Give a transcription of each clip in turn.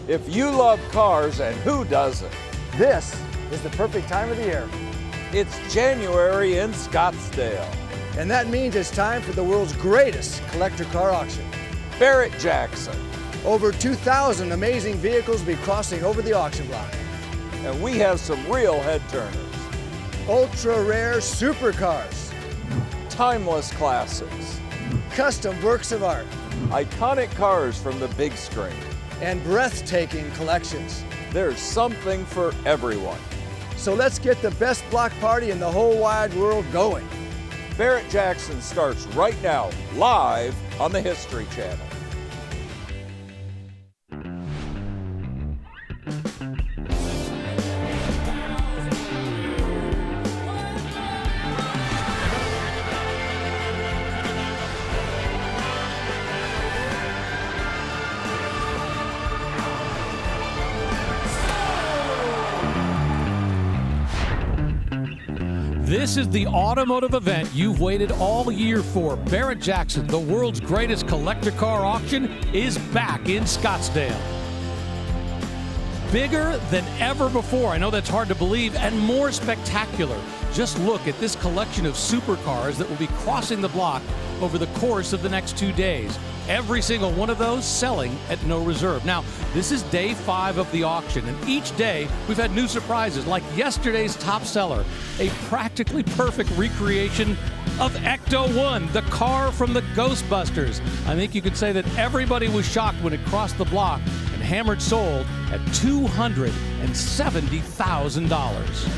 If you love cars, and who doesn't? This is the perfect time of the year. It's January in Scottsdale. And that means it's time for the world's greatest collector car auction. Barrett-Jackson. Over 2,000 amazing vehicles will be crossing over the auction block. And we have some real head turners. Ultra rare supercars. Timeless classics. Custom works of art. Iconic cars from the big screen. And breathtaking collections. There's something for everyone. So let's get the best block party in the whole wide world going. Barrett-Jackson starts right now, live on the History Channel. This is the automotive event you've waited all year for. Barrett-Jackson, the world's greatest collector car auction, is back in Scottsdale. Bigger than ever before. I know that's hard to believe, and more spectacular. Just look at this collection of supercars that will be crossing the block over the course of the next 2 days. Every single one of those selling at no reserve. Now, this is day 5 of the auction, and each day we've had new surprises, like yesterday's top seller, a practically perfect recreation of Ecto-1, the car from the Ghostbusters. I think you could say that everybody was shocked when it crossed the block and hammered sold at $270,000.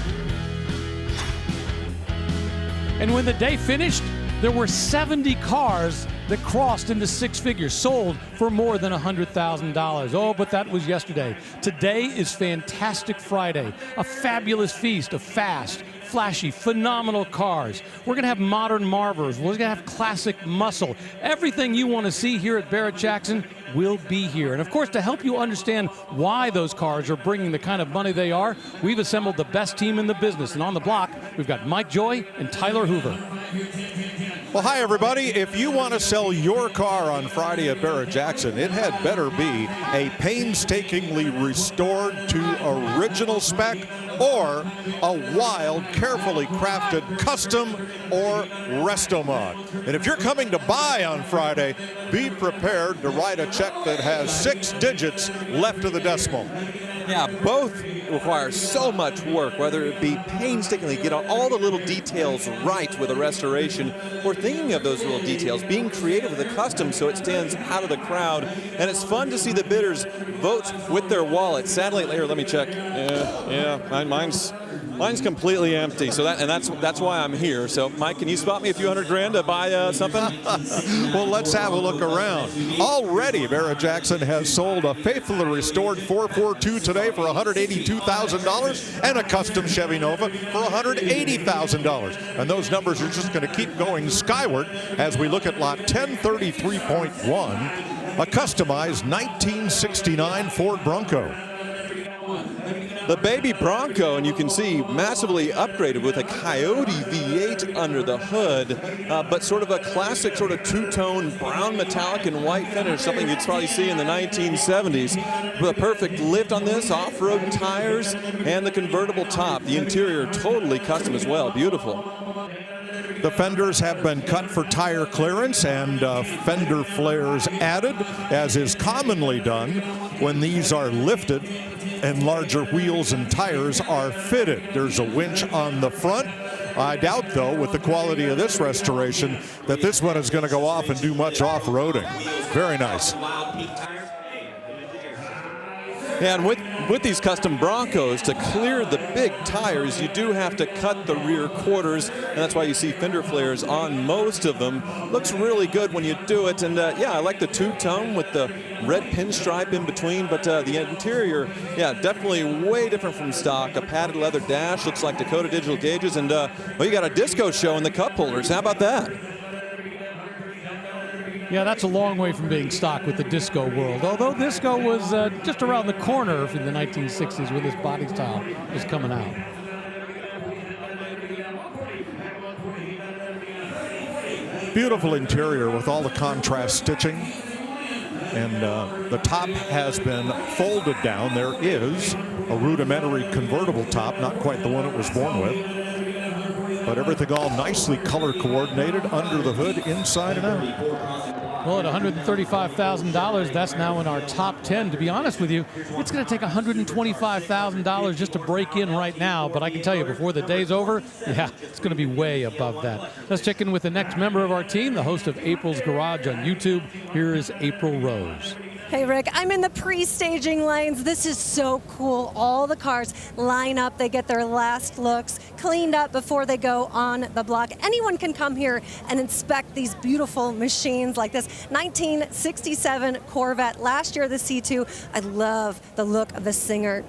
And when the day finished, there were 70 cars that crossed into 6 figures, sold for more than $100,000. Oh, but that was yesterday. Today is Fantastic Friday, a fabulous feast of fast, flashy, phenomenal cars. We're going to have modern marvels. We're going to have classic muscle. Everything you want to see here at Barrett-Jackson will be here. And of course, to help you understand why those cars are bringing the kind of money they are, we've assembled the best team in the business. And on the block, we've got Mike Joy and Tyler Hoover. Well, hi, everybody. If you want to sell your car on Friday at Barrett-Jackson, it had better be a painstakingly restored to original spec or a wild, carefully crafted custom or resto mod. And if you're coming to buy on Friday, be prepared to write a check that has 6 digits left of the decimal. Yeah, both require so much work, whether it be painstakingly get all the little details right with a restoration, or thinking of those little details, being creative with a custom so it stands out of the crowd. And it's fun to see the bidders vote with their wallet. Sadly, here, let me check. Mine's completely empty. So that's why I'm here. So, Mike, can you spot me a few $100,000 to buy something? Well, let's have a look around. Already, Barrett-Jackson has sold a faithfully restored 442 today for $182,000 and a custom Chevy Nova for $180,000. And those numbers are just going to keep going skyward as we look at lot 1033.1, a customized 1969 Ford Bronco. The baby Bronco, and you can see massively upgraded with a Coyote V8 under the hood, but sort of a classic sort of two-tone brown metallic and white finish, something you'd probably see in the 1970s. With a perfect lift on this, off-road tires, and the convertible top. The interior totally custom as well. Beautiful. The fenders have been cut for tire clearance and fender flares added, as is commonly done when these are lifted and larger wheels and tires are fitted. There's a winch on the front. I doubt, though, with the quality of this restoration, that this one is going to go off and do much off-roading. Very nice. And with these custom Broncos, to clear the big tires, you do have to cut the rear quarters, and that's why you see fender flares on most of them. Looks really good when you do it, and yeah, I like the two-tone with the red pinstripe in between, but the interior, yeah, definitely way different from stock. A padded leather dash, looks like Dakota digital gauges, and well, you got a disco show in the cup holders. How about that? Yeah, that's a long way from being stock with the disco world. Although disco was just around the corner in the 1960s when this body style was coming out. Beautiful interior with all the contrast stitching. and the top has been folded down. There is a rudimentary convertible top, not quite the one it was born with, but everything all nicely color coordinated under the hood, inside and out. Well, at $135,000, that's now in our top 10. To be honest with you, it's going to take $125,000 just to break in right now. But I can tell you, before the day's over, yeah, it's going to be way above that. Let's check in with the next member of our team, the host of April's Garage on YouTube. Here is April Rose. Hey, Rick, I'm in the pre-staging lanes. This is so cool. All the cars line up. They get their last looks cleaned up before they go on the block. Anyone can come here and inspect these beautiful machines like this. 1967 Corvette. Last year, the C2. I love the look of the Stinger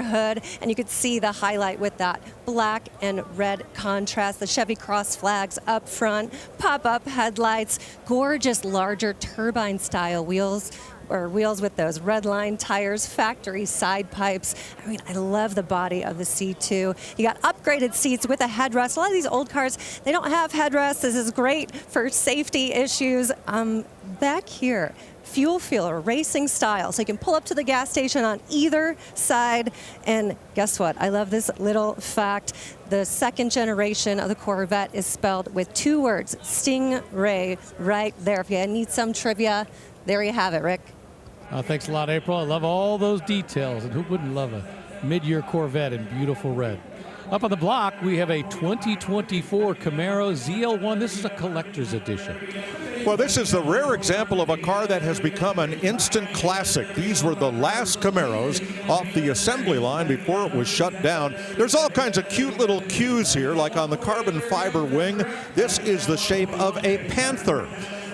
hood, and you could see the highlight with that black and red contrast. The Chevy Cross flags up front, pop-up headlights, gorgeous larger turbine-style wheels, or wheels with those red line tires, factory side pipes. I mean, I love the body of the C2. You got upgraded seats with a headrest. A lot of these old cars, they don't have headrests. This is great for safety issues. Back here, fuel filler, racing style. So you can pull up to the gas station on either side. And guess what? I love this little fact. The second generation of the Corvette is spelled with 2 words, Stingray, right there. If you need some trivia, there you have it, Rick. Thanks a lot, April. I love all those details, and who wouldn't love a mid-year Corvette in beautiful red? Up on the block, we have a 2024 Camaro ZL1. This is a collector's edition. Well, this is the rare example of a car that has become an instant classic. These were the last Camaros off the assembly line before it was shut down. There's all kinds of cute little cues here, like on the carbon fiber wing. This is the shape of a panther.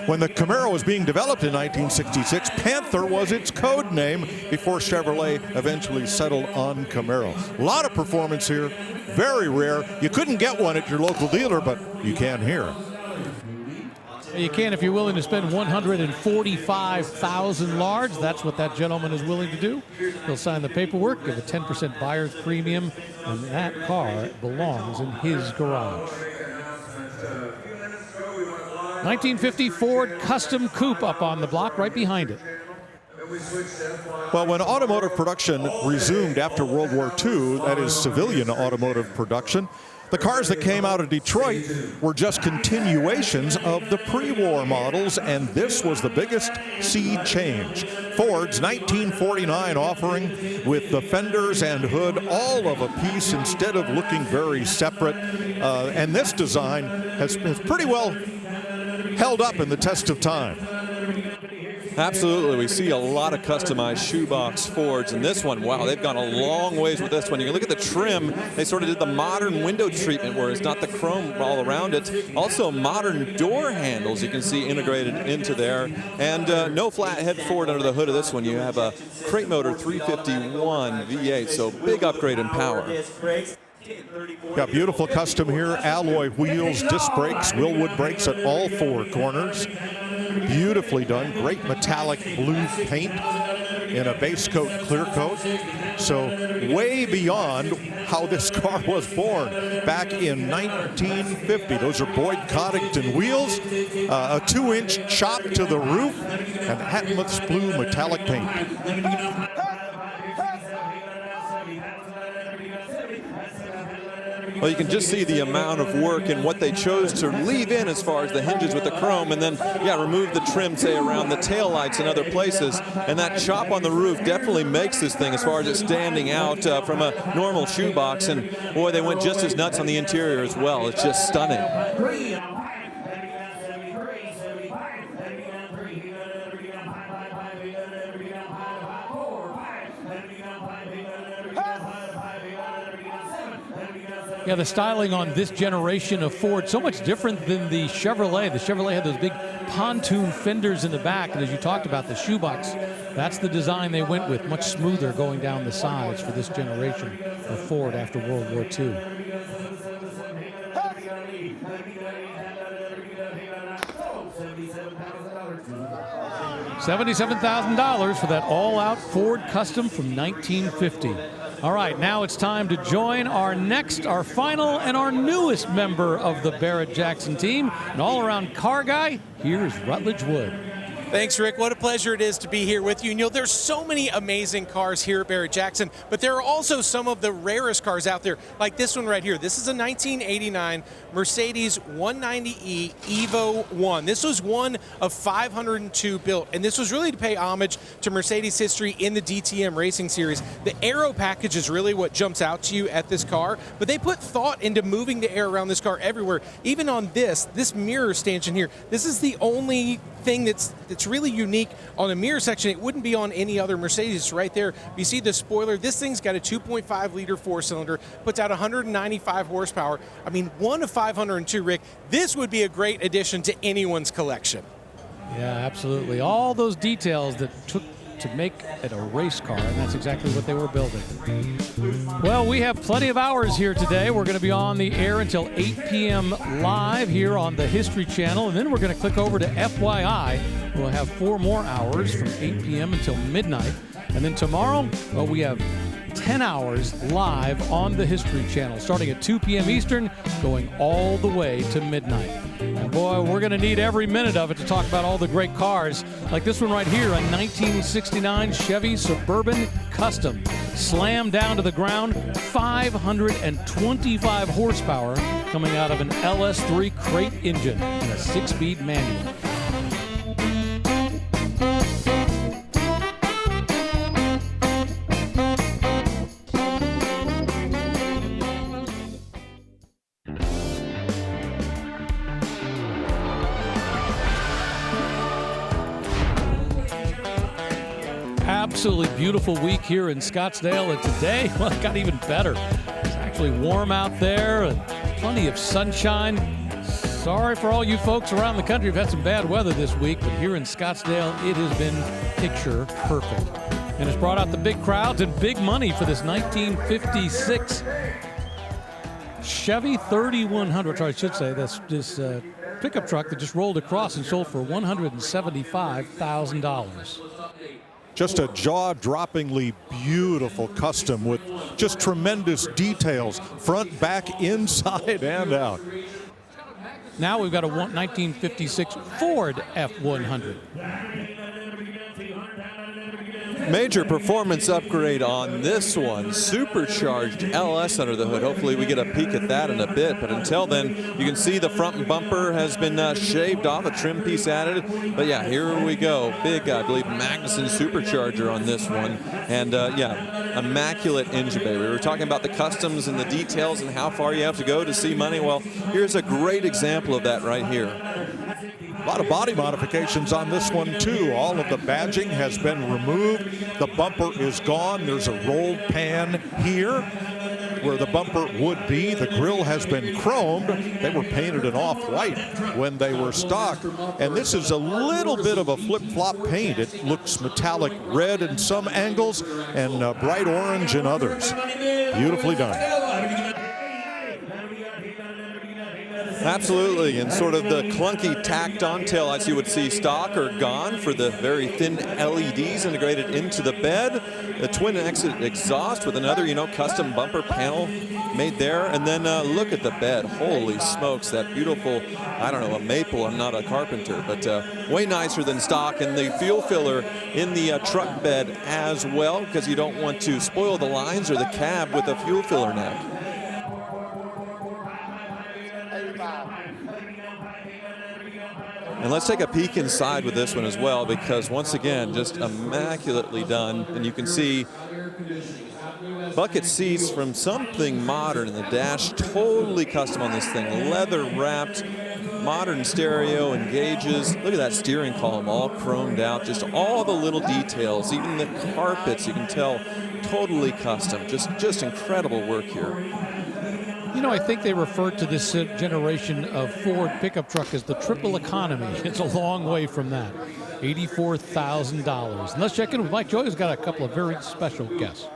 When the Camaro was being developed in 1966, Panther was its code name before Chevrolet eventually settled on Camaro. A lot of performance here, very rare. You couldn't get one at your local dealer, but you can here. You can if you're willing to spend $145,000 large. That's what that gentleman is willing to do. He'll sign the paperwork, give a 10% buyer's premium, and that car belongs in his garage. 1950 Ford Custom Coupe up on the block right behind it. Well, when automotive production resumed after World War II, that is civilian automotive production, the cars that came out of Detroit were just continuations of the pre-war models, and this was the biggest sea change. Ford's 1949 offering with the fenders and hood all of a piece instead of looking very separate. And this design has pretty well held up in the test of time. Absolutely. We see a lot of customized shoebox Fords, and this one, wow, they've gone a long ways with this one. You can look at the trim. They sort of did the modern window treatment where it's not the chrome all around it. Also modern door handles you can see integrated into there. And no flathead Ford under the hood of this one. You have a crate motor 351 V8, so big upgrade in power. Got beautiful custom here, alloy wheels, disc brakes, Willwood brakes at all 4 corners. Beautifully done, great metallic blue paint in a base coat, clear coat. So way beyond how this car was born back in 1950. Those are Boyd Coddington wheels, a 2-inch chop to the roof, and Atmos blue metallic paint. Well, you can just see the amount of work and what they chose to leave in as far as the hinges with the chrome, and then, yeah, remove the trim, say, around the taillights and other places. And that chop on the roof definitely makes this thing as far as it standing out from a normal shoebox. And, boy, they went just as nuts on the interior as well. It's just stunning. Yeah, the styling on this generation of Ford, so much different than the Chevrolet. The Chevrolet had those big pontoon fenders in the back, and as you talked about, the shoebox, that's the design they went with, much smoother going down the sides for this generation of Ford after World War II. $77,000 for that all-out Ford Custom from 1950. All right, now it's time to join our final, and our newest member of the Barrett-Jackson team, an all-around car guy. Here's Rutledge Wood. Thanks, Rick. What a pleasure it is to be here with you. And, there's so many amazing cars here at Barrett-Jackson, but there are also some of the rarest cars out there, like this one right here. This is a 1989 Mercedes 190E Evo 1. This was one of 502 built, and this was really to pay homage to Mercedes history in the DTM Racing Series. The aero package is really what jumps out to you at this car, but they put thought into moving the air around this car everywhere. Even on this mirror stanchion here, this is the only thing that's really unique on the mirror section. It wouldn't be on any other Mercedes. Right there, you see the spoiler. This thing's got a 2.5 liter four-cylinder, puts out 195 horsepower. I mean, one of 502, Rick. This would be a great addition to anyone's collection. Yeah, absolutely. All those details that took to make it a race car, and that's exactly what they were building. Well, we have plenty of hours here today. We're going to be on the air until 8 p.m. live here on the History Channel, and then we're going to click over to FYI. We'll have 4 more hours from 8 p.m. until midnight, and then tomorrow, well, we have 10 hours live on the History Channel, starting at 2 p.m. Eastern, going all the way to midnight. And boy, we're going to need every minute of it to talk about all the great cars, like this one right here, a 1969 Chevy Suburban Custom. Slammed down to the ground, 525 horsepower coming out of an LS3 crate engine and a 6-speed manual. Absolutely beautiful week here in Scottsdale, and today, well, it got even better. It's actually warm out there and plenty of sunshine. Sorry for all you folks around the country who've had some bad weather this week, but here in Scottsdale, it has been picture perfect. And it's brought out the big crowds and big money for this 1956 Chevy 3100, or I should say, that's this pickup truck that just rolled across and sold for $175,000. Just a jaw-droppingly beautiful custom with just tremendous details, front, back, inside, and out. Now we've got a 1956 Ford F100. Major performance upgrade on this one. Supercharged LS under the hood. Hopefully we get a peek at that in a bit. But until then, you can see the front bumper has been shaved off, a trim piece added. But yeah, here we go. Big, I believe, Magnuson supercharger on this one. And yeah, immaculate engine bay. We were talking about the customs and the details and how far you have to go to see money. Well, here's a great example of that right here. A lot of body modifications on this one, too. All of the badging has been removed. The bumper is gone. There's a rolled pan here where the bumper would be. The grille has been chromed. They were painted in off-white when they were stock. And this is a little bit of a flip-flop paint. It looks metallic red in some angles and bright orange in others. Beautifully done. Absolutely, and sort of the clunky tacked-on taillights you would see stock are gone for the very thin LEDs integrated into the bed. The twin exit exhaust with another, custom bumper panel made there. And then look at the bed. Holy smokes, that beautiful, I don't know, a maple. I'm not a carpenter, but way nicer than stock. And the fuel filler in the truck bed as well, because you don't want to spoil the lines or the cab with a fuel filler neck. And let's take a peek inside with this one as well, because once again, just immaculately done. And you can see bucket seats from something modern in the dash, totally custom on this thing. Leather wrapped, modern stereo and gauges. Look at that steering column, all chromed out. Just all the little details, even the carpets, you can tell, totally custom. Just incredible work here. I think they refer to this generation of Ford pickup truck as the triple economy. It's a long way from that. $84,000. And let's check in with Mike Joy, who's got a couple of very special guests.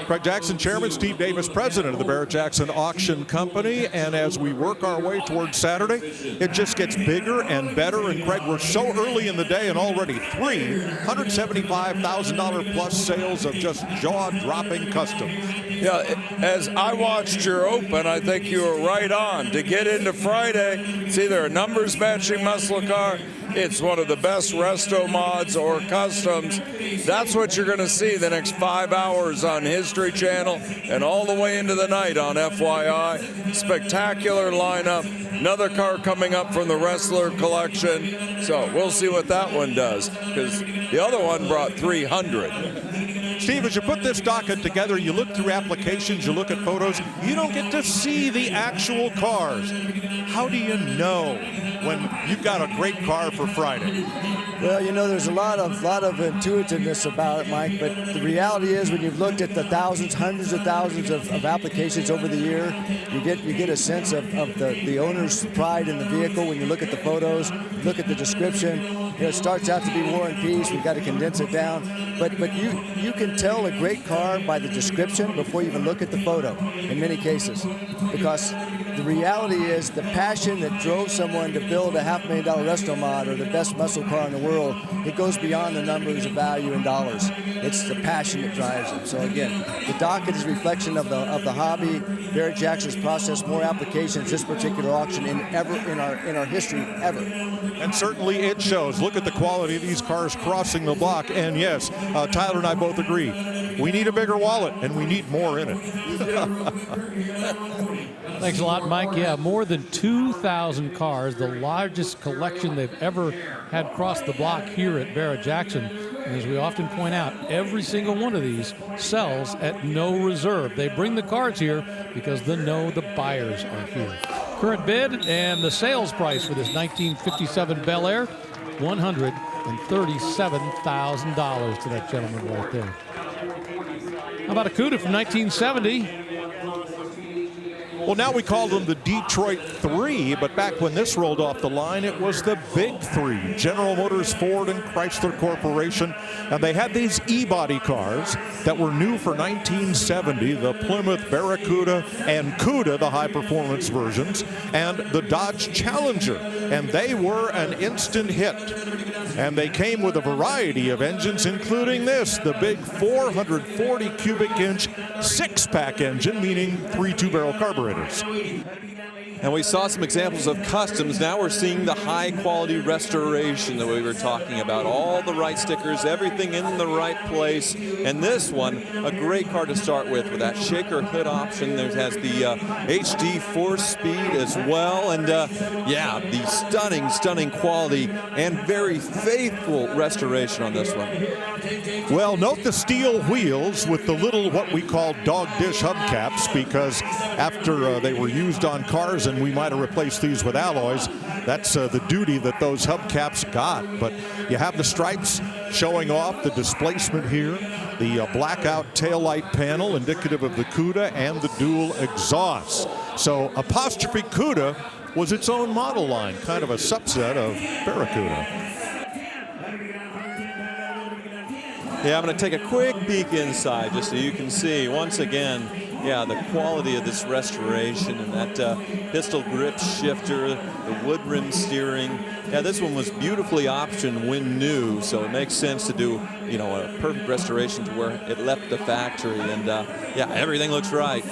Craig Jackson, Chairman, Steve Davis, President of the Barrett-Jackson Auction Company. And as we work our way towards Saturday, it just gets bigger and better. And Craig, we're so early in the day and already $375,000 plus sales of just jaw-dropping custom. Yeah, as I watched your open, I think you were right on. To get into Friday, it's either a numbers matching muscle car, it's one of the best resto mods or customs. That's what you're going to see the next 5 hours on History Channel and all the way into the night on FYI. Spectacular lineup. Another car coming up from the Wrestler collection. So we'll see what that one does, because the other one brought 300. Steve, as you put this docket together, you look through applications, you look at photos, you don't get to see the actual cars. How do you know when you've got a great car for Friday? Well, you know, there's a lot of intuitiveness about it, Mike, but the reality is when you've looked at the thousands, hundreds of thousands of applications over the year, you get a sense of the owner's pride in the vehicle when you look at the photos, look at the description. You know, it starts out to be War and Peace. We've got to condense it down. But you can tell a great car by the description before you even look at the photo in many cases, because the reality is the passion that drove someone to build a $500,000 resto mod or the best muscle car in the world, it goes beyond the numbers of value in dollars. It's the passion that drives them. So again, the docket is a reflection of the hobby. Barrett Jackson's processed more applications this particular auction in our history ever. And certainly it shows. Look at the quality of these cars crossing the block. And yes, Tyler and I both agree. We need a bigger wallet, and we need more in it. Thanks a lot, Mike. Yeah, more than 2,000 cars, the largest collection they've ever had cross the block here at Barrett-Jackson. And as we often point out, every single one of these sells at no reserve. They bring the cars here because they know the buyers are here. Current bid and the sales price for this 1957 Bel Air, $137,000 to that gentleman right there. How about a Cuda from 1970? Well, now we call them the Detroit 3, but back when this rolled off the line, it was the Big 3. General Motors, Ford, and Chrysler Corporation. And they had these E-body cars that were new for 1970, the Plymouth Barracuda and Cuda, the high-performance versions, and the Dodge Challenger. And they were an instant hit. And they came with a variety of engines, including this, the big 440 cubic inch six-pack engine, meaning 3 two-barrel carburetors. And we saw some examples of customs. Now we're seeing the high quality restoration that we were talking about. All the right stickers, everything in the right place. And this one, a great car to start with that shaker hood option. There has the HD 4-speed as well. And yeah, the stunning quality and very faithful restoration on this one. Well, note the steel wheels with the little what we call dog dish hubcaps, because after they were used on cars and we might have replaced these with alloys, that's the duty that those hubcaps got. But you have the stripes showing off the displacement here, the blackout taillight panel indicative of the Cuda, and the dual exhausts. So Apostrophe Cuda was its own model line, kind of a subset of Barracuda. Yeah, I'm going to take a quick peek inside just so you can see once again, yeah, the quality of this restoration and that pistol grip shifter, the wood rim steering. Yeah, this one was beautifully optioned when new, so it makes sense to do, you know, a perfect restoration to where it left the factory. And yeah, everything looks right.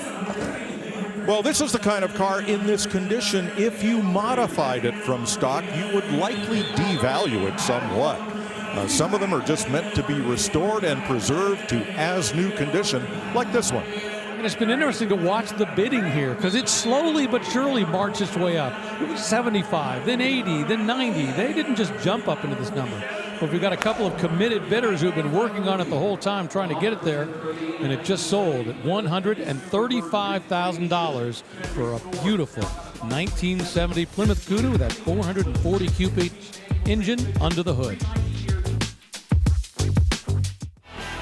Well, this is the kind of car in this condition, if you modified it from stock, you would likely devalue it somewhat. Some of them are just meant to be restored and preserved to as-new condition, like this one. And it's been interesting to watch the bidding here, because it slowly but surely marched its way up. It was 75, then 80, then 90. They didn't just jump up into this number. But we've got a couple of committed bidders who've been working on it the whole time, trying to get it there. And it just sold at $135,000 for a beautiful 1970 Plymouth Cuda with that 440 cubic engine under the hood.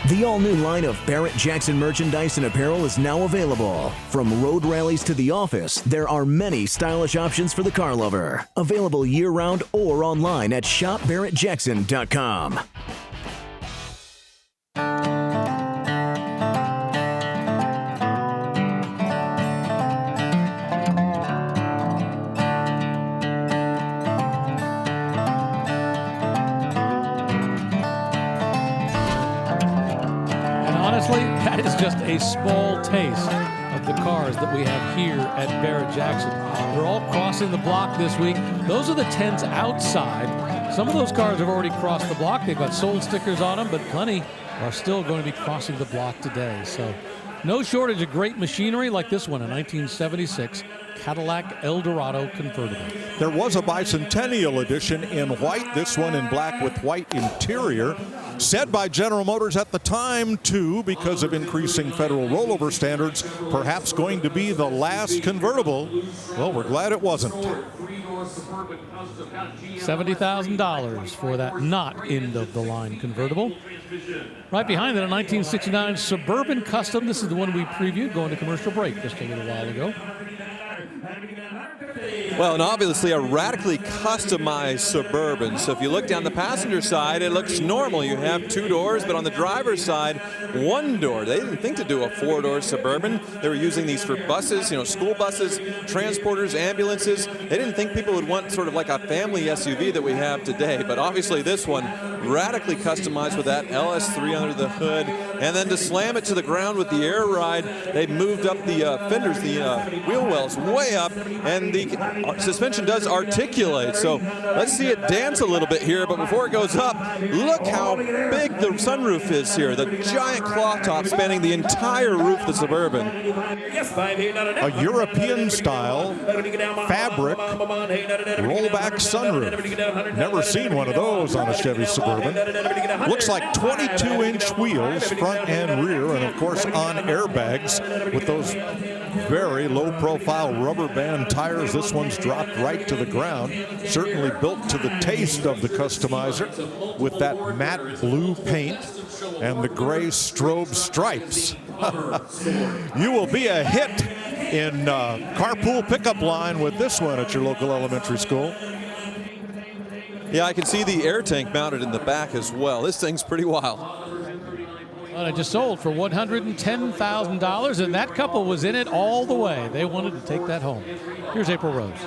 The all-new line of Barrett-Jackson merchandise and apparel is now available. From road rallies to the office, there are many stylish options for the car lover. Available year-round or online at shopbarrettjackson.com. That is just a small taste of the cars that we have here at Barrett-Jackson. They're all crossing the block this week. Those are the 10s outside. Some of those cars have already crossed the block. They've got sold stickers on them, but plenty are still going to be crossing the block today. So no shortage of great machinery like this one, a 1976 Cadillac Eldorado convertible. There was a Bicentennial edition in white, this one in black with white interior. Said by General Motors at the time, too, because of increasing federal rollover standards, perhaps going to be the last convertible. Well, we're glad it wasn't. $70,000 for that not end-of-the-line convertible. Right behind it, a 1969 Suburban Custom. This is the one we previewed going to commercial break just a little while ago. Well, and obviously a radically customized Suburban. So if you look down the passenger side, it looks normal. You have 2 doors, but on the driver's side, 1 door. They didn't think to do a 4-door Suburban. They were using these for buses, school buses, transporters, ambulances. They didn't think people would want sort of like a family SUV that we have today. But obviously this one, radically customized with that LS3 under the hood. And then to slam it to the ground with the air ride, they moved up the fenders, the wheel wells way up, and the suspension does articulate. So let's see it dance a little bit here, but before it goes up, look how big the sunroof is here. The giant cloth top spanning the entire roof of the Suburban. A European style fabric rollback sunroof. Never seen one of those on a Chevy Suburban. Looks like 22-inch wheels, front and rear, and of course on airbags with those very low-profile rubber band tires. This one's dropped right to the ground. Certainly built to the taste of the customizer with that matte blue paint and the gray strobe stripes. You will be a hit in carpool pickup line with this one at your local elementary school. Yeah, I can see the air tank mounted in the back as well. This thing's pretty wild. Well, it just sold for $110,000, and that couple was in it all the way. They wanted to take that home. Here's April Rose.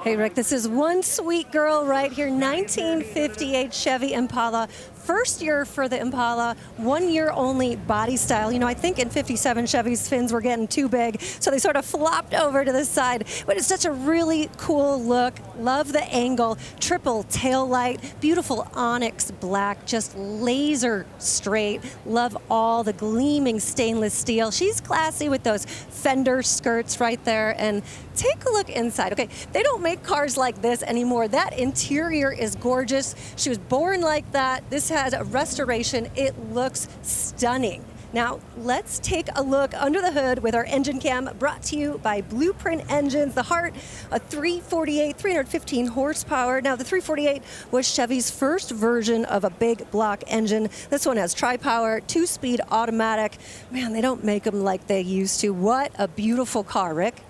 Hey, Rick, this is one sweet girl right here, 1958 Chevy Impala. First year for the Impala, 1 year only body style. I think in 57 Chevy's fins were getting too big, so they sort of flopped over to the side. But it's such a really cool look. Love the angle. Triple tail light, beautiful onyx black, just laser straight. Love all the gleaming stainless steel. She's classy with those fender skirts right there. And take a look inside. Okay, they don't make cars like this anymore. That interior is gorgeous. She was born like that. This has a restoration. It looks stunning. Now, let's take a look under the hood with our engine cam, brought to you by Blueprint Engines. The Heart, a 348, 315 horsepower. Now, the 348 was Chevy's first version of a big block engine. This one has tri-power, 2-speed automatic. Man, they don't make them like they used to. What a beautiful car, Rick.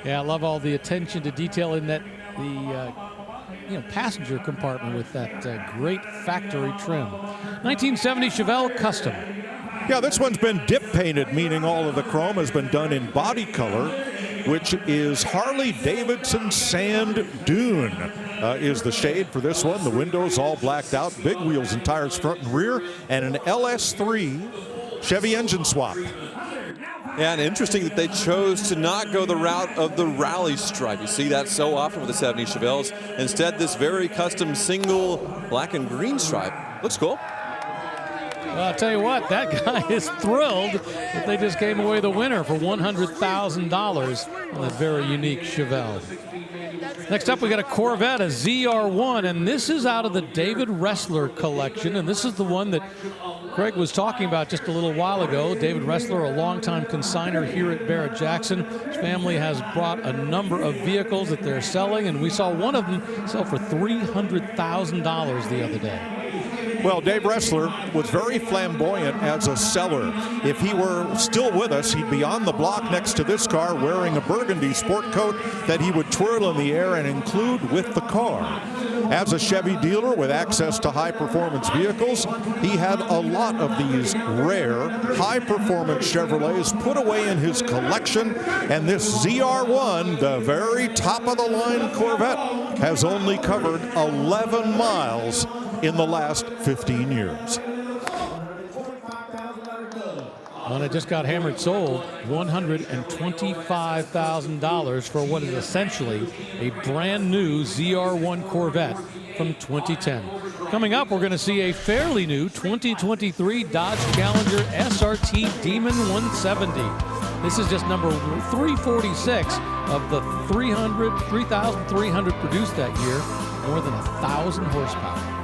Yeah, I love all the attention to detail in that passenger compartment with that great factory trim. 1970 Chevelle Custom. Yeah, this one's been dip painted, meaning all of the chrome has been done in body color, which is Harley-Davidson Sand Dune is the shade for this one. The windows all blacked out, big wheels and tires front and rear, and an LS3 Chevy engine swap. Yeah, and interesting that they chose to not go the route of the rally stripe. You see that so often with the 70 Chevelles. Instead, this very custom single black and green stripe. Looks cool. Well, I'll tell you what, that guy is thrilled that they just came away the winner for $100,000 on that very unique Chevelle. Next up, we got a Corvette, a ZR1, and this is out of the David Ressler collection, and this is the one that Craig was talking about just a little while ago. David Ressler, a longtime consignor here at Barrett-Jackson. His family has brought a number of vehicles that they're selling, and we saw one of them sell for $300,000 the other day. Well, Dave Ressler was very flamboyant as a seller. If he were still with us, he'd be on the block next to this car wearing a burgundy sport coat that he would twirl in the air and include with the car. As a Chevy dealer with access to high-performance vehicles, he had a lot of these rare, high-performance Chevrolets put away in his collection, and this ZR1, the very top-of-the-line Corvette, has only covered 11 miles in the last 15 years. Well, it just got hammered sold, $125,000 for what is essentially a brand new ZR1 Corvette from 2010. Coming up, we're going to see a fairly new 2023 Dodge Challenger SRT Demon 170. This is just number 346 of the 3,300 produced that year, more than 1,000 horsepower.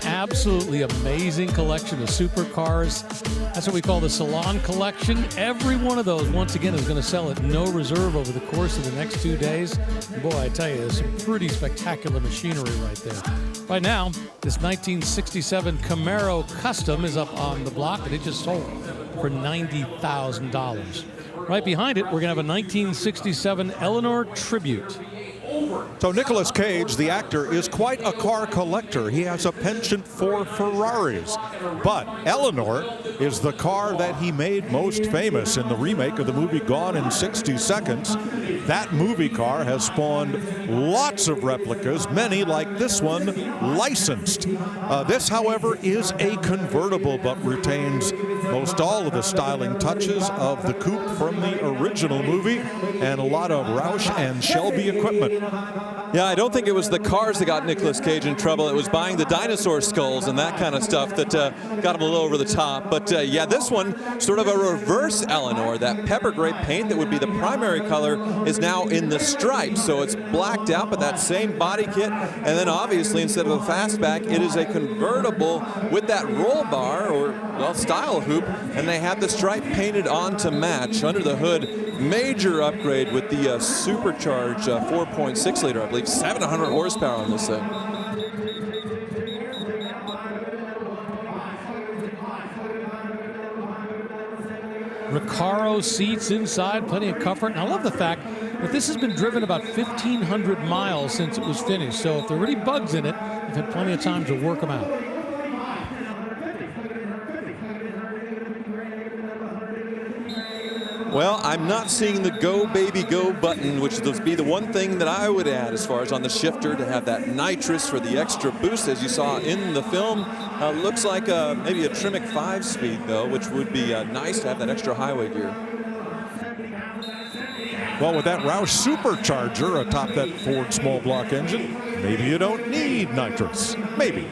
Absolutely amazing collection of supercars. That's what we call the Salon Collection. Every one of those, once again, is going to sell at no reserve over the course of the next 2 days. And boy, I tell you, there's some pretty spectacular machinery right there. Right now, this 1967 Camaro Custom is up on the block, and it just sold for $90,000. Right behind it, we're going to have a 1967 Eleanor Tribute. So Nicolas Cage, the actor, is quite a car collector. He has a penchant for Ferraris. But Eleanor is the car that he made most famous in the remake of the movie Gone in 60 Seconds. That movie car has spawned lots of replicas, many like this one, licensed. This, however, is a convertible but retains most all of the styling touches of the coupe from the original movie and a lot of Roush and Shelby equipment. Yeah, I don't think it was the cars that got Nicolas Cage in trouble. It was buying the dinosaur skulls and that kind of stuff that got him a little over the top. But yeah, this one, sort of a reverse Eleanor. That pepper gray paint that would be the primary color is now in the stripes. So it's blacked out, but that same body kit. And then obviously, instead of a fastback, it is a convertible with that roll bar or, well, style hoop. And they have the stripe painted on to match. Under the hood, major upgrade with the supercharged 4.6 liter, I believe, 700 horsepower on this thing. Recaro seats inside, plenty of comfort. And I love the fact that this has been driven about 1,500 miles since it was finished. So if there are any bugs in it, they've had plenty of time to work them out. Well, I'm not seeing the go baby go button, which would be the one thing that I would add as far as on the shifter to have that nitrous for the extra boost as you saw in the film. Looks like maybe a Tremec 5-speed though, which would be nice to have that extra highway gear. Well, with that Roush supercharger atop that Ford small block engine, maybe you don't need nitrous. Maybe.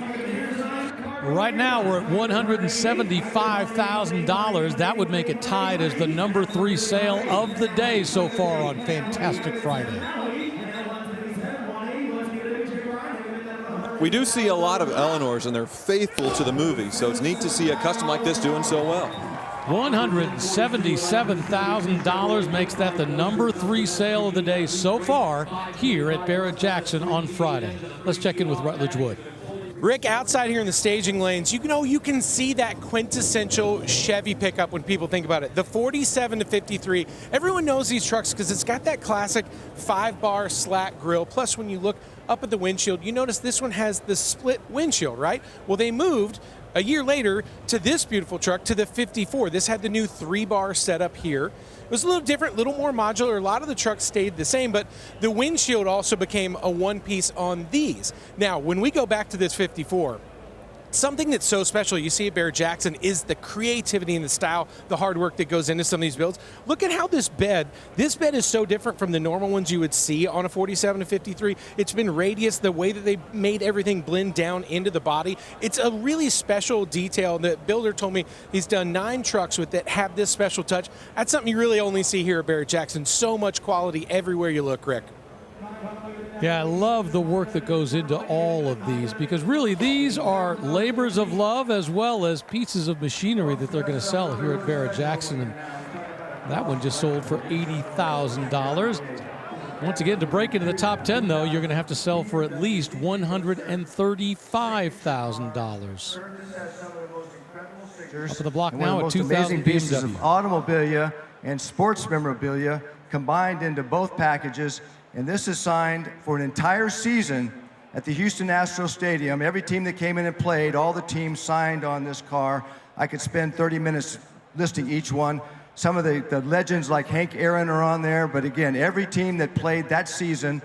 Right now, we're at $175,000. That would make it tied as the number 3 sale of the day so far on Fantastic Friday. We do see a lot of Eleanors, and they're faithful to the movie, so it's neat to see a custom like this doing so well. $177,000 makes that the number 3 sale of the day so far here at Barrett-Jackson on Friday. Let's check in with Rutledge Wood. Rick, outside here in the staging lanes, you can see that quintessential Chevy pickup when people think about it. The 47 to 53, everyone knows these trucks because it's got that classic 5-bar slat grille. Plus, when you look up at the windshield, you notice this one has the split windshield, right? Well, they moved a year later to this beautiful truck, to the 54. This had the new 3-bar setup here. It was a little different, a little more modular. A lot of the trucks stayed the same, but the windshield also became a one-piece on these. Now, when we go back to this 54, something that's so special you see at Barrett-Jackson is the creativity and the style, the hard work that goes into some of these builds. Look at how this bed is so different from the normal ones you would see on a 47 to 53. It's been radius, the way that they made everything blend down into the body. It's a really special detail. The builder told me he's done 9 trucks with that have this special touch. That's something you really only see here at Barrett-Jackson. So much quality everywhere you look, Rick. Yeah, I love the work that goes into all of these because really these are labors of love as well as pieces of machinery that they're going to sell here at Barrett-Jackson. And that one just sold for $80,000. Once again, to break into the top 10, though, you're going to have to sell for at least $135,000. Up to the block now at 2,000 pieces BMW. of automobilia and sports memorabilia combined into both packages. And this is signed for an entire season at the Houston Astros Stadium. Every team that came in and played, all the teams signed on this car. I could spend 30 minutes listing each one. Some of the legends like Hank Aaron are on there, but again, every team that played that season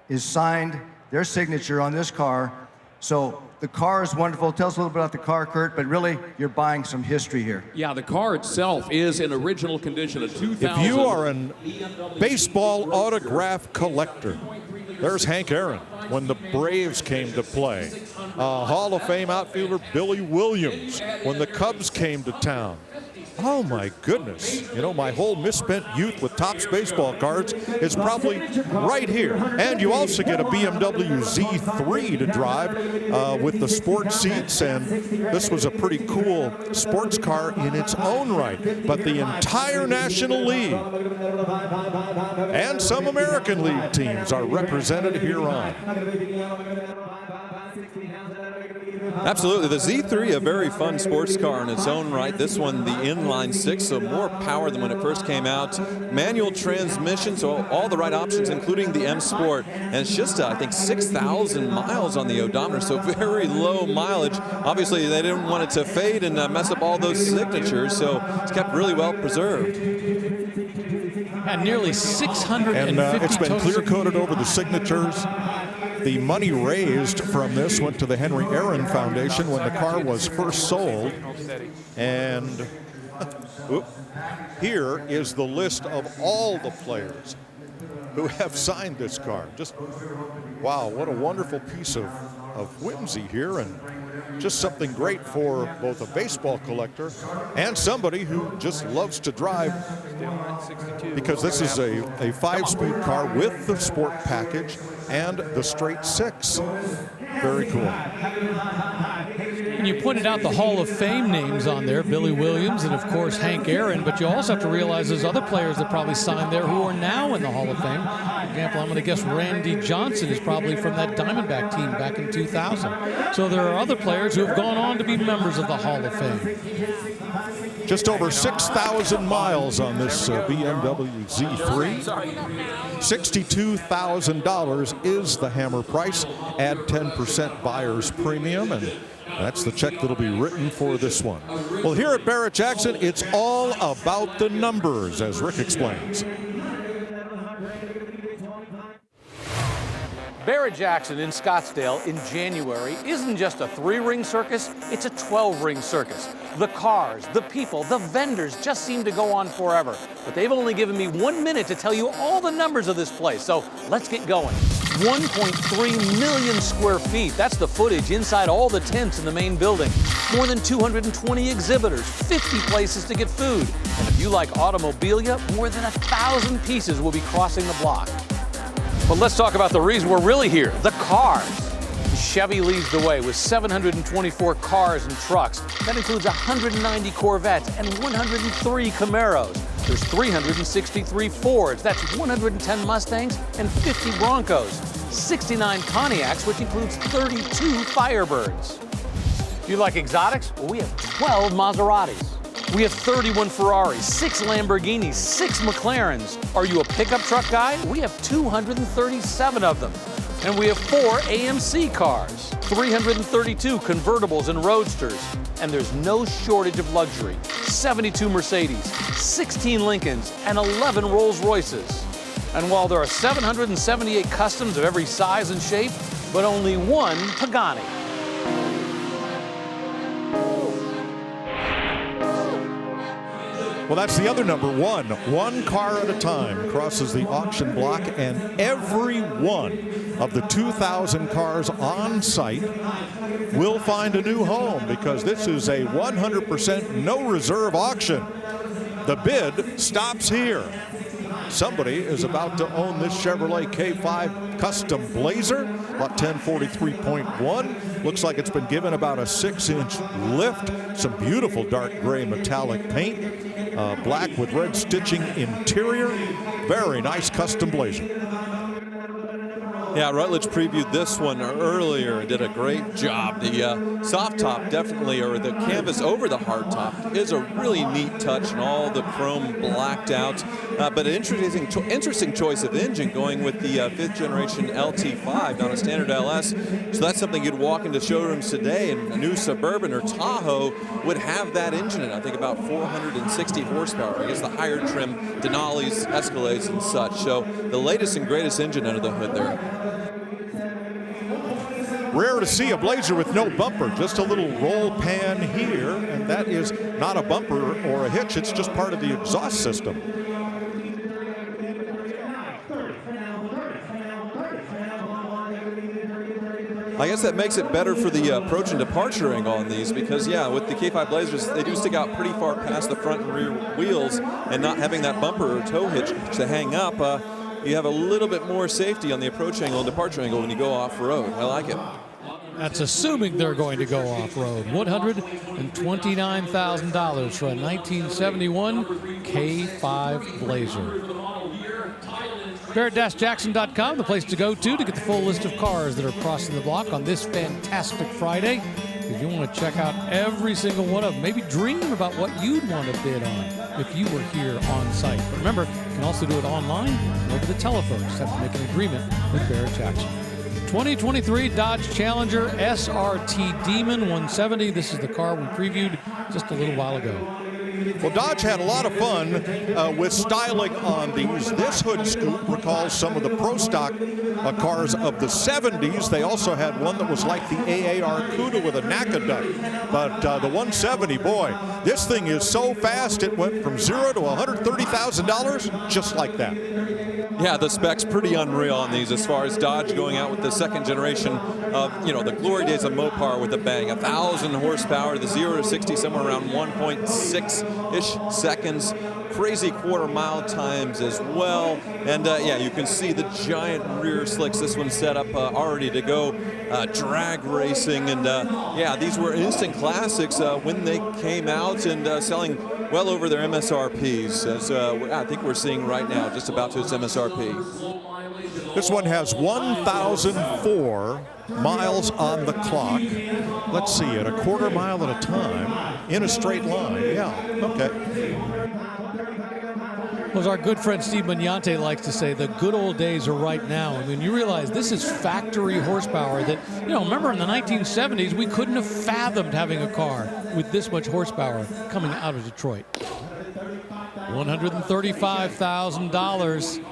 is signed, their signature on this car. So The car is wonderful. Tell us a little bit about the car, Kurt, but really, you're buying some history here. Yeah, the car itself is in original condition, a 2000. If you are a baseball autograph collector, there's Hank Aaron when the Braves came to play. Hall of Fame outfielder Billy Williams when the Cubs came to town. Oh my goodness. You know, my whole misspent youth with Topps baseball cards is probably right here. And you also get a BMW Z3 to drive with the sports seats, and this was a pretty cool sports car in its own right. But the entire National League and some American League teams are represented here on. Absolutely. The Z3, a very fun sports car in its own right. This one, the inline six, so more power than when it first came out. Manual transmission, so all the right options, including the M Sport. And it's just, I think, 6,000 miles on the odometer, so very low mileage. Obviously, they didn't want it to fade and mess up all those signatures, so it's kept really well preserved. And nearly 650 And it's been clear-coated over the signatures. The money raised from this went to the Henry Aaron Foundation when the car was first sold. And here is the list of all the players who have signed this car. Just, wow, what a wonderful piece of whimsy here, and just something great for both a baseball collector and somebody who just loves to drive, because this is a 5-speed car with the sport package and the straight six. Very cool. And you pointed out the Hall of Fame names on there, Billy Williams and, of course, Hank Aaron, but you also have to realize there's other players that probably signed there who are now in the Hall of Fame. For example, I'm going to guess Randy Johnson is probably from that Diamondback team back in 2000. So there are other players who have gone on to be members of the Hall of Fame. Just over 6,000 miles on this BMW Z3. $62,000 is the hammer price. Add 10% buyer's premium, and that's the check that'll be written for this one. Well, here at Barrett-Jackson, it's all about the numbers, as Rick explains. Barrett-Jackson in Scottsdale in January isn't just a 3-ring circus, it's a 12-ring circus. The cars, the people, the vendors just seem to go on forever. But they've only given me 1 minute to tell you all the numbers of this place, so let's get going. 1.3 million square feet, that's the footage inside all the tents in the main building. More than 220 exhibitors, 50 places to get food. And if you like automobilia, more than 1,000 pieces will be crossing the block. But let's talk about the reason we're really here, the cars. Chevy leads the way with 724 cars and trucks. That includes 190 Corvettes and 103 Camaros. There's 363 Fords, that's 110 Mustangs and 50 Broncos. 69 Pontiacs, which includes 32 Firebirds. If you like exotics, well, we have 12 Maseratis. We have 31 Ferraris, 6 Lamborghinis, 6 McLarens. Are you a pickup truck guy? We have 237 of them. And we have 4 AMC cars, 332 convertibles and roadsters. And there's no shortage of luxury. 72 Mercedes, 16 Lincolns, and 11 Rolls Royces. And while there are 778 customs of every size and shape, but only 1 Pagani. Well, that's the other number, 1. 1 car at a time crosses the auction block, and every one of the 2,000 cars on site will find a new home, because this is a 100% no reserve auction. The bid stops here. Somebody is about to own this Chevrolet K5 Custom Blazer, lot 1043.1. Looks like it's been given about a 6-inch lift. Some beautiful dark gray metallic paint. Black with red stitching interior. Very nice custom Blazer. Yeah, Rutledge previewed this one earlier and did a great job. The soft top definitely, or the canvas over the hard top, is a really neat touch, and all the chrome blacked out. But an interesting choice of engine, going with the 5th generation LT5, not a standard LS. So that's something you'd walk into showrooms today, and a new Suburban or Tahoe would have that engine in. I think about 460 horsepower. I guess the higher trim Denali's, Escalades, and such. So the latest and greatest engine under the hood there. Rare to see a Blazer with no bumper, just a little roll pan here, and that is not a bumper or a hitch, it's just part of the exhaust system. I guess that makes it better for the approach and departure angle on these because, yeah, with the K5 Blazers, they do stick out pretty far past the front and rear wheels, and not having that bumper or tow hitch to hang up, you have a little bit more safety on the approach angle and departure angle when you go off-road. I like it. That's assuming they're going to go off-road. $129,000 for a 1971 K5 Blazer. Barrett-Jackson.com, the place to go to get the full list of cars that are crossing the block on this fantastic Friday. If you want to check out every single one of them, maybe dream about what you'd want to bid on if you were here on site. But remember, you can also do it online or over the telephone. Just have to make an agreement with Barrett-Jackson. 2023 Dodge Challenger SRT Demon 170. This is the car we previewed just a little while ago. Well, Dodge had a lot of fun with styling on these. This hood scoop recalls some of the Pro Stock cars of the 70s. They also had one that was like the AAR Cuda with a NACA duct. But the 170, boy, this thing is so fast. It went from $0 to $130,000 just like that. Yeah, the spec's pretty unreal on these as far as Dodge going out with the second generation of, the glory days of Mopar with a bang. 1,000 horsepower, the 0 to 60 somewhere around 1.6-ish seconds. Crazy quarter-mile times as well. And, yeah, you can see the giant rear slicks. This one's set up already to go drag racing. And, yeah, these were instant classics when they came out and selling well over their MSRPs, as I think we're seeing right now, just about to its MSRP. This one has 1,004 miles on the clock. Let's see, at a quarter mile at a time, in a straight line. Yeah, okay. Well, as our good friend Steve Magnante likes to say, the good old days are right now. I mean, you realize this is factory horsepower that, remember in the 1970s, we couldn't have fathomed having a car with this much horsepower coming out of Detroit. $135,000.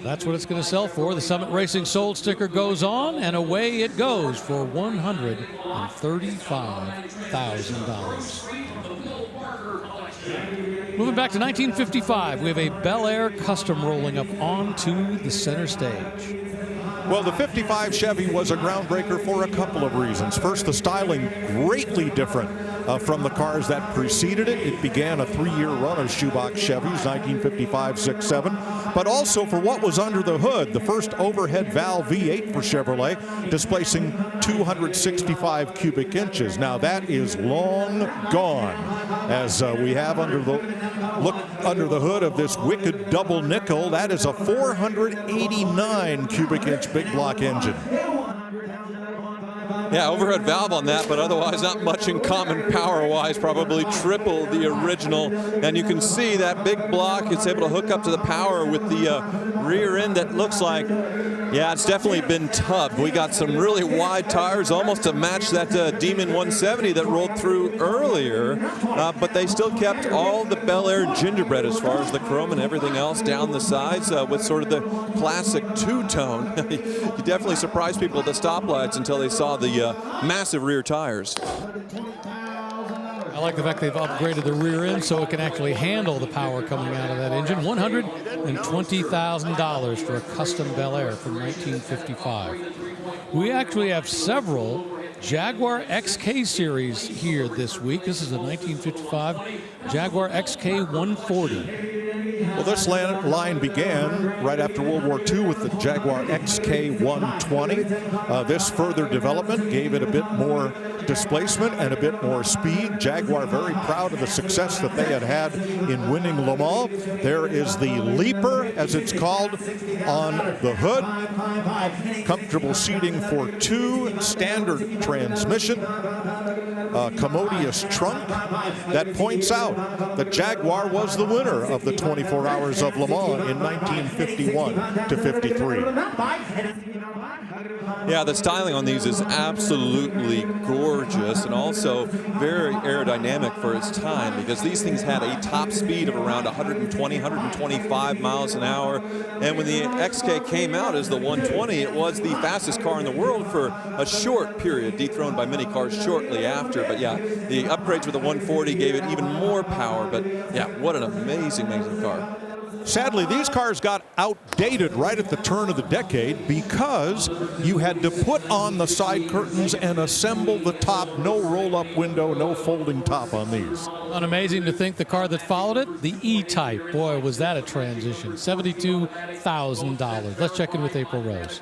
That's what it's going to sell for. The Summit Racing sold sticker goes on, and away it goes for $135,000. Moving back to 1955, we have a Bel Air Custom rolling up onto the center stage. Well, the 55 Chevy was a groundbreaker for a couple of reasons. First, the styling greatly different from the cars that preceded it. It began a 3-year run of shoebox Chevys, 1955, 6, 7, but also for what was under the hood, the first overhead valve V8 for Chevrolet, displacing 265 cubic inches. Now, that is long gone, as we have look under the hood of this wicked double nickel. That is a 489 cubic inch big block engine. Yeah, overhead valve on that, but otherwise not much in common power-wise, probably triple the original. And you can see that big block, it's able to hook up to the power with the rear end that looks like, yeah, it's definitely been tubbed. We got some really wide tires, almost to match that Demon 170 that rolled through earlier, but they still kept all the Bel Air gingerbread as far as the chrome and everything else down the sides with sort of the classic two-tone. You definitely surprised people at the stoplights until they saw the massive rear tires. I like the fact they've upgraded the rear end so it can actually handle the power coming out of that engine. $120,000 for a custom Bel Air from 1955. We actually have several Jaguar XK series here this week. This is a 1955 Jaguar XK 140. Well, this line began right after World War II with the Jaguar XK 120. This further development gave it a bit more displacement and a bit more speed. Jaguar very proud of the success that they had in winning Le Mans. There is the Leaper, as it's called, on the hood. Comfortable seating for two, standard transmission, commodious trunk that points out that Jaguar was the winner of the the 24 Hours of Le Mans in 1951 to 53. Yeah, the styling on these is absolutely gorgeous and also very aerodynamic for its time, because these things had a top speed of around 120, 125 miles an hour. And when the XK came out as the 120, it was the fastest car in the world for a short period, dethroned by many cars shortly after. But yeah, the upgrades with the 140 gave it even more power. But yeah, what an amazing, amazing car. Sadly, these cars got outdated right at the turn of the decade because you had to put on the side curtains and assemble the top. No roll-up window, no folding top on these. Amazing to think the car that followed it, the E-Type. Boy, was that a transition. $72,000. Let's check in with April Rose.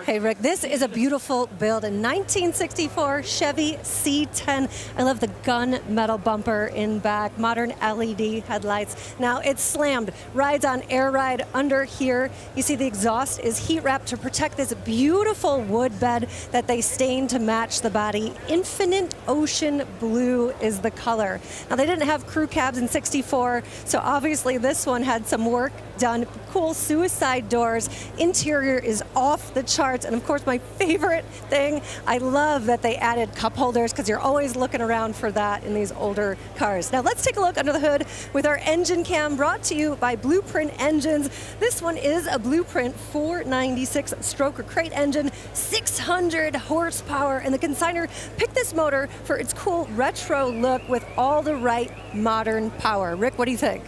Hey, Rick, this is a beautiful build. A 1964 Chevy C10. I love the gunmetal bumper in back, modern LED headlights. Now, it's slammed, rides on air ride under here. You see the exhaust is heat wrapped to protect this beautiful wood bed that they stained to match the body. Infinite Ocean Blue is the color. Now, they didn't have crew cabs in 64, so obviously this one had some work done. Cool suicide doors. Interior is off the charts. And of course, my favorite thing, I love that they added cup holders, because you're always looking around for that in these older cars. Now let's take a look under the hood with our engine cam, brought to you by Blueprint Engines. This one is a Blueprint 496 stroker crate engine, 600 horsepower, and the consignor picked this motor for its cool retro look with all the right modern power. Rick, what do you think?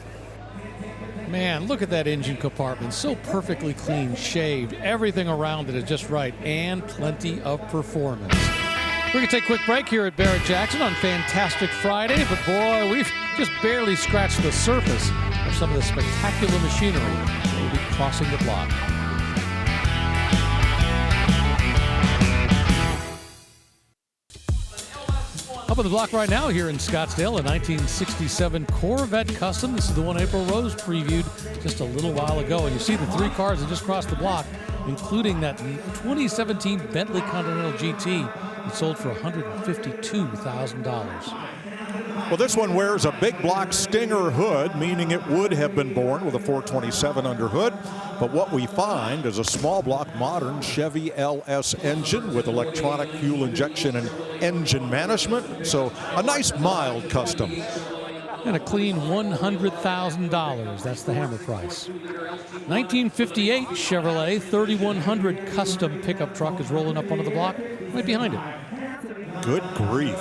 Man, look at that engine compartment. So perfectly clean, shaved. Everything around it is just right, and plenty of performance. We're going to take a quick break here at Barrett-Jackson on Fantastic Friday, but boy, we've just barely scratched the surface of some of the spectacular machinery that will be crossing the block. Up on the block right now here in Scottsdale, a 1967 Corvette Custom. This is the one April Rose previewed just a little while ago. And you see the three cars that just crossed the block, including that 2017 Bentley Continental GT that sold for $152,000. Well, this one wears a big block Stinger hood, meaning it would have been born with a 427 under hood. But what we find is a small block modern Chevy LS engine with electronic fuel injection and engine management. So a nice mild custom. And a clean $100,000. That's the hammer price. 1958 Chevrolet 3100 custom pickup truck is rolling up onto the block right behind it. Good grief.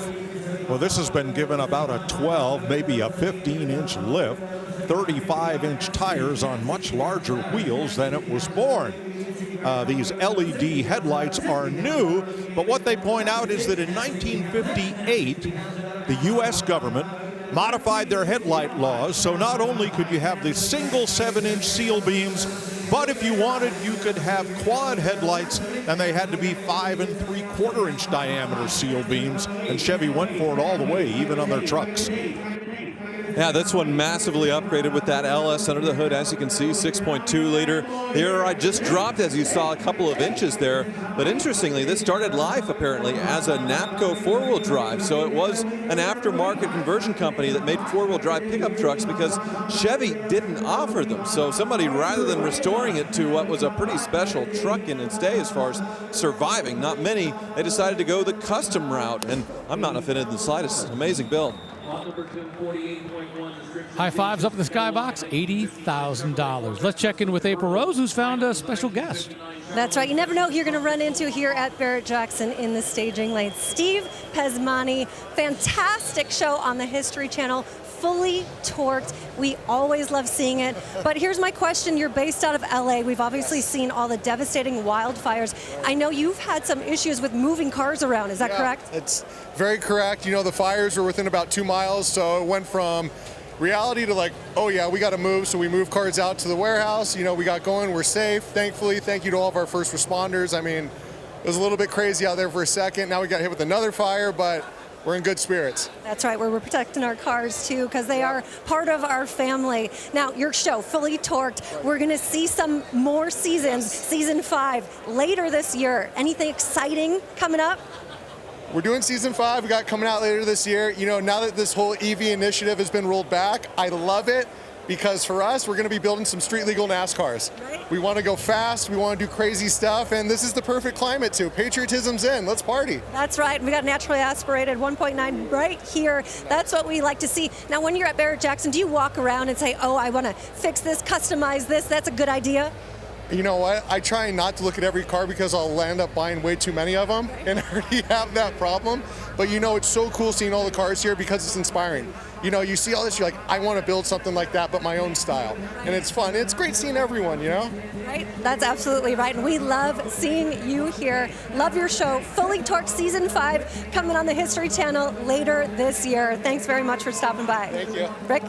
Well, this has been given about a 12, maybe a 15-inch lift, 35-inch tires on much larger wheels than it was born. These LED headlights are new, but what they point out is that in 1958, the U.S. government modified their headlight laws, so not only could you have the single 7-inch seal beams, but if you wanted, you could have quad headlights, and they had to be 5 3/4-inch diameter seal beams, and Chevy went for it all the way, even on their trucks. Yeah, this one massively upgraded with that LS under the hood. As you can see, 6.2 liter. The air ride just dropped, as you saw, a couple of inches there. But interestingly, this started life apparently as a Napco four-wheel drive. So it was an aftermarket conversion company that made four-wheel drive pickup trucks because Chevy didn't offer them. So somebody, rather than restoring it to what was a pretty special truck in its day as far as surviving, not many, they decided to go the custom route. And I'm not offended in the slightest. Amazing build. High fives up in the skybox, $80,000. Let's check in with April Rose, who's found a special guest. That's right. You never know who you're going to run into here at Barrett-Jackson in the staging lane. Steve Pesmani, fantastic show on the History Channel, fully torqued. We always love seeing it. But here's my question. You're based out of LA. We've obviously seen all the devastating wildfires. I know you've had some issues with moving cars around. Is that correct? It's very correct. You know, the fires were within about 2 miles, so it went from reality to like, oh yeah, we got to move. So we moved cars out to the warehouse. You know, we got going. We're safe, thankfully. Thank you to all of our first responders. I mean, it was a little bit crazy out there for a second. Now we got hit with another fire, but we're in good spirits. That's right. We're protecting our cars too, because they are part of our family. Now, your show, fully torqued. We're going to see some more seasons, season 5, later this year. Anything exciting coming up? we're doing season 5. We got coming out later this year. You know, now that this whole EV initiative has been rolled back, I love it because for us, we're going to be building some street legal NASCARs. Right. We want to go fast. We want to do crazy stuff. And this is the perfect climate too. Patriotism's in. Let's party. That's right. We got naturally aspirated 1.9 right here. That's what we like to see. Now, when you're at Barrett-Jackson, do you walk around and say, oh, I want to fix this, customize this? That's a good idea. You know what? I try not to look at every car because I'll end up buying way too many of them and already have that problem. But you know, it's so cool seeing all the cars here because it's inspiring. You know, you see all this, you're like, I want to build something like that, but my own style. And it's fun. It's great seeing everyone, you know? Right? That's absolutely right. And we love seeing you here. Love your show. Fully Torqued Season 5 coming on the History Channel later this year. Thanks very much for stopping by. Thank you. Rick?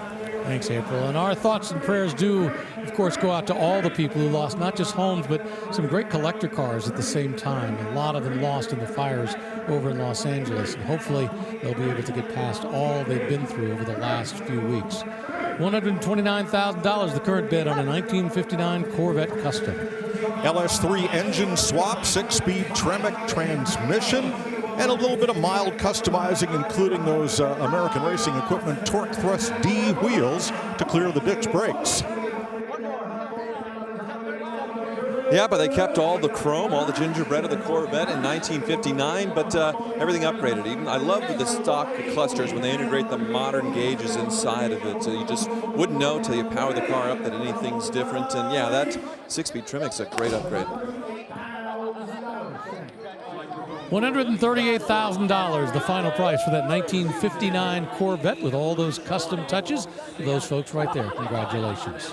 Thanks, April. And our thoughts and prayers do, of course, go out to all the people who lost not just homes, but some great collector cars at the same time. A lot of them lost in the fires over in Los Angeles. And hopefully they'll be able to get past all they've been through over the last few weeks. $129,000, the current bid on a 1959 Corvette Custom. LS3 engine swap, 6-speed Tremec transmission, and a little bit of mild customizing, including those American Racing Equipment Torque Thrust D wheels to clear the ditch brakes. Yeah, but they kept all the chrome, all the gingerbread of the Corvette in 1959, but everything upgraded. Even I love the stock clusters when they integrate the modern gauges inside of it. So you just wouldn't know till you power the car up that anything's different. And yeah, that 6-speed Tremec's a great upgrade. $138,000, the final price for that 1959 Corvette with all those custom touches. Those folks right there, congratulations.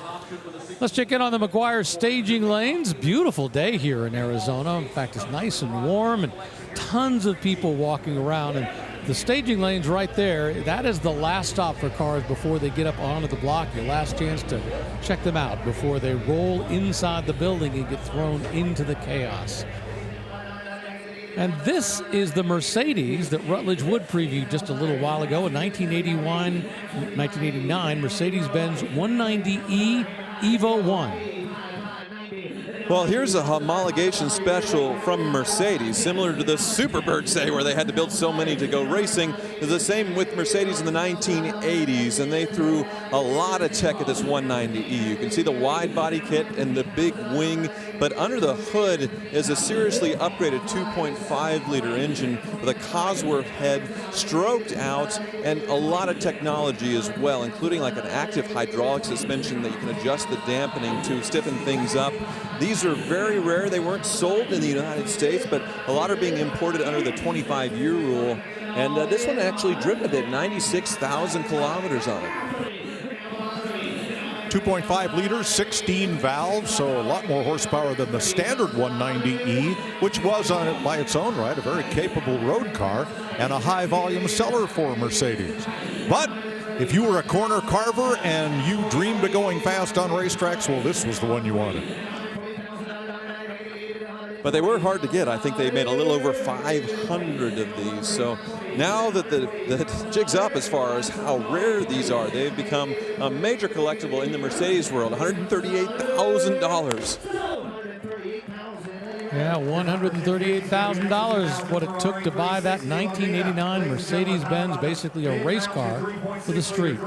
Let's check in on the McGuire staging lanes. Beautiful day here in Arizona. In fact, it's nice and warm and tons of people walking around. And the staging lanes right there, that is the last stop for cars before they get up onto the block. Your last chance to check them out before they roll inside the building and get thrown into the chaos. And this is the Mercedes that Rutledge Wood previewed just a little while ago, a 1989 Mercedes-Benz 190E Evo 1. Well, here's a homologation special from Mercedes, similar to the Superbird, say, where they had to build so many to go racing. It's the same with Mercedes in the 1980s, and they threw a lot of tech at this 190E. You can see the wide body kit and the big wing, but under the hood is a seriously upgraded 2.5-liter engine with a Cosworth head, stroked out, and a lot of technology as well, including like an active hydraulic suspension that you can adjust the dampening to stiffen things up. These are very rare. They weren't sold in the United States, but a lot are being imported under the 25-year rule. And this one actually driven a bit, 96,000 kilometers on it. 2.5 liters, 16 valves, so a lot more horsepower than the standard 190E, which was on it by its own right, a very capable road car and a high-volume seller for Mercedes. But if you were a corner carver and you dreamed of going fast on racetracks, well, this was the one you wanted. But they were hard to get. I think they made a little over 500 of these. So now that the jig's up as far as how rare these are, they've become a major collectible in the Mercedes world, $138,000. Yeah, $138,000 what it took to buy that 1989 Mercedes-Benz, basically a race car for the street.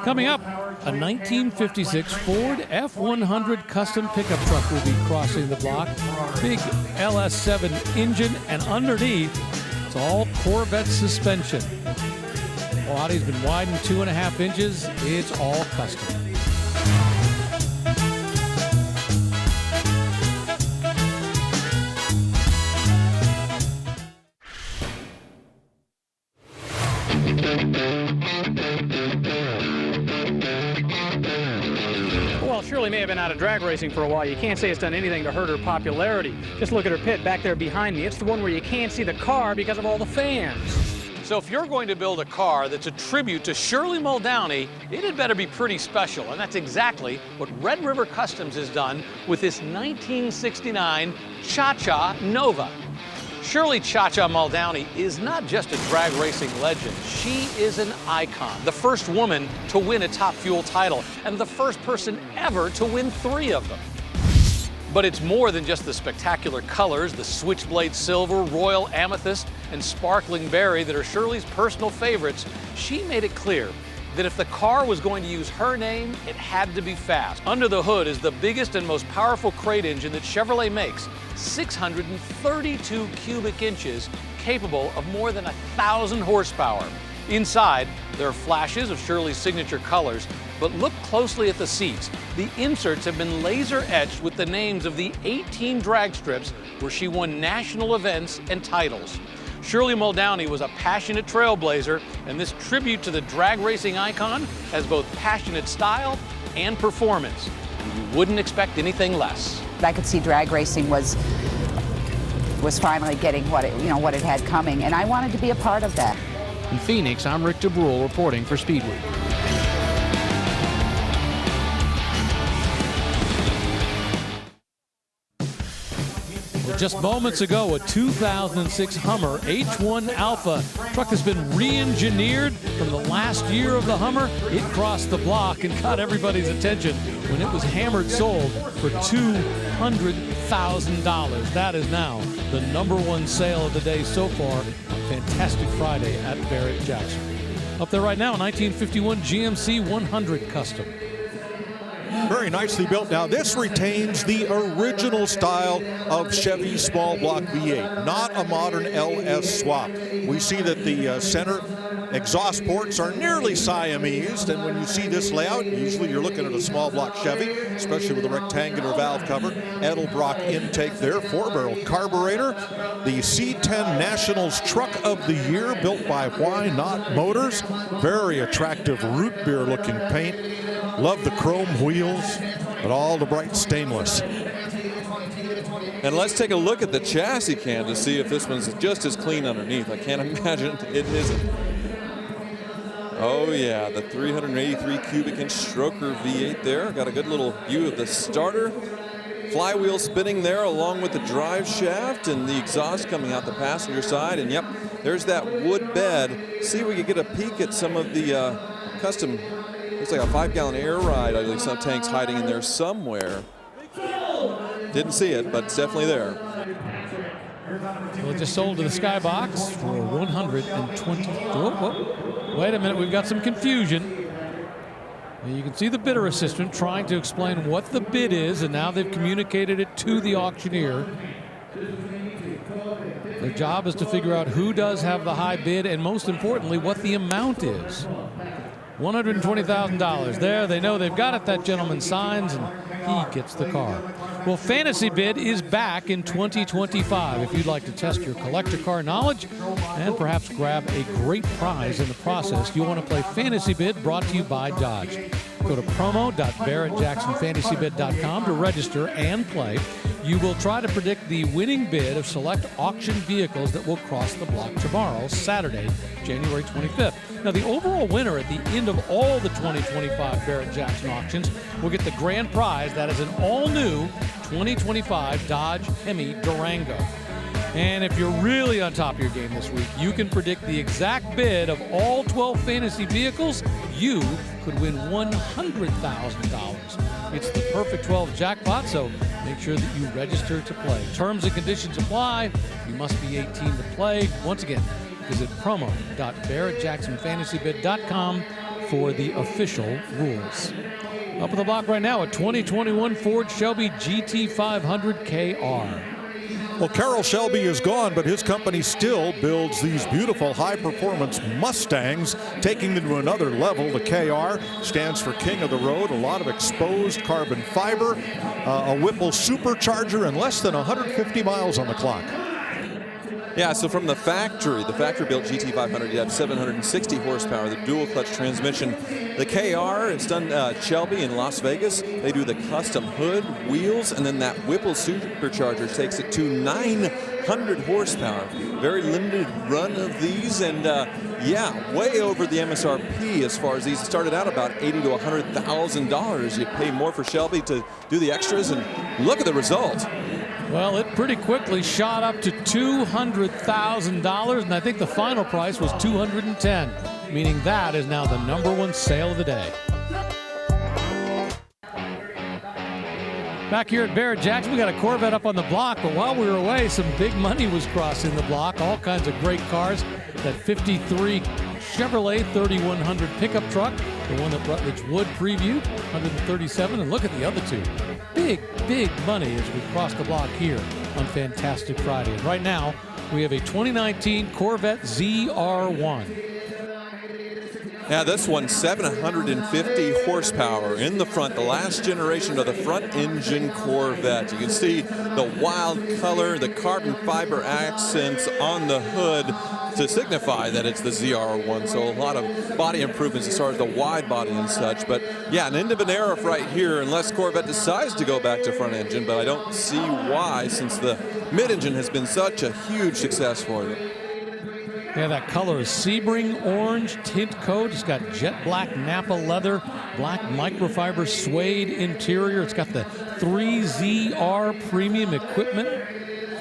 Coming up, a 1956 Ford F100 custom pickup truck will be crossing the block. Big LS7 engine, and underneath, it's all Corvette suspension. Body's been widened 2.5 inches. It's all custom. Well, Shirley may have been out of drag racing for a while. You can't say it's done anything to hurt her popularity. Just look at her pit back there behind me. It's the one where you can't see the car because of all the fans. So if you're going to build a car that's a tribute to Shirley Muldowney, it had better be pretty special. And that's exactly what Red River Customs has done with this 1969 Cha-Cha Nova. Shirley Cha-Cha Muldowney is not just a drag racing legend. She is an icon, the first woman to win a Top Fuel title, and the first person ever to win 3 of them. But it's more than just the spectacular colors, the switchblade silver, royal amethyst, and sparkling berry that are Shirley's personal favorites. She made it clear that if the car was going to use her name, it had to be fast. Under the hood is the biggest and most powerful crate engine that Chevrolet makes, 632 cubic inches, capable of more than 1,000 horsepower. Inside, there are flashes of Shirley's signature colors, but look closely at the seats. The inserts have been laser etched with the names of the 18 drag strips where she won national events and titles. Shirley Muldowney was a passionate trailblazer, and this tribute to the drag racing icon has both passionate style and performance. You wouldn't expect anything less. I could see drag racing was finally getting what it had coming, and I wanted to be a part of that. In Phoenix, I'm Rick DeBrule reporting for Speedweek. Just moments ago, a 2006 Hummer H1 Alpha truck that's been re-engineered from the last year of the Hummer. It crossed the block and caught everybody's attention when it was hammered sold for $200,000. That is now the #1 sale of the day so far. Fantastic Friday at Barrett-Jackson. Up there right now, 1951 GMC 100 Custom. Very nicely built. Now this retains the original style of Chevy small block V8, not a modern LS swap. We see that the center exhaust ports are nearly Siamese, and when you see this layout, usually you're looking at a small block Chevy, especially with a rectangular valve cover. Edelbrock intake there, 4-barrel carburetor. The C10 Nationals Truck of the Year, built by Why Not Motors. Very attractive root beer looking paint. Love the chrome wheels, but all the bright stainless. And let's take a look at the chassis cam to see if this one's just as clean underneath. I can't imagine it isn't. Oh yeah, the 383 cubic inch stroker V8 there. Got a good little view of the starter. Flywheel spinning there along with the drive shaft and the exhaust coming out the passenger side. And yep, there's that wood bed. See if we could get a peek at some of the custom. Looks like a 5-gallon air ride. I think some tank's hiding in there somewhere. Didn't see it, but it's definitely there. Well, it just sold to the Skybox for 120. Wait a minute, we've got some confusion. You can see the bidder assistant trying to explain what the bid is, and now they've communicated it to the auctioneer. Their job is to figure out who does have the high bid, and most importantly, what the amount is. $120,000. There, they know they've got it. That gentleman signs, and he gets the car. Well, Fantasy Bid is back in 2025. If you'd like to test your collector car knowledge and perhaps grab a great prize in the process, you want to play Fantasy Bid, brought to you by Dodge. Go to promo.barrettjacksonfantasybid.com to register and play. You will try to predict the winning bid of select auction vehicles that will cross the block tomorrow, Saturday, January 25th. Now, the overall winner at the end of all the 2025 Barrett-Jackson auctions will get the grand prize. That is an all-new 2025 Dodge Hemi Durango. And if you're really on top of your game this week, you can predict the exact bid of all 12 fantasy vehicles. You could win $100,000. It's the perfect 12 jackpot, so make sure that you register to play. Terms and conditions apply. You must be 18 to play. Once again, visit promo.barrettjacksonfantasybid.com for the official rules. Up on the block right now, a 2021 Ford Shelby GT500 KR. Well, Carroll Shelby is gone, but his company still builds these beautiful high-performance Mustangs, taking them to another level. The KR stands for King of the Road, a lot of exposed carbon fiber, a Whipple supercharger, and less than 150 miles on the clock. Yeah, so from the factory-built GT500, you have 760 horsepower, the dual-clutch transmission. The KR, it's done Shelby in Las Vegas. They do the custom hood, wheels, and then that Whipple supercharger takes it to 900 horsepower. Very limited run of these, and yeah, way over the MSRP as far as these. Started out about $80,000 to $100,000. You pay more for Shelby to do the extras, and look at the result. Well, it pretty quickly shot up to $200,000, and I think the final price was $210,000, meaning that is now the #1 sale of the day. Back here at Barrett-Jackson, we got a Corvette up on the block, but while we were away, some big money was crossing the block. All kinds of great cars. That 53 Chevrolet 3100 pickup truck, the one that Rutledge Wood previewed, 137, and look at the other two. Big, big money as we cross the block here on Fantastic Friday. And right now, we have a 2019 Corvette ZR1. Yeah, this one, 750 horsepower in the front, the last generation of the front engine Corvette. You can see the wild color, the carbon fiber accents on the hood to signify that it's the ZR1. So a lot of body improvements as far as the wide body and such. But yeah, an end of an era right here, unless Corvette decides to go back to front engine, but I don't see why, since the mid-engine has been such a huge success for them. Yeah, that color is Sebring orange tint coat. It's got jet black Napa leather, black microfiber suede interior. It's got the 3ZR premium equipment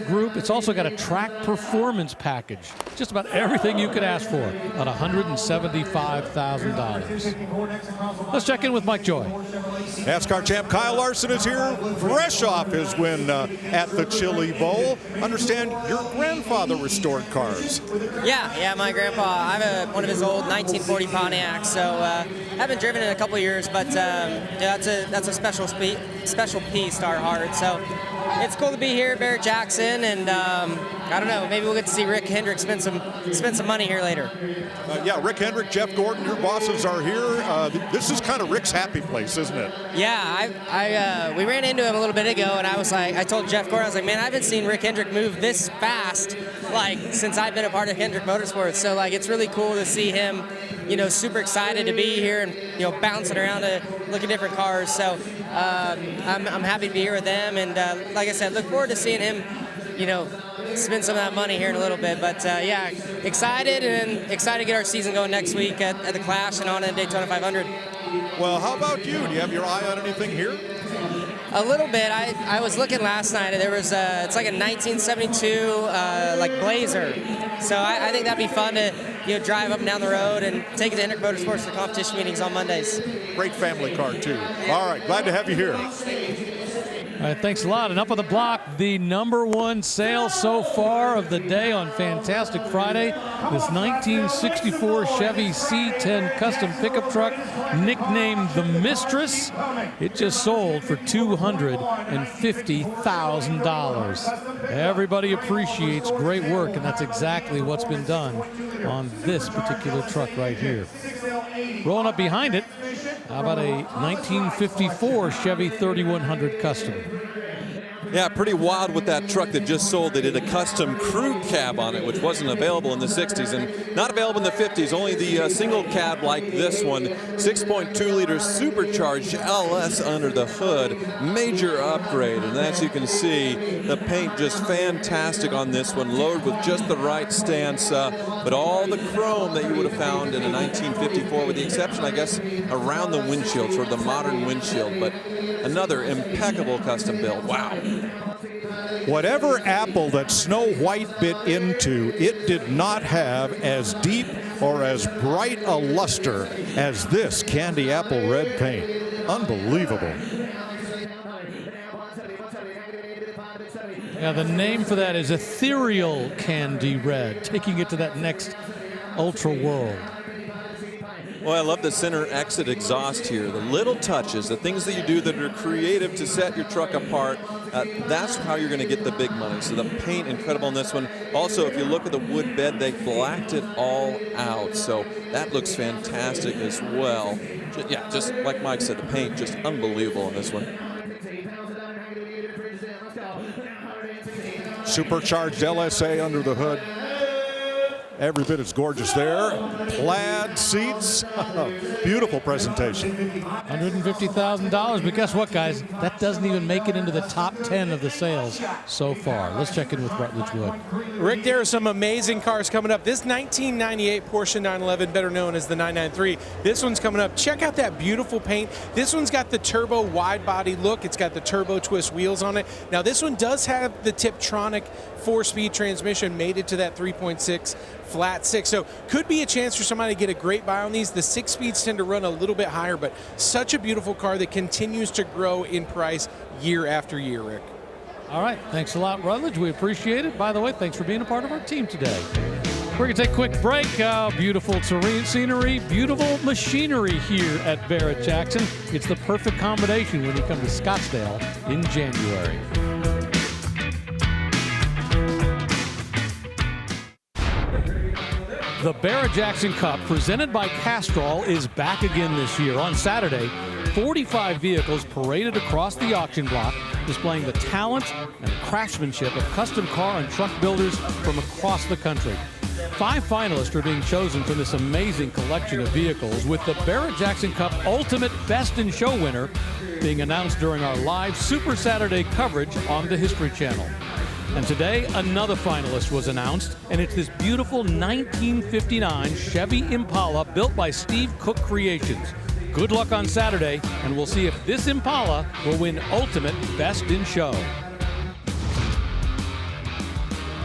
group. It's also got a track performance package. Just about everything you could ask for at $175,000. Let's check in with Mike Joy. NASCAR champ Kyle Larson is here, fresh off his win at the Chili Bowl. Understand your grandfather restored cars. Yeah, my grandpa. I have one of his old 1940 Pontiacs, so I haven't driven in a couple years, but yeah, that's a special piece to our heart. So it's cool to be here at Barrett-Jackson, and I don't know, maybe we'll get to see Rick Hendrick spend some money here later. Yeah, Rick Hendrick, Jeff Gordon, your bosses are here. This is kind of Rick's happy place, isn't it? Yeah, we ran into him a little bit ago, and I told Jeff Gordon, I was like, man, I haven't seen Rick Hendrick move this fast, since I've been a part of Hendrick Motorsports. So, it's really cool to see him, super excited to be here and, bouncing around to look at different cars. So, I'm happy to be here with them, and like I said, look forward to seeing him, spend some of that money here in a little bit. But yeah, excited to get our season going next week at the Clash and on in Daytona 500. Well, how about you? Do you have your eye on anything here? A little bit. I was looking last night, and there was it's like a 1972 Blazer. So I think that'd be fun to drive up and down the road and take it to Hendrick Motorsports for competition meetings on Mondays. Great family car too. All right, glad to have you here. All right, thanks a lot. And up on the block, the #1 sale so far of the day on Fantastic Friday. This 1964 Chevy C10 custom pickup truck, nicknamed the Mistress. It just sold for $250,000. Everybody appreciates great work, and that's exactly what's been done on this particular truck right here. Rolling up behind it, how about a 1954 Chevy 3100 Custom? Yeah, pretty wild with that truck that just sold. They did a custom crew cab on it, which wasn't available in the 60s and not available in the 50s. Only the single cab like this one. 6.2-liter supercharged LS under the hood. Major upgrade. And as you can see, the paint just fantastic on this one. Loaded with just the right stance. But all the chrome that you would have found in a 1954, with the exception, I guess, around the windshield, sort of the modern windshield. But another impeccable custom build. Wow. Whatever apple that Snow White bit into, it did not have as deep or as bright a luster as this candy apple red paint. Unbelievable. Yeah, the name for that is Ethereal Candy Red, taking it to that next ultra world. Well, I love the center exit exhaust here. The little touches, the things that you do that are creative to set your truck apart, that's how you're going to get the big money. So the paint, incredible on this one. Also, if you look at the wood bed, they blacked it all out. So that looks fantastic as well. Yeah, just like Mike said, the paint just unbelievable on this one. Supercharged LSA under the hood. Every bit as gorgeous there. Plaid seats. Beautiful presentation. $150,000, but guess what, guys? That doesn't even make it into the top 10 of the sales so far. Let's check in with Rutledge Wood. Rick, there are some amazing cars coming up. This 1998 Porsche 911, better known as the 993, this one's coming up. Check out that beautiful paint. This one's got the turbo wide body look. It's got the turbo twist wheels on it. Now, this one does have the Tiptronic 4-speed transmission, made it to that 3.6 flat six. So could be a chance for somebody to get a great buy on these. The 6 speeds tend to run a little bit higher, but such a beautiful car that continues to grow in price year after year, Rick. All right, thanks a lot, Rutledge. We appreciate it. By the way, thanks for being a part of our team today. We're going to take a quick break. Beautiful terrain scenery, beautiful machinery here at Barrett-Jackson. It's the perfect combination when you come to Scottsdale in January. The Barrett-Jackson Cup, presented by Castrol, is back again this year. On Saturday, 45 vehicles paraded across the auction block, displaying the talent and craftsmanship of custom car and truck builders from across the country. 5 finalists are being chosen from this amazing collection of vehicles, with the Barrett-Jackson Cup Ultimate Best in Show winner being announced during our live Super Saturday coverage on the History Channel. And today, another finalist was announced, and it's this beautiful 1959 Chevy Impala built by Steve Cook Creations. Good luck on Saturday, and we'll see if this Impala will win Ultimate Best in Show.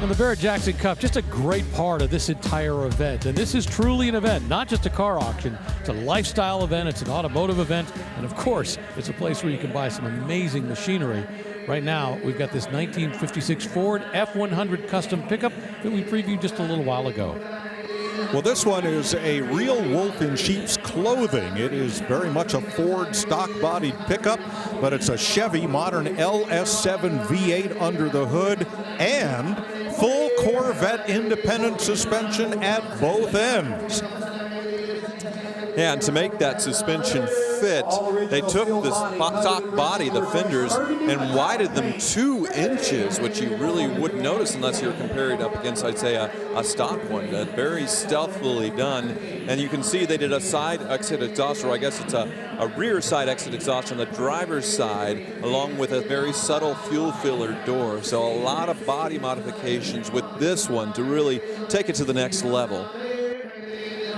And the Barrett-Jackson Cup, just a great part of this entire event. And this is truly an event, not just a car auction. It's a lifestyle event, it's an automotive event, and of course, it's a place where you can buy some amazing machinery. Right now, we've got this 1956 Ford F100 custom pickup that we previewed just a little while ago. Well, this one is a real wolf in sheep's clothing. It is very much a Ford stock-bodied pickup, but it's a Chevy modern LS7 V8 under the hood and full Corvette independent suspension at both ends. Yeah, and to make that suspension fit, they took the stock body, the fenders, and widened them 2 inches, which you really wouldn't notice unless you're comparing it up against, I'd say, a stock one. Very stealthily done. And you can see they did a side exit exhaust, or I guess it's a rear side exit exhaust on the driver's side, along with a very subtle fuel filler door. So a lot of body modifications with this one to really take it to the next level.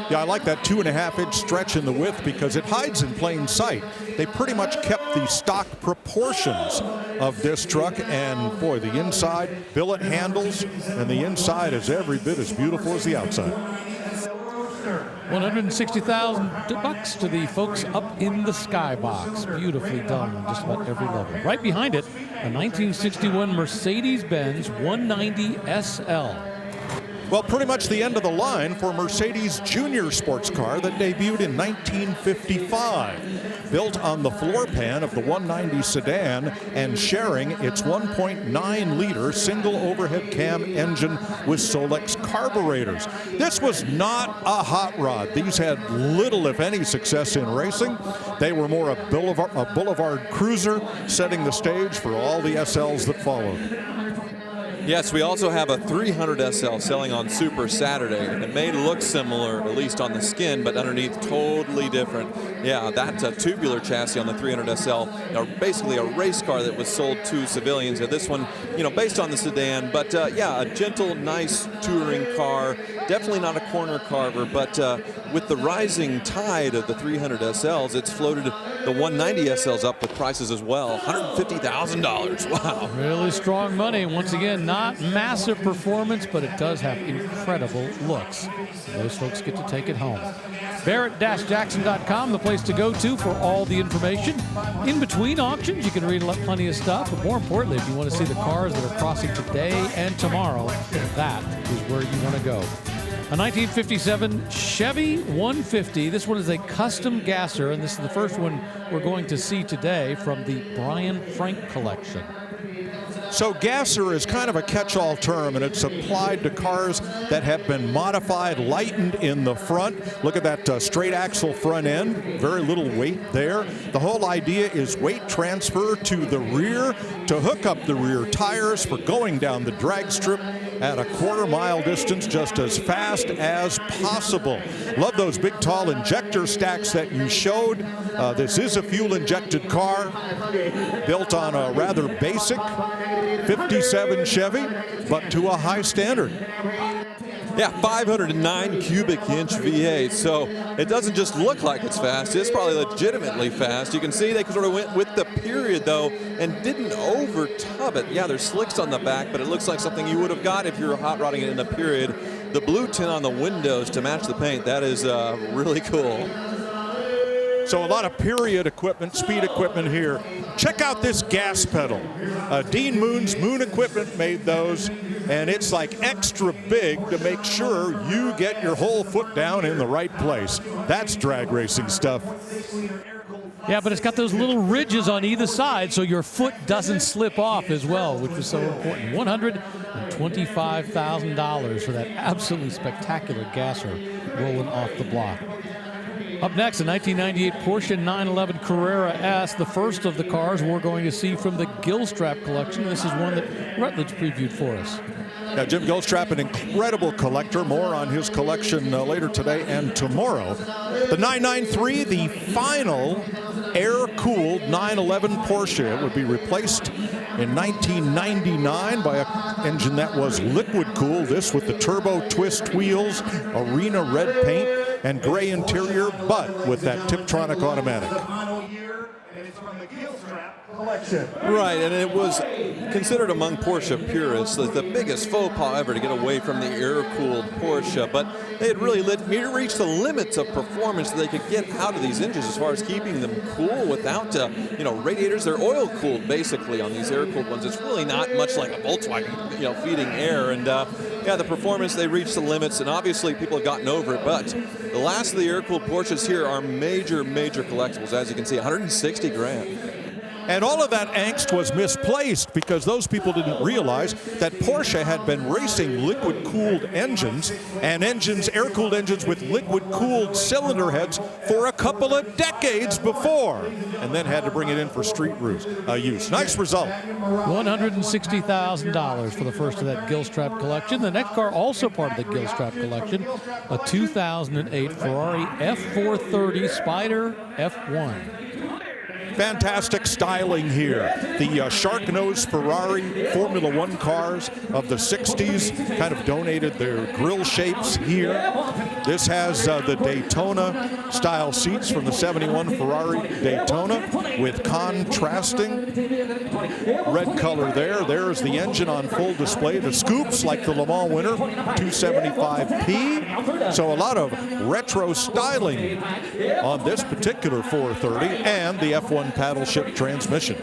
Yeah, I like that 2.5-inch stretch in the width because it hides in plain sight. They pretty much kept the stock proportions of this truck, and boy, the inside, billet handles, and the inside is every bit as beautiful as the outside. $160,000 to the folks up in the skybox. Beautifully done on just about every level. Right behind it, a 1961 Mercedes-Benz 190 SL. Well, pretty much the end of the line for Mercedes Junior sports car that debuted in 1955. Built on the floor pan of the 190 sedan and sharing its 1.9-liter single overhead cam engine with Solex carburetors. This was not a hot rod. These had little, if any, success in racing. They were more a boulevard cruiser, setting the stage for all the SLs that followed. Yes, we also have a 300 SL selling on Super Saturday. It may look similar, at least on the skin, but underneath totally different. Yeah, that's a tubular chassis on the 300 SL, basically a race car that was sold to civilians. And this one, based on the sedan, but yeah, a gentle, nice touring car. Definitely not a corner carver, but with the rising tide of the 300 SLs, it's floated the 190 SLs up with prices as well. $150,000. Wow. Really strong money. Once again, not massive performance, but it does have incredible looks. Those folks get to take it home. Barrett-Jackson.com, the place to go to for all the information. In between auctions, you can read plenty of stuff, but more importantly, if you want to see the cars that are crossing today and tomorrow, that is where you want to go. A 1957 Chevy 150. This one is a custom gasser, and this is the first one we're going to see today from the Brian Frank collection. So gasser is kind of a catch-all term, and it's applied to cars that have been modified, lightened in the front. Look at that straight axle front end, very little weight there. The whole idea is weight transfer to the rear to hook up the rear tires for going down the drag strip at a quarter-mile distance just as fast as possible. Love those big, tall injector stacks that you showed. This is a fuel-injected car built on a rather basic 57 Chevy, but to a high standard. Yeah, 509 cubic inch V8. So it doesn't just look like it's fast, it's probably legitimately fast. You can see they sort of went with the period though and didn't over tub it. Yeah, there's slicks on the back, but it looks like something you would have got if you were hot rodding it in the period. The blue tint on the windows to match the paint, that is really cool. So a lot of period equipment, speed equipment here. Check out this gas pedal. Dean Moon's Moon Equipment made those, and it's like extra big to make sure you get your whole foot down in the right place. That's drag racing stuff. Yeah, but it's got those little ridges on either side so your foot doesn't slip off as well, which is so important. $125,000 for that absolutely spectacular gasser rolling off the block. Up next, a 1998 Porsche 911 Carrera S, the first of the cars we're going to see from the Gilstrap collection. This is one that Rutledge previewed for us. Yeah, Jim Gilstrap, an incredible collector. More on his collection later today and tomorrow. The 993, the final air-cooled 911 Porsche. It would be replaced in 1999 by an engine that was liquid-cooled. This with the turbo twist wheels, arena red paint, and gray interior, but with that Tiptronic automatic. Right, and it was considered among Porsche purists the biggest faux pas ever to get away from the air-cooled Porsche, but they had really reached the limits of performance that they could get out of these engines as far as keeping them cool without, radiators. They're oil-cooled basically on these air-cooled ones. It's really not much like a Volkswagen, feeding air, and yeah, the performance, they reached the limits, and obviously people have gotten over it, but the last of the air-cooled Porsches here are major, major collectibles. As you can see, 160 grand. And all of that angst was misplaced because those people didn't realize that Porsche had been racing liquid-cooled engines and air-cooled engines with liquid-cooled cylinder heads for a couple of decades before, and then had to bring it in for street use. Nice result. $160,000 for the first of that Gilstrap collection. The next car, also part of the Gilstrap collection, a 2008 Ferrari F430 Spider F1. Fantastic styling here. The shark nose Ferrari Formula One cars of the 60s kind of donated their grille shapes here. This has the Daytona style seats from the 71 Ferrari Daytona with contrasting red color there. There's the engine on full display. The scoops like the Le Mans winner 275P. So a lot of retro styling on this particular 430 and the F1 paddle ship transmission.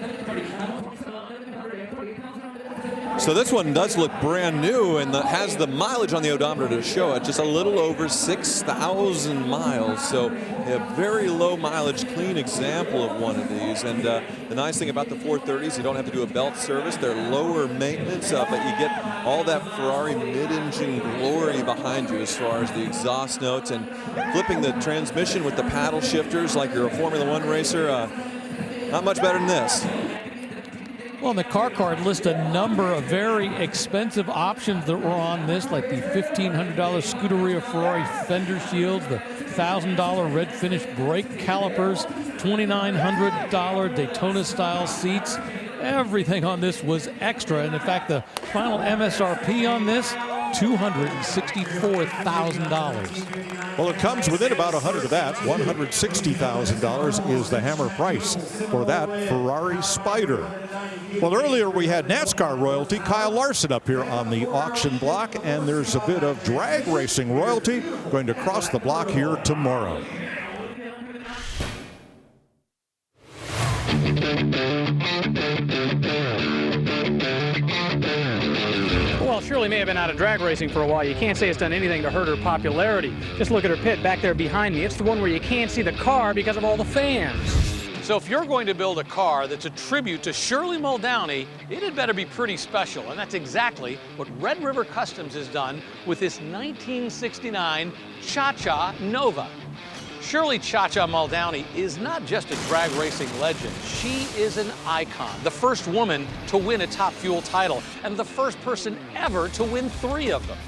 So this one does look brand new and has the mileage on the odometer to show it, just a little over 6,000 miles. So a very low mileage, clean example of one of these. And the nice thing about the 430s, you don't have to do a belt service. They're lower maintenance, but you get all that Ferrari mid-engine glory behind you as far as the exhaust notes, and flipping the transmission with the paddle shifters like you're a Formula One racer. Not much better than this. Well, the car card lists a number of very expensive options that were on this, like the $1,500 Scuderia Ferrari fender shields, the $1,000 red finish brake calipers, $2,900 Daytona-style seats. Everything on this was extra, and in fact, the final MSRP on this, $264,000. Well, it comes within about 100 of that. $160,000 is the hammer price for that Ferrari Spider. Well, earlier we had NASCAR royalty, Kyle Larson, up here on the auction block, and there's a bit of drag racing royalty going to cross the block here tomorrow. Well, Shirley may have been out of drag racing for a while. You can't say it's done anything to hurt her popularity. Just look at her pit back there behind me. It's the one where you can't see the car because of all the fans. So if you're going to build a car that's a tribute to Shirley Muldowney, it had better be pretty special. And that's exactly what Red River Customs has done with this 1969 Cha-Cha Nova. Shirley Cha-Cha Muldowney is not just a drag racing legend. She is an icon, the first woman to win a Top Fuel title, and the first person ever to win 3 of them.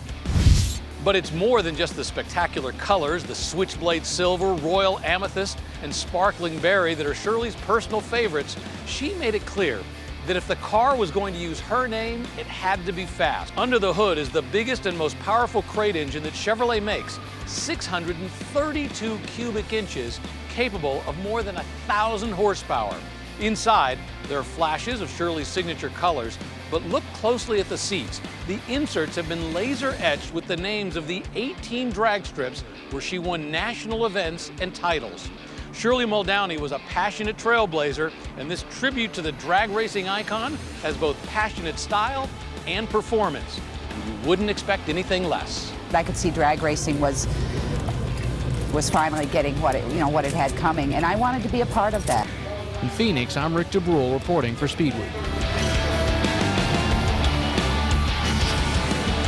But it's more than just the spectacular colors, the switchblade silver, royal amethyst, and sparkling berry that are Shirley's personal favorites. She made it clear that if the car was going to use her name, it had to be fast. Under the hood is the biggest and most powerful crate engine that Chevrolet makes, 632 cubic inches, capable of more than 1,000 horsepower. Inside, there are flashes of Shirley's signature colors, but look closely at the seats. The inserts have been laser etched with the names of the 18 drag strips where she won national events and titles. Shirley Muldowney was a passionate trailblazer, and this tribute to the drag racing icon has both passionate style and performance. You wouldn't expect anything less. I could see drag racing was finally getting what it had coming, and I wanted to be a part of that. In Phoenix, I'm Rick DeBrule reporting for Speedweek.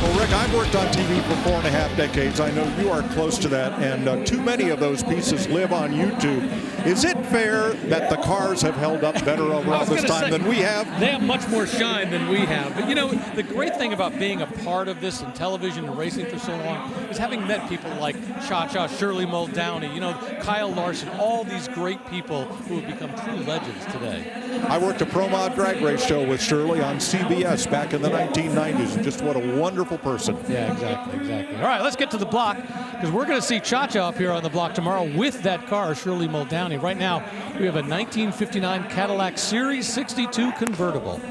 Well, Rick, I've worked on TV for 4.5 decades. I know you are close to that, and too many of those pieces live on YouTube. Is it fair that the cars have held up better over all this time than we have? They have much more shine than we have. But, you know, the great thing about being a part of this in television and racing for so long is having met people like Cha-Cha, Shirley Muldowney, you know, Kyle Larson, all these great people who have become true legends today. I worked a Pro Mod drag race show with Shirley on CBS back in the 1990s, and just what a wonderful person. Yeah, exactly. All right, let's get to the block, because we're going to see Cha-Cha up here on the block tomorrow with that car, Shirley Muldowney. Right now, we have a 1959 Cadillac Series 62 convertible.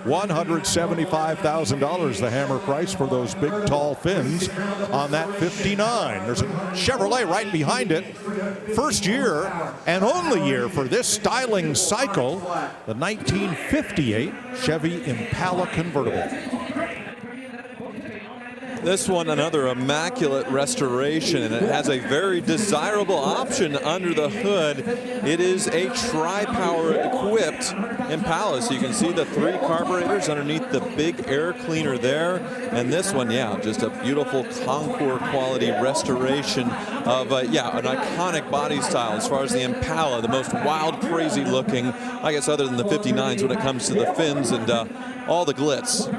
$175,000, the hammer price for those big, tall fins on that 59. There's a Chevrolet right behind it. First year and only year for this styling cycle, the 1958 Chevy Impala convertible. This one, another immaculate restoration, and it has a very desirable option under the hood. It is a tri-power equipped Impala, so you can see the 3 carburetors underneath the big air cleaner there. And this one, yeah, just a beautiful Concours quality restoration of, an iconic body style as far as the Impala, the most wild, crazy looking, I guess, other than the 59s when it comes to the fins and all the glitz.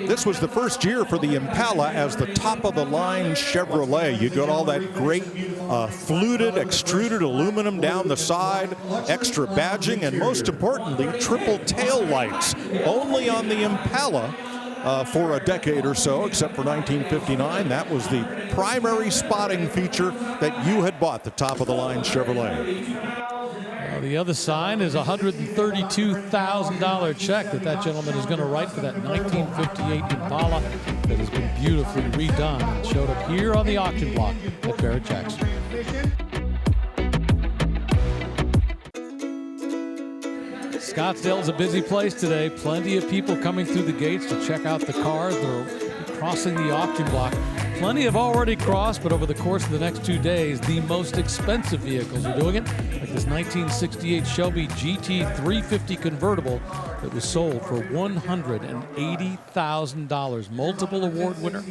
This was the first year for the Impala as the top-of-the-line Chevrolet. You got all that great fluted, extruded aluminum down the side, extra badging, and most importantly, triple tail lights. Only on the Impala for a decade or so, except for 1959. That was the primary spotting feature that you had bought, the top-of-the-line Chevrolet. The other sign is a $132,000 check that gentleman is going to write for that 1958 Impala that has been beautifully redone and showed up here on the auction block at Barrett-Jackson. Scottsdale's a busy place today. Plenty of people coming through the gates to check out the cars. They're crossing the auction block. Plenty have already crossed, but over the course of the next 2 days, the most expensive vehicles are doing it, like this 1968 Shelby GT 350 convertible that was sold for $180,000. Multiple award winner.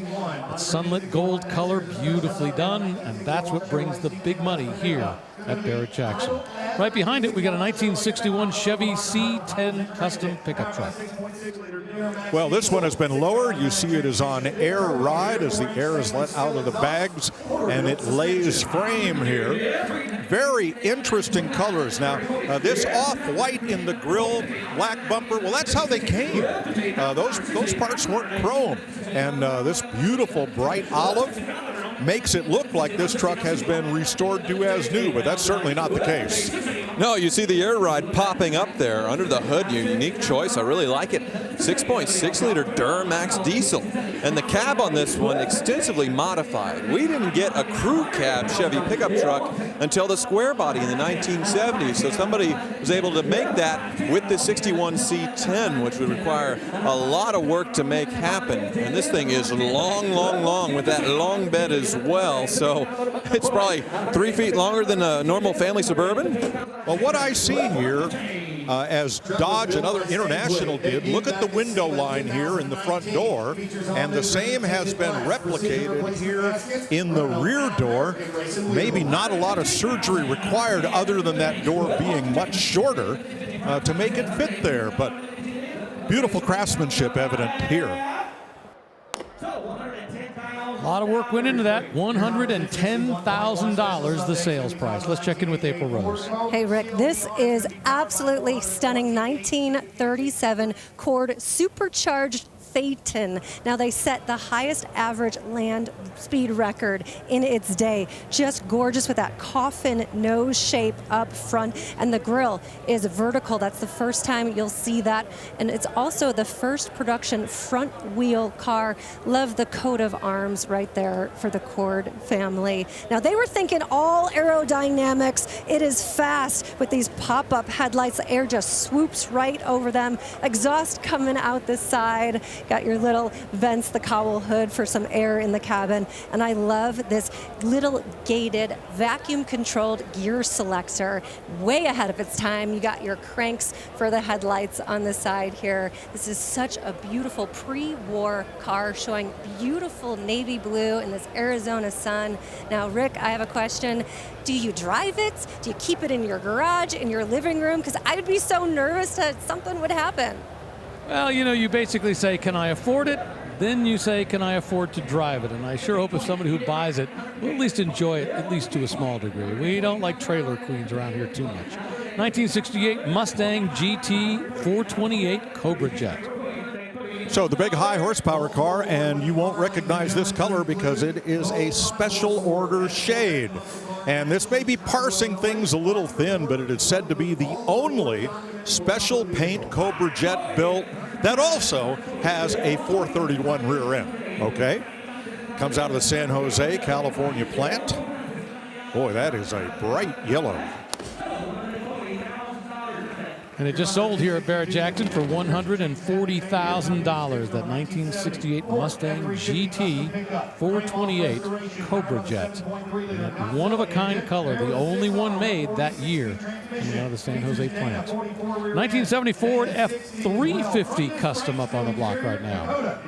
It's sunlit gold color, beautifully done, and that's what brings the big money here at Barrett-Jackson. Right behind it, we got a 1961 Chevy C10 custom pickup truck. Well, this one has been lower. You see it is on air ride as the air is let out of the bags, and it lays frame here. Very interesting colors. Now, this off-white in the grill, black bumper, well, that's how they came. Those parts weren't chrome. And this beautiful bright olive makes it look like this truck has been restored to as new, but that's certainly not the case. No, you see the air ride popping up there under the hood. Unique choice. I really like it. 6.6 liter Duramax diesel. And the cab on this one extensively modified. We didn't get a crew cab Chevy pickup truck until the square body in the 1970s. So somebody was able to make that with the 61 C10, which would require a lot of work to make happen. And this thing is long with that long bed as well. So it's probably 3 feet longer than a normal family Suburban. Well, what I see here, as Dodge and other International did, look at the window line here in the front door, and the same has been replicated here in the rear door. Maybe not a lot of surgery required other than that door being much shorter to make it fit there, but beautiful craftsmanship evident here. lot of work went into that. $110,000 the sales price. Let's check in with April Rose. Hey, Rick, this is absolutely stunning 1937 Cord supercharged Phaeton. Now, they set the highest average land speed record in its day. Just gorgeous with that coffin nose shape up front, and the grille is vertical. That's the first time you'll see that, and it's also the first production front wheel car. Love the coat of arms right there for the Cord family. Now, they were thinking all aerodynamics. It is fast with these pop-up headlights. The air just swoops right over them. Exhaust coming out the side. Got your little vents, the cowl hood for some air in the cabin. And I love this little gated, vacuum-controlled gear selector, way ahead of its time. You got your cranks for the headlights on the side here. This is such a beautiful pre-war car showing beautiful navy blue in this Arizona sun. Now, Rick, I have a question. Do you drive it? Do you keep it in your garage, in your living room? Because I would be so nervous that something would happen. Well, you know, you basically say, can I afford it? Then you say, can I afford to drive it? And I sure hope if somebody who buys it will at least enjoy it, at least to a small degree. We don't like trailer queens around here too much. 1968 Mustang GT 428 Cobra Jet. So the big high horsepower car, and you won't recognize this color because it is a special order shade. And this may be parsing things a little thin, but it is said to be the only special paint Cobra Jet built that also has a 431 rear end, okay? Comes out of the San Jose, California plant. Boy, that is a bright yellow. And it just sold here at Barrett-Jackson for $140,000. That 1968 Mustang GT 428 Cobra Jet. That one-of-a-kind color, the only one made that year coming out of the San Jose plant. 1970 Ford F350 Custom up on the block right now.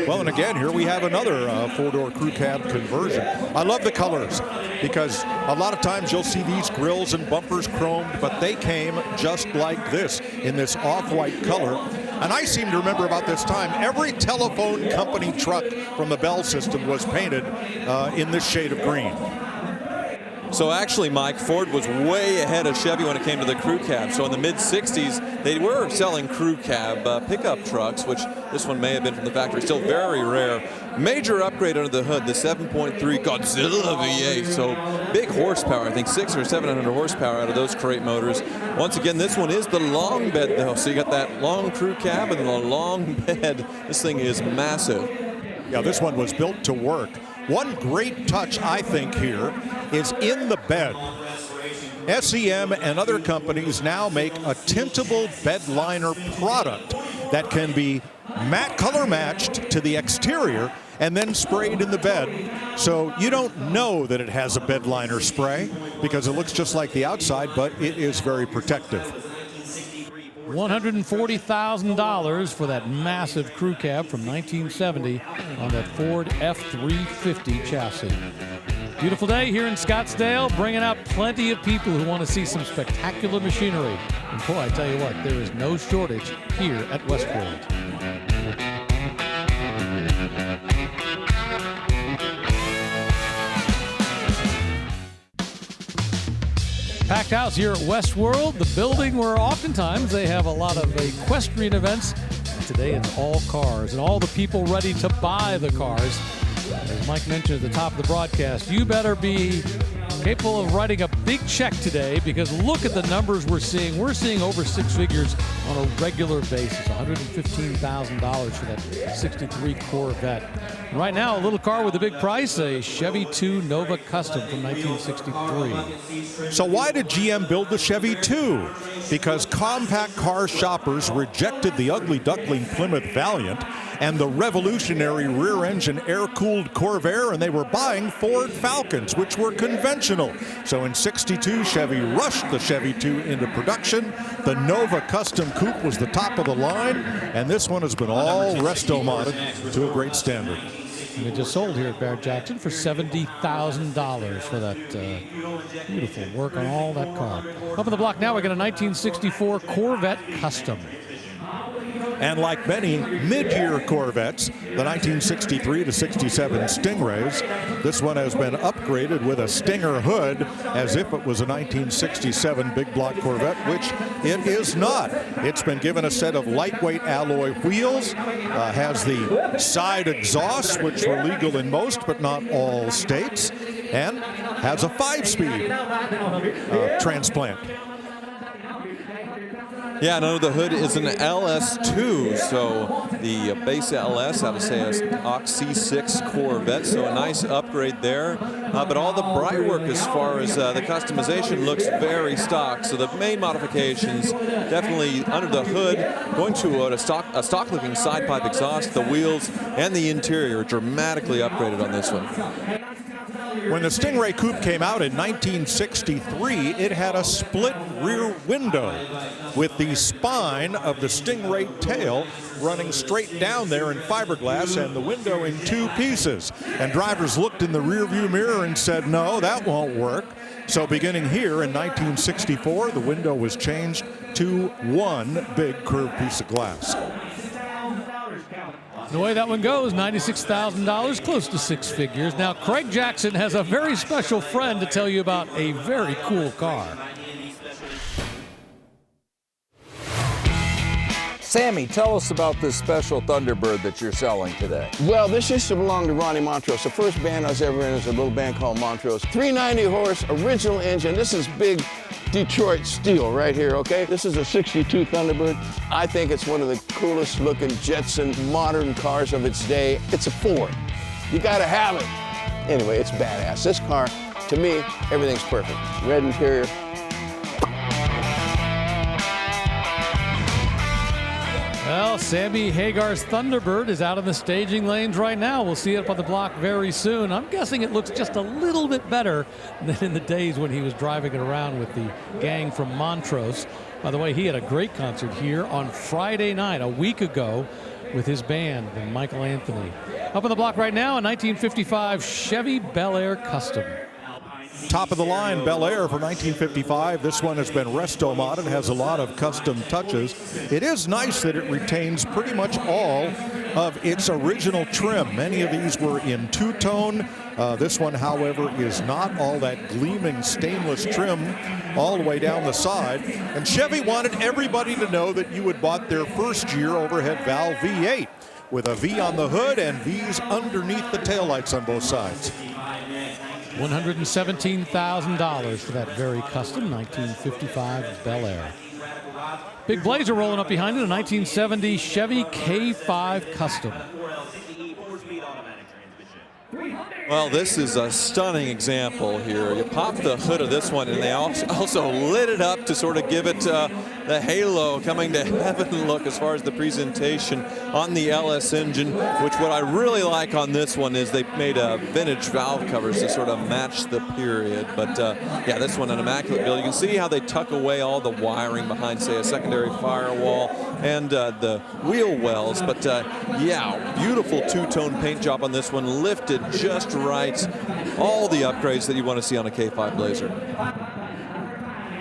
Well, and again, here we have another four-door crew cab conversion. I love the colors because a lot of times you'll see these grills and bumpers chromed, but they came just like this in this off-white color. And I seem to remember about this time, every telephone company truck from the Bell system was painted in this shade of green. So actually, Mike, Ford was way ahead of Chevy when it came to the crew cab. So in the mid-60s, they were selling crew cab pickup trucks, which this one may have been from the factory. Still very rare. Major upgrade under the hood, the 7.3 Godzilla V8. So big horsepower, I think 600 or 700 horsepower out of those crate motors. Once again, this one is the long bed, though. So you got that long crew cab and the long bed. This thing is massive. Yeah, this one was built to work. One great touch, I think, here is in the bed. SEM and other companies now make a tintable bed liner product that can be matte color matched to the exterior and then sprayed in the bed. So you don't know that it has a bed liner spray because it looks just like the outside, but it is very protective. $140,000 for that massive crew cab from 1970 on that Ford F350 chassis. Beautiful day here in Scottsdale, bringing out plenty of people who want to see some spectacular machinery. And boy, I tell you what, there is no shortage here at Westworld. Packed house here at Westworld, the building where oftentimes they have a lot of equestrian events. And today it's all cars and all the people ready to buy the cars. As Mike mentioned at the top of the broadcast, you better be capable of writing a big check today because look at the numbers we're seeing. We're seeing over six figures on a regular basis, $115,000 for that 63 Corvette. And right now, a little car with a big price, a Chevy 2 Nova Custom from 1963. So why did GM build the Chevy 2? Because compact car shoppers rejected the ugly duckling Plymouth Valiant and the revolutionary rear-engine air-cooled Corvair, and they were buying Ford Falcons, which were conventional. So in '62, Chevy rushed the Chevy 2 into production. The Nova Custom Coupe was the top of the line, and this one has been all resto-modded to a great standard. And it just sold here at Barrett-Jackson for $70,000 for that beautiful work on all that car. Up on the block now, we got a 1964 Corvette Custom. And like many mid-year Corvettes, the 1963 to 67 Stingrays, this one has been upgraded with a Stinger hood as if it was a 1967 big block Corvette, which it is not. It's been given a set of lightweight alloy wheels, has the side exhaust, which were legal in most but not all states, and has a 5-speed transplant. Yeah, and under the hood is an LS2, so the base LS out of, say, a stock C6 Corvette, so a nice upgrade there. But all the bright work as far as the customization looks very stock, so the main modifications definitely under the hood, going to a stock-looking side pipe exhaust, the wheels, and the interior dramatically upgraded on this one. When the Stingray Coupe came out in 1963, it had a split rear window with the spine of the Stingray tail running straight down there in fiberglass and the window in 2 pieces. And drivers looked in the rearview mirror and said, no, that won't work. So beginning here in 1964, the window was changed to 1 big curved piece of glass. The way that one goes, $96,000, close to 6 figures. Now, Craig Jackson has a very special friend to tell you about a very cool car. Sammy, tell us about this special Thunderbird that you're selling today. Well, this used to belong to Ronnie Montrose. The first band I was ever in was a little band called Montrose. 390 horse, original engine. This is big Detroit steel right here, okay? This is a 62 Thunderbird. I think it's one of the coolest looking Jetson modern cars of its day. It's a Ford. You gotta have it. Anyway, it's badass. This car, to me, everything's perfect. Red interior. Well, Sammy Hagar's Thunderbird is out in the staging lanes right now. We'll see it up on the block very soon. I'm guessing it looks just a little bit better than in the days when he was driving it around with the gang from Montrose. By the way, he had a great concert here on Friday night, a week ago, with his band and Michael Anthony. Up on the block right now, a 1955 Chevy Bel Air Custom. Top of the line Bel Air for 1955. This one has been resto modded, has a lot of custom touches. It is nice that it retains pretty much all of its original trim. Many of these were in two-tone. This one, however, is not all that gleaming stainless trim all the way down the side. And Chevy wanted everybody to know that you had bought their first year overhead valve V8 with a V on the hood and V's underneath the taillights on both sides. $117,000 for that very custom 1955 Bel Air. Big Blazer rolling up behind it, a 1970 Chevy K5 Custom. Well, this is a stunning example here. You pop the hood of this one, and they also lit it up to sort of give it the halo coming to heaven look as far as the presentation on the LS engine, which what I really like on this one is they made vintage valve covers to sort of match the period. But yeah, this one an immaculate build. You can see how they tuck away all the wiring behind, say, a secondary firewall and the wheel wells. But yeah, beautiful two-tone paint job on this one, lifted just right. All the upgrades that you want to see on a K5 Blazer.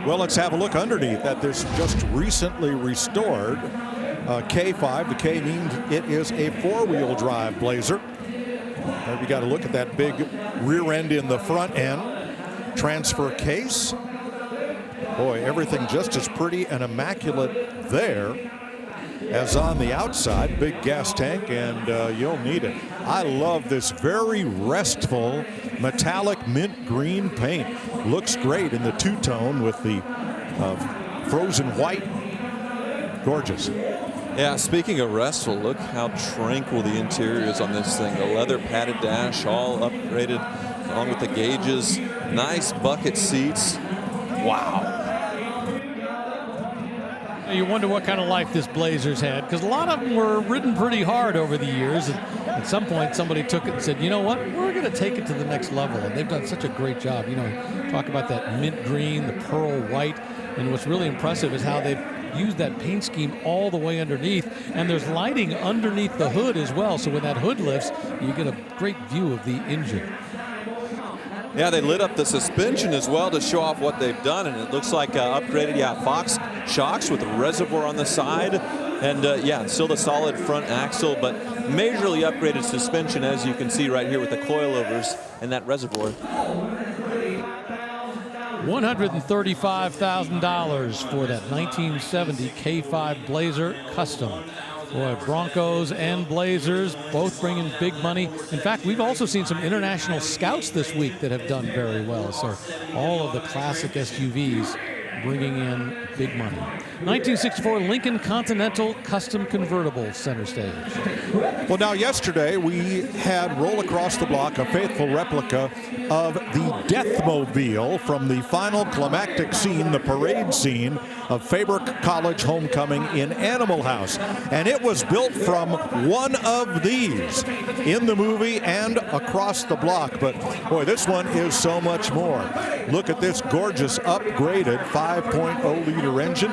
Well, let's have a look underneath at this just recently restored K5. The K means it is a four-wheel drive Blazer. We got to look at that big rear end in the front end. Transfer case. Boy, everything just as pretty and immaculate there as on the outside. Big gas tank, and you'll need it. I love this very restful metallic mint green paint. Looks great in the two-tone with the frozen white. Gorgeous. Yeah, speaking of restful, look how tranquil the interior is on this thing. The leather padded dash all upgraded along with the gauges. Nice bucket seats. Wow. You wonder what kind of life this Blazer's had, because a lot of them were ridden pretty hard over the years. And at some point, somebody took it and said, you know what, we're going to take it to the next level. And they've done such a great job. You know, talk about that mint green, the pearl white. And what's really impressive is how they've used that paint scheme all the way underneath. And there's lighting underneath the hood as well. So when that hood lifts, you get a great view of the engine. Yeah, they lit up the suspension as well to show off what they've done, and it looks like upgraded, Fox shocks with a reservoir on the side. And yeah, still the solid front axle, but majorly upgraded suspension, as you can see right here with the coilovers and that reservoir. $135,000 for that 1970 K5 Blazer Custom. Boy, Broncos and Blazers both bringing big money. In fact, we've also seen some international scouts this week that have done very well. So all of the classic SUVs bringing in big money. 1964 Lincoln Continental Custom Convertible center stage. Well, now yesterday we had roll across the block a faithful replica of the Deathmobile from the final climactic scene, the parade scene of Faber College Homecoming in Animal House. And it was built from one of these in the movie and across the block. But boy, this one is so much more. Look at this gorgeous upgraded 5.0 liter engine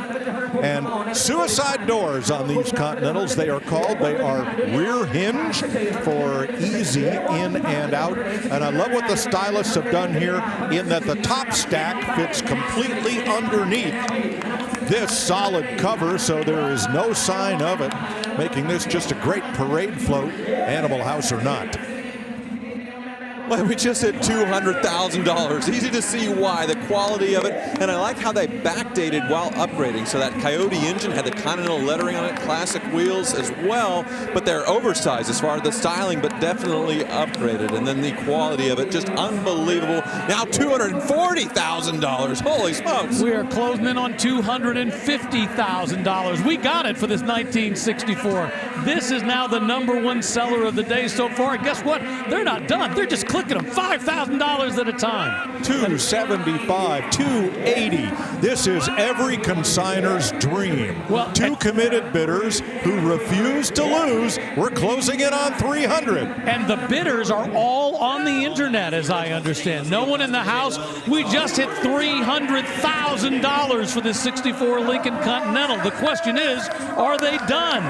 and suicide doors on these Continentals. They are called. They are rear hinge for easy in and out. And I love what the stylists have done here in that the top stack fits completely underneath this solid cover, so there is no sign of it, making this just a great parade float, Animal House or not. Well, we just hit $200,000. Easy to see why, the quality of it. And I like how they backdated while upgrading. So that Coyote engine had the Continental lettering on it, classic wheels as well, but they're oversized as far as the styling, but definitely upgraded. And then the quality of it, just unbelievable. Now $240,000. Holy smokes. We are closing in on $250,000. We got it for this 1964. This is now the #1 seller of the day so far. And guess what? They're not done. They're just clicking them $5,000 at a time. $275, $280. This is every consignor's dream. Well, two committed bidders who refuse to lose. We're closing in on $300. And the bidders are all on the internet, as I understand. No one in the house. We just hit $300,000 for this 64 Lincoln Continental. The question is, are they done?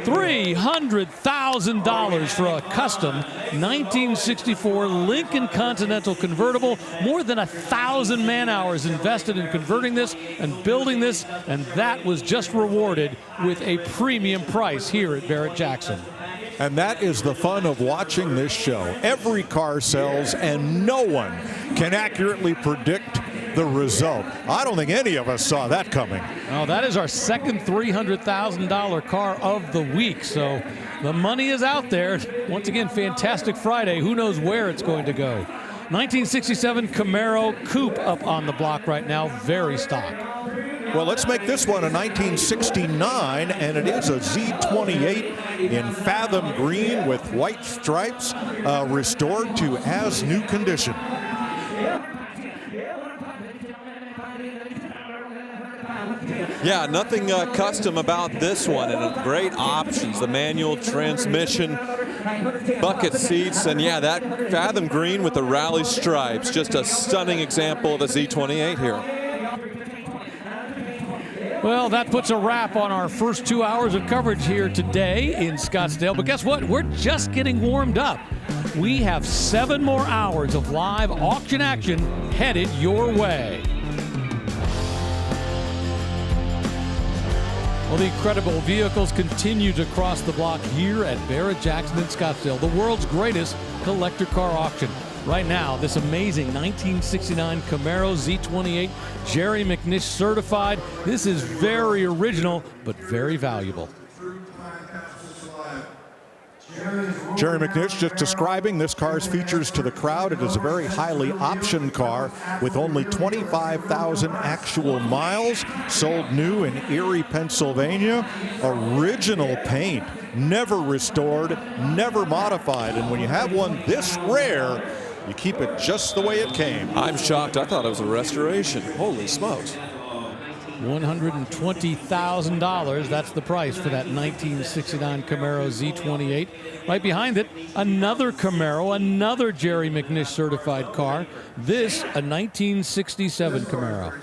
$300,000 for a custom 1964 Lincoln Continental convertible. More than 1,000 man-hours invested in converting this and building this, and that was just rewarded with a premium price here at Barrett-Jackson. And that is the fun of watching this show. Every car sells, and no one can accurately predict the result. I don't think any of us saw that coming. Oh, that is our second $300,000 car of the week. So the money is out there. Once again, fantastic Friday. Who knows where it's going to go. 1967 Camaro Coupe up on the block right now. Very stock. Well, let's make this one a 1969, and it is a Z28 in Fathom Green with white stripes, restored to as new condition. Yeah, nothing custom about this one, and great options. The manual transmission, bucket seats, and yeah, that Fathom Green with the rally stripes. Just a stunning example of a Z28 here. Well, that puts a wrap on our first 2 hours of coverage here today in Scottsdale. But guess what? We're just getting warmed up. We have 7 more hours of live auction action headed your way. Well, the incredible vehicles continue to cross the block here at Barrett-Jackson in Scottsdale, the world's greatest collector car auction. Right now, this amazing 1969 Camaro Z28, Jerry McNish certified. This is very original, but very valuable. Jerry McNish just describing this car's features to the crowd. It is a very highly optioned car with only 25,000 actual miles, sold new in Erie, Pennsylvania. Original paint, never restored, never modified. And when you have one this rare, you keep it just the way it came. I'm shocked. I thought it was a restoration. Holy smokes. $120,000. That's the price for that 1969 Camaro Z28. Right behind it, another Camaro, another Jerry McNish certified car. This, a 1967 Camaro.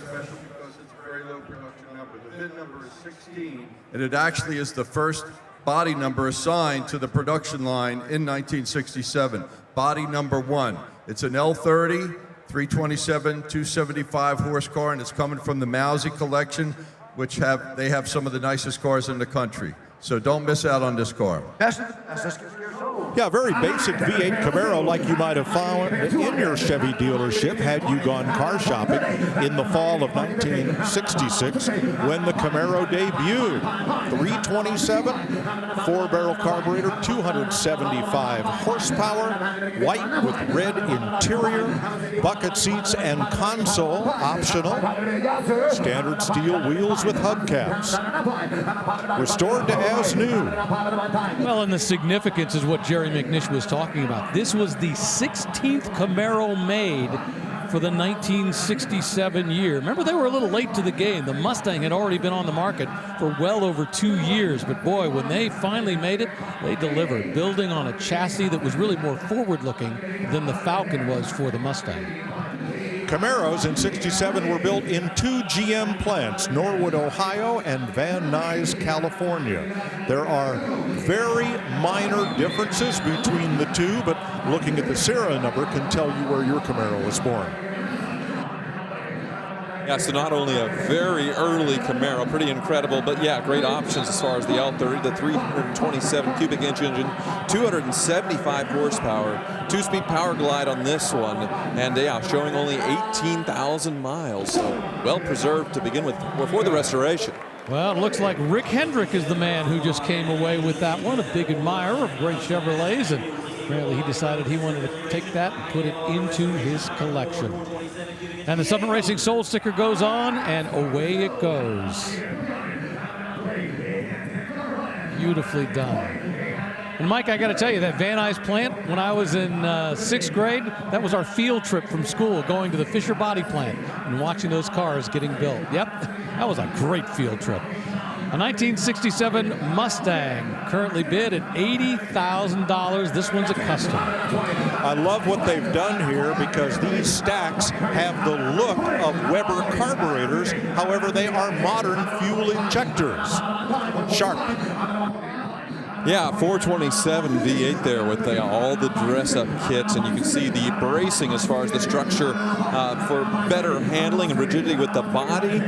And it actually is the first body number assigned to the production line in 1967. Body number 1. It's an L30 327, 275 horsepower, and it's coming from the Mousy collection, which they have some of the nicest cars in the country. So don't miss out on this car. Yeah, very basic V8 Camaro like you might have found in your Chevy dealership had you gone car shopping in the fall of 1966 when the Camaro debuted. 327, 4-barrel carburetor, 275 horsepower, white with red interior, bucket seats and console optional, standard steel wheels with hubcaps, restored to as new. Well, and the significance is what Jerry McNish was talking about. This was the 16th Camaro made for the 1967 year. Remember, they were a little late to the game. The Mustang had already been on the market for well over 2 years. But boy, when they finally made it, they delivered, building on a chassis that was really more forward-looking than the Falcon was for the Mustang. Camaros in 67 were built in 2 GM plants, Norwood, Ohio, and Van Nuys, California. There are very minor differences between the two, but looking at the serial number can tell you where your Camaro was born. Yeah, so not only a very early Camaro, pretty incredible, but yeah, great options as far as the L30, the 327 cubic inch engine, 275 horsepower, 2-speed power glide on this one, and yeah, showing only 18,000 miles, so well preserved to begin with before the restoration. Well, it looks like Rick Hendrick is the man who just came away with that one, a big admirer of great Chevrolets, and apparently he decided he wanted to take that and put it into his collection. And the Summit Racing Soul sticker goes on, and away it goes. Beautifully done. And Mike, I got to tell you, that Van Nuys plant, when I was in 6th grade, that was our field trip from school, going to the Fisher Body plant and watching those cars getting built. Yep, that was a great field trip. A 1967 Mustang, currently bid at $80,000. This one's a custom. I love what they've done here because these stacks have the look of Weber carburetors. However, they are modern fuel injectors. Sharp. Yeah, 427 V8 there with all the dress-up kits, and you can see the bracing as far as the structure for better handling and rigidity with the body.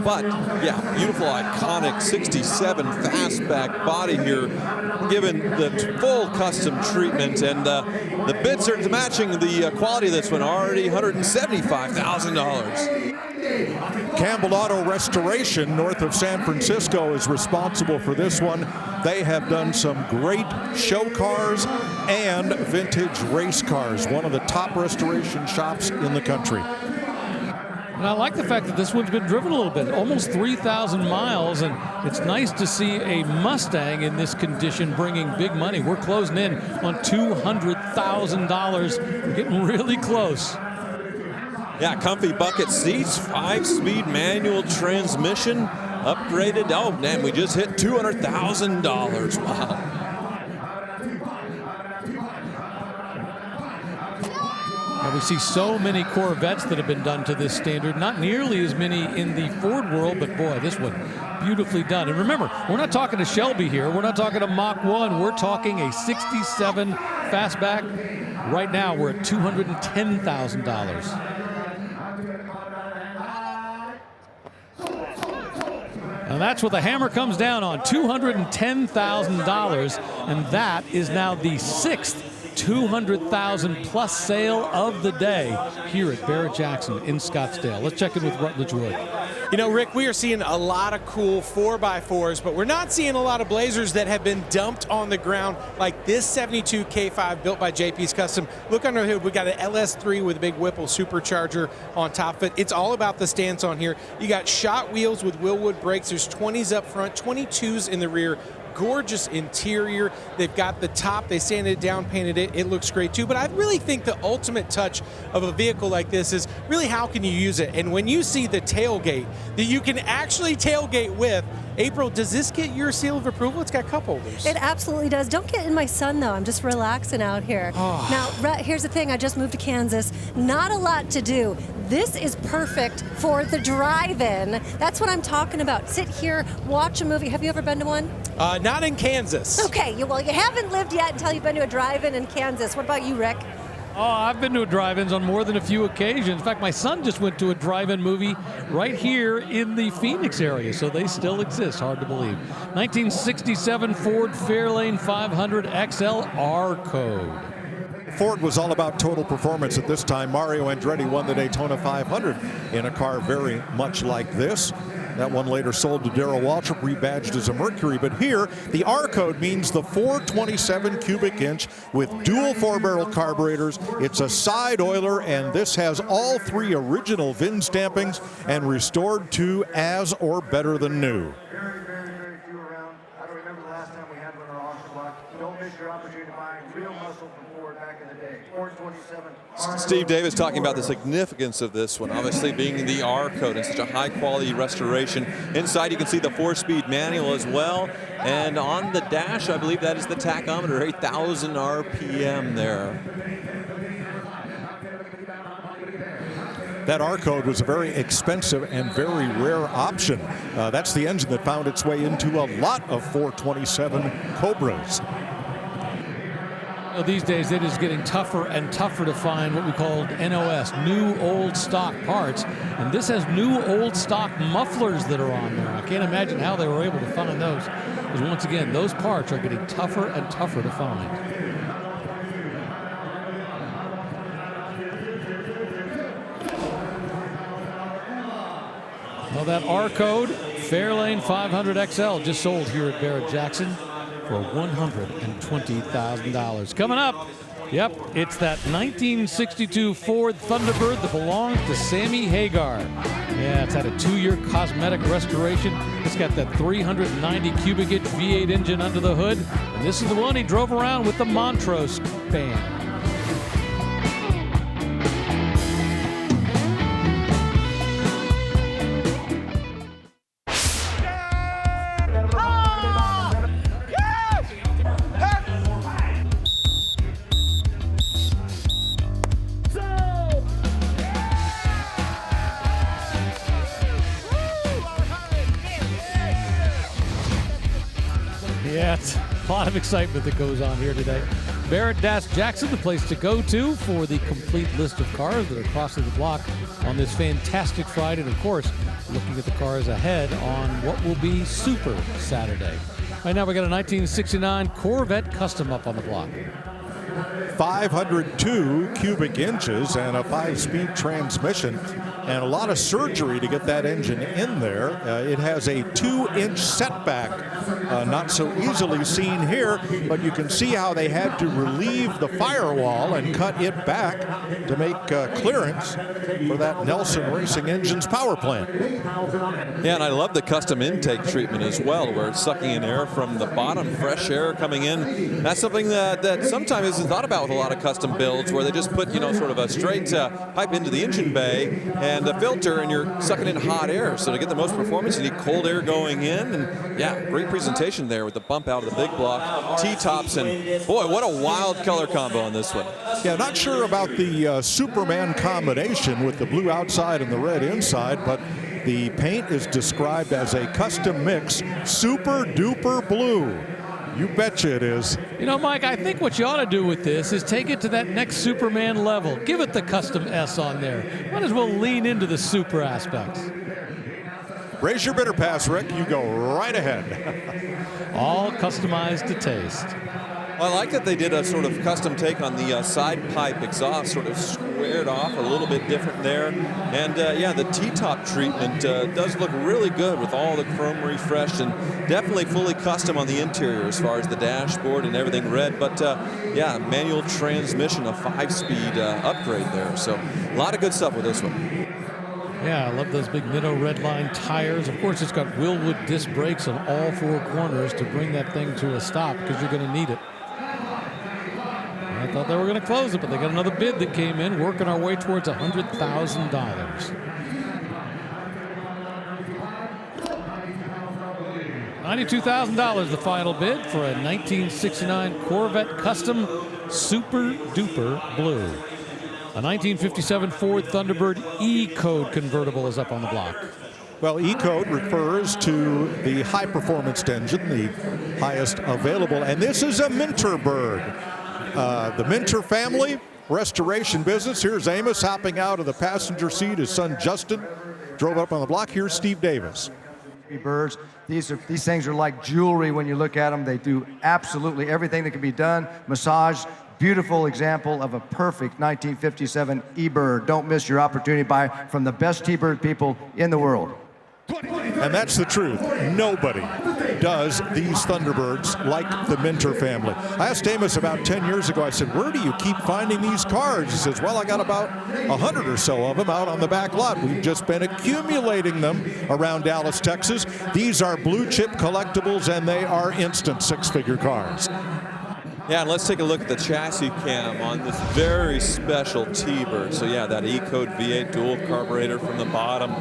But yeah, beautiful, iconic 67 fastback body here, given the full custom treatment, and the bids are matching the quality of this one, already $175,000. Campbell Auto Restoration north of San Francisco is responsible for this one. They have done some great show cars and vintage race cars, one of the top restoration shops in the country. And I like the fact that this one's been driven a little bit, almost 3,000 miles, and it's nice to see a Mustang in this condition bringing big money. We're closing in on $200,000. We're getting really close. Yeah, comfy bucket seats, 5-speed manual transmission, upgraded. Oh, man, we just hit $200,000. Wow. Now we see so many Corvettes that have been done to this standard. Not nearly as many in the Ford world, but boy, this one beautifully done. And remember, we're not talking to Shelby here. We're not talking to Mach 1. We're talking a 67 fastback. Right now, we're at $210,000. And that's what the hammer comes down on, $210,000. And that is now the 6th $200,000 plus sale of the day here at Barrett-Jackson in Scottsdale. Let's check in with Rutledge Wood. You know, Rick, we are seeing a lot of cool 4x4s, but we're not seeing a lot of Blazers that have been dumped on the ground like this 72 K5 built by JP's Custom. Look under the hood. We got an LS3 with a big Whipple supercharger on top of it. It's all about the stance on here. You got shot wheels with Willwood brakes. There's 20s up front, 22s in the rear. Gorgeous interior. They've got the top. They sanded it down, painted it. It looks great too. But I really think the ultimate touch of a vehicle like this is really how can you use it? And when you see the tailgate that you can actually tailgate with, April, does this get your seal of approval? It's got cup holders. It absolutely does. Don't get in my sun, though. I'm just relaxing out here. Oh. Now, here's the thing. I just moved to Kansas. Not a lot to do. This is perfect for the drive-in. That's what I'm talking about. Sit here, watch a movie. Have you ever been to one? Not in Kansas. Okay. Well, you haven't lived yet until you've been to a drive-in in Kansas. What about you, Rick? Oh, I've been to a drive-ins on more than a few occasions. In fact, my son just went to a drive-in movie right here in the Phoenix area, so they still exist. Hard to believe. 1967 Ford Fairlane 500 XL R-Code. Ford was all about total performance at this time. Mario Andretti won the Daytona 500 in a car very much like this. That one later sold to Darrell Waltrip, rebadged as a Mercury. But here, the R code means the 427 cubic inch with dual 4-barrel carburetors. It's a side oiler, and this has all 3 original VIN stampings and restored to as or better than new. Steve Davis talking about the significance of this one, obviously being the R code and such a high quality restoration. Inside you can see the 4-speed manual as well, and on the dash I believe that is the tachometer, 8,000 RPM there. That R code was a very expensive and very rare option. That's the engine that found its way into a lot of 427 Cobras. These days, it is getting tougher and tougher to find what we call NOS, new old stock parts. And this has new old stock mufflers that are on there. I can't imagine how they were able to find those. Because once again, those parts are getting tougher and tougher to find. Well, that R code, Fairlane 500 XL, just sold here at Barrett-Jackson for $120,000. Coming up, yep, it's that 1962 Ford Thunderbird that belongs to Sammy Hagar. Yeah, it's had a 2-year cosmetic restoration. It's got that 390 cubic inch V8 engine under the hood. And this is the one he drove around with the Montrose band. A lot of excitement that goes on here today. Barrett-Jackson, the place to go to for the complete list of cars that are crossing the block on this fantastic Friday. And of course, looking at the cars ahead on what will be Super Saturday. Right now we got a 1969 Corvette Custom up on the block. 502 cubic inches and a 5-speed transmission, and a lot of surgery to get that engine in there. It has a 2-inch setback, not so easily seen here, but you can see how they had to relieve the firewall and cut it back to make clearance for that Nelson Racing Engine's power plant. Yeah, and I love the custom intake treatment as well, where it's sucking in air from the bottom, fresh air coming in. That's something that sometimes isn't thought about with a lot of custom builds, where they just put, sort of a straight pipe into the engine bay and a filter, and you're sucking in hot air. So to get the most performance, you need cold air going in. And yeah, great presentation there with the bump out of the big block, T-tops, and boy, what a wild color combo on this one. Yeah, not sure about the Superman combination with the blue outside and the red inside, but the paint is described as a custom mix, super duper blue. You betcha it is. Mike, I think what you ought to do with this is take it to that next Superman level. Give it the custom S on there. Might as well lean into the super aspects. Raise your bidder pass, Rick. You go right ahead. All customized to taste. Well, I like that they did a sort of custom take on the side pipe exhaust, sort of squared off, a little bit different there. And yeah, the T-top treatment does look really good with all the chrome refreshed, and definitely fully custom on the interior as far as the dashboard and everything red. But yeah, manual transmission, a 5-speed upgrade there. So a lot of good stuff with this one. Yeah, I love those big Minnow Redline tires. Of course, it's got Willwood disc brakes on all 4 corners to bring that thing to a stop, because you're going to need it. I thought they were going to close it, but they got another bid that came in, working our way towards $100,000. $92,000 the final bid for a 1969 Corvette Custom Super Duper Blue. A 1957 Ford Thunderbird E-Code convertible is up on the block. Well, E-Code refers to the high-performance engine, the highest available, and this is a Minter bird. The Minter family restoration business. Here's Amos hopping out of the passenger seat. His son Justin drove up on the block. Here's Steve Davis. Birds. These things are like jewelry when you look at them. They do absolutely everything that can be done. Massage, beautiful example of a perfect 1957 eBird. Don't miss your opportunity to buy from the best T-Bird people in the world. And that's the truth. Nobody does these Thunderbirds like the Minter family. I asked Amos about 10 years ago, I said, where do you keep finding these cars? He says, well, I got about 100 or so of them out on the back lot. We've just been accumulating them around Dallas, Texas. These are blue chip collectibles, and they are instant six-figure cars. Yeah, and let's take a look at the chassis cam on this very special T-Bird. So yeah, that E-Code V8 dual carburetor from the bottom,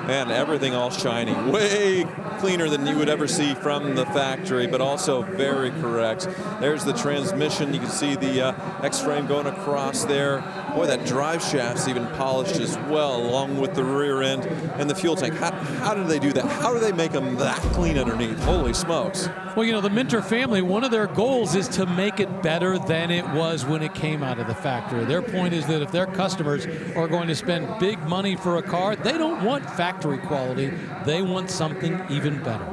and everything all shiny. Way cleaner than you would ever see from the factory, but also very correct. There's the transmission. You can see the X-frame going across there. Boy, that drive shaft's even polished as well, along with the rear end and the fuel tank. How do they do that? How do they make them that clean underneath? Holy smokes. Well, you know, the Minter family, one of their goals is to make it better than it was when it came out of the factory. Their point is that if their customers are going to spend big money for a car, they don't want factory quality. They want something even better.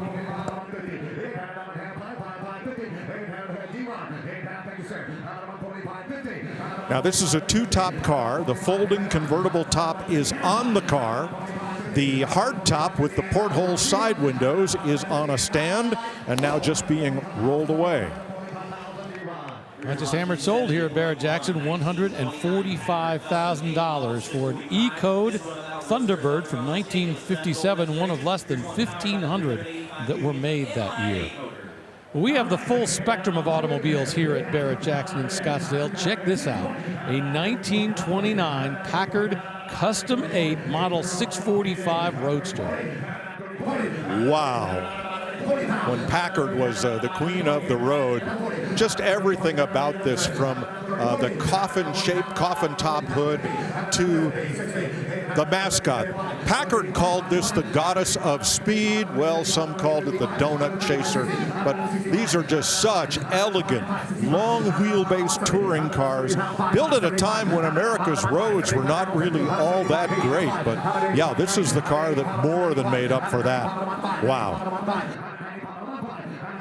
Now, this is a two-top car. The folding convertible top is on the car. The hard top with the porthole side windows is on a stand and now just being rolled away. Just hammered sold here at Barrett-Jackson, $145,000 for an E-Code Thunderbird from 1957, one of less than 1,500 that were made that year. We have the full spectrum of automobiles here at Barrett-Jackson in Scottsdale. Check this out, a 1929 Packard Custom 8 Model 645 Roadster. Wow. When Packard was the queen of the road, just everything about this, from the coffin-shaped coffin top hood to the mascot. Packard called this the goddess of speed. Well, some called it the donut chaser, but these are just such elegant, long wheelbase touring cars built at a time when America's roads were not really all that great. But yeah, this is the car that more than made up for that. Wow.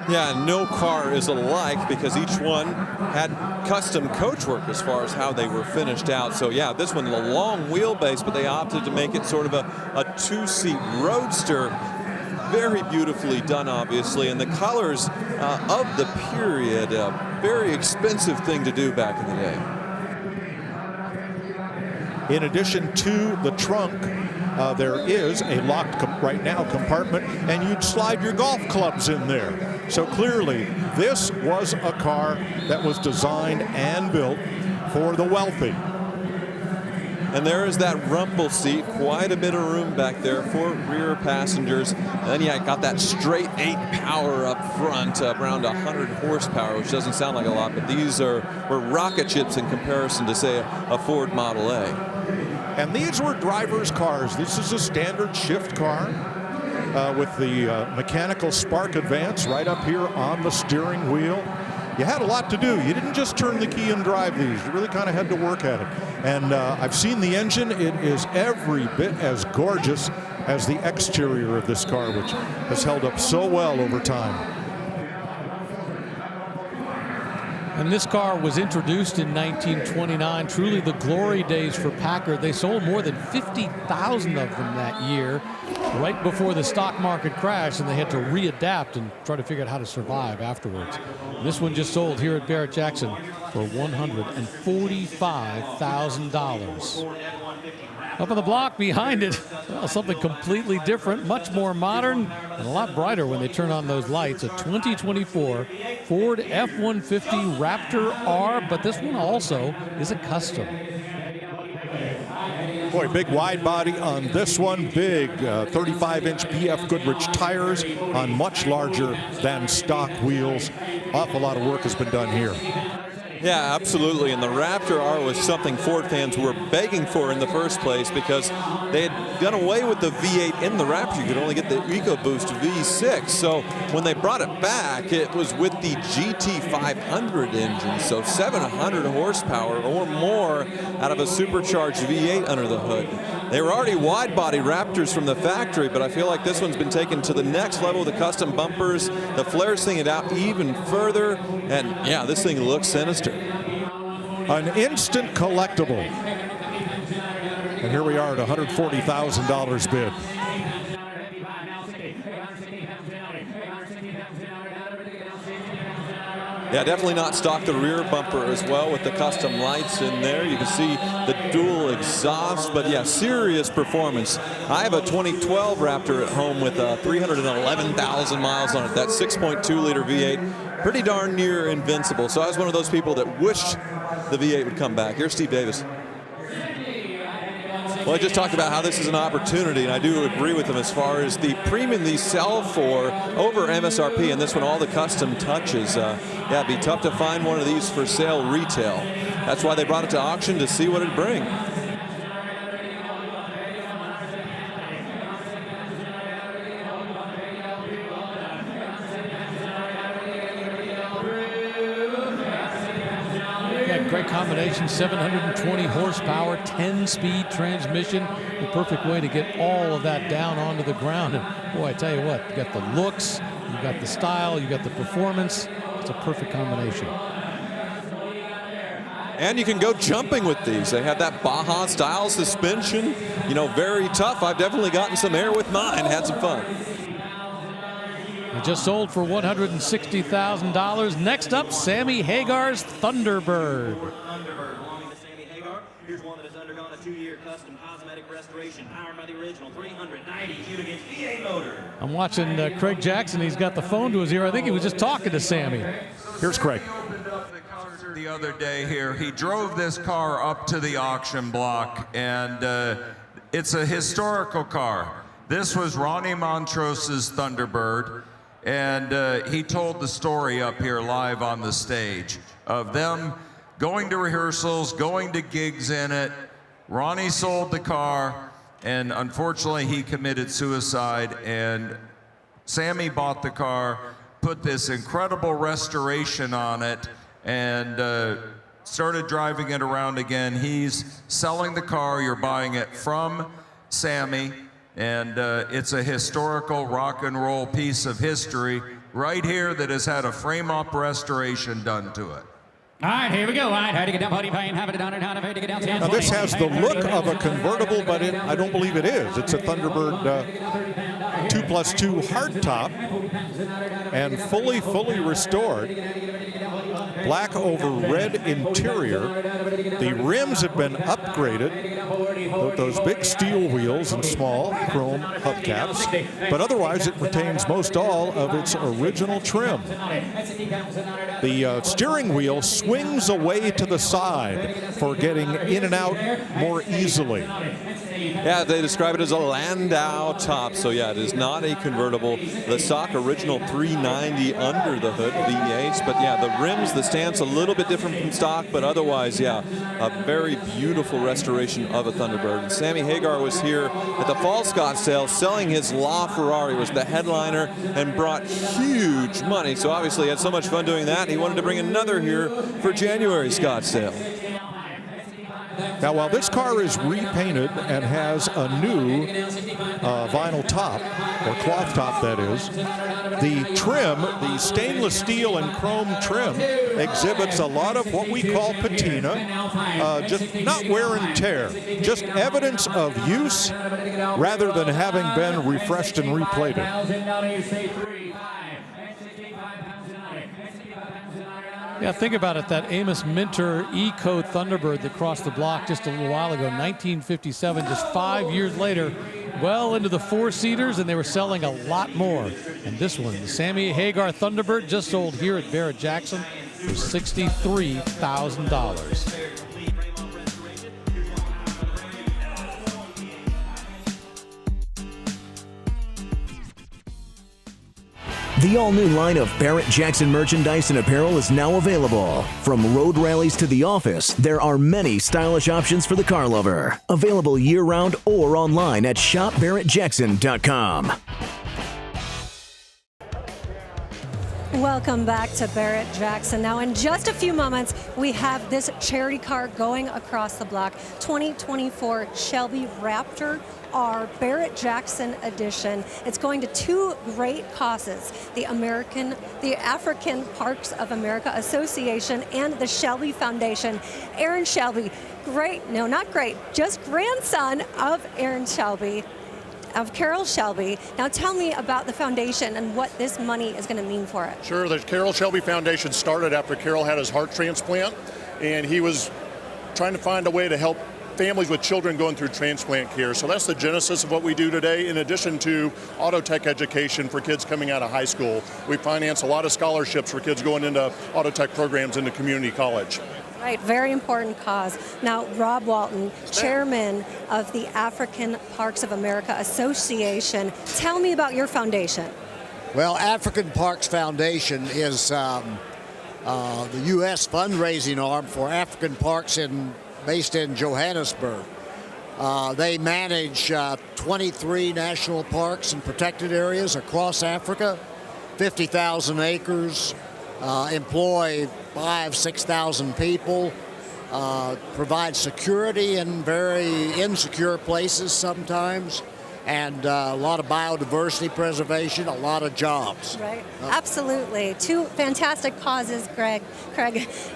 Yeah, no car is alike because each one had custom coachwork as far as how they were finished out. So yeah, this one, a long wheelbase, but they opted to make it sort of a two-seat roadster. Very beautifully done, obviously, and the colors of the period, a very expensive thing to do back in the day. In addition to the trunk, there is a locked right now compartment, and you'd slide your golf clubs in there. So clearly, this was a car that was designed and built for the wealthy. And there is that rumble seat, quite a bit of room back there for rear passengers. And then you got that straight 8 power up front, around 100 horsepower, which doesn't sound like a lot, but these were rocket ships in comparison to, say, a Ford Model A. And these were drivers' cars. This is a standard shift car with the mechanical spark advance right up here on the steering wheel. You had a lot to do. You didn't just turn the key and drive these. You really kind of had to work at it. And I've seen the engine. It is every bit as gorgeous as the exterior of this car, which has held up so well over time. And this car was introduced in 1929, truly the glory days for Packard. They sold more than 50,000 of them that year, right before the stock market crashed, and they had to readapt and try to figure out how to survive afterwards. And this one just sold here at Barrett-Jackson for $145,000. Up on the block behind it, well, something completely different, much more modern, and a lot brighter when they turn on those lights. A 2024 Ford F-150 Raptor R, but this one also is a custom. Boy, big wide body on this one. Big 35-inch BF Goodrich tires on much larger than stock wheels. Awful lot of work has been done here. Yeah, absolutely. And the Raptor R was something Ford fans were begging for in the first place because they had done away with the V8 in the Raptor. You could only get the EcoBoost V6. So when they brought it back, it was with the GT500 engine. So 700 horsepower or more out of a supercharged V8 under the hood. They were already wide-body Raptors from the factory, but I feel like this one's been taken to the next level with the custom bumpers. The flares thing it out even further. And yeah, this thing looks sinister. An instant collectible. And here we are at $140,000 bid. Yeah, definitely not stock. The rear bumper as well with the custom lights in there. You can see the dual exhaust, but yeah, serious performance. I have a 2012 Raptor at home with 311,000 miles on it. That 6.2-liter V8, pretty darn near invincible. So I was one of those people that wished the V8 would come back. Here's Steve Davis. Well, I just talked about how this is an opportunity, and I do agree with him as far as the premium these sell for over MSRP, and this one, all the custom touches. Yeah, it'd be tough to find one of these for sale retail. That's why they brought it to auction, to see what it'd bring. Great combination, 720 horsepower, 10-speed transmission, the perfect way to get all of that down onto the ground. And boy, I tell you what, you got the looks, you got the style, you got the performance. It's a perfect combination. And you can go jumping with these. They have that Baja style suspension, you know, very tough. I've definitely gotten some air with mine, had some fun. It just sold for $160,000. Next up, Sammy Hagar's Thunderbird. Here's one that has undergone a 2-year custom cosmetic restoration, powered by the original 390 cubic V8 motor. I'm watching Craig Jackson. He's got the phone to his ear. I think he was just talking to Sammy. Here's Craig. The other day here, he drove this car up to the auction block, and it's a historical car. This was Ronnie Montrose's Thunderbird. And he told the story up here live on the stage of them going to rehearsals, going to gigs in it. Ronnie sold the car, and unfortunately he committed suicide, and Sammy bought the car, put this incredible restoration on it, and started driving it around again. He's selling the car, you're buying it from Sammy. And it's a historical rock and roll piece of history right here that has had a frame-up restoration done to it. All right, here we go. All right, how to get down, buddy, paying, have it down, and how to get down. Now this has the look of a convertible, but I don't believe it is. It's a Thunderbird 2+2 hardtop and fully restored. Black over red interior. The rims have been upgraded. Those big steel wheels and small chrome hubcaps. But otherwise, it retains most all of its original trim. The steering wheel swings away to the side for getting in and out more easily. Yeah, they describe it as a Landau top, so yeah, it is not a convertible. The stock original 390 under the hood V8s, but yeah, the rims, the stance a little bit different from stock, but otherwise, yeah, a very beautiful restoration of a Thunderbird. And Sammy Hagar was here at the Fall Scottsdale selling his LaFerrari, was the headliner, and brought huge money, so obviously he had so much fun doing that, he wanted to bring another here for January Scottsdale. Now, while this car is repainted and has a new vinyl top, or cloth top that is, the trim, the stainless steel and chrome trim, exhibits a lot of what we call patina, just not wear and tear, just evidence of use rather than having been refreshed and replated. Yeah, think about it, that Amos Minter Eco Thunderbird that crossed the block just a little while ago, 1957, just 5 years later, well into the four-seaters, and they were selling a lot more. And this one, the Sammy Hagar Thunderbird, just sold here at Barrett Jackson for $63,000. The all-new line of Barrett-Jackson merchandise and apparel is now available. From road rallies to the office, there are many stylish options for the car lover. Available year-round or online at shopbarrettjackson.com. Welcome back to Barrett-Jackson. Now, in just a few moments, we have this charity car going across the block. 2024 Shelby Raptor R Barrett-Jackson edition. It's going to two great causes: the African Parks of America Association and the Shelby Foundation. Aaron Shelby, just grandson of Aaron Shelby, of Carroll Shelby. Now tell me about the foundation and what this money is going to mean for it. Sure, the Carroll Shelby Foundation started after Carroll had his heart transplant, and he was trying to find a way to help families with children going through transplant care. So that's the genesis of what we do today. In addition to auto tech education for kids coming out of high school, we finance a lot of scholarships for kids going into auto tech programs into community college. Right, very important cause. Now, Rob Walton, chairman of the African Parks of America Association, tell me about your foundation. Well, African Parks Foundation is the U.S. fundraising arm for African parks based in Johannesburg. They manage 23 national parks and protected areas across Africa, 50,000 acres, employ 6,000 people, provide security in very insecure places sometimes, and a lot of biodiversity preservation, a lot of jobs. Right, absolutely. Two fantastic causes, Craig.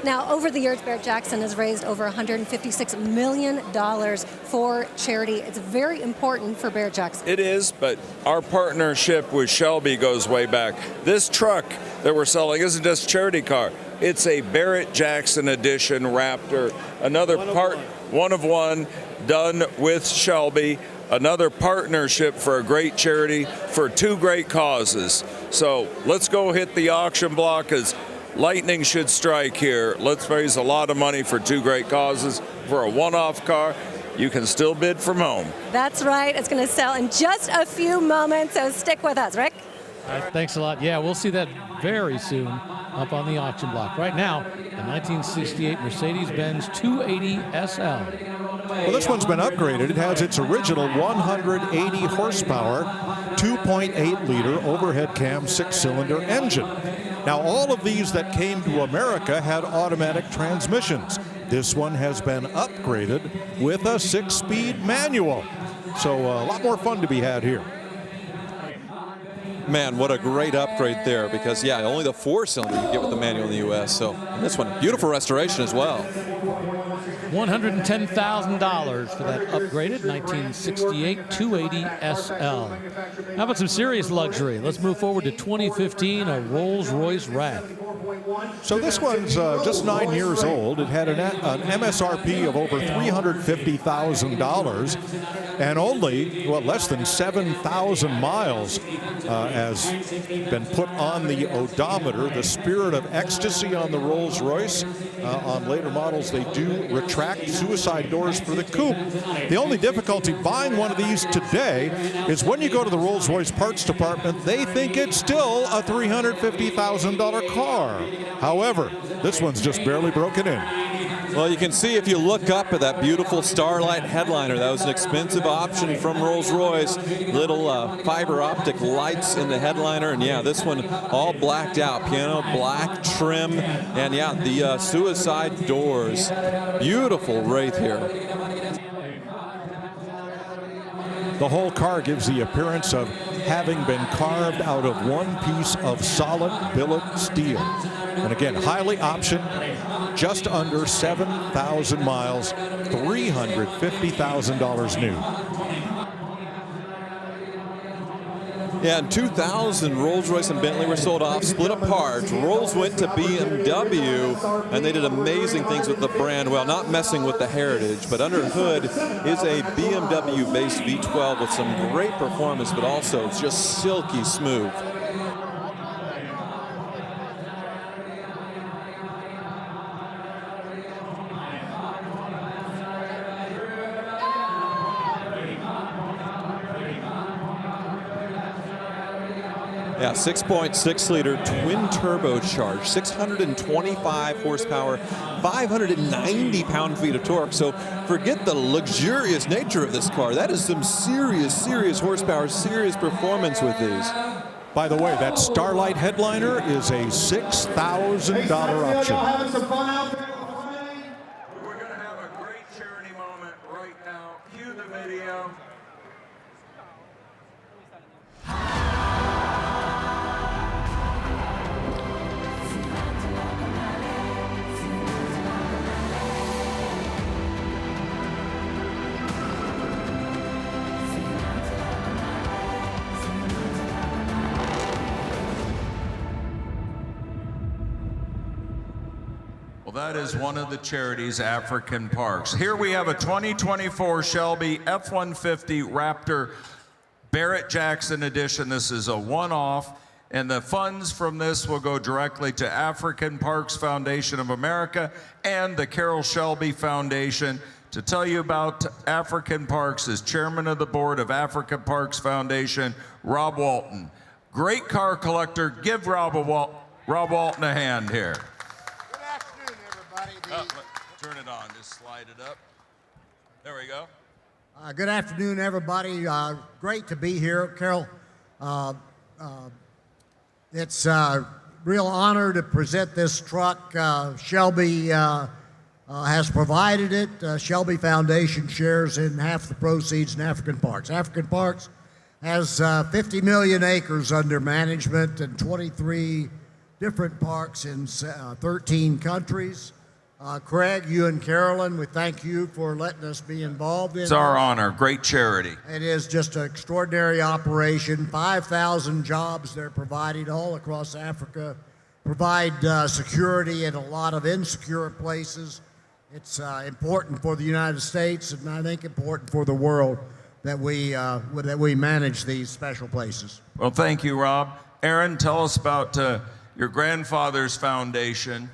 Now, over the years, Barrett-Jackson has raised over $156 million for charity. It's very important for Barrett-Jackson. It is, but our partnership with Shelby goes way back. This truck that we're selling isn't just a charity car. It's a Barrett-Jackson edition Raptor. Another one of one, done with Shelby. Another partnership for a great charity for two great causes. So let's go hit the auction block as lightning should strike here. Let's raise a lot of money for two great causes. For a one-off car, you can still bid from home. That's right. It's going to sell in just a few moments, so stick with us, Rick. All right, thanks a lot. Yeah, we'll see that very soon up on the auction block. Right now, a 1968 Mercedes-Benz 280 SL. Well, this one's been upgraded. It has its original 180 horsepower, 2.8-liter overhead cam 6-cylinder engine. Now, all of these that came to America had automatic transmissions. This one has been upgraded with a 6-speed manual. So a lot more fun to be had here. Man, what a great upgrade there, because, yeah, only the 4-cylinder you get with the manual in the U.S. So this one, beautiful restoration as well. $110,000 for that upgraded 1968 280 SL. How about some serious luxury? Let's move forward to 2015, a Rolls-Royce Wrath. So this one's just 9 years old. It had an MSRP of over $350,000 and only, less than 7,000 miles has been put on the odometer. The Spirit of Ecstasy on the Rolls-Royce. On later models, they do retract suicide doors for the coupe. The only difficulty buying one of these today is when you go to the Rolls-Royce parts department, they think it's still a $350,000 car. However, this one's just barely broken in. Well, you can see if you look up at that beautiful Starlight headliner, that was an expensive option from Rolls-Royce. Little fiber optic lights in the headliner, and yeah, this one all blacked out, piano black trim, and yeah, the suicide doors. Beautiful Wraith here. The whole car gives the appearance of having been carved out of one piece of solid billet steel. And again, highly optioned, just under 7,000 miles, $350,000 new. Yeah, in 2000, Rolls-Royce and Bentley were sold off, split apart. Rolls went to BMW, and they did amazing things with the brand. Well, not messing with the heritage, but under hood is a BMW-based V12 with some great performance, but also it's just silky smooth. Yeah, 6.6-liter twin turbocharged, 625 horsepower, 590 pound-feet of torque. So forget the luxurious nature of this car. That is some serious horsepower, serious performance with these. By the way, that Starlight headliner is a $6,000 option. We're going to have a great charity moment right now. Cue the video. Well, that is one of the charities, African Parks. Here we have a 2024 Shelby F-150 Raptor Barrett-Jackson edition. This is a one-off, and the funds from this will go directly to African Parks Foundation of America and the Carroll Shelby Foundation. To tell you about African Parks is Chairman of the Board of African Parks Foundation, Rob Walton. Great car collector. Give Rob Walton a hand here. Turn it on, just slide it up. There we go. Good afternoon, everybody. Great to be here, Carroll. It's a real honor to present this truck. Shelby has provided it. Shelby Foundation shares in half the proceeds in African Parks. African Parks has 50 million acres under management and 23 different parks in 13 countries. Craig, you and Carolyn, we thank you for letting us be involved in it. It's our honor. Great charity. It is just an extraordinary operation. 5,000 jobs they're providing all across Africa. Provide security in a lot of insecure places. It's important for the United States, and I think important for the world that we manage these special places. Well, thank you, Rob. Aaron, tell us about your grandfather's foundation.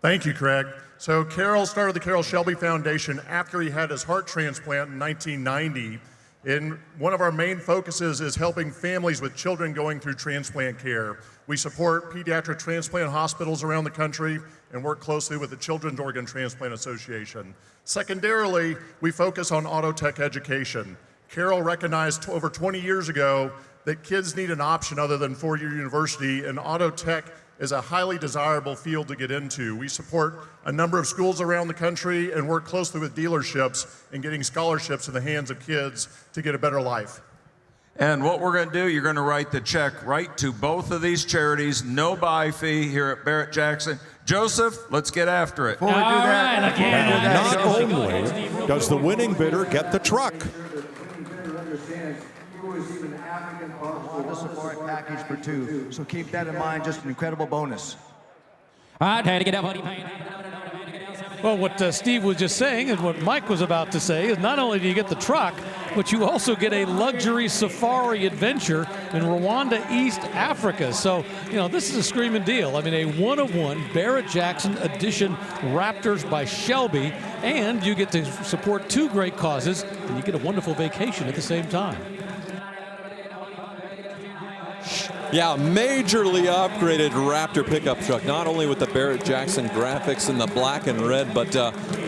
Thank you, Craig. So Carroll started the Carroll Shelby Foundation after he had his heart transplant in 1990. And one of our main focuses is helping families with children going through transplant care. We support pediatric transplant hospitals around the country and work closely with the Children's Organ Transplant Association. Secondarily, we focus on auto tech education. Carroll recognized over 20 years ago that kids need an option other than four-year university, and auto tech is a highly desirable field to get into. We support a number of schools around the country and work closely with dealerships in getting scholarships in the hands of kids to get a better life. And what we're going to do, you're going to write the check right to both of these charities, no buy fee here at Barrett-Jackson. Joseph, let's get after it. Before we do that, not only does the winning bidder get the truck, Honda Safari package for two. So keep that in mind, just an incredible bonus. Well, what Steve was just saying and what Mike was about to say is not only do you get the truck, but you also get a luxury safari adventure in Rwanda, East Africa. So, this is a screaming deal. I mean, a one-of-one Barrett-Jackson edition Raptors by Shelby, and you get to support two great causes, and you get a wonderful vacation at the same time. Yeah, majorly upgraded Raptor pickup truck, not only with the Barrett-Jackson graphics in the black and red, but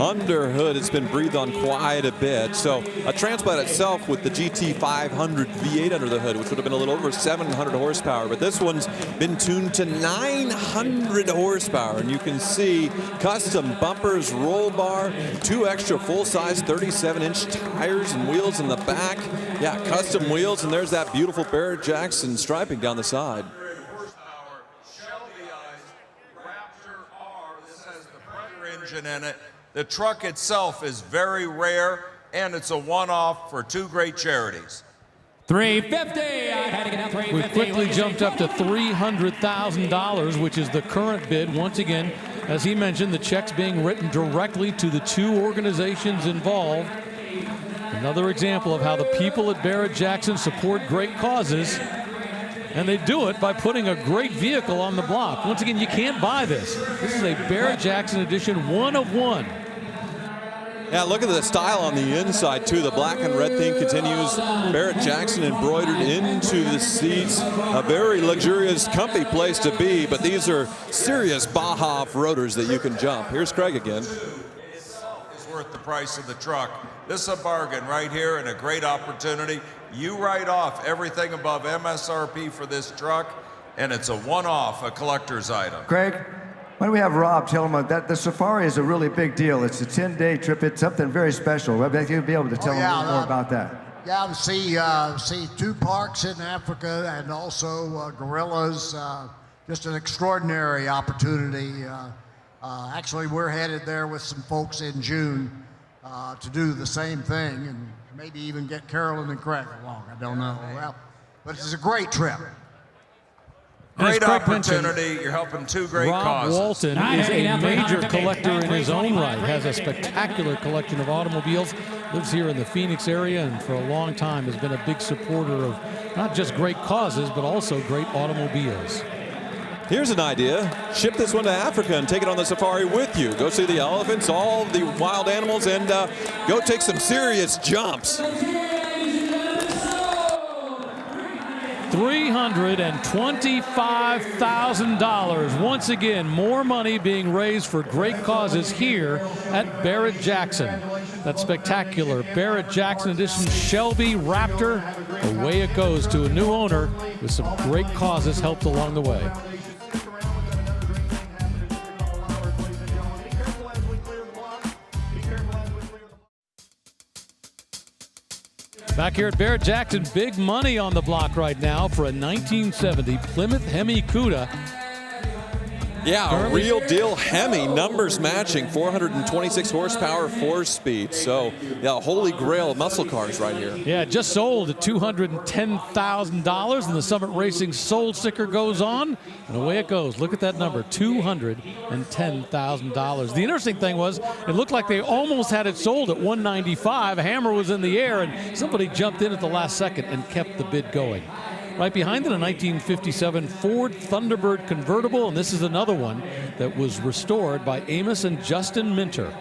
under hood it's been breathed on quite a bit. So a transplant itself with the GT500 V8 under the hood, which would have been a little over 700 horsepower, but this one's been tuned to 900 horsepower, and you can see custom bumpers, roll bar, two extra full-size 37-inch tires and wheels in the back. Yeah, custom wheels, and there's that beautiful Barrett-Jackson striping down the side. This has the Predator engine in it. The truck itself is very rare, and it's a one-off for two great charities. $350. We've quickly jumped up to $300,000, which is the current bid. Once again, as he mentioned, the check's being written directly to the two organizations involved. Another example of how the people at Barrett-Jackson support great causes, and they do it by putting a great vehicle on the block. Once again, you can't buy this. This is a Barrett-Jackson edition one-of-one. Yeah, look at the style on the inside, too. The black and red theme continues. Barrett-Jackson embroidered into the seats. A very luxurious, comfy place to be, but these are serious Baja off-roaders that you can jump. Here's Craig again. It's worth the price of the truck. This is a bargain right here and a great opportunity. You write off everything above MSRP for this truck, and it's a one-off, a collector's item. Craig, why don't we have Rob tell them that the safari is a really big deal. It's a 10-day trip. It's something very special. I think you'll be able to tell them a little more about that. Yeah, to see 2 parks in Africa and also gorillas. Just an extraordinary opportunity. Actually, we're headed there with some folks in June to do the same thing and maybe even get Carolyn and Craig along. I don't know. Well, but it's a great trip. Great opportunity. You're helping 2 great causes. Rob Walton is a major collector in his own right, has a spectacular collection of automobiles, lives here in the Phoenix area, and for a long time has been a big supporter of not just great causes, but also great automobiles. Here's an idea. Ship this one to Africa and take it on the safari with you. Go see the elephants, all the wild animals, and go take some serious jumps. $325,000. Once again, more money being raised for great causes here at Barrett-Jackson. That spectacular Barrett-Jackson edition Shelby Raptor. Away it goes to a new owner with some great causes helped along the way. Back here at Barrett-Jackson, big money on the block right now for a 1970 Plymouth Hemi Cuda. Yeah, a real deal Hemi, numbers matching, 426 horsepower, 4-speed. So, yeah, holy grail of muscle cars right here. Yeah, just sold at $210,000, and the Summit Racing sold sticker goes on, and away it goes. Look at that number, $210,000. The interesting thing was, it looked like they almost had it sold at $195. A hammer was in the air, and somebody jumped in at the last second and kept the bid going. Right behind it, a 1957 Ford Thunderbird convertible, and this is another one that was restored by Amos and Justin Minter.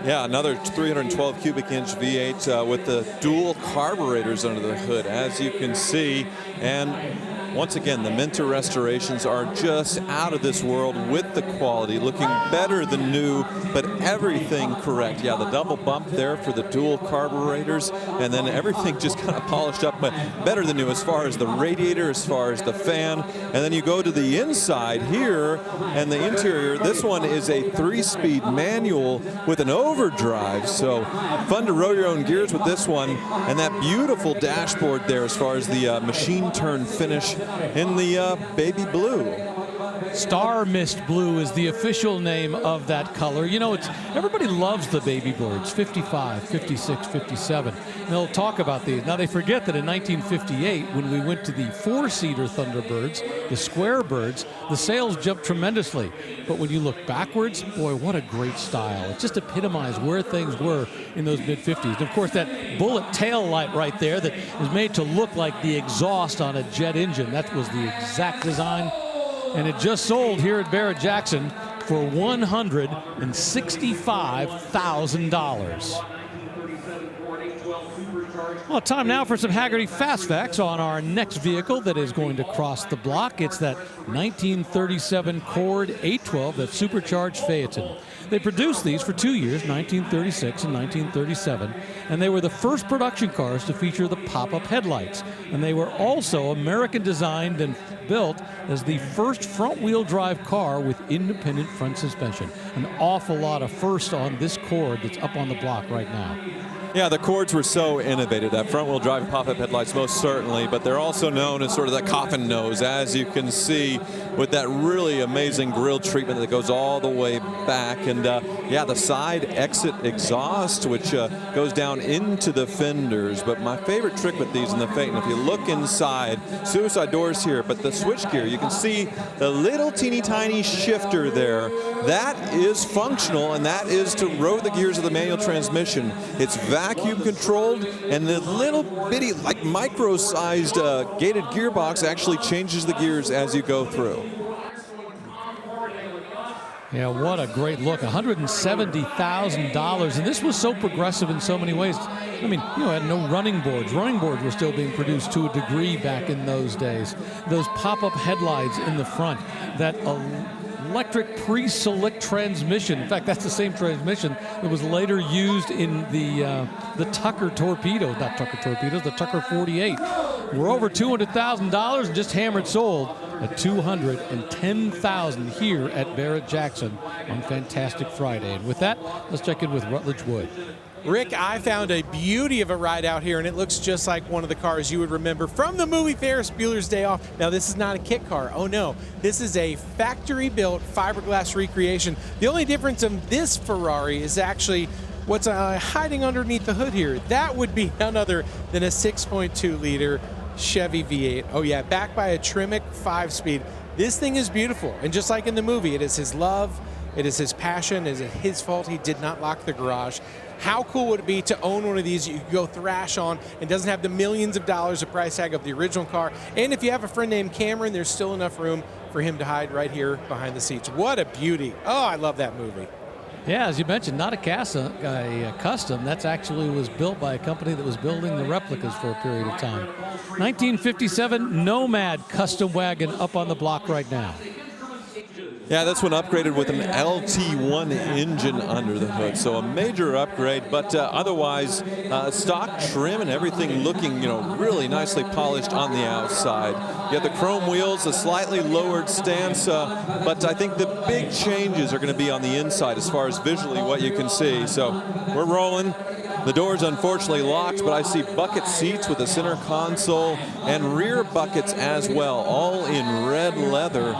Yeah, another 312 cubic inch V8 with the dual carburetors under the hood, as you can see. And once again, the Minter restorations are just out of this world with the quality, looking better than new, but everything correct. Yeah, the double bump there for the dual carburetors, and then everything just kind of polished up, but better than new as far as the radiator, as far as the fan. And then you go to the inside here, and the interior, this one is a 3-speed manual with an overdrive, so fun to row your own gears with this one. And that beautiful dashboard there as far as the machine turn finish in the baby blue. Star Mist Blue is the official name of that color. You know, everybody loves the baby birds, 55, 56, 57. And they'll talk about these. Now, they forget that in 1958, when we went to the 4-seater Thunderbirds, the square birds, the sales jumped tremendously. But when you look backwards, boy, what a great style. It just epitomized where things were in those mid-50s. And of course, that bullet tail light right there that is made to look like the exhaust on a jet engine, that was the exact design. And it just sold here at Barrett-Jackson for $165,000. Well, time now for some Hagerty Fast Facts on our next vehicle that is going to cross the block. It's that 1937 Cord 812, that supercharged Phaeton. They produced these for 2 years, 1936 and 1937, and they were the first production cars to feature the pop-up headlights. And they were also American designed and built as the first front-wheel drive car with independent front suspension. An awful lot of firsts on this Cord that's up on the block right now. Yeah, the Cords were so innovative. That front-wheel drive pop-up headlights, most certainly, but they're also known as sort of the coffin nose, as you can see, with that really amazing grille treatment that goes all the way back. And yeah, the side exit exhaust, which goes down into the fenders. But my favorite trick with these in the Phaeton, if you look inside, suicide doors here, but the switchgear, you can see the little teeny tiny shifter there. That is functional, and that is to row the gears of the manual transmission. It's vacuum controlled, and the little bitty, like micro-sized gated gearbox actually changes the gears as you go through. Yeah, what a great look. $170,000. And this was so progressive in so many ways. I mean, you know, had no running boards. Running boards were still being produced to a degree back in those days. Those pop-up headlights in the front, that electric pre-select transmission. In fact, that's the same transmission that was later used in the Tucker torpedoes, not Tucker torpedoes, the Tucker 48. We're over $200,000 and just hammered sold at $210,000 here at Barrett-Jackson on Fantastic Friday. And with that, let's check in with Rutledge Wood. Rick, I found a beauty of a ride out here, and it looks just like one of the cars you would remember from the movie Ferris Bueller's Day Off. Now, this is not a kit car. Oh, no. This is a factory-built fiberglass recreation. The only difference in this Ferrari is actually what's hiding underneath the hood here. That would be none other than a 6.2-liter Chevy V8. Oh, yeah, backed by a Tremec 5-speed. This thing is beautiful, and just like in the movie, it is his love, it is his passion, it is his fault he did not lock the garage. How cool would it be to own one of these you could go thrash on and doesn't have the millions of dollars of price tag of the original car? And if you have a friend named Cameron, there's still enough room for him to hide right here behind the seats. What a beauty. Oh, I love that movie. Yeah, as you mentioned, not a custom. That's actually was built by a company that was building the replicas for a period of time. 1957 Nomad custom wagon up on the block right now. Yeah, this one upgraded with an LT1 engine under the hood, so a major upgrade, but otherwise stock trim and everything looking, you know, really nicely polished on the outside. You have the chrome wheels, a slightly lowered stance, but I think the big changes are going to be on the inside as far as visually what you can see. So we're rolling. The door's unfortunately locked, but I see bucket seats with a center console and rear buckets as well, all in red leather.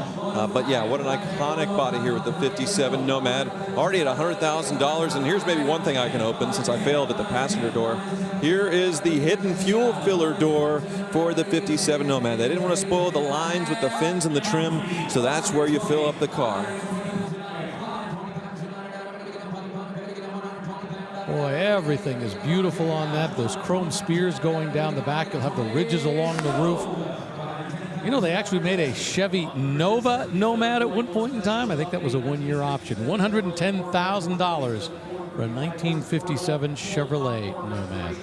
But yeah, what an iconic body here with the 57 Nomad. Already at $100,000, and here's maybe one thing I can open since I failed at the passenger door. Here is the hidden fuel filler door for the 57 Nomad. They didn't want to spoil the lines with the fins and the trim, so that's where you fill up the car. Boy, everything is beautiful on that. Those chrome spears going down the back. You'll have the ridges along the roof. You know, they actually made a Chevy Nova Nomad at one point in time. I think that was a one-year option. $110,000 for a 1957 Chevrolet Nomad.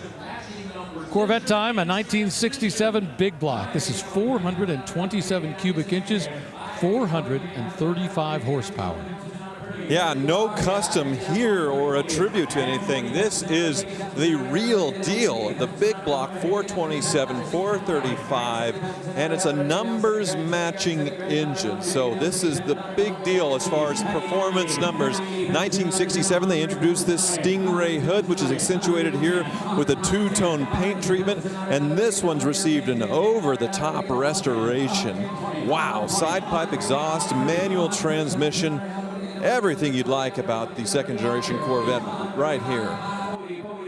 Corvette time, a 1967 big block. This is 427 cubic inches, 435 horsepower. Yeah, no custom here or a tribute to anything. This is the real deal. The big block 427, 435, and it's a numbers matching engine. So this is the big deal as far as performance numbers. 1967, they introduced this Stingray hood, which is accentuated here with a two-tone paint treatment, and this one's received an over-the-top restoration. Wow, side pipe exhaust, manual transmission, everything you'd like about the second generation Corvette right here.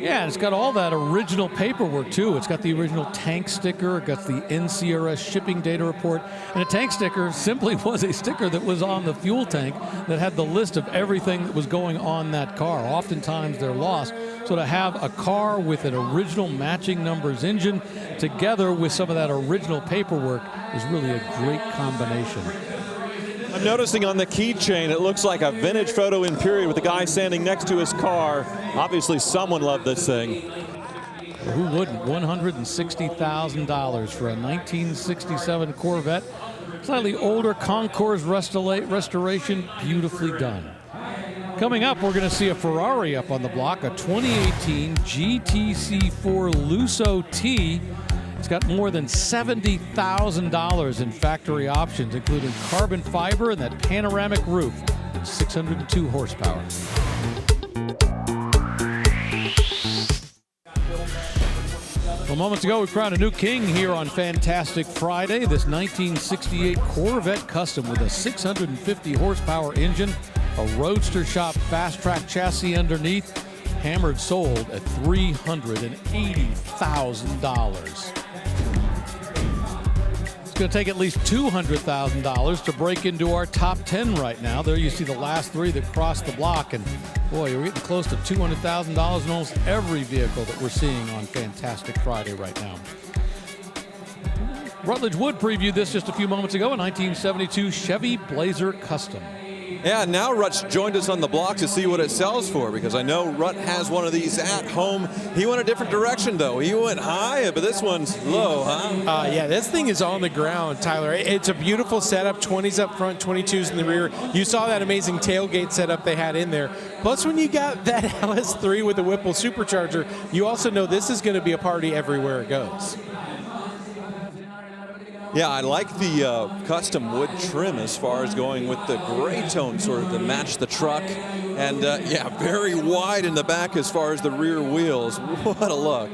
Yeah, it's got all that original paperwork too. It's got the original tank sticker, it got the NCRS shipping data report, and a tank sticker simply was a sticker that was on the fuel tank that had the list of everything that was going on that car. Oftentimes they're lost. So to have a car with an original matching numbers engine together with some of that original paperwork is really a great combination. I'm noticing on the keychain, it looks like a vintage photo in period with the guy standing next to his car. Obviously, someone loved this thing. Who wouldn't? $160,000 for a 1967 Corvette. Slightly older Concours restoration, beautifully done. Coming up, we're going to see a Ferrari up on the block, a 2018 GTC4 Lusso T. It's got more than $70,000 in factory options, including carbon fiber and that panoramic roof, and 602 horsepower. Well, moments ago, we crowned a new king here on Fantastic Friday. This 1968 Corvette Custom with a 650 horsepower engine, a Roadster Shop Fast Track chassis underneath, hammered sold at $380,000. It's going to take at least $200,000 to break into our top 10 right now. There you see the last three that crossed the block, and boy, you're getting close to $200,000 in almost every vehicle that we're seeing on Fantastic Friday right now. Rutledge Wood previewed this just a few moments ago, a 1972 Chevy Blazer Custom. Yeah, now Rut's joined us on the block to see what it sells for, because I know Rut has one of these at home. He went a different direction, though. He went high, but this one's low, huh? Yeah, this thing is on the ground, Tyler. It's a beautiful setup, 20s up front, 22s in the rear. You saw that amazing tailgate setup they had in there. Plus, when you got that LS3 with the Whipple supercharger, you also know this is going to be a party everywhere it goes. Yeah, I like the custom wood trim as far as going with the gray tone sort of to match the truck. And yeah, very wide in the back as far as the rear wheels. What a look.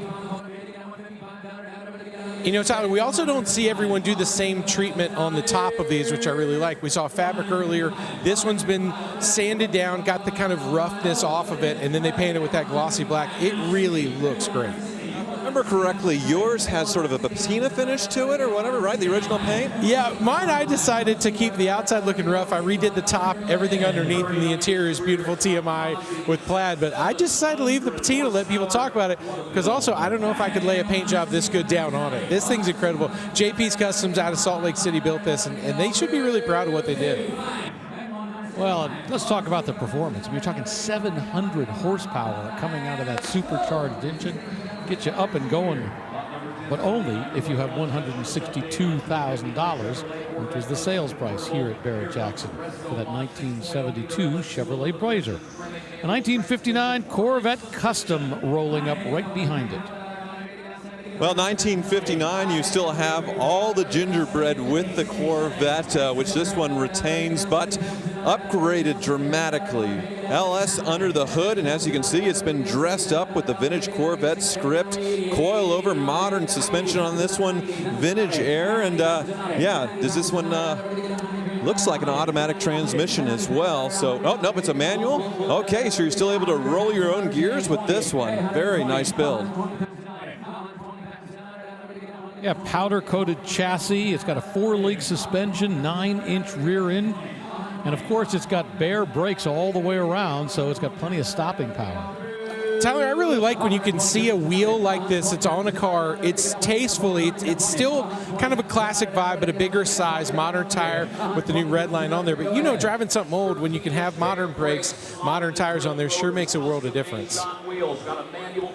You know, Tyler, we also don't see everyone do the same treatment on the top of these, which I really like. We saw fabric earlier. This one's been sanded down, got the kind of roughness off of it, and then they painted with that glossy black. It really looks great. Remember correctly, yours has sort of a patina finish to it or whatever, right? The original paint? Yeah, mine I decided to keep the outside looking rough. I redid the top, everything underneath, and the interior is beautiful TMI with plaid. But I just decided to leave the patina, let people talk about it, because also I don't know if I could lay a paint job this good down on it. This thing's incredible. JP's Customs out of Salt Lake City built this, and they should be really proud of what they did. Well, let's talk about the performance. I mean, you're talking 700 horsepower coming out of that supercharged engine. Get you up and going, but only if you have $162,000, which is the sales price here at Barrett-Jackson for that 1972 Chevrolet Blazer. A 1959 Corvette Custom rolling up right behind it. Well, 1959, you still have all the gingerbread with the Corvette, which this one retains, but upgraded dramatically. LS under the hood, and as you can see, it's been dressed up with the vintage Corvette script, coil-over modern suspension on this one, vintage air, and yeah, does this one looks like an automatic transmission as well. So, oh, nope, it's a manual. Okay, so you're still able to roll your own gears with this one. Very nice build. Yeah, powder-coated chassis. It's got a 4-link suspension, 9-inch rear end. And, of course, it's got bare brakes all the way around, so it's got plenty of stopping power. Tyler, I really like when you can see a wheel like this. It's on a car. It's tastefully. It's still kind of a classic vibe, but a bigger size, modern tire with the new red line on there. But, you know, driving something old, when you can have modern brakes, modern tires on there, sure makes a world of difference.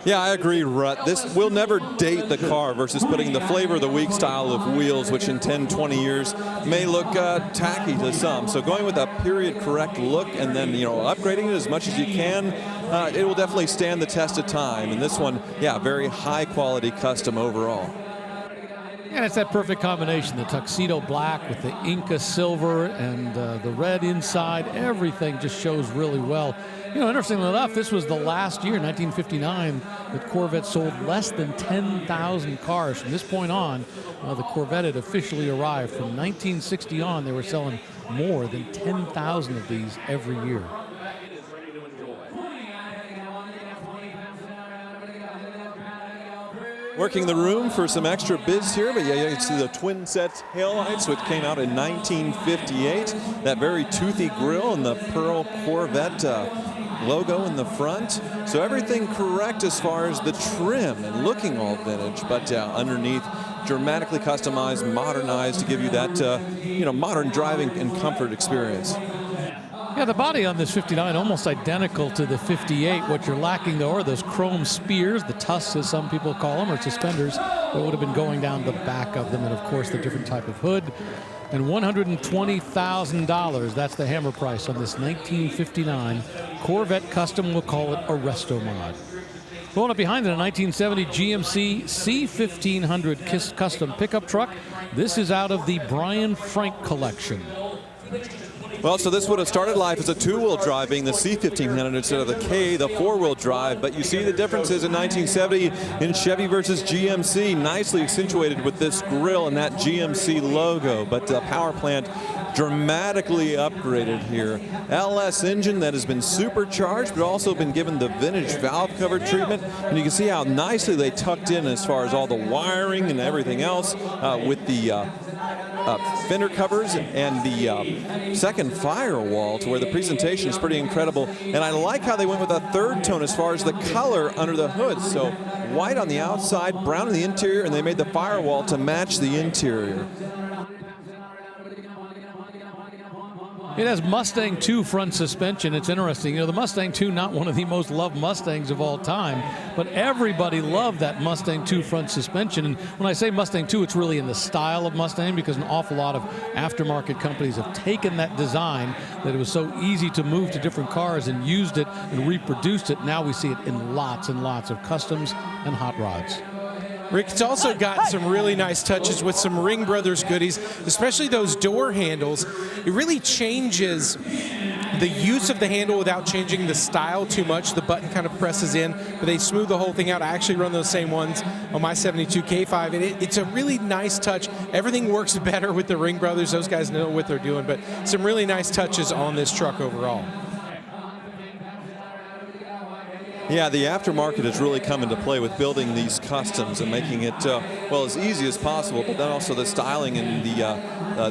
Yeah, I agree, Rut. This will never date the car versus putting the flavor of the week style of wheels, which in 10, 20 years may look tacky to some. So going with a period correct look and then, you know, upgrading it as much as you can, it will definitely stand the test of time. And this one, yeah, very high quality custom overall. And it's that perfect combination, the tuxedo black with the Inca silver and the red inside. Everything just shows really well. You know, interestingly enough, this was the last year, 1959, that Corvette sold less than 10,000 cars. From this point on, the Corvette had officially arrived. From 1960 on, they were selling more than 10,000 of these every year. Working the room for some extra bids here, but yeah, you can see the twin set taillights, which came out in 1958. That very toothy grille and the Pearl Corvette logo in the front. So everything correct as far as the trim and looking all vintage, but underneath dramatically customized, modernized to give you that you know, modern driving and comfort experience. Yeah, the body on this 59 almost identical to the 58. What you're lacking, though, are those chrome spears, the tusks, as some people call them, or suspenders that would have been going down the back of them, and, of course, the different type of hood. And $120,000, that's the hammer price on this 1959 Corvette Custom. We'll call it a Resto Mod. Going up behind it, a 1970 GMC C1500 Custom pickup truck. This is out of the Brian Frank collection. Well, so this would have started life as a two-wheel drive, being the C1500 instead of the K, the four-wheel drive. But you see the differences in 1970 in Chevy versus GMC, nicely accentuated with this grille and that GMC logo. But the power plant dramatically upgraded here. LS engine that has been supercharged, but also been given the vintage valve cover treatment. And you can see how nicely they tucked in as far as all the wiring and everything else with the fender covers and the second firewall, to where the presentation is pretty incredible. And I like how they went with a third tone as far as the color under the hood. So white on the outside, brown in the interior, and they made the firewall to match the interior. It has Mustang 2 front suspension. It's interesting. You know, the Mustang 2, not one of the most loved Mustangs of all time, but everybody loved that Mustang 2 front suspension. And when I say Mustang 2, it's really in the style of Mustang, because an awful lot of aftermarket companies have taken that design that it was so easy to move to different cars and used it and reproduced it. Now we see it in lots and lots of customs and hot rods. Rick, it's also got some really nice touches with some Ring Brothers goodies, especially those door handles. It really changes the use of the handle without changing the style too much. The button kind of presses in, but they smooth the whole thing out. I actually run those same ones on my 72 K5, and it's a really nice touch. Everything works better with the Ring Brothers. Those guys know what they're doing, but some really nice touches on this truck overall. Yeah, the aftermarket has really come into play with building these customs and making it, well, as easy as possible, but then also the styling and the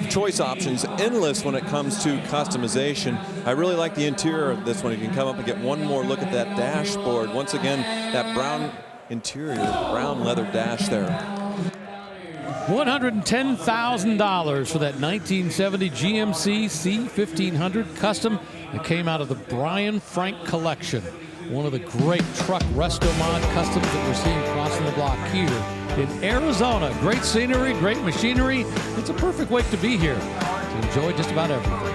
choice options endless when it comes to customization. I really like the interior of this one. You can come up and get one more look at that dashboard. Once again, that brown interior, brown leather dash there. $110,000 for that 1970 GMC C1500 Custom that came out of the Brian Frank collection. One of the great truck resto mod customs that we're seeing crossing the block here in Arizona. Great scenery, great machinery. It's a perfect week to be here to enjoy just about everything.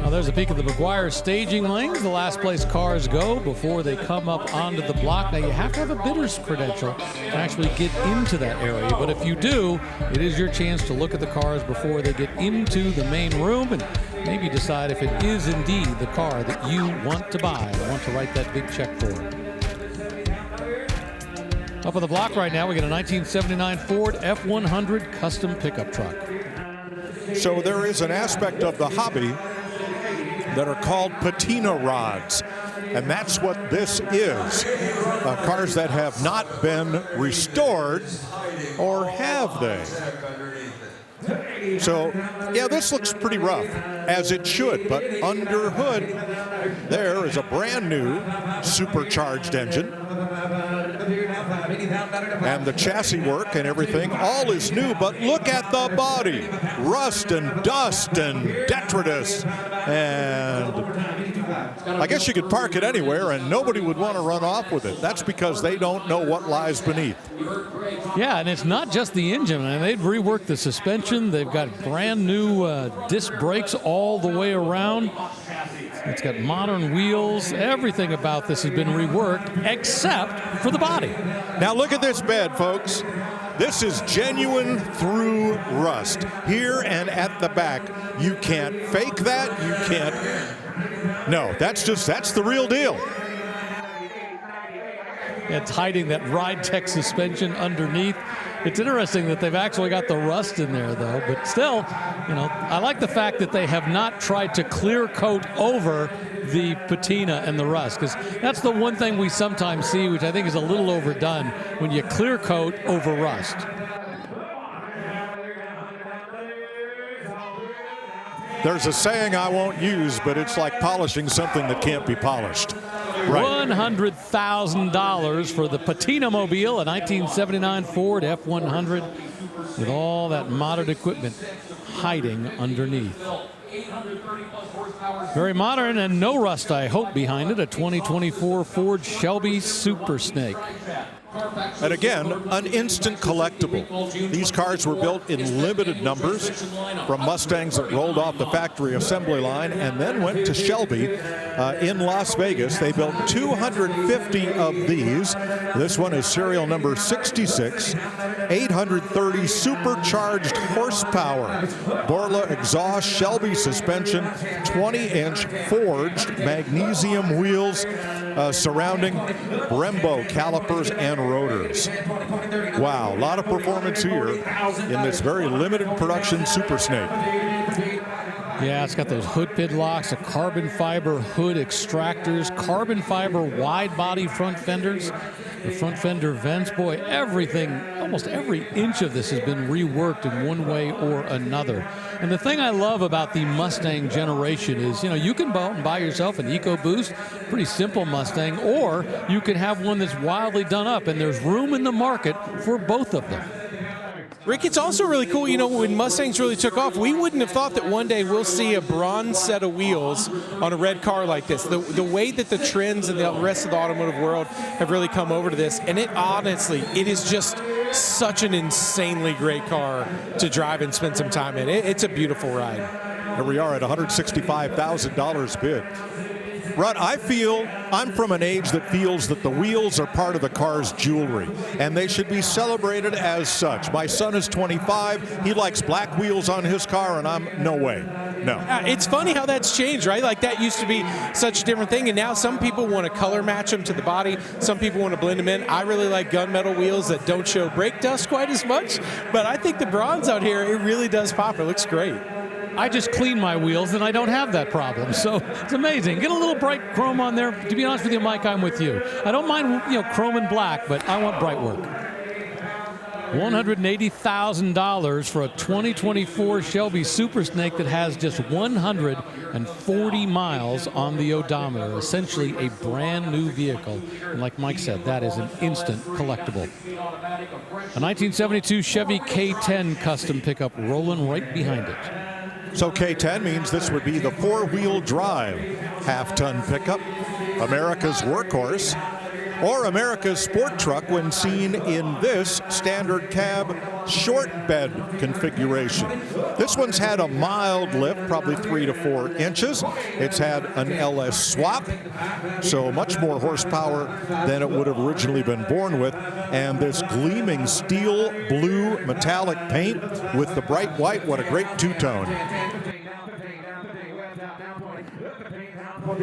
Now there's a peek of the McGuire staging lanes, the last place cars go before they come up onto the block. Now you have to have a bidder's credential to actually get into that area, but if you do, it is your chance to look at the cars before they get into the main room and maybe decide if it is indeed the car that you want to buy and want to write that big check for. Up on the block right now, we got a 1979 Ford F100 custom pickup truck. So there is an aspect of the hobby that are called patina rods, and that's what this is. Cars that have not been restored, or have they? So, yeah, this looks pretty rough, as it should, but under hood, there is a brand new supercharged engine. And the chassis work and everything, all is new, but look at the body. Rust and dust and detritus. And I guess you could park it anywhere and nobody would want to run off with it. That's because they don't know what lies beneath. Yeah, and it's not just the engine. I mean, they've reworked the suspension. They've got brand new disc brakes all the way around. It's got modern wheels. Everything about this has been reworked except for the body. Now look at this bed, folks. This is genuine through rust. Here and at the back. You can't fake that. You can't. No, that's the real deal. It's hiding that Ride Tech suspension underneath. It's interesting that they've actually got the rust in there, though. But still, you know, I like the fact that they have not tried to clear coat over the patina and the rust, because that's the one thing we sometimes see, which I think is a little overdone, when you clear coat over rust. There's a saying I won't use, but it's like polishing something that can't be polished. Right. $100,000 for the Patina Mobile, a 1979 Ford F100 with all that modern equipment hiding underneath. Very modern and no rust, I hope, behind it. A 2024 Ford Shelby Super Snake. And again, an instant collectible. These cars were built in limited numbers from Mustangs that rolled off the factory assembly line and then went to Shelby in Las Vegas. They built 250 of these. This one is serial number 66. 830 supercharged horsepower. Borla exhaust, Shelby suspension, 20-inch forged magnesium wheels surrounding Brembo calipers and rotors. Wow, a lot of performance here in this very limited production Super Snake. Yeah, it's got those hood pid locks, the carbon fiber hood extractors, carbon fiber wide body front fenders, the front fender vents. Boy, everything, almost every inch of this has been reworked in one way or another. And the thing I love about the Mustang generation is, you know, you can go out and buy yourself an EcoBoost, pretty simple Mustang, or you can have one that's wildly done up, and there's room in the market for both of them. Rick, it's also really cool, you know, when Mustangs really took off, we wouldn't have thought that one day we'll see a bronze set of wheels on a red car like this. The way that the trends and the rest of the automotive world have really come over to this, and it honestly, it is just such an insanely great car to drive and spend some time in. It's a beautiful ride. Here we are at $165,000 bid. Rod, I feel I'm from an age that feels that the wheels are part of the car's jewelry, and they should be celebrated as such. My son is 25. He likes black wheels on his car, and I'm no way. No. It's funny how that's changed, right? Like that used to be such a different thing, and now some people want to color match them to the body. Some people want to blend them in. I really like gunmetal wheels that don't show brake dust quite as much, but I think the bronze out here, it really does pop. It looks great. I just clean my wheels and I don't have that problem, so it's amazing. Get a little bright chrome on there. To be honest with you, Mike, I'm with you. I don't mind, you know, chrome and black, but I want bright work. $180,000 for a 2024 Shelby Super Snake that has just 140 miles on the odometer. Essentially a brand new vehicle. And like Mike said, that is an instant collectible. A 1972 Chevy K10 custom pickup rolling right behind it. So K10 means this would be the four-wheel drive half-ton pickup, America's workhorse, or America's sport truck when seen in this standard cab short bed configuration. This one's had a mild lift, probably 3 to 4 inches. It's had an LS swap, so much more horsepower than it would have originally been born with. And this gleaming steel blue metallic paint with the bright white, what a great two-tone.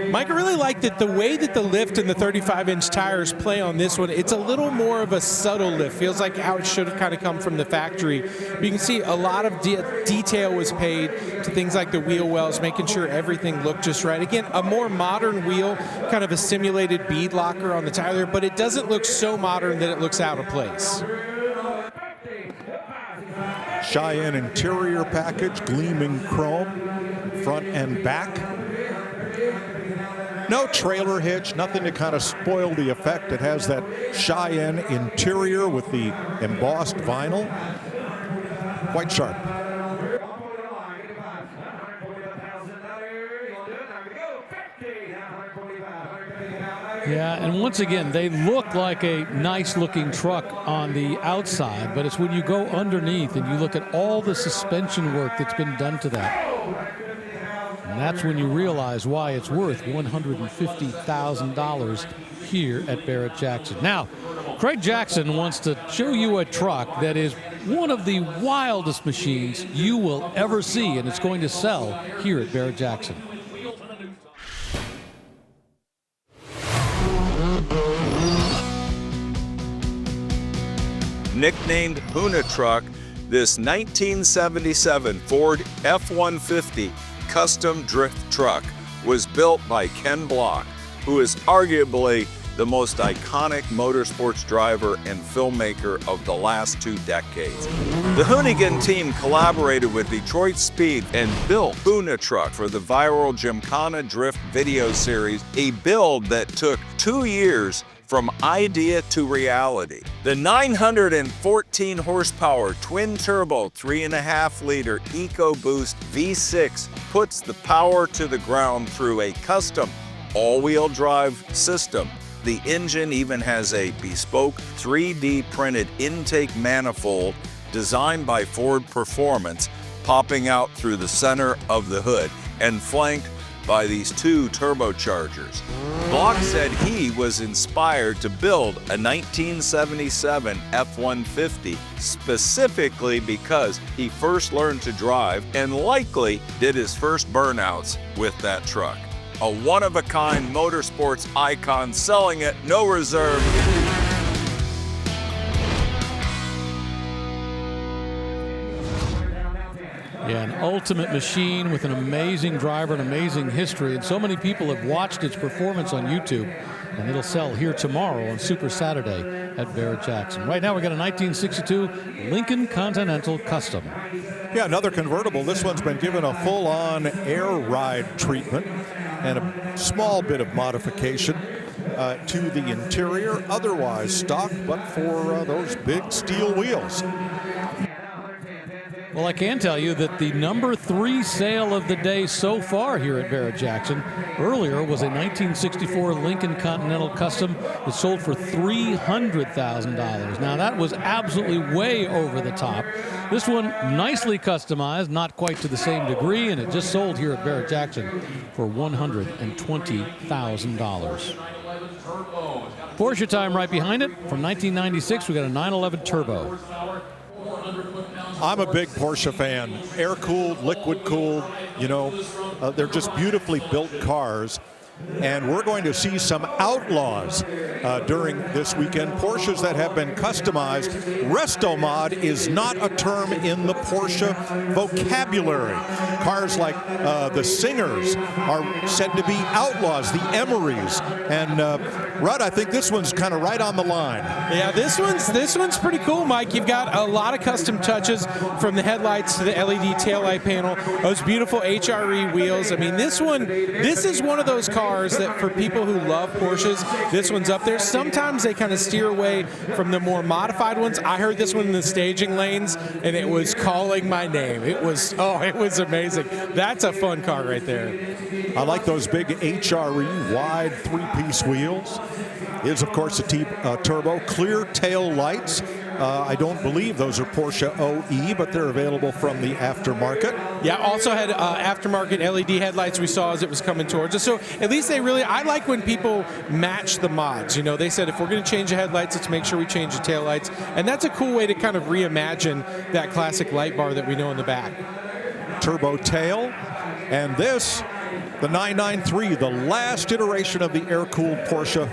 Mike, I really like that the way that the lift and the 35-inch tires play on this one, it's a little more of a subtle lift. Feels like how it should have kind of come from the factory. But you can see a lot of detail was paid to things like the wheel wells, making sure everything looked just right. Again, a more modern wheel, kind of a simulated bead locker on the tire, but it doesn't look so modern that it looks out of place. Cheyenne interior package, gleaming chrome, front and back. No trailer hitch, nothing to kind of spoil the effect. It has that Cheyenne interior with the embossed vinyl. Quite sharp. Yeah, and once again, they look like a nice-looking truck on the outside, but it's when you go underneath and you look at all the suspension work that's been done to that. And that's when you realize why it's worth $150,000 here at Barrett-Jackson. Now, Craig Jackson wants to show you a truck that is one of the wildest machines you will ever see, and it's going to sell here at Barrett-Jackson. Nicknamed Huna Truck, this 1977 Ford F-150 custom drift truck was built by Ken Block, who is arguably the most iconic motorsports driver and filmmaker of the last 2 decades. The Hoonigan team collaborated with Detroit Speed and built Huna Truck for the viral Gymkhana Drift video series, a build that took 2 years from idea to reality. The 914 horsepower twin-turbo 3.5-liter EcoBoost V6 puts the power to the ground through a custom all-wheel drive system. The engine even has a bespoke 3D printed intake manifold designed by Ford Performance popping out through the center of the hood and flanked by these 2 turbochargers. Block said he was inspired to build a 1977 F-150 specifically because he first learned to drive and likely did his first burnouts with that truck. A one-of-a-kind motorsports icon selling at no reserve. Yeah, an ultimate machine with an amazing driver, an amazing history, and so many people have watched its performance on YouTube, and it'll sell here tomorrow on Super Saturday at Barrett-Jackson. Right now we got a 1962 Lincoln Continental Custom. Yeah, another convertible. This one's been given a full-on air ride treatment and a small bit of modification to the interior. Otherwise stock, but for those big steel wheels. Well, I can tell you that the number 3 sale of the day so far here at Barrett-Jackson earlier was a 1964 Lincoln Continental Custom that sold for $300,000. Now, that was absolutely way over the top. This one nicely customized, not quite to the same degree, and it just sold here at Barrett-Jackson for $120,000. Porsche time right behind it. From 1996, we got a 911 Turbo. I'm a big Porsche fan. Air-cooled, liquid-cooled, you know, they're just beautifully built cars. And we're going to see some outlaws during this weekend. Porsches that have been customized. Resto mod is not a term in the Porsche vocabulary. Cars like the Singers are said to be outlaws, the Emerys. And Rudd, I think this one's kind of right on the line. Yeah, this one's pretty cool, Mike. You've got a lot of custom touches from the headlights to the LED taillight panel. Those beautiful HRE wheels. I mean, this is one of those cars that for people who love Porsches, this one's up there. Sometimes they kind of steer away from the more modified ones. I heard this one in the staging lanes, and it was calling my name. It was amazing. That's a fun car right there. I like those big HRE wide 3-piece wheels. Is, of course, a turbo. Clear tail lights. I don't believe those are Porsche OE, but they're available from the aftermarket. Yeah, also had aftermarket LED headlights we saw as it was coming towards us. So at least I like when people match the mods. You know, they said if we're going to change the headlights, let's make sure we change the taillights. And that's a cool way to kind of reimagine that classic light bar that we know in the back. Turbo tail. And this, the 993, the last iteration of the air-cooled Porsche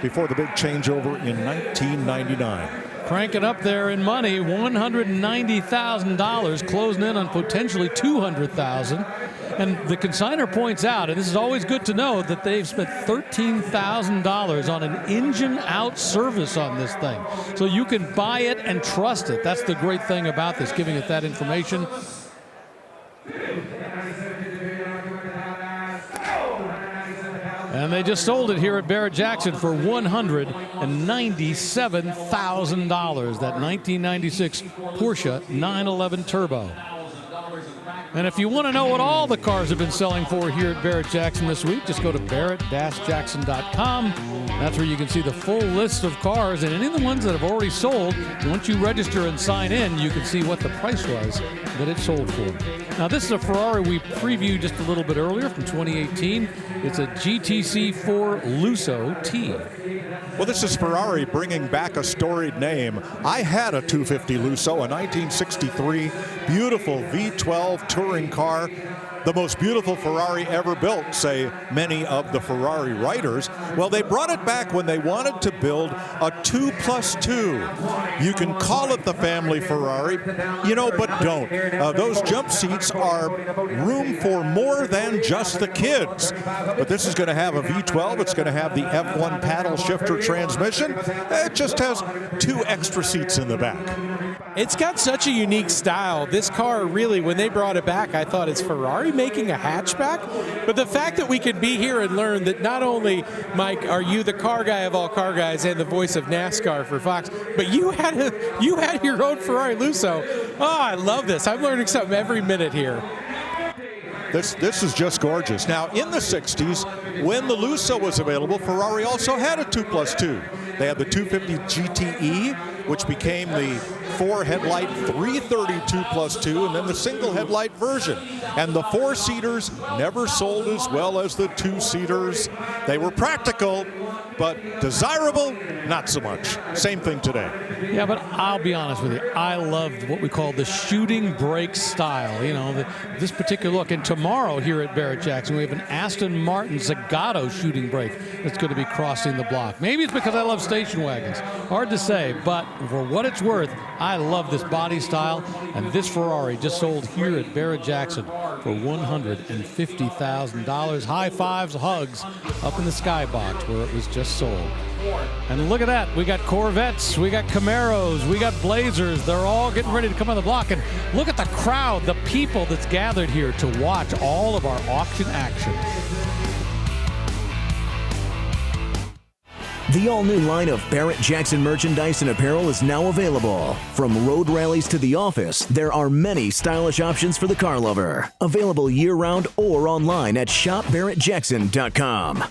before the big changeover in 1999. Cranking up there in money, $190,000, closing in on potentially $200,000. And the consignor points out, and this is always good to know, that they've spent $13,000 on an engine-out service on this thing. So you can buy it and trust it. That's the great thing about this, giving it that information. And they just sold it here at Barrett-Jackson for $197,000. That 1996 Porsche 911 Turbo. And if you want to know what all the cars have been selling for here at Barrett-Jackson this week, just go to barrett-jackson.com. That's where you can see the full list of cars and any of the ones that have already sold. Once you register and sign in, you can see what the price was that it sold for. Now, this is a Ferrari we previewed just a little bit earlier from 2018. It's a GTC4 Lusso T. Well, this is Ferrari bringing back a storied name. I had a 250 Lusso, a 1963 beautiful V12 touring car. The most beautiful Ferrari ever built, say many of the Ferrari writers. Well, they brought it back when they wanted to build a 2+2. You can call it the family Ferrari, you know, but don't. Those jump seats are room for more than just the kids. But this is going to have a V12. It's going to have the F1 paddle shifter transmission. It just has 2 extra seats in the back. It's got such a unique style. This car really, when they brought it back, I thought, is Ferrari making a hatchback? But the fact that we could be here and learn that not only, Mike, are you the car guy of all car guys and the voice of NASCAR for Fox, but you had your own Ferrari Lusso. Oh, I love this. I'm learning something every minute here. This is just gorgeous. Now, in the 60s, when the Lusso was available, Ferrari also had a 2+2. They had the 250 GTE, which became the 4-headlight 330 2+2, and then the single headlight version. And the 4-seaters never sold as well as the 2-seaters. They were practical, but desirable, not so much. Same thing today. Yeah, but I'll be honest with you. I loved what we call the shooting brake style. You know, this particular look. And tomorrow here at Barrett-Jackson, we have an Aston Martin Zagato shooting brake that's going to be crossing the block. Maybe it's because I love station wagons. Hard to say, but for what it's worth, I love this body style. And this Ferrari just sold here at Barrett-Jackson for $150,000. High fives, hugs up in the skybox where it was just sold. And look at that. We got Corvettes, we got Camaros, we got Blazers. They're all getting ready to come on the block. And look at the crowd, the people that's gathered here to watch all of our auction action. The all-new line of Barrett-Jackson merchandise and apparel is now available. From road rallies to the office, there are many stylish options for the car lover. Available year-round or online at shopbarrettjackson.com.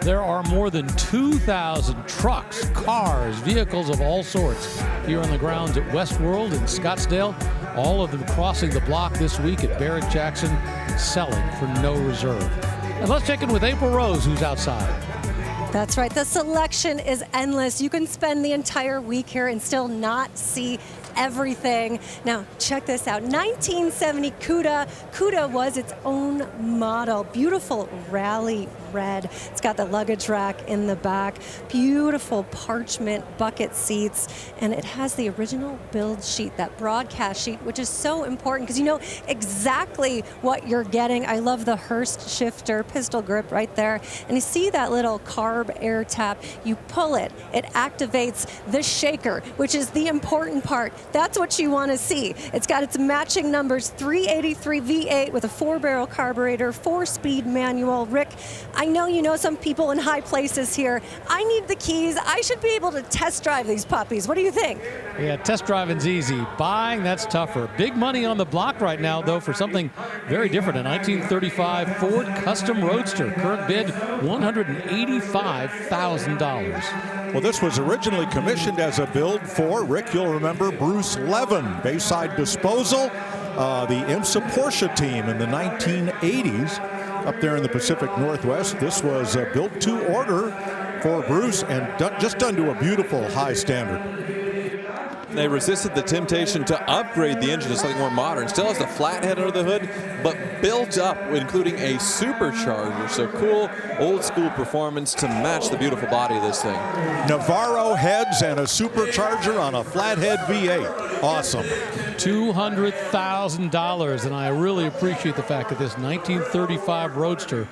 There are more than 2,000 trucks, cars, vehicles of all sorts here on the grounds at Westworld in Scottsdale. All of them crossing the block this week at Barrett-Jackson, selling for no reserve. And let's check in with April Rose, who's outside. That's right. The selection is endless. You can spend the entire week here and still not see everything. Now, check this out. 1970 Cuda. Cuda was its own model. Beautiful rally red. It's got the luggage rack in the back. Beautiful parchment bucket seats. And it has the original build sheet, that broadcast sheet, which is so important because you know exactly what you're getting. I love the Hurst shifter pistol grip right there. And you see that little carb air tap. You pull it. It activates the shaker, which is the important part. That's what you want to see. It's got its matching numbers, 383 V8 with a 4-barrel carburetor, 4-speed manual. Rick, I know you know some people in high places here. I need the keys. I should be able to test drive these puppies. What do you think? Yeah, test driving's easy. Buying, that's tougher. Big money on the block right now, though, for something very different. A 1935 Ford Custom Roadster. Current bid, $185,000. Well, this was originally commissioned as a build for, Rick, you'll remember, Bruce Levin, Bayside Disposal, the IMSA Porsche team in the 1980s up there in the Pacific Northwest. This was built to order for Bruce and just done to a beautiful high standard. They resisted the temptation to upgrade the engine to something more modern. Still has the flathead under the hood, but built up, including a supercharger. So cool, old school performance to match the beautiful body of this thing. Navarro heads and a supercharger on a flathead V8. Awesome. $200,000, and I really appreciate the fact that this 1935 Roadster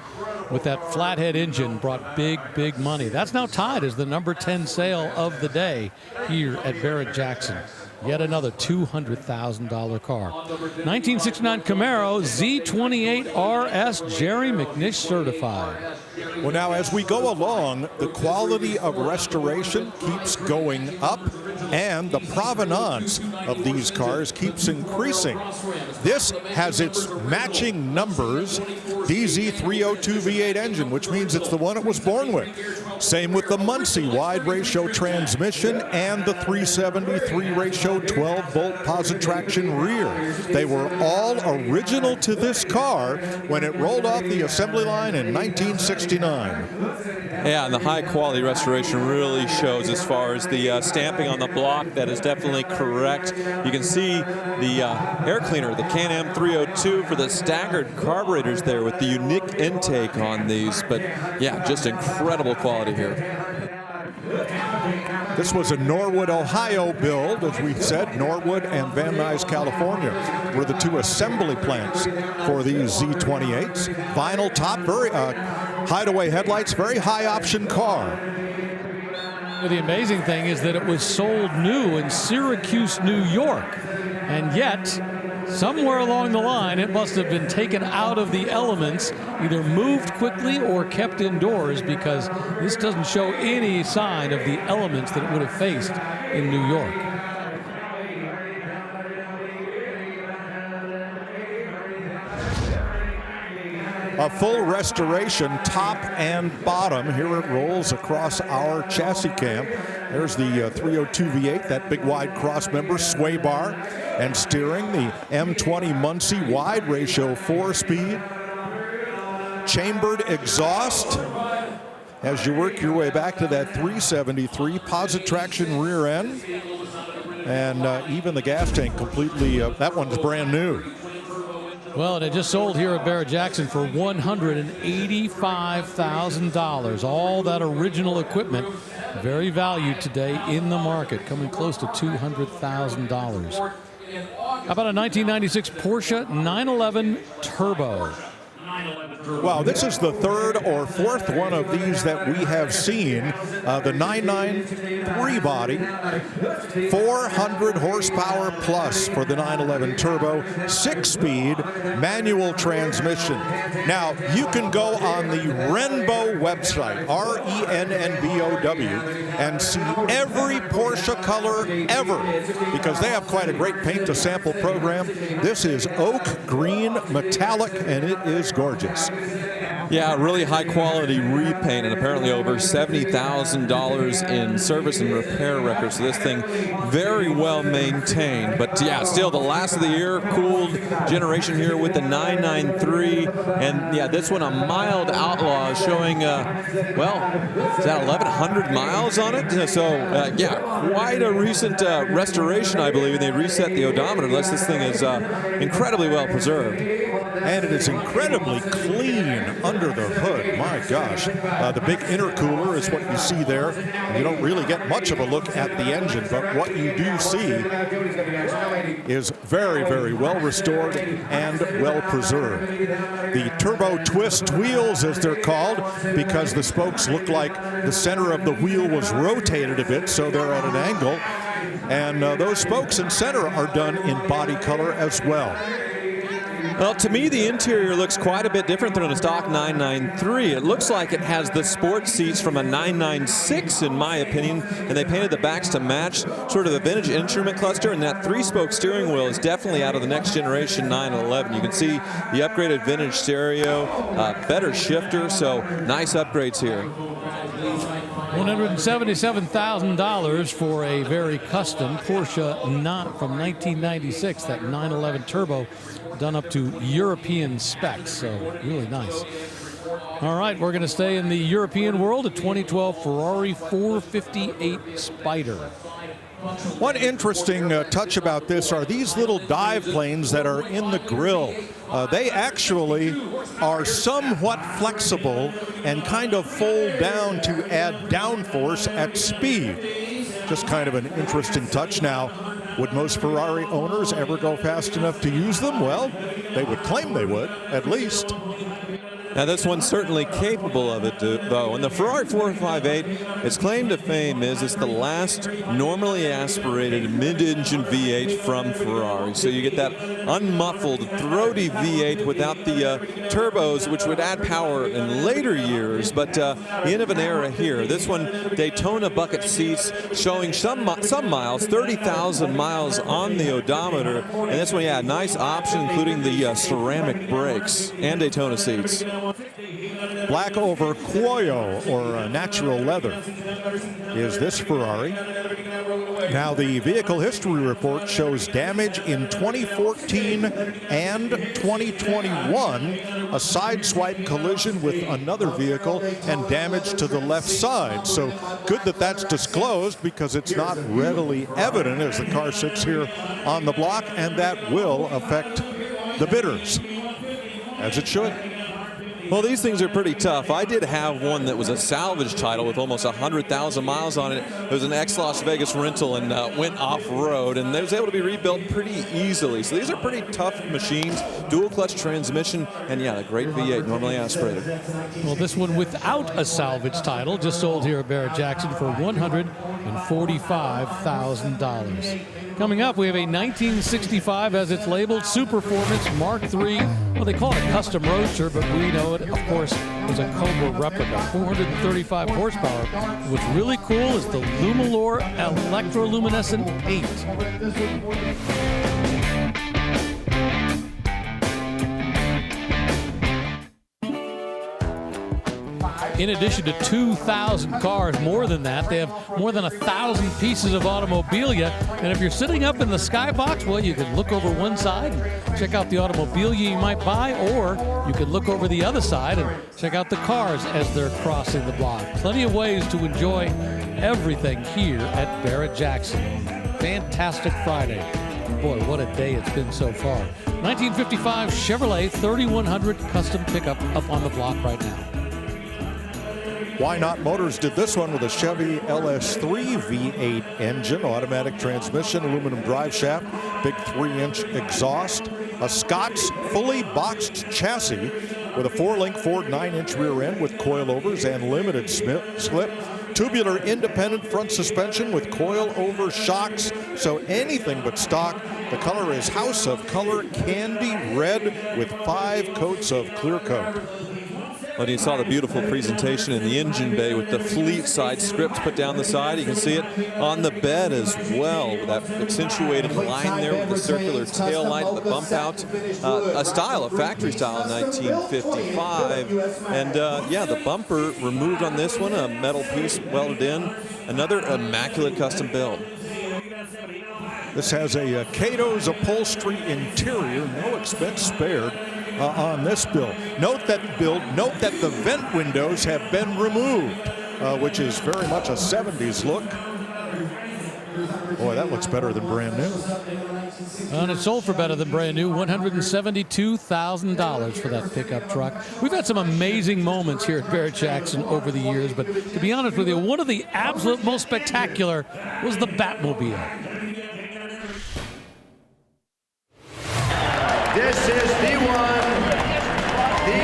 with that flathead engine brought big, big money. That's now tied as the number 10 sale of the day here at Barrett-Jackson. Yet another $200,000 car. 1969 Camaro Z28 RS, Jerry McNish certified. Well, now as we go along, the quality of restoration keeps going up and the provenance of these cars keeps increasing. This has its matching numbers, DZ302 V8 engine, which means it's the one it was born with. Same with the Muncie wide ratio transmission and the 373 ratio 12-bolt positive traction rear. They were all original to this car when it rolled off the assembly line in 1969. Yeah, and the high quality restoration really shows as far as the stamping on the block. That is definitely correct. You can see the air cleaner, the Can-Am 302 for the staggered carburetors there with the unique intake on these. But yeah, just incredible quality here. This was a Norwood, Ohio build, as we said. Norwood and Van Nuys, California were the two assembly plants for these Z28s. Vinyl top, very hideaway headlights, very high option car. The amazing thing is that it was sold new in Syracuse, New York, and yet somewhere along the line it must have been taken out of the elements, either moved quickly or kept indoors, because this doesn't show any sign of the elements that it would have faced in New York. A full restoration, top and bottom. Here it rolls across our chassis cam. There's the 302 V8, that big wide cross member, sway bar and steering. The M20 Muncie wide ratio 4-speed. Chambered exhaust. As you work your way back to that 373 positive traction rear end. And even the gas tank completely, that one's brand new. Well, and it just sold here at Barrett-Jackson for $185,000. All that original equipment, very valued today in the market, coming close to $200,000. How about a 1996 Porsche 911 Turbo? Well, this is the third or fourth one of these that we have seen. The 993 body, 400 horsepower plus for the 911 Turbo, 6-speed manual transmission. Now, you can go on the Renbow website, RENNBOW, and see every Porsche color ever, because they have quite a great paint-to-sample program. This is oak green metallic, and it is gorgeous. Yeah, really high quality repaint, and apparently over $70,000 in service and repair records. So this thing very well maintained. But yeah, still the last of the year cooled generation here with the 993. And yeah, this one a mild outlaw showing, well, is that 1,100 miles on it? So yeah, quite a recent restoration, I believe. And they reset the odometer, unless this thing is incredibly well preserved. And it is incredibly clean under the hood. My gosh. The big intercooler is what you see there. You don't really get much of a look at the engine, but what you do see is very, very well restored and well preserved. The turbo twist wheels, as they're called, because the spokes look like the center of the wheel was rotated a bit, so they're at an angle. And those spokes and center are done in body color as well. Well, to me, the interior looks quite a bit different than a stock 993. It looks like it has the sports seats from a 996, in my opinion, and they painted the backs to match sort of the vintage instrument cluster, and that 3-spoke steering wheel is definitely out of the next generation 911. You can see the upgraded vintage stereo, better shifter, so nice upgrades here. $177,000 for a very custom Porsche from 1996, that 911 Turbo, done up to European specs, so really nice. All right, we're going to stay in the European world. A 2012 Ferrari 458 Spider. One interesting touch about this are these little dive planes that are in the grille. They actually are somewhat flexible and kind of fold down to add downforce at speed. Just kind of an interesting touch. Now, would most Ferrari owners ever go fast enough to use them? Well, they would claim they would, at least. Now, this one's certainly capable of it, though. And the Ferrari 458, its claim to fame is it's the last normally aspirated mid-engine V8 from Ferrari. So you get that unmuffled, throaty V8 without the turbos, which would add power in later years. But the end of an era here. This one, Daytona bucket seats, showing some miles, 30,000 miles on the odometer. And this one, yeah, nice option, including the ceramic brakes and Daytona seats. Black over cuoio, or natural leather, is this Ferrari. Now, the vehicle history report shows damage in 2014 and 2021, a sideswipe collision with another vehicle, and damage to the left side. So good that that's disclosed, because it's not readily evident as the car sits here on the block, and that will affect the bidders, as it should. Well, these things are pretty tough. I did have one that was a salvage title with almost 100,000 miles on it. It was an ex-Las Vegas rental and went off-road, and it was able to be rebuilt pretty easily. So these are pretty tough machines, dual-clutch transmission, and yeah, a great V8, normally aspirated. Well, this one without a salvage title just sold here at Barrett-Jackson for $145,000. Coming up, we have a 1965, as it's labeled, Superformance Mark III. Well, they call it a custom roadster, but we know it, of course, was a Cobra replica. 435 horsepower. What's really cool is the Lumalore Electroluminescent 8. In addition to 2,000 cars, more than that, they have more than 1,000 pieces of automobilia. And if you're sitting up in the skybox, well, you can look over one side and check out the automobilia you might buy, or you can look over the other side and check out the cars as they're crossing the block. Plenty of ways to enjoy everything here at Barrett-Jackson. Fantastic Friday. Boy, what a day it's been so far. 1955 Chevrolet 3100 custom pickup up on the block right now. Why Not Motors did this one with a Chevy LS3 V8 engine, automatic transmission, aluminum drive shaft, big 3-inch exhaust, a Scott's fully boxed chassis with a 4-link Ford 9-inch rear end with coilovers and limited slip. Tubular independent front suspension with coil-over shocks, so anything but stock. The color is House of Color Candy Red with 5 coats of clear coat. Well, you saw the beautiful presentation in the engine bay with the Fleet side script put down the side. You can see it on the bed as well. That accentuated line there with the circular tail light, the bump out. A factory style in 1955. And yeah, the bumper removed on this one, a metal piece welded in. Another immaculate custom build. This has a Cato's upholstery interior, no expense spared. On this build. Note that the vent windows have been removed, which is very much a 70s look. Boy, that looks better than brand new. And it sold for better than brand new, $172,000 for that pickup truck. We've had some amazing moments here at Barrett-Jackson over the years, but to be honest with you, one of the absolute most spectacular was the Batmobile. This is the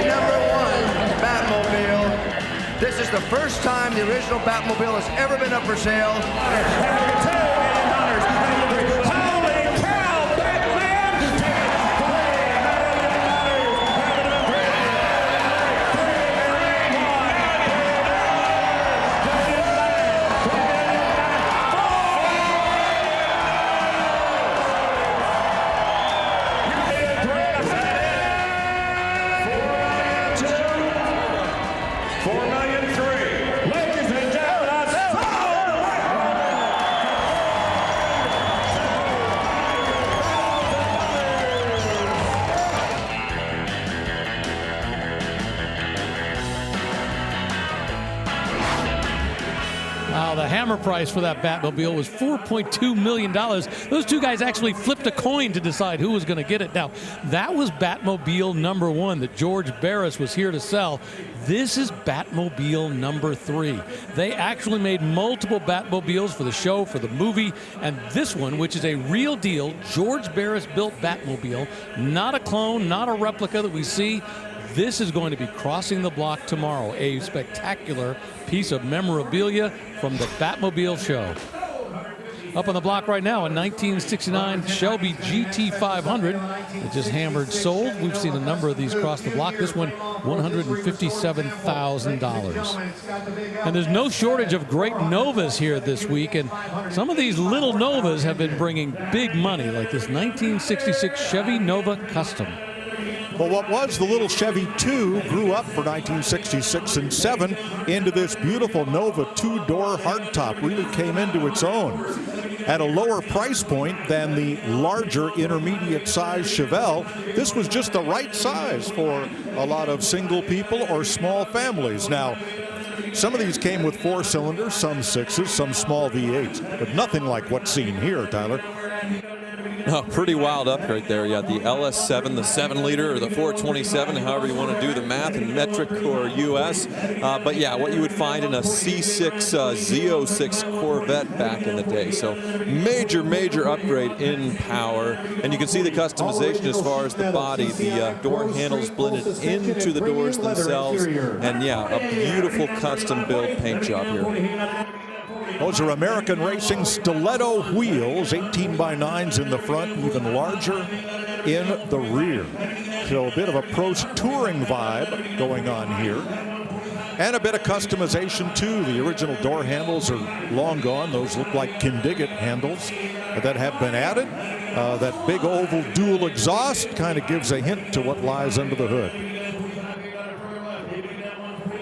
number one Batmobile. This is the first time the original Batmobile has ever been up for sale. $2 million. Holy cow, Batman! The hammer price for that Batmobile was $4.2 million. Those two guys actually flipped a coin to decide who was going to get it. Now, that was Batmobile number 1 that George Barris was here to sell. This is Batmobile number 3. They actually made multiple Batmobiles for the show, for the movie, and this one, which is a real deal George Barris built Batmobile, not a clone, not a replica that we see. This is going to be crossing the block tomorrow, a spectacular piece of memorabilia from the Batmobile show. Up on the block right now, a 1969 Shelby GT500 that just hammered sold. We've seen a number of these cross the block. This one, $157,000. And there's no shortage of great Novas here this week, and some of these little Novas have been bringing big money, like this 1966 Chevy Nova Custom. Well, what was the little Chevy 2 grew up for 1966 and 7 into this beautiful Nova 2-door hardtop. Really came into its own at a lower price point than the larger intermediate size Chevelle. This was just the right size for a lot of single people or small families. Now, some of these came with 4 cylinders, some 6s, some small V8s, but nothing like what's seen here, Tyler. Oh, pretty wild upgrade there. You got the LS7, the 7-liter, or the 427, however you want to do the math in metric or US. But yeah, what you would find in a C6 Z06 Corvette back in the day. So major upgrade in power. And you can see the customization as far as the body. The door handles blended into the doors themselves. And yeah, a beautiful custom build paint job here. Those are American Racing stiletto wheels, 18x9s in the front, even larger in the rear. So a bit of a pro touring vibe going on here. And a bit of customization too. The original door handles are long gone. Those look like Kindigit handles that have been added. That big oval dual exhaust kind of gives a hint to what lies under the hood.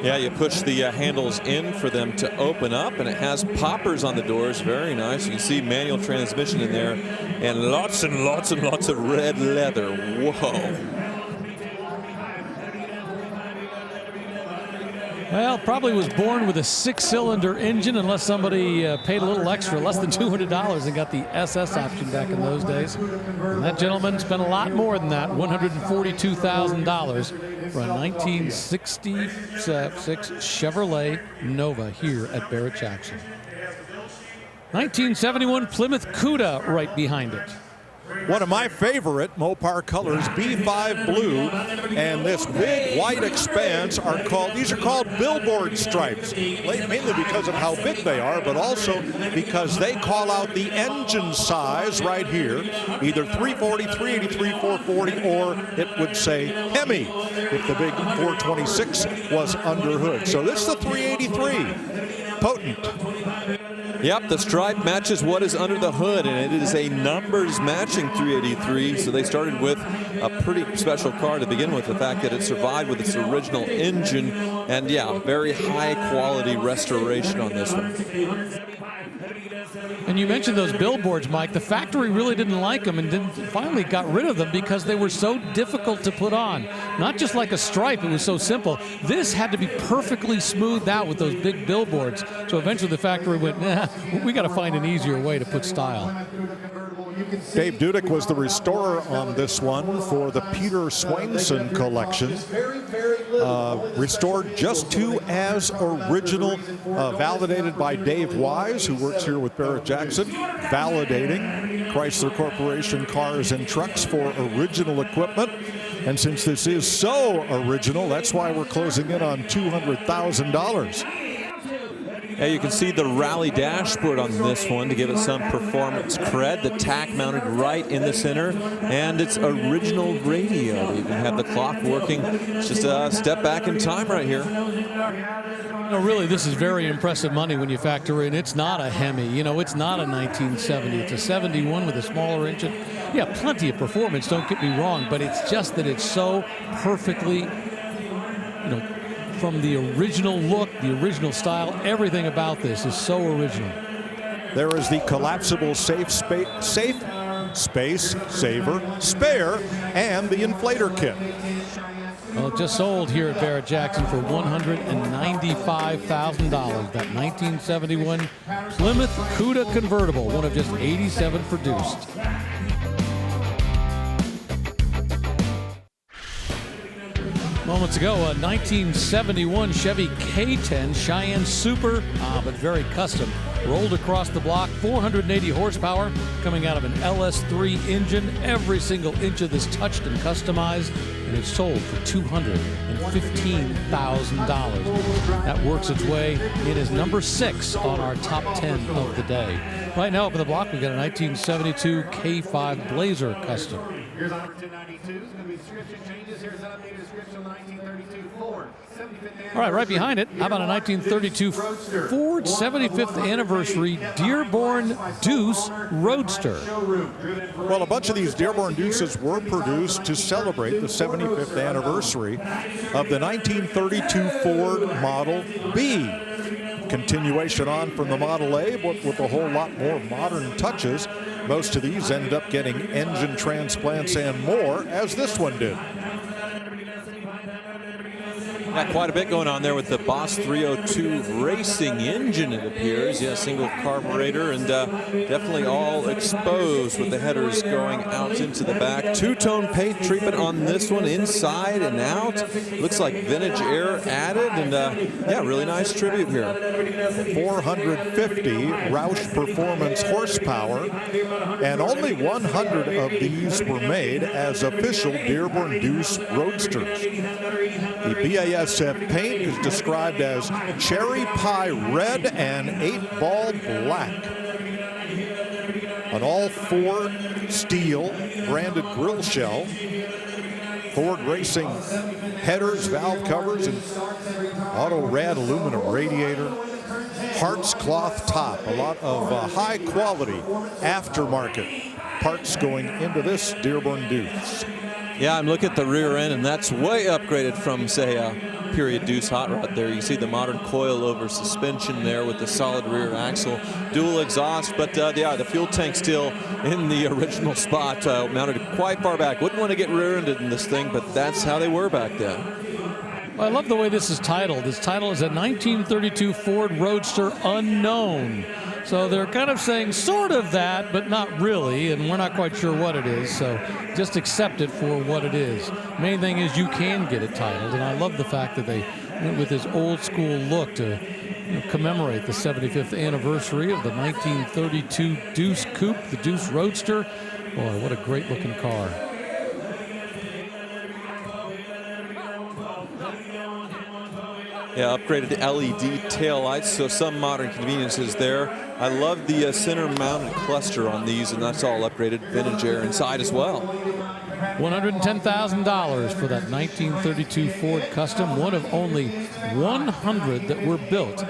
Yeah, you push the handles in for them to open up, and it has poppers on the doors. Very nice. You can see manual transmission in there, and lots of red leather. Whoa. Well, probably was born with a 6-cylinder engine, unless somebody paid a little extra, less than $200, and got the SS option back in those days. And that gentleman spent a lot more than that, $142,000 for a 1966 Chevrolet Nova here at Barrett-Jackson. 1971 Plymouth Cuda right behind it. One of my favorite Mopar colors, B5 blue, and this big white expanse these are called billboard stripes, mainly because of how big they are, but also because they call out the engine size right here, either 340, 383, 440, or it would say Hemi if the big 426 was under hood. So this is the 383, potent. Yep, the stripe matches what is under the hood, and it is a numbers matching 383. So they started with a pretty special car to begin with, the fact that it survived with its original engine, and yeah, very high quality restoration on this one. And you mentioned those billboards, Mike. The factory really didn't like them and finally got rid of them because they were so difficult to put on. Not just like a stripe, it was so simple. This had to be perfectly smoothed out with those big billboards. So eventually the factory went, nah, we got to find an easier way to put style. Dave Dudek was the restorer on this one for the Peter Swainson collection. Restored just to as original, validated by Dave Wise, who works here with Barrett-Jackson, validating Chrysler Corporation cars and trucks for original equipment. And since this is so original, that's why we're closing in on $200,000. Yeah, you can see the rally dashboard on this one to give it some performance cred. The tack mounted right in the center, and its original radio. You even have the clock working. It's just a step back in time right here. No, really, this is very impressive money when you factor in it's not a Hemi. You know, it's not a 1970. It's a 71 with a smaller engine. Yeah, plenty of performance, don't get me wrong, but it's just that it's so perfectly, you know, from the original look, the original style, everything about this is so original. There is the collapsible safe space saver spare and the inflator kit. Well, it just sold here at Barrett-Jackson for $195,000. That 1971 Plymouth Cuda convertible, one of just 87 produced. Moments ago, a 1971 Chevy K10 Cheyenne Super, but very custom, rolled across the block, 480 horsepower, coming out of an LS3 engine. Every single inch of this touched and customized, and it's sold for $215,000. That works its way in as number 6 on our top 10 of the day. Right now up in the block, we got a 1972 K5 Blazer Custom. Here's on number 1092. It's going to be description changes. Here's an updated description of the 1932 Ford. All right, right behind it, how about a 1932 Ford 75th anniversary Dearborn Deuce Roadster? Well, a bunch of these Dearborn Deuces were produced to celebrate the 75th anniversary of the 1932 Ford Model B. Continuation on from the Model A, but with a whole lot more modern touches. Most of these ended up getting engine transplants and more, as this one did. Got quite a bit going on there with the Boss 302 racing engine, it appears. Yeah, single carburetor, and definitely all exposed with the headers going out into the back. Two-tone paint treatment on this one, inside and out. Looks like vintage air added, and yeah, really nice tribute here. 450 Roush Performance horsepower, and only 100 of these were made as official Dearborn Deuce Roadsters. The BASF paint is described as cherry pie red and 8-ball black. An all-Ford steel branded grill shell. Ford Racing headers, valve covers, and auto rad aluminum radiator. Hart's cloth top. A lot of high-quality aftermarket parts going into this Dearborn Deuce. Yeah, I'm looking at the rear end, and that's way upgraded from, say, a period Deuce hot rod there. You see the modern coil-over suspension there with the solid rear axle, dual exhaust, but yeah, the fuel tank still in the original spot, mounted quite far back. Wouldn't want to get rear-ended in this thing, but that's how they were back then. Well, I love the way this is titled. This title is a 1932 Ford Roadster Unknown. So they're kind of saying sort of that, but not really, and we're not quite sure what it is, so just accept it for what it is. Main thing is you can get it titled, and I love the fact that they went with this old school look to commemorate the 75th anniversary of the 1932 Deuce Coupe, the Deuce Roadster. Boy, what a great looking car. Yeah, upgraded LED taillights, so some modern conveniences there. I love the center mounted cluster on these, and that's all upgraded vintage air inside as well. $110,000 for that 1932 Ford Custom, one of only 100 that were built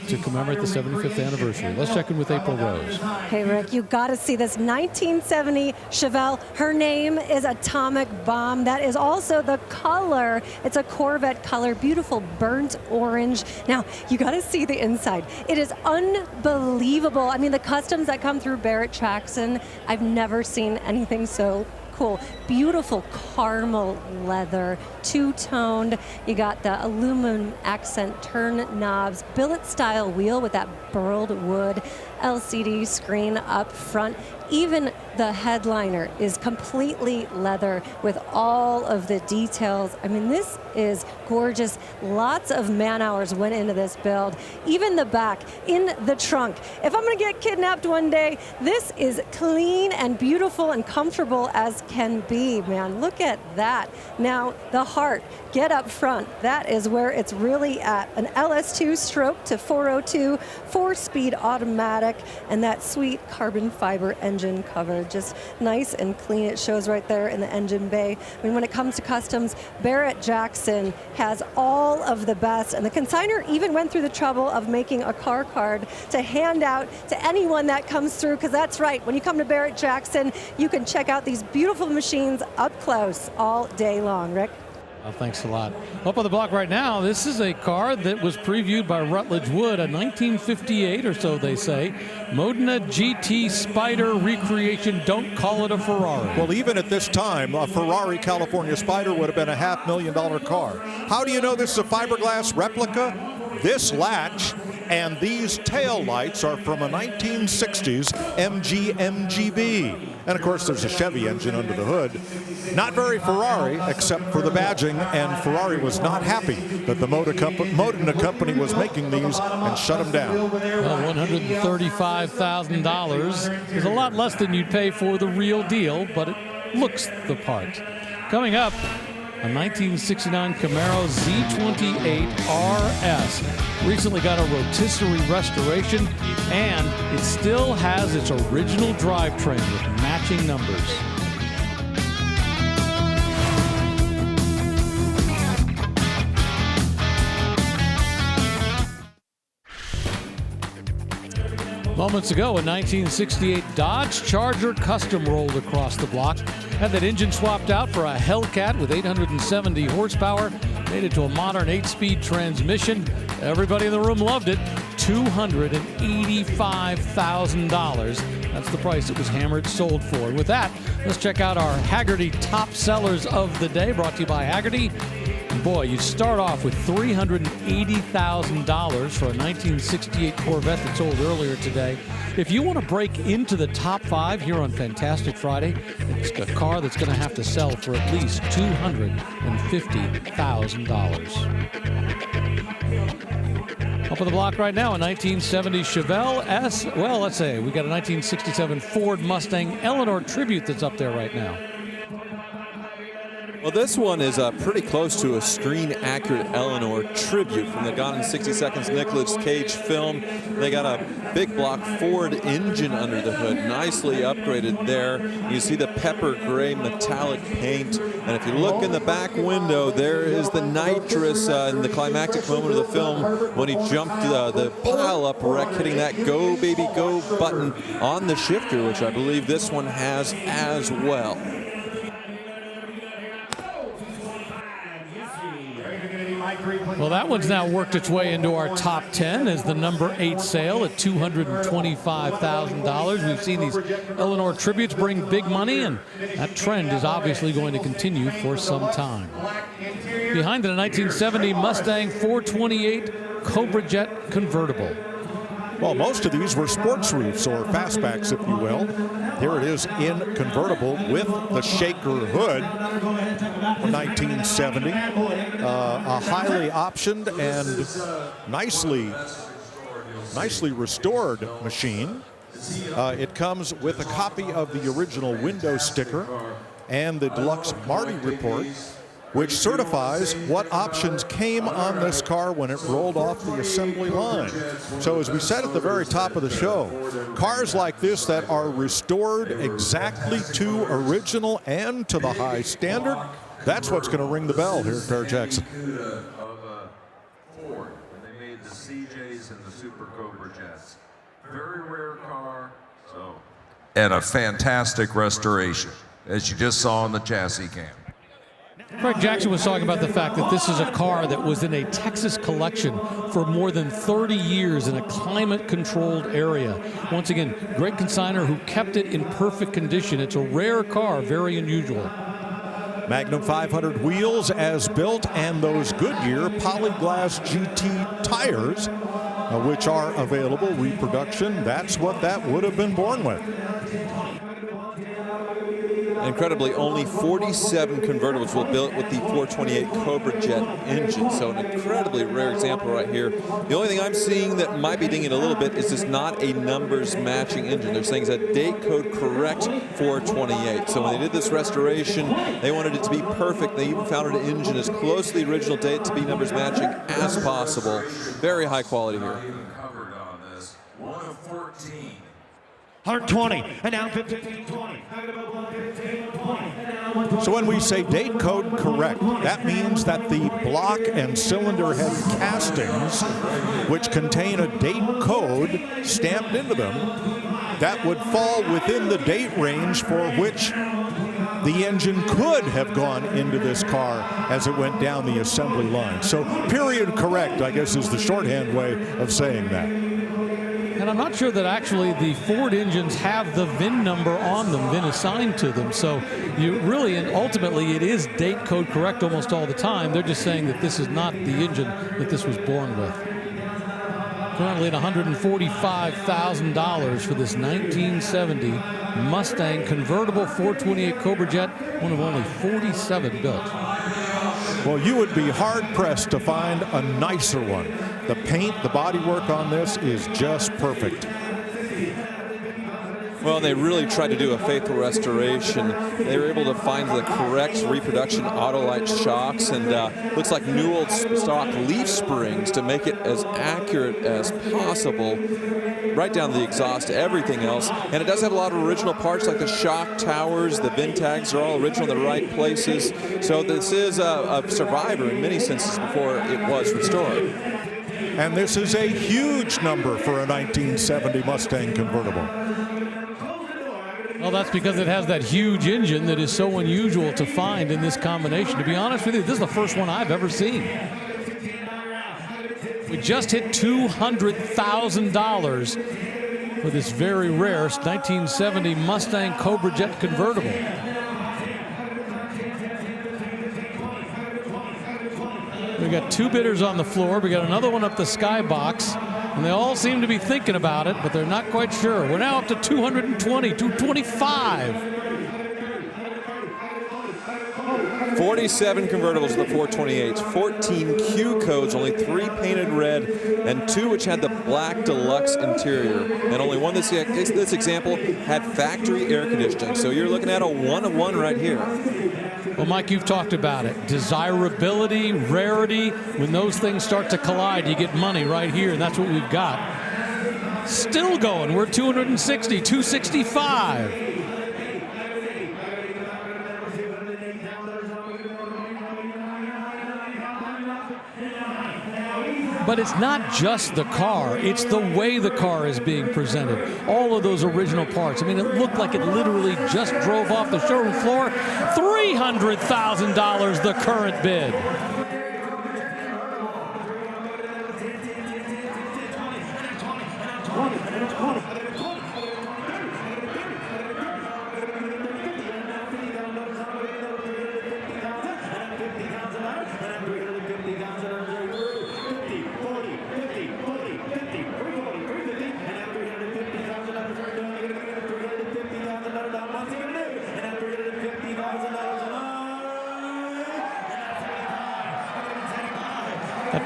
to commemorate the 75th anniversary. Let's check in with April Rose. Hey, Rick, you got to see this 1970 Chevelle. Her name is Atomic Bomb. That is also the color. It's a Corvette color, beautiful burnt orange. Now, you got to see the inside. It is unbelievable. I mean, the customs that come through Barrett-Jackson, I've never seen anything so cool. Beautiful caramel leather, two-toned. You got the aluminum accent turn knobs, billet style wheel with that burled wood, LCD screen up front. Even the headliner is completely leather with all of the details. I mean, this is gorgeous. Lots of man hours went into this build. Even the back, in the trunk. If I'm gonna get kidnapped one day, this is clean and beautiful and comfortable as can be, man. Look at that. Now, the heart, get up front. That is where it's really at. An LS2 stroke to 402, 4-speed automatic, and that sweet carbon fiber engine cover. Just nice and clean. It shows right there in the engine bay. I mean, when it comes to customs, Barrett-Jackson has all of the best, and the consignor even went through the trouble of making a car card to hand out to anyone that comes through, because that's right, when you come to Barrett-Jackson, you can check out these beautiful machines up close all day long. Rick? Oh, thanks a lot. Up on the block right now, this is a car that was previewed by Rutledge Wood, a 1958 or so, they say. Modena GT Spider recreation. Don't call it a Ferrari. Well, even at this time, a Ferrari California Spider would have been a $500,000 car. How do you know this is a fiberglass replica? This latch and these tail lights are from a 1960s MG MGB. And of course, there's a Chevy engine under the hood. Not very Ferrari, except for the badging, and Ferrari was not happy that the Modena company was making these and shut them down. Well, $135,000 is a lot less than you'd pay for the real deal, but it looks the part. Coming up, a 1969 Camaro Z28 RS. Recently got a rotisserie restoration, and it still has its original drivetrain with matching numbers. Moments ago, a 1968 Dodge Charger Custom rolled across the block. Had that engine swapped out for a Hellcat with 870 horsepower. Made it to a modern 8-speed transmission. Everybody in the room loved it. $285,000. That's the price it was hammered sold for. And with that, let's check out our Hagerty top sellers of the day, brought to you by Hagerty. Boy, you start off with $380,000 for a 1968 Corvette that sold earlier today. If you want to break into the top 5 here on Fantastic Friday, it's a car that's going to have to sell for at least $250,000. Up on the block right now, a 1970 Chevelle S. Well, let's say we got a 1967 Ford Mustang Eleanor Tribute that's up there right now. Well, this one is pretty close to a screen-accurate Eleanor Tribute from the Gone in 60 Seconds Nicolas Cage film. They got a big block Ford engine under the hood, nicely upgraded there. You see the pepper gray metallic paint, and if you look in the back window, there is the nitrous in the climactic moment of the film when he jumped the pile-up wreck, hitting that "Go Baby Go" button on the shifter, which I believe this one has as well. Well, that one's now worked its way into our top 10 as the number 8 sale at $225,000. We've seen these Eleanor Tributes bring big money, and that trend is obviously going to continue for some time. Behind it, a 1970 Mustang 428 Cobra Jet convertible. Well, most of these were sports roofs or fastbacks, if you will. Here it is in convertible with the shaker hood. 1970. A highly optioned and nicely restored machine. It comes with a copy of the original window sticker and the deluxe Marty report, which certifies what options came on this car when it rolled off the assembly line. So as we said at the very top of the show, cars like this that are restored exactly to original and to the high standard, that's what's going to ring the bell here at Barrett-Jackson. Ford, when they made the CJs and the Super Cobra Jets. Very rare car, so. And a fantastic restoration, as you just saw on the chassis cam. Craig Jackson was talking about the fact that this is a car that was in a Texas collection for more than 30 years in a climate-controlled area. Once again, great consignor who kept it in perfect condition. It's a rare car, very unusual. Magnum 500 wheels as built, and those Goodyear Polyglass GT tires, which are available reproduction. That's what that would have been born with. Incredibly, only 47 convertibles were built with the 428 Cobra Jet engine, so an incredibly rare example right here. The only thing I'm seeing that might be dinging a little bit is it's not a numbers matching engine. They're saying it's a date code correct 428. So when they did this restoration, they wanted it to be perfect. They even found an engine as close to the original date to be numbers matching as possible. Very high quality here. Covered on this, 1 of 14. 120, and now 15, 20. So when we say date code correct, that means that the block and cylinder head castings, which contain a date code stamped into them, that would fall within the date range for which the engine could have gone into this car as it went down the assembly line. So period correct, I guess, is the shorthand way of saying that. And I'm not sure that actually the Ford engines have the VIN number on them, VIN assigned to them. So you really, and ultimately, it is date code correct almost all the time. They're just saying that this is not the engine that this was born with. Currently at $145,000 for this 1970 Mustang convertible 428 Cobra Jet, one of only 47 built. Well, you would be hard-pressed to find a nicer one. The paint, the bodywork on this is just perfect. Well, they really tried to do a faithful restoration. They were able to find the correct reproduction Autolite shocks and looks like new old stock leaf springs to make it as accurate as possible. Right down the exhaust, everything else. And it does have a lot of original parts like the shock towers, the VIN tags are all original in the right places. So this is a survivor in many senses before it was restored. And this is a huge number for a 1970 Mustang convertible. Well, that's because it has that huge engine that is so unusual to find in this combination. To be honest with you, this is the first one I've ever seen. We just hit $200,000 for this very rare 1970 Mustang Cobra Jet convertible. We got two bidders on the floor. We got another one up the skybox. And they all seem to be thinking about it, but they're not quite sure. We're now up to 220, 225. 47 convertibles of the 428s, 14 Q codes, only 3 painted red, and 2 which had the black deluxe interior. And only one this example had factory air conditioning. So you're looking at a 1 of 1 right here. Well, Mike, you've talked about it. Desirability, rarity, when those things start to collide, you get money right here, and that's what we've got. Still going. We're 260, 265. But it's not just the car, it's the way the car is being presented. All of those original parts. I mean, it looked like it literally just drove off the showroom floor. $300,000 the current bid.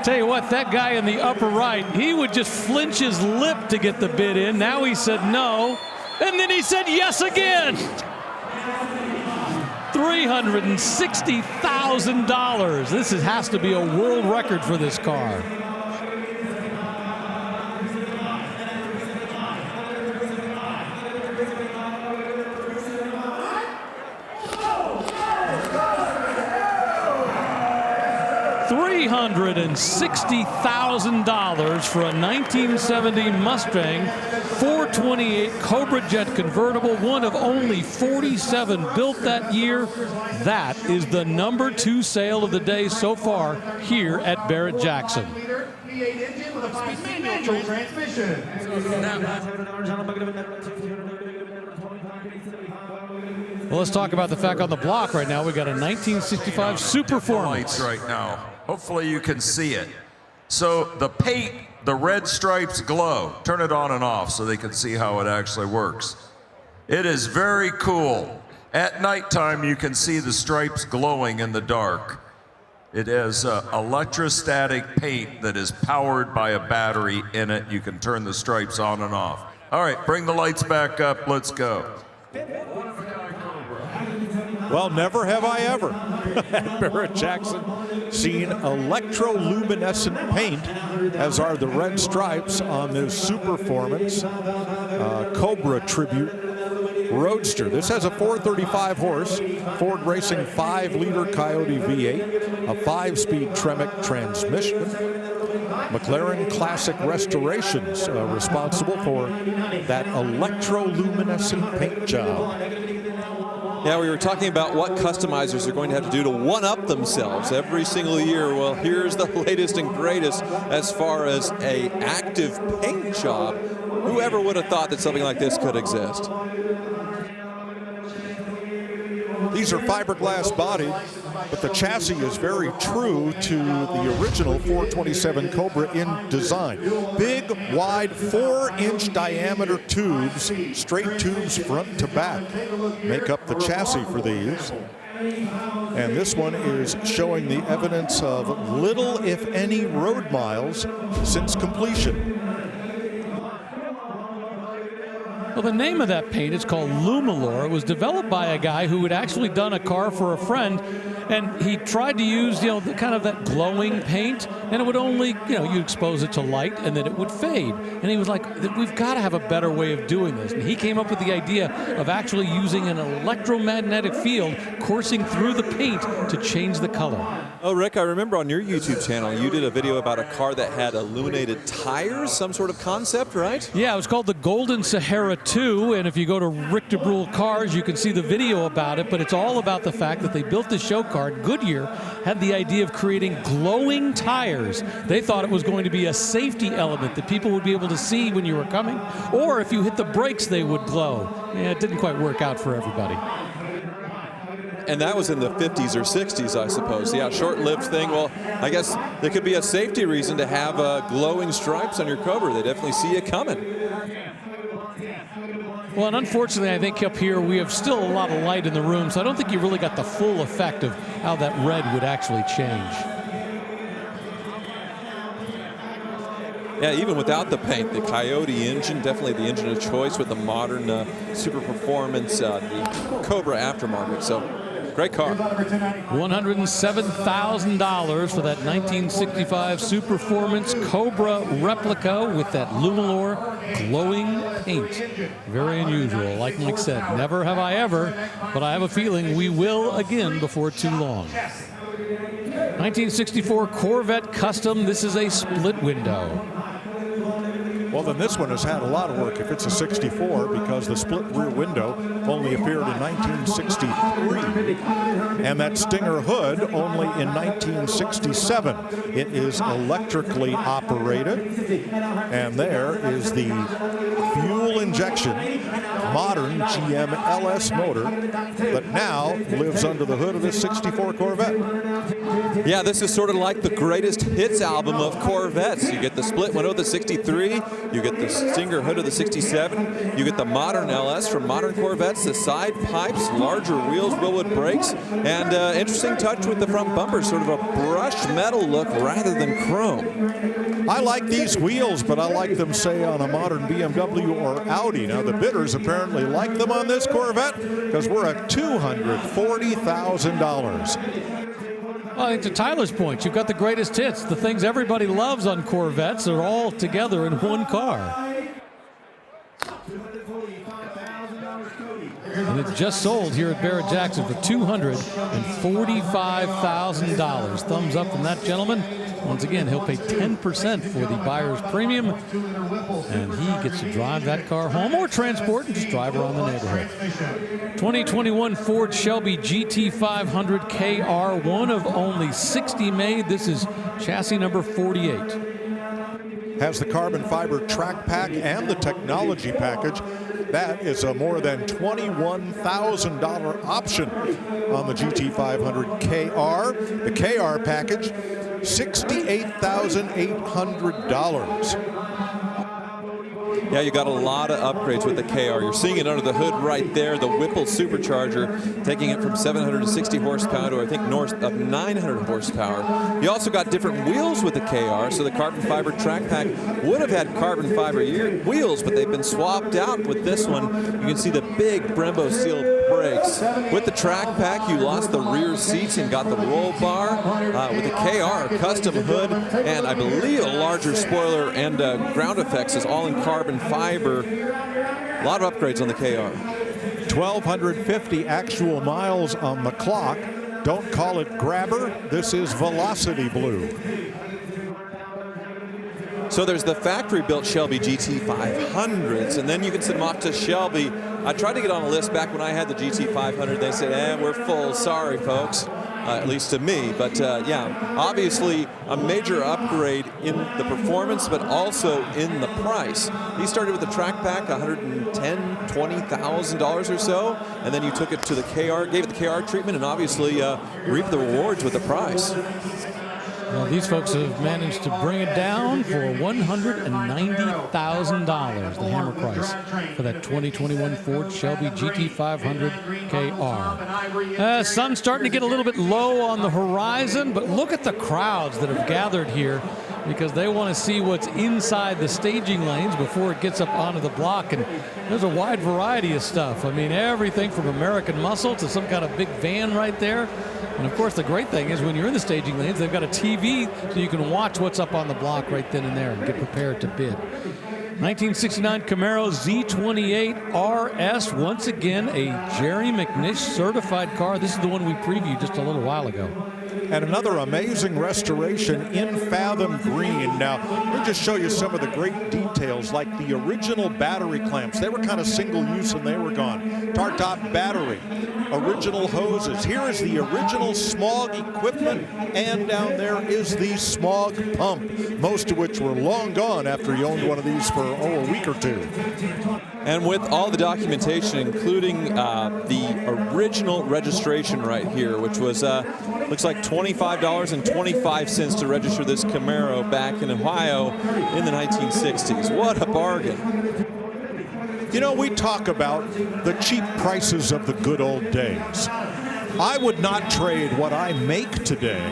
Tell you what, that guy in the upper right, he would just flinch his lip to get the bid in. Now he said no, and then he said yes again. $360,000. This has to be a world record for this car. $360,000 for a 1970 Mustang 428 Cobra Jet convertible, one of only 47 built that year. That is the #2 sale of the day so far here at Barrett-Jackson. Well, let's talk about the fact on the block right now. We got a 1965 Superformance right now. Hopefully you can see it. So the paint, the red stripes glow. Turn it on and off so they can see how it actually works. It is very cool. At nighttime, you can see the stripes glowing in the dark. It has electrostatic paint that is powered by a battery in it. You can turn the stripes on and off. All right, bring the lights back up. Let's go. Well, never have I ever at Barrett-Jackson seen electroluminescent paint, as are the red stripes on this Superformance Cobra Tribute Roadster. This has a 435 horse Ford Racing 5-liter Coyote V8, a 5-speed Tremec transmission. McLaren Classic Restorations responsible for that electroluminescent paint job. Yeah, we were talking about what customizers are going to have to do to one-up themselves every single year. Well, here's the latest and greatest as far as an active paint job. Whoever would have thought that something like this could exist? These are fiberglass bodied, but the chassis is very true to the original 427 Cobra in design. Big, wide, 4-inch diameter tubes, straight tubes front to back, make up the chassis for these. And this one is showing the evidence of little, if any, road miles since completion. Well, the name of that paint is called Lumalor. It was developed by a guy who had actually done a car for a friend, and he tried to use, kind of that glowing paint, and it would only, you expose it to light, and then it would fade. And he was like, we've got to have a better way of doing this. And he came up with the idea of actually using an electromagnetic field coursing through the paint to change the color. Oh, Rick, I remember on your YouTube channel, you did a video about a car that had illuminated tires, some sort of concept, right? Yeah, it was called the Golden Sahara 2, and if you go to Rick DeBrule Cars, you can see the video about it, but it's all about the fact that they built this show car. Goodyear had the idea of creating glowing tires. They thought it was going to be a safety element that people would be able to see when you were coming, or if you hit the brakes, they would glow. Yeah, it didn't quite work out for everybody. And that was in the 50s or 60s, I suppose. Yeah, short-lived thing. Well, I guess there could be a safety reason to have glowing stripes on your Cobra. They definitely see you coming. Well, and unfortunately, I think up here we have still a lot of light in the room, so I don't think you really got the full effect of how that red would actually change. Yeah, even without the paint, the Coyote engine, definitely the engine of choice with the modern Super Performance, the Cobra aftermarket. So, great car. $107,000 for that 1965 Superformance Cobra replica with that Lumalor glowing paint. Very unusual. Like Mike said, never have I ever, but I have a feeling we will again before too long. 1964 Corvette Custom. This is a split window. Well, then this one has had a lot of work if it's a 64, because the split rear window only appeared in 1963. And that Stinger hood only in 1967. It is electrically operated. And there is the fuel injection modern GM LS motor that now lives under the hood of this 64 Corvette. Yeah, this is sort of like the greatest hits album of Corvettes. You get the split window, the 63, You get the Stinger hood of the 67. You get the modern LS from modern Corvettes, the side pipes, larger wheels, Wilwood brakes, and interesting touch with the front bumper, sort of a brushed metal look rather than chrome. I like these wheels, but I like them, say, on a modern BMW or Audi. Now, the bidders apparently like them on this Corvette because we're at $240,000. Well, I think to Tyler's point, you've got the greatest hits. The things everybody loves on Corvettes are all together in one car. And it just sold here at Barrett-Jackson for $245,000. Thumbs up from that gentleman. Once again, he'll pay 10% for the buyer's premium, and he gets to drive that car home or transport and just drive around the neighborhood. 2021 Ford Shelby GT500 KR, one of only 60 made. This is chassis number 48. Has the carbon fiber track pack and the technology package. That is a more than $21,000 option on the GT500 KR. The KR package, $68,800. Yeah, you got a lot of upgrades with the KR. You're seeing it under the hood right there, the Whipple supercharger, taking it from 760 horsepower to I think north of 900 horsepower. You also got different wheels with the KR, so the carbon fiber track pack would have had carbon fiber wheels, but they've been swapped out with this one. You can see the big Brembo steel brakes. With the track pack, you lost the rear seats and got the roll bar. With the KR, custom hood, and I believe a larger spoiler and ground effects is all in carbon fiber. A lot of upgrades on the KR. 1,250 actual miles on the clock. Don't call it grabber. This is Velocity Blue. So there's the factory-built Shelby GT500s, and then you can send them off to Shelby. I tried to get on a list back when I had the GT500. They said, we're full. Sorry, folks. At least to me. But yeah, obviously a major upgrade in the performance, but also in the price. He started with the track pack, $110,000, $20,000 or so, and then you took it to the KR, gave it the KR treatment, and obviously reaped the rewards with the price. Well, these folks have managed to bring it down for $190,000, the hammer price for that 2021 Ford Shelby GT500 KR. Sun's starting to get a little bit low on the horizon, but look at the crowds that have gathered here because they want to see what's inside the staging lanes before it gets up onto the block. And there's a wide variety of stuff. I mean, everything from American Muscle to some kind of big van right there. And of course, the great thing is when you're in the staging lanes, they've got a TV so you can watch what's up on the block right then and there and get prepared to bid. 1969 Camaro Z28 RS, once again a Jerry McNish certified car. This is the one we previewed just a little while ago. And another amazing restoration in Fathom Green. Now, let me just show you some of the great details, like the original battery clamps. They were kind of single use and they were gone. Tar top battery, original hoses. Here is the original smog equipment, and down there is the smog pump, most of which were long gone after you owned one of these for, a week or two. And with all the documentation, including the original registration right here, which was, looks like $25.25 to register this Camaro back in Ohio in the 1960s. What a bargain. You know, we talk about the cheap prices of the good old days. I would not trade what I make today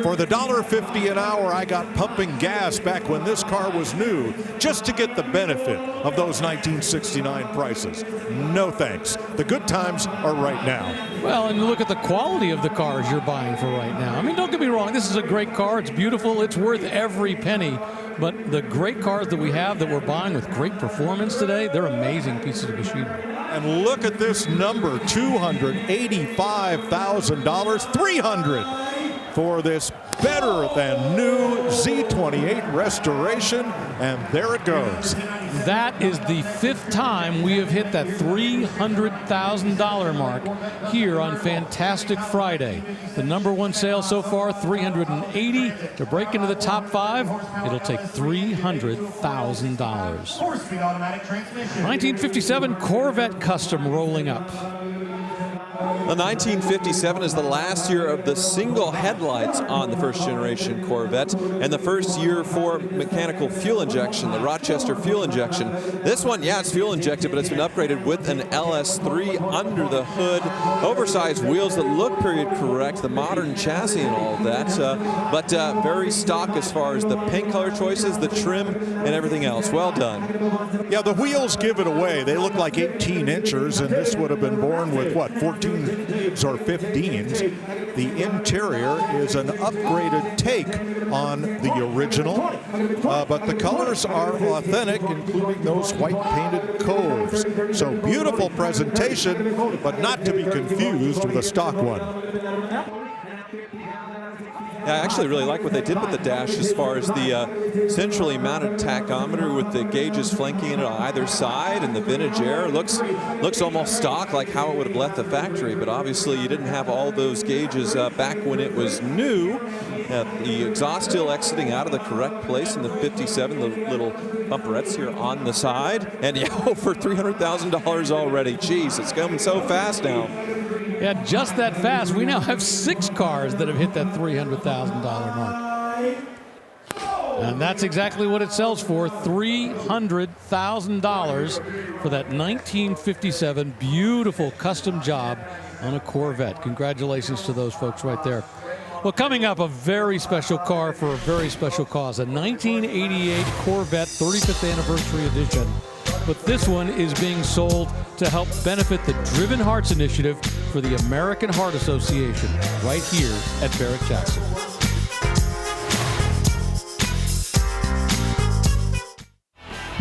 for the $1.50 an hour I got pumping gas back when this car was new, just to get the benefit of those 1969 prices. No thanks. The good times are right now. Well, and look at the quality of the cars you're buying for right now. I mean, don't get me wrong. This is a great car. It's beautiful. It's worth every penny. But the great cars that we have that we're buying with great performance today, they're amazing pieces of machinery. And look at this number, $285,000, $300 for this better than new Z28 restoration, and there it goes. That is the 5th time we have hit that $300,000 mark here on Fantastic Friday. The #1 sale so far, $380. To break into the top 5, it'll take $300,000. 1957 Corvette Custom rolling up. The 1957 is the last year of the single headlights on the first generation Corvette, and the first year for mechanical fuel injection, the Rochester fuel injection. This one, yeah, it's fuel injected, but it's been upgraded with an LS3 under the hood, oversized wheels that look period correct, the modern chassis and all of that, but very stock as far as the paint color choices, the trim, and everything else. Well done. Yeah, the wheels give it away. They look like 18 inches, and this would have been born with, what, 14s or 15s. The interior is an upgraded take on the original, but the colors are authentic, including those white painted coves. So beautiful presentation, but not to be confused with a stock one. Yeah, I actually really like what they did with the dash as far as the centrally mounted tachometer with the gauges flanking it on either side, and the vintage air looks almost stock, like how it would have left the factory, but obviously you didn't have all those gauges back when it was new. The exhaust still exiting out of the correct place in the 57, the little bumperettes here on the side, and yeah, over $300,000 already. Jeez, it's coming so fast now. Yeah, just that fast. We now have 6 cars that have hit that $300,000 mark. And that's exactly what it sells for, $300,000 for that 1957 beautiful custom job on a Corvette. Congratulations to those folks right there. Well, coming up, a very special car for a very special cause, a 1988 Corvette 35th Anniversary Edition. But this one is being sold to help benefit the Driven Hearts Initiative for the American Heart Association right here at Barrett-Jackson.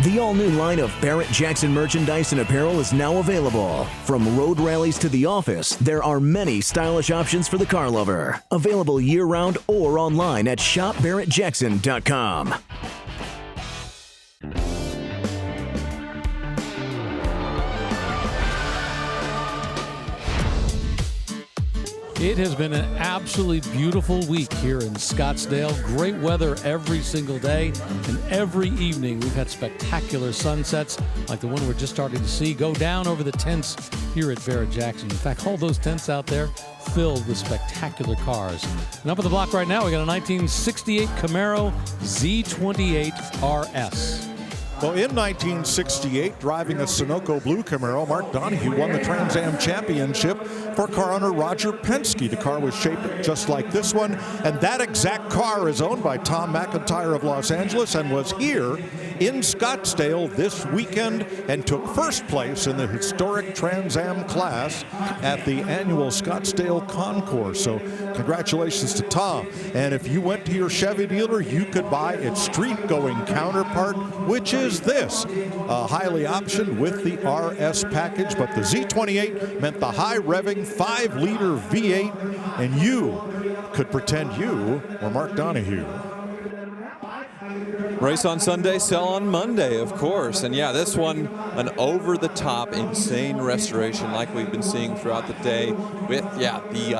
The all-new line of Barrett-Jackson merchandise and apparel is now available. From road rallies to the office, there are many stylish options for the car lover. Available year-round or online at shopbarrettjackson.com. It has been an absolutely beautiful week here in Scottsdale. Great weather every single day, and every evening we've had spectacular sunsets like the one we're just starting to see go down over the tents here at Barrett-Jackson. In fact, all those tents out there filled with spectacular cars. And up on the block right now, we got a 1968 Camaro Z28 RS. Well, in 1968, driving a Sunoco Blue Camaro, Mark Donohue won the Trans Am Championship for car owner Roger Penske. The car was shaped just like this one, and that exact car is owned by Tom McIntyre of Los Angeles and was here in Scottsdale this weekend and took first place in the historic Trans Am class at the annual Scottsdale Concours. So congratulations to Tom. And if you went to your Chevy dealer, you could buy its street-going counterpart, which is this, highly optioned with the RS package, but the Z28 meant the high-revving 5-liter V8, and you could pretend you were Mark Donohue. Race on Sunday, sell on Monday, of course. And yeah, this one, an over-the-top, insane restoration like we've been seeing throughout the day with, yeah, the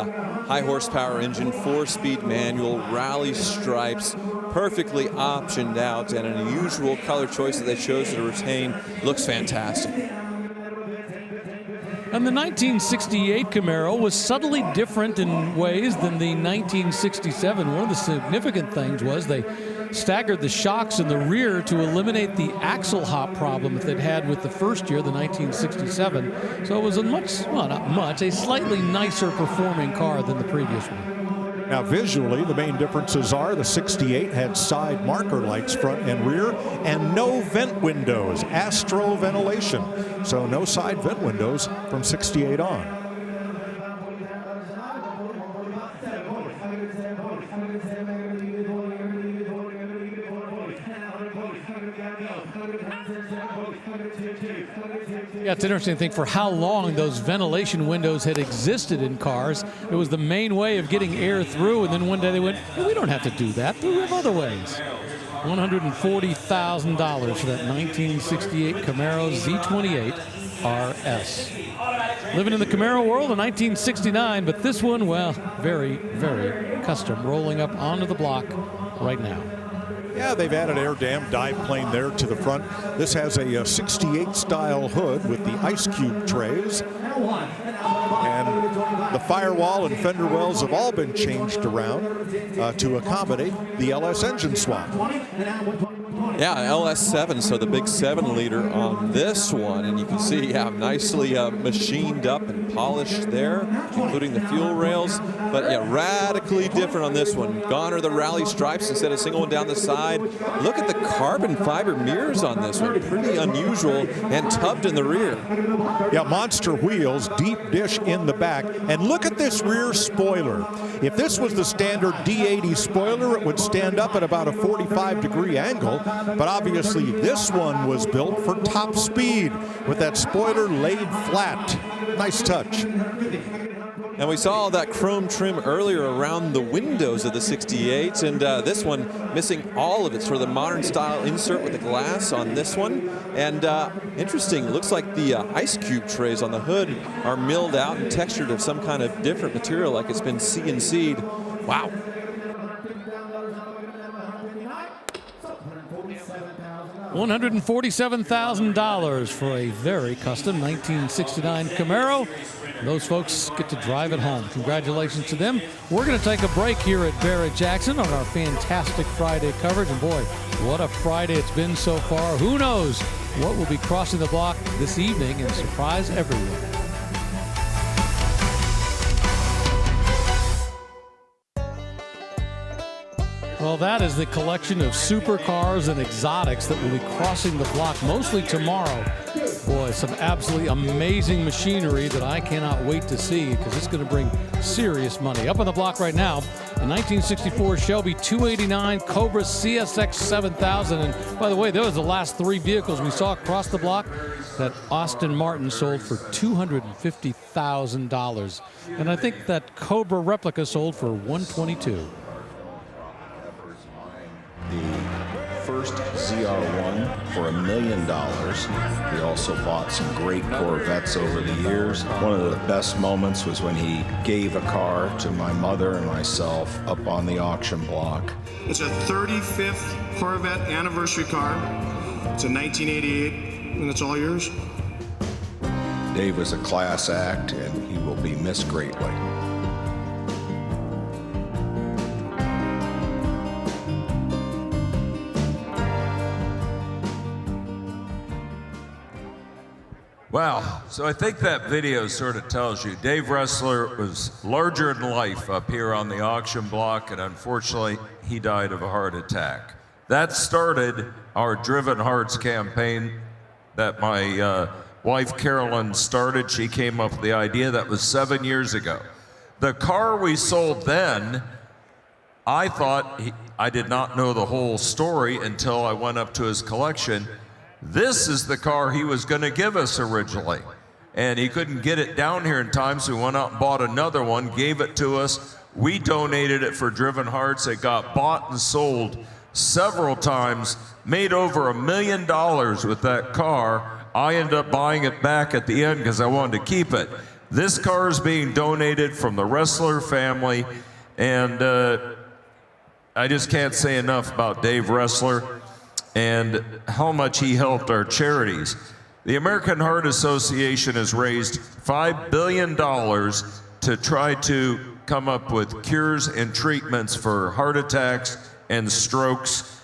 high-horsepower engine, 4-speed manual, rally stripes, perfectly optioned out, and an unusual color choice that they chose to retain. Looks fantastic. And the 1968 Camaro was subtly different in ways than the 1967. One of the significant things was they staggered the shocks in the rear to eliminate the axle hop problem that they'd had with the first year, the 1967. So it was a much, well, not much, a slightly nicer performing car than the previous one. Now visually, the main differences are the 68 had side marker lights front and rear and no vent windows, Astro ventilation. So no side vent windows from 68 on. Yeah, it's interesting to think for how long those ventilation windows had existed in cars. It was the main way of getting air through, and then one day they went, hey, we don't have to do that. We have other ways. $140,000 for that 1968 Camaro Z28 RS. Living in the Camaro world in 1969, but this one, well, very, very custom, rolling up onto the block right now. Yeah, they've added air dam dive plane there to the front. This has a 68 style hood with the ice cube trays And the firewall and fender wells have all been changed around to accommodate the LS engine swap. Yeah, LS7, so the big 7-liter on this one, and you can see, yeah, nicely machined up and polished there, including the fuel rails. But yeah, radically different on this one. Gone are the rally stripes instead of single one down the side. Look at the carbon fiber mirrors on this one, pretty unusual, and tubbed in the rear. Yeah, monster wheels, deep dish in the back, and look at this rear spoiler. If this was the standard D80 spoiler, it would stand up at about a 45-degree angle. But obviously this one was built for top speed with that spoiler laid flat. Nice touch. And we saw that chrome trim earlier around the windows of the 68, and this one missing all of it, sort of the modern style insert with the glass on this one. And interesting, looks like the ice cube trays on the hood are milled out and textured of some kind of different material, like it's been CNC'd. Wow. $147,000 for a very custom 1969 Camaro. Those folks get to drive it home. Congratulations to them. We're going to take a break here at Barrett-Jackson on our fantastic Friday coverage. And boy, what a Friday it's been so far. Who knows what will be crossing the block this evening and surprise everyone. Well, that is the collection of supercars and exotics that will be crossing the block mostly tomorrow. Boy, some absolutely amazing machinery that I cannot wait to see because it's going to bring serious money. Up on the block right now, a 1964 Shelby 289 Cobra CSX 7000. And by the way, those are the last three vehicles we saw across the block that Austin Martin sold for $250,000. And I think that Cobra replica sold for $122,000. The first ZR1 for $1 million. He also bought some great Corvettes over the years. One of the best moments was when he gave a car to my mother and myself up on the auction block. It's a 35th Corvette anniversary car. It's a 1988, and it's all yours. Dave was a class act, and he will be missed greatly. Wow, so I think that video sort of tells you Dave Ressler was larger than life up here on the auction block, and unfortunately, he died of a heart attack. That started our Driven Hearts campaign that my wife Carolyn started. She came up with the idea. That was 7 years ago. The car we sold then, I thought, I did not know the whole story until I went up to his collection. This is the car he was going to give us originally. And he couldn't get it down here in time, so he went out and bought another one, gave it to us. We donated it for Driven Hearts. It got bought and sold several times, made over $1 million with that car. I ended up buying it back at the end because I wanted to keep it. This car is being donated from the Ressler family, and I just can't say enough about Dave Ressler and how much he helped our charities. The American Heart Association has raised $5 billion to try to come up with cures and treatments for heart attacks and strokes.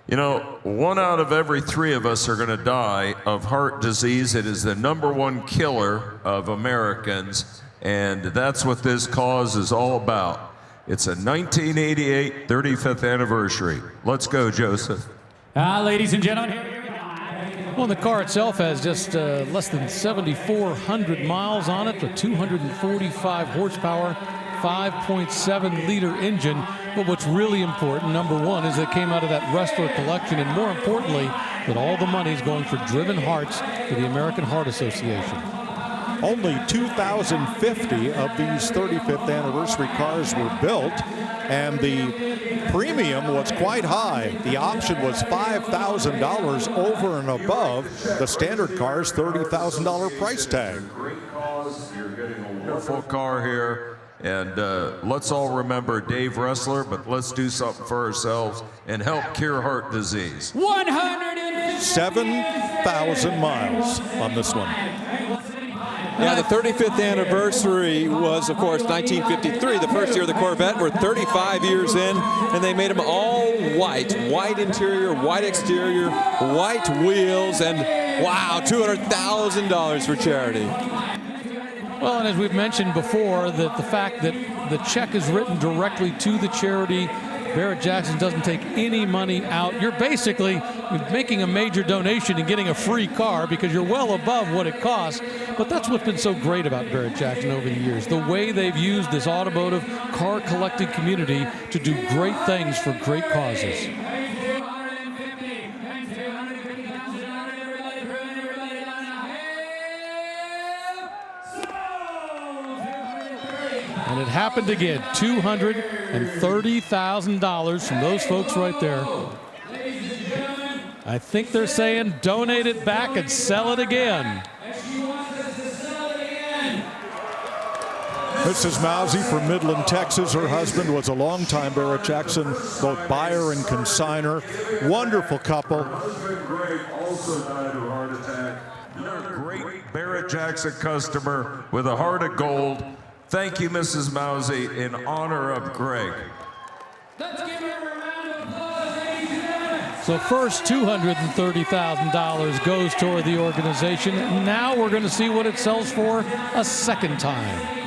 You know, 1 out of every 3 of us are going to die of heart disease. It is the #1 killer of Americans, and that's what this cause is all about. It's a 1988 35th anniversary. Let's go, Joseph. Ladies and gentlemen, well, the car itself has just less than 7,400 miles on it, a 245 horsepower, 5.7-liter engine. But what's really important, number one, is it came out of that Ressler collection, and more importantly, that all the money is going for Driven Hearts for the American Heart Association. Only 2,050 of these 35th anniversary cars were built, and the premium was quite high. The option was $5,000 over and above the standard car's $30,000 price tag. Great cause. You're getting a wonderful car here, and let's all remember Dave Ressler, but let's do something for ourselves and help cure heart disease. 7,000 miles on this one. Yeah, the 35th anniversary was, of course, 1953, the first year of the Corvette. We're 35 years in, and they made them all white. White interior, white exterior, white wheels, and wow, $200,000 for charity. Well, and as we've mentioned before, that the fact that the check is written directly to the charity, Barrett-Jackson doesn't take any money out. You're basically making a major donation and getting a free car because you're well above what it costs. But that's what's been so great about Barrett-Jackson over the years, the way they've used this automotive car collecting community to do great things for great causes. And it happened again, $230,000 from those folks right there. I think they're saying donate it back and sell it again. Mrs. Mousy from Midland, Texas. Her husband was a longtime Barrett-Jackson, both buyer and consigner. Wonderful couple. Greg also died of a heart attack. You're a great Barrett-Jackson customer with a heart of gold. Thank you, Mrs. Mousy, in honor of Greg. Let's give her a round of applause, ladies and gentlemen. So first $230,000 goes toward the organization. Now we're going to see what it sells for a second time.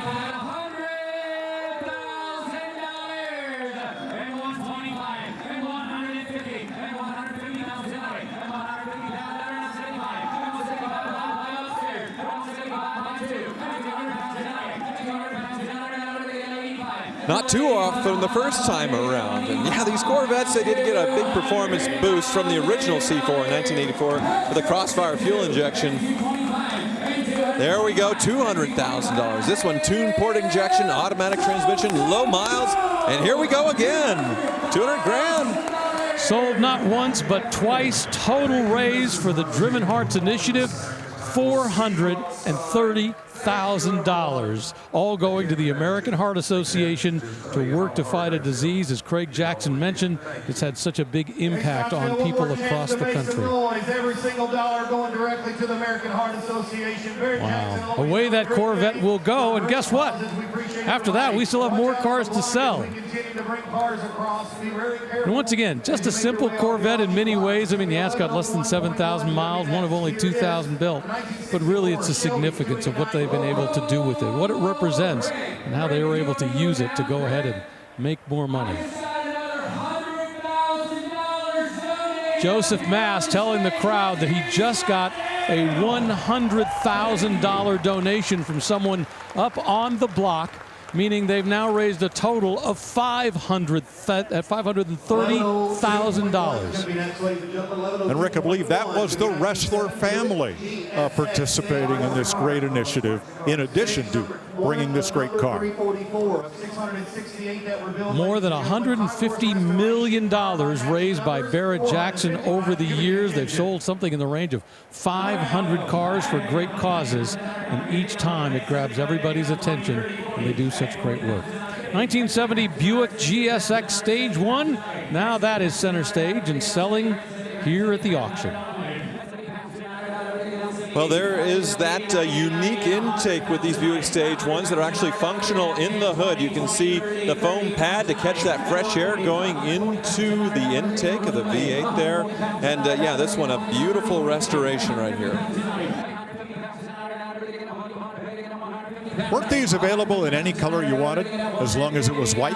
Not too often the first time around. And yeah, these Corvettes, they did get a big performance boost from the original C4 in 1984 with a Crossfire fuel injection. There we go, $200,000. This one, tune port injection, automatic transmission, low miles, and here we go again. 200 grand. Sold not once, but twice. Total raise for the Driven Hearts Initiative, $430,000, all going to the American Heart Association to work to fight a disease. As Craig Jackson mentioned, it's had such a big impact on people across the country. Every single dollar going directly to the American Heart Association. Wow. Away that Corvette will go, and guess what? After that, we still have more cars to sell. And once again, just a simple Corvette in many ways. I mean, yeah, it's got less than 7,000 miles, one of only 2,000 built. But really, it's the significance of what they've been able to do with it, what it represents, and how they were able to use it to go ahead and make more money. Joseph Mass telling the crowd that he just got a $100,000 donation from someone up on the block, meaning they've now raised a total of $530,000. And Rick, I believe that was the Ressler family participating in this great initiative, in addition to bringing this great car. More than $150 million raised by Barrett-Jackson over the years. They've sold something in the range of 500 cars for great causes, and each time it grabs everybody's attention, and they do such great work. 1970 Buick GSX Stage 1. Now that is center stage and selling here at the auction. Well, there is that unique intake with these Buick Stage 1s that are actually functional in the hood. You can see the foam pad to catch that fresh air going into the intake of the V8 there. And yeah, this one, a beautiful restoration right here. Weren't these available in any color you wanted, as long as it was white?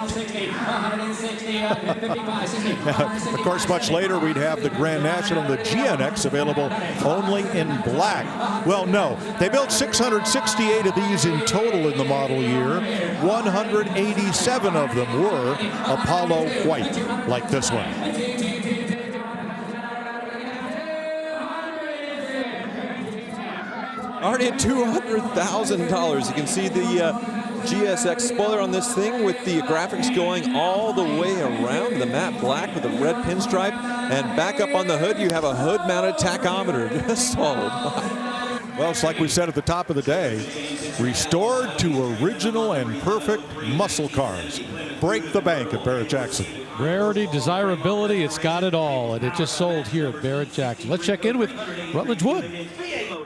Of course, much later we'd have the Grand National, the GNX, available only in black. Well, no, they built 668 of these in total in the model year. 187 of them were Apollo white, like this one. Already at $200,000. You can see the GSX spoiler on this thing with the graphics going all the way around, the matte black with the red pinstripe. And back up on the hood, you have a hood-mounted tachometer installed. Well, it's like we said at the top of the day, restored to original and perfect muscle cars. Break the bank at Barrett-Jackson. Rarity, desirability, it's got it all, and it just sold here at Barrett-Jackson. Let's check in with Rutledge Wood.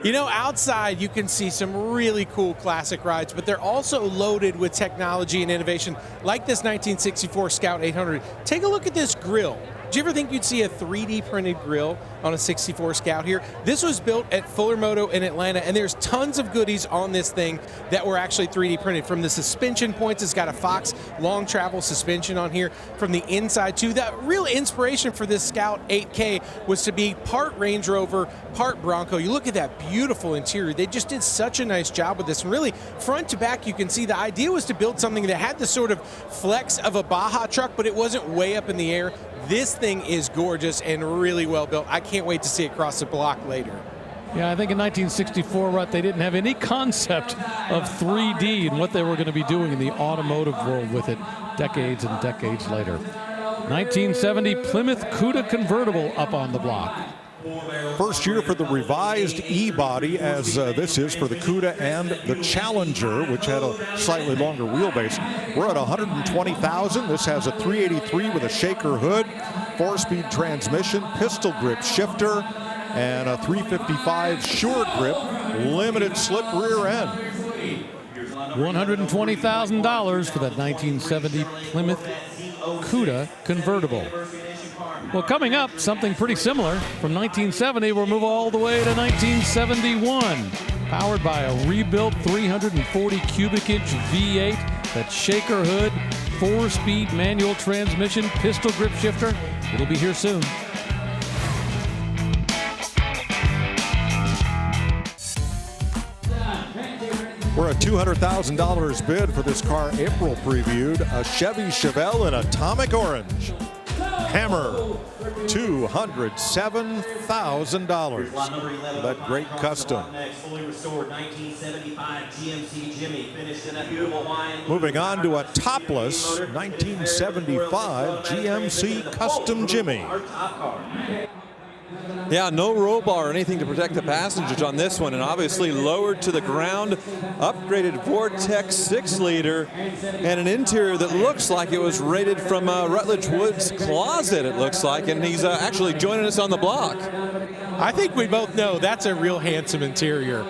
You know, outside you can see some really cool classic rides, but they're also loaded with technology and innovation, like this 1964 Scout 800. Take a look at this grille. Do you ever think you'd see a 3D printed grille on a 64 Scout here? This was built at Fuller Moto in Atlanta, and there's tons of goodies on this thing that were actually 3D printed. From the suspension points, it's got a Fox long travel suspension on here. From the inside too, that real inspiration for this Scout 8K was to be part Range Rover, part Bronco. You look at that beautiful interior. They just did such a nice job with this. And really, front to back, you can see the idea was to build something that had the sort of flex of a Baja truck, but it wasn't way up in the air. This thing is gorgeous and really well built. I can't wait to see it cross the block later. Yeah, I think in 1964, Rut, they didn't have any concept of 3D and what they were going to be doing in the automotive world with it decades and decades later. 1970 Plymouth Cuda convertible up on the block. First year for the revised E-body, as this is for the Cuda and the Challenger, which had a slightly longer wheelbase. We're at 120,000. This has a 383 with a shaker hood, 4-speed transmission, pistol grip shifter, and a 355 Sure Grip limited slip rear end. $120,000 for that 1970 Plymouth Cuda convertible. Well, coming up, something pretty similar. From 1970, we'll move all the way to 1971. Powered by a rebuilt 340 cubic inch V8, that shaker hood, 4-speed manual transmission, pistol grip shifter. It'll be here soon. We're at $200,000 bid for this car. April previewed a Chevy Chevelle in atomic orange. Hammer, $207,000 for that great custom. Moving on to a topless 1975 GMC Custom Jimmy. Yeah, no roll bar or anything to protect the passengers on this one, and obviously lowered to the ground, upgraded Vortex 6-liter, and an interior that looks like it was raided from Rutledge Wood's closet, it looks like, and he's actually joining us on the block. I think we both know that's a real handsome interior.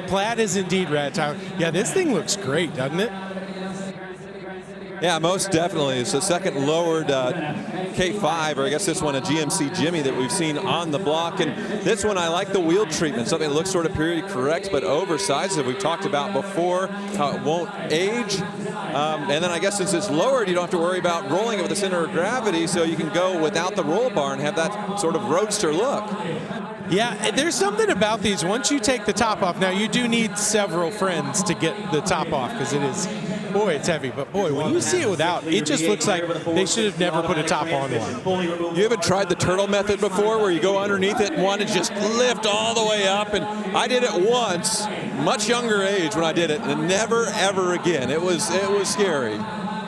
Plaid is indeed red. Yeah, this thing looks great, doesn't it? Yeah, most definitely. It's the second lowered K5, or I guess this one a GMC Jimmy that we've seen on the block. And this one, I like the wheel treatment, something that looks sort of period correct, but oversized, as we've talked about before, how it won't age. And then I guess since it's lowered, you don't have to worry about rolling it with the center of gravity, so you can go without the roll bar and have that sort of roadster look. Yeah, there's something about these. Once you take the top off, now you do need several friends to get the top off because it is, boy, it's heavy. But boy, when you see it without, it just looks like they should have never put a top on one. You haven't tried the turtle method before where you go underneath it and want to just lift all the way up? And I did it once, much younger age when I did it, and never, ever again. It was scary.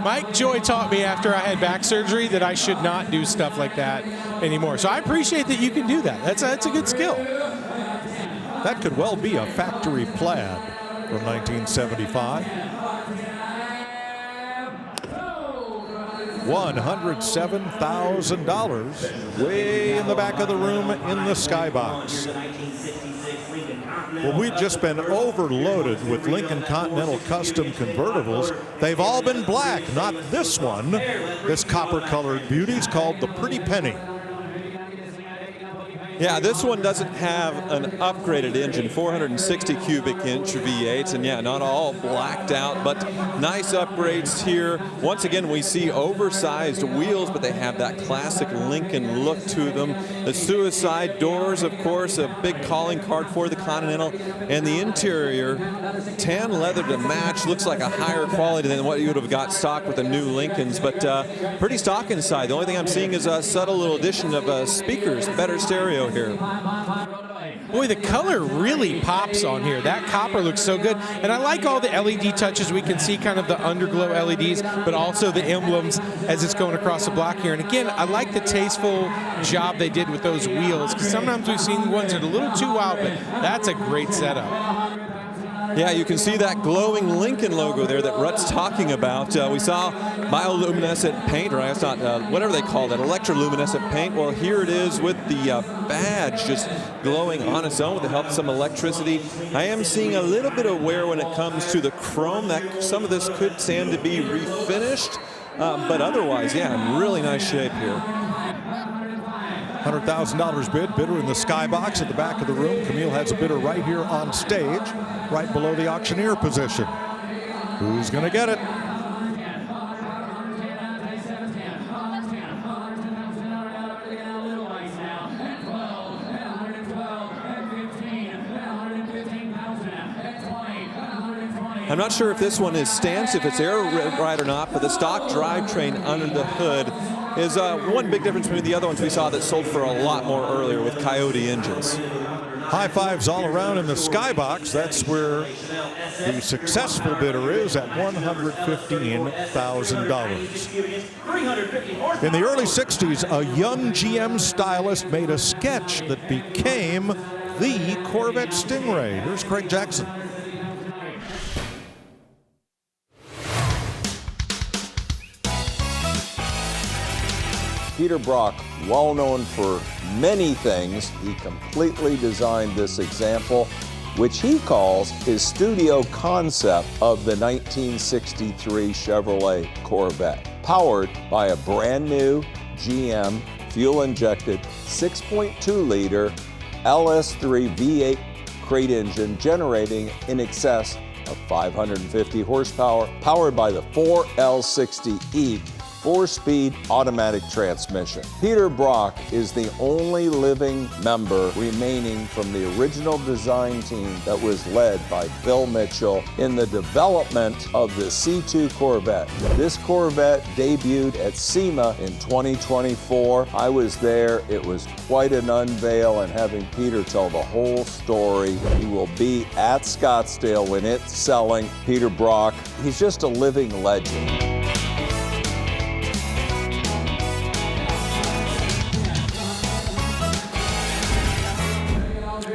Mike Joy taught me after I had back surgery that I should not do stuff like that anymore. So I appreciate that you can do that. That's a good skill. That could well be a factory plaid from 1975. $107,000 way in the back of the room in the skybox. Well, we've just been overloaded with Lincoln Continental Custom convertibles. They've all been black, not this one. This copper-colored beauty is called the Pretty Penny. Yeah, this one doesn't have an upgraded engine, 460 cubic inch V8, and yeah, not all blacked out, but nice upgrades here. Once again, we see oversized wheels, but they have that classic Lincoln look to them. The suicide doors, of course, a big calling card for the Continental, and the interior, tan leather to match, looks like a higher quality than what you would have got stock with the new Lincolns, but pretty stock inside. The only thing I'm seeing is a subtle little addition of speakers, better stereo here. Boy, the color really pops on here. That copper looks so good. And I like all the LED touches. We can see kind of the underglow LEDs, but also the emblems as it's going across the block here. And again, I like the tasteful job they did with those wheels, because sometimes we've seen ones that are a little too wild, but that's a great setup. Yeah, you can see that glowing Lincoln logo there that Rutt's talking about. We saw bioluminescent paint, or I guess not, whatever they call that, electroluminescent paint. Well, here it is with the badge just glowing on its own with the help of some electricity. I am seeing a little bit of wear when it comes to the chrome. That some of this could stand to be refinished, but otherwise, yeah, in really nice shape here. $100,000 bid, bidder in the skybox at the back of the room. Camille has a bidder right here on stage, right below the auctioneer position. Who's going to get it? I'm not sure if this one is stance, if it's air ride or not, but the stock drivetrain under the hood is one big difference between the other ones we saw that sold for a lot more earlier with Coyote engines. High fives all around in the skybox. That's where the successful bidder is at $115,000. In the early 60s, a young GM stylist made a sketch that became the Corvette Stingray. Here's Craig Jackson. Peter Brock, well known for many things, he completely designed this example, which he calls his studio concept of the 1963 Chevrolet Corvette, powered by a brand new GM fuel-injected 6.2-liter LS3 V8 crate engine generating in excess of 550 horsepower, powered by the 4L60E 4-speed automatic transmission. Peter Brock is the only living member remaining from the original design team that was led by Bill Mitchell in the development of the C2 Corvette. This Corvette debuted at SEMA in 2024. I was there. It was quite an unveil, and having Peter tell the whole story. He will be at Scottsdale when it's selling. Peter Brock, he's just a living legend.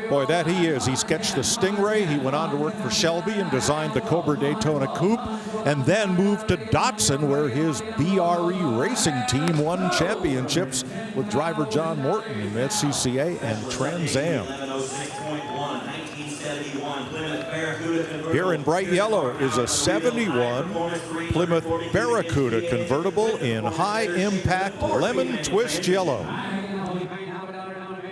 Boy, that he is. He sketched the Stingray. He went on to work for Shelby and designed the Cobra Daytona Coupe, and then moved to Datsun, where his BRE racing team won championships with driver John Morton in the SCCA and Trans Am. Here in bright yellow is a 71 Plymouth Barracuda convertible in high impact lemon twist yellow.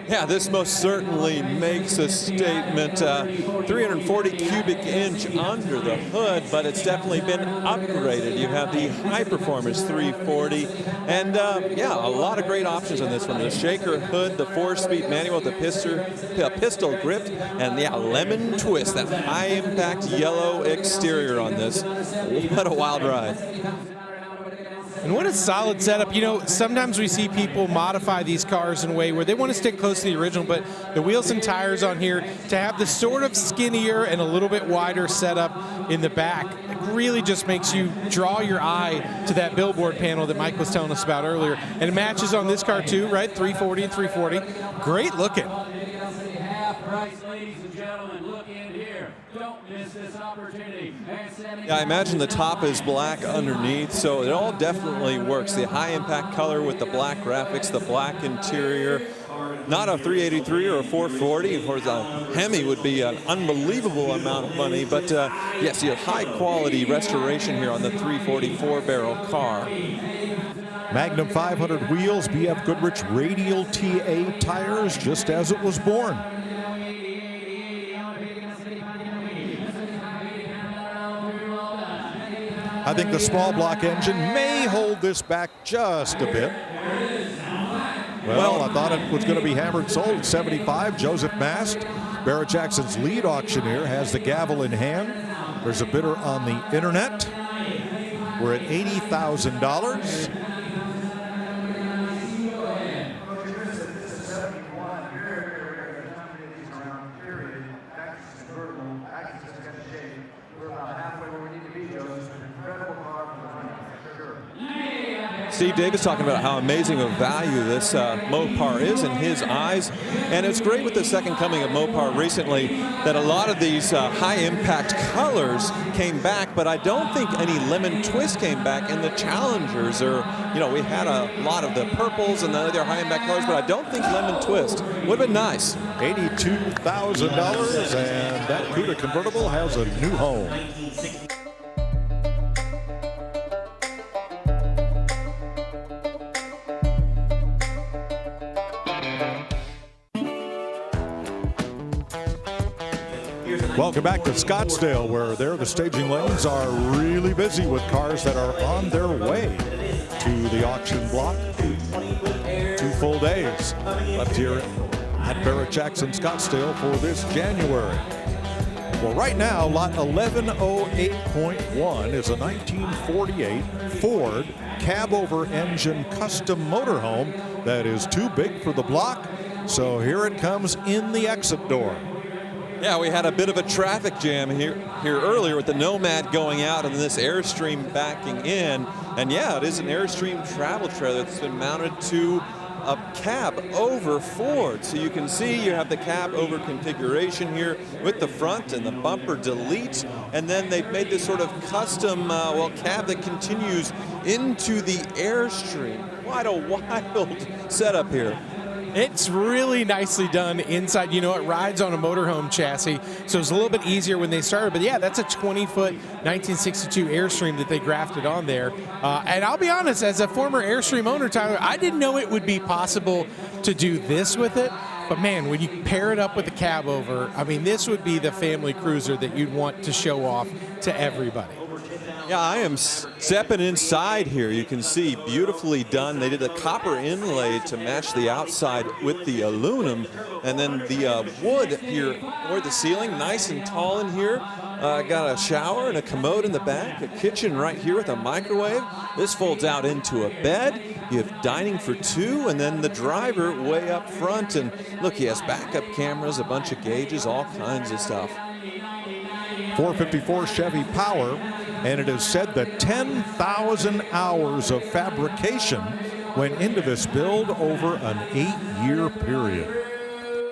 Yeah, this most certainly makes a statement. 340 cubic inch under the hood, but it's definitely been upgraded. You have the high performance 340, and yeah, a lot of great options on this one. The shaker hood, the 4-speed manual, the pistol grip, and yeah, lemon twist, that high impact yellow exterior on this. What a wild ride. And what a solid setup. You know, sometimes we see people modify these cars in a way where they want to stick close to the original, but the wheels and tires on here, to have the sort of skinnier and a little bit wider setup in the back, it really just makes you draw your eye to that billboard panel that Mike was telling us about earlier. And it matches on this car too, right? 340 and 340. Great looking. Ladies and gentlemen, look in here. Don't miss this opportunity. Yeah, I imagine the top is black underneath, so it all definitely works. The high impact color with the black graphics, the black interior. Not a 383 or a 440. Of course, a Hemi would be an unbelievable amount of money, but yes, you have high quality restoration here on the 344 barrel car. Magnum 500 wheels, BF Goodrich radial TA tires, just as it was born. I think the small block engine may hold this back just a bit. Well, I thought it was going to be hammered sold at 75. Joseph Mast, Barrett Jackson's lead auctioneer, has the gavel in hand. There's a bidder on the internet. We're at $80,000. Steve Davis talking about how amazing of value this Mopar is in his eyes. And it's great with the second coming of Mopar recently that a lot of these high-impact colors came back, but I don't think any lemon twist came back. And the Challengers are, you know, we had a lot of the purples and the other high-impact colors, but I don't think lemon twist would have been nice. $82,000, and that Cuda convertible has a new home. Welcome back to Scottsdale, where the staging lanes are really busy with cars that are on their way to the auction block. 2 full days left here at Barrett-Jackson Scottsdale for this January. Well, right now, lot 1108.1 is a 1948 Ford cab-over engine custom motorhome that is too big for the block. So here it comes in the exit door. Yeah, we had a bit of a traffic jam here earlier with the Nomad going out and this Airstream backing in. And yeah, it is an Airstream travel trailer that's been mounted to a cab over Ford. So you can see you have the cab over configuration here with the front and the bumper delete. And then they've made this sort of custom cab that continues into the Airstream. Quite a wild setup here. It's really nicely done inside. You know, it rides on a motorhome chassis, so it's a little bit easier when they started. But yeah, that's a 20-foot 1962 Airstream that they grafted on there. And I'll be honest, as a former Airstream owner, Tyler, I didn't know it would be possible to do this with it. But man, when you pair it up with the cab over, I mean, this would be the family cruiser that you'd want to show off to everybody. Yeah, I am stepping inside here. You can see beautifully done. They did a copper inlay to match the outside with the aluminum. And then the wood here, or the ceiling, nice and tall in here. Got a shower and a commode in the back, a kitchen right here with a microwave. This folds out into a bed. You have dining for 2, and then the driver way up front. And look, he has backup cameras, a bunch of gauges, all kinds of stuff. 454 Chevy Power, and it is said that 10,000 hours of fabrication went into this build over an 8-year period.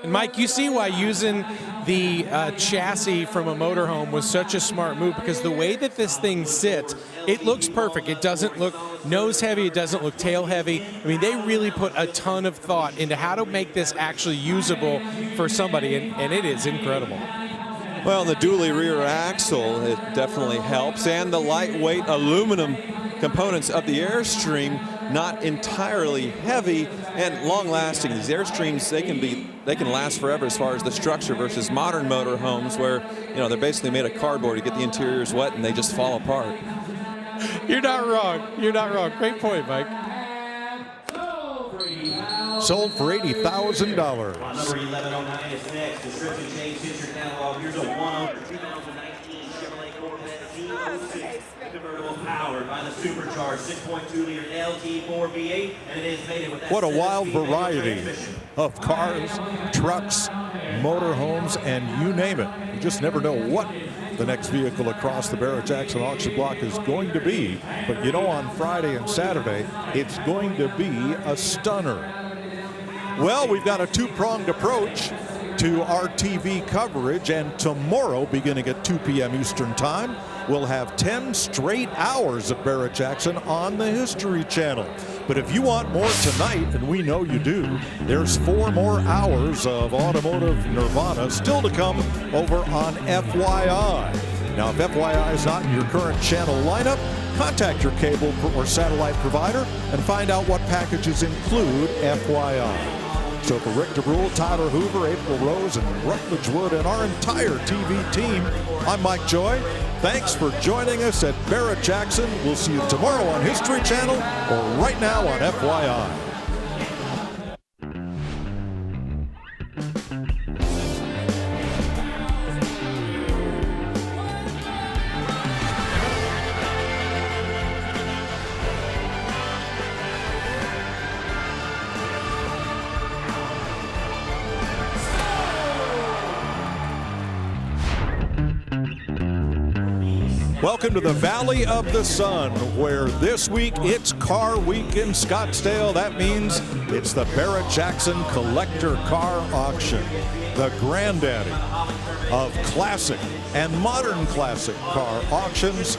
And Mike, you see why using the chassis from a motorhome was such a smart move, because the way that this thing sits, it looks perfect. It doesn't look nose heavy, it doesn't look tail heavy. I mean, they really put a ton of thought into how to make this actually usable for somebody, and it is incredible. Well, the dually rear axle, it definitely helps, and the lightweight aluminum components of the Airstream, not entirely heavy and long-lasting. These Airstreams, they can last forever as far as the structure versus modern motorhomes where, you know, they're basically made of cardboard. You get the interiors wet and they just fall apart. You're not wrong. You're not wrong. Great point, Mike. Sold for $80,000. Number 1109 is next. Description change, feature catalog. Here's a one-owner 2019 Chevrolet Corvette Z06 convertible powered by the supercharged 6.2-liter LT4 V8, and it is mated with that. What a wild variety of cars, trucks, motorhomes, and you name it. You just never know what the next vehicle across the Barrett-Jackson auction block is going to be. But you know, on Friday and Saturday, it's going to be a stunner. Well, we've got a two-pronged approach to our TV coverage, and tomorrow, beginning at 2 p.m. Eastern Time, we'll have 10 straight hours of Barrett-Jackson on the History Channel. But if you want more tonight, and we know you do, there's 4 more hours of automotive nirvana still to come over on FYI. Now, if FYI is not in your current channel lineup, contact your cable or satellite provider and find out what packages include FYI. So for Rick DeBrule, Tyler Hoover, April Rose, and Rutledge Wood, and our entire TV team, I'm Mike Joy. Thanks for joining us at Barrett-Jackson. We'll see you tomorrow on History Channel or right now on FYI. Welcome to the Valley of the Sun, where this week it's Car Week in Scottsdale. That means it's the Barrett-Jackson Collector Car Auction, the granddaddy of classic and modern classic car auctions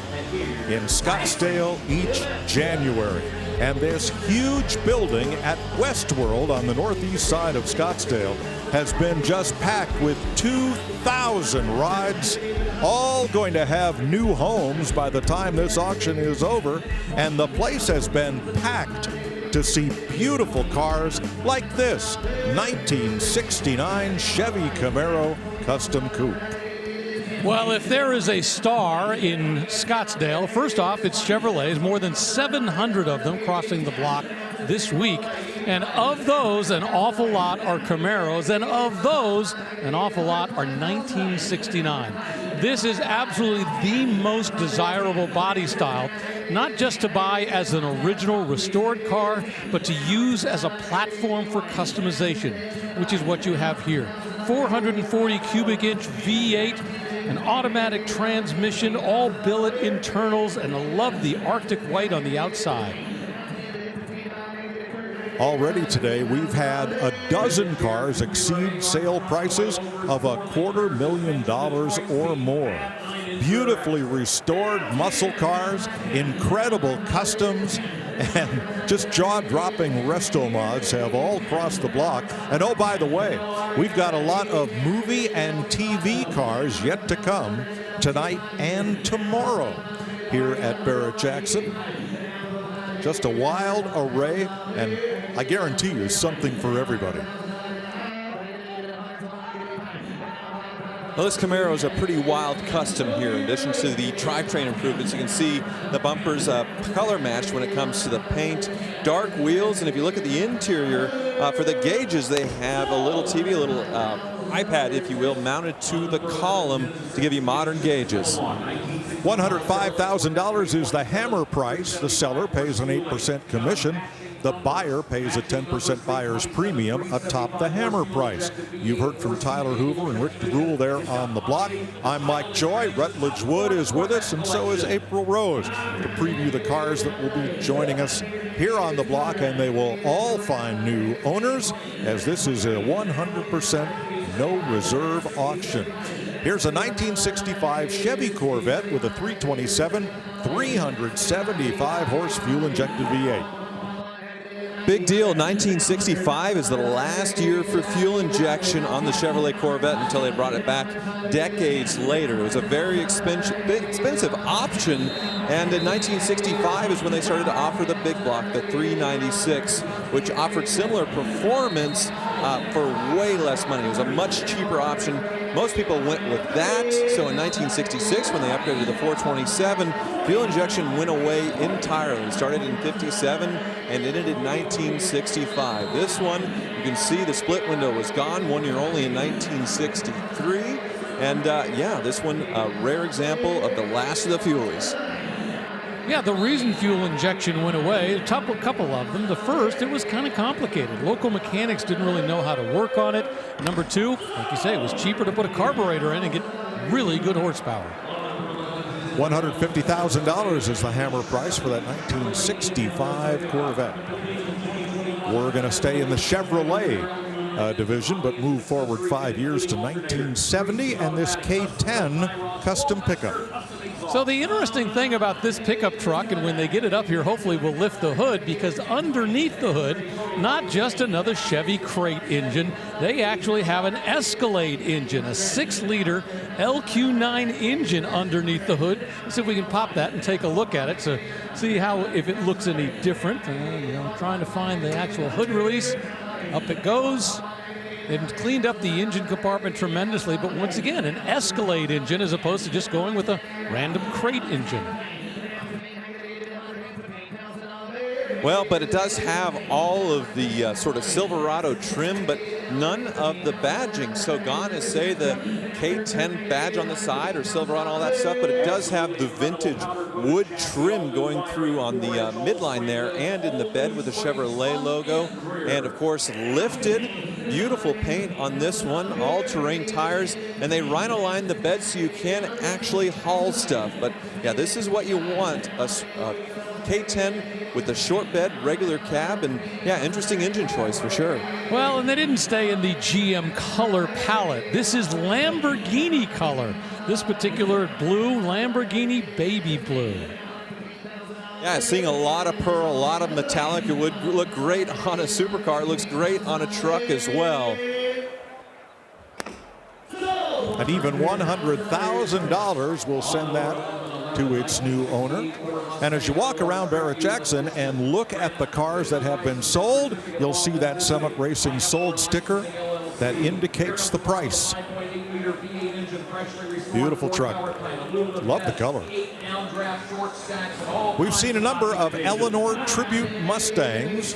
in Scottsdale each January. And this huge building at Westworld on the northeast side of Scottsdale has been just packed with 2,000 rides, all going to have new homes by the time this auction is over. And the place has been packed to see beautiful cars like this 1969 Chevy Camaro Custom Coupe. Well, if there is a star in Scottsdale, first off, it's Chevrolets, more than 700 of them crossing the block this week. And of those, an awful lot are Camaros, and of those, an awful lot are 1969. This is absolutely the most desirable body style, not just to buy as an original restored car, but to use as a platform for customization, which is what you have here. 440 cubic inch V8, an automatic transmission, all billet internals, and I love the Arctic white on the outside. Already today, we've had a dozen cars exceed sale prices of $250,000 or more. Beautifully restored muscle cars, incredible customs, and just jaw-dropping resto mods have all crossed the block. And oh, by the way, we've got a lot of movie and TV cars yet to come tonight and tomorrow here at Barrett-Jackson. Just a wild array, and I guarantee you something for everybody. Well, this Camaro is a pretty wild custom here. In addition to the drivetrain improvements, you can see the bumpers color matched when it comes to the paint. Dark wheels, and if you look at the interior, for the gauges, they have a little TV, a little iPad, if you will, mounted to the column to give you modern gauges. $105,000 is the hammer price. The seller pays an 8% commission. The buyer pays a 10% buyer's premium atop the hammer price. You've heard from Tyler Hoover and Rick DeGrule there on the block. I'm Mike Joy. Rutledge Wood is with us, and so is April Rose to preview the cars that will be joining us here on the block, and they will all find new owners, as this is a 100% no reserve auction. Here's a 1965 Chevy Corvette with a 327, 375 horse fuel-injected V8. Big deal. 1965 is the last year for fuel injection on the Chevrolet Corvette until they brought it back decades later. It was a very expensive option, and in 1965 is when they started to offer the big block, the 396, which offered similar performance for way less money. It was a much cheaper option. Most people went with that. So in 1966, when they upgraded to the 427, fuel injection went away entirely. It started in 57 and ended in 1965. This one, you can see the split window was gone 1 year only in 1963. And yeah, this one, a rare example of the last of the fuelies. Yeah, the reason fuel injection went away, a couple of them. The first, it was kind of complicated. Local mechanics didn't really know how to work on it. Number two, like you say, it was cheaper to put a carburetor in and get really good horsepower. $150,000 is the hammer price for that 1965 Corvette. We're going to stay in the Chevrolet division, but move forward 5 years to 1970 and this K10 custom pickup. So the interesting thing about this pickup truck, and when they get it up here, hopefully we'll lift the hood, because underneath the hood, not just another Chevy Crate engine, they actually have an Escalade engine, a 6-liter LQ9 engine underneath the hood. Let's see if we can pop that and take a look at it to see how, if it looks any different. Trying to find the actual hood release. Up it goes. They've cleaned up the engine compartment tremendously, but once again, an Escalade engine as opposed to just going with a random Crate engine. Well, but it does have all of the sort of Silverado trim, but none of the badging. So gone is, say, the K10 badge on the side or Silverado, all that stuff, but it does have the vintage wood trim going through on the midline there and in the bed with the Chevrolet logo. And, of course, lifted Beautiful paint on this one, all-terrain tires, and they rhino-line the bed so you can actually haul stuff. But yeah, this is what you want, a K10 with the short bed, regular cab, and yeah, interesting engine choice for sure. Well, and they didn't stay in the GM color palette. This is Lamborghini color. This particular blue, Lamborghini baby blue. Yeah, seeing a lot of pearl, a lot of metallic. It would look great on a supercar. It looks great on a truck as well. And even $100,000 will send that to its new owner. And as you walk around Barrett-Jackson and look at the cars that have been sold, you'll see that Summit Racing sold sticker that indicates the price. Beautiful truck. Love the color. We've seen a number of Eleanor Tribute Mustangs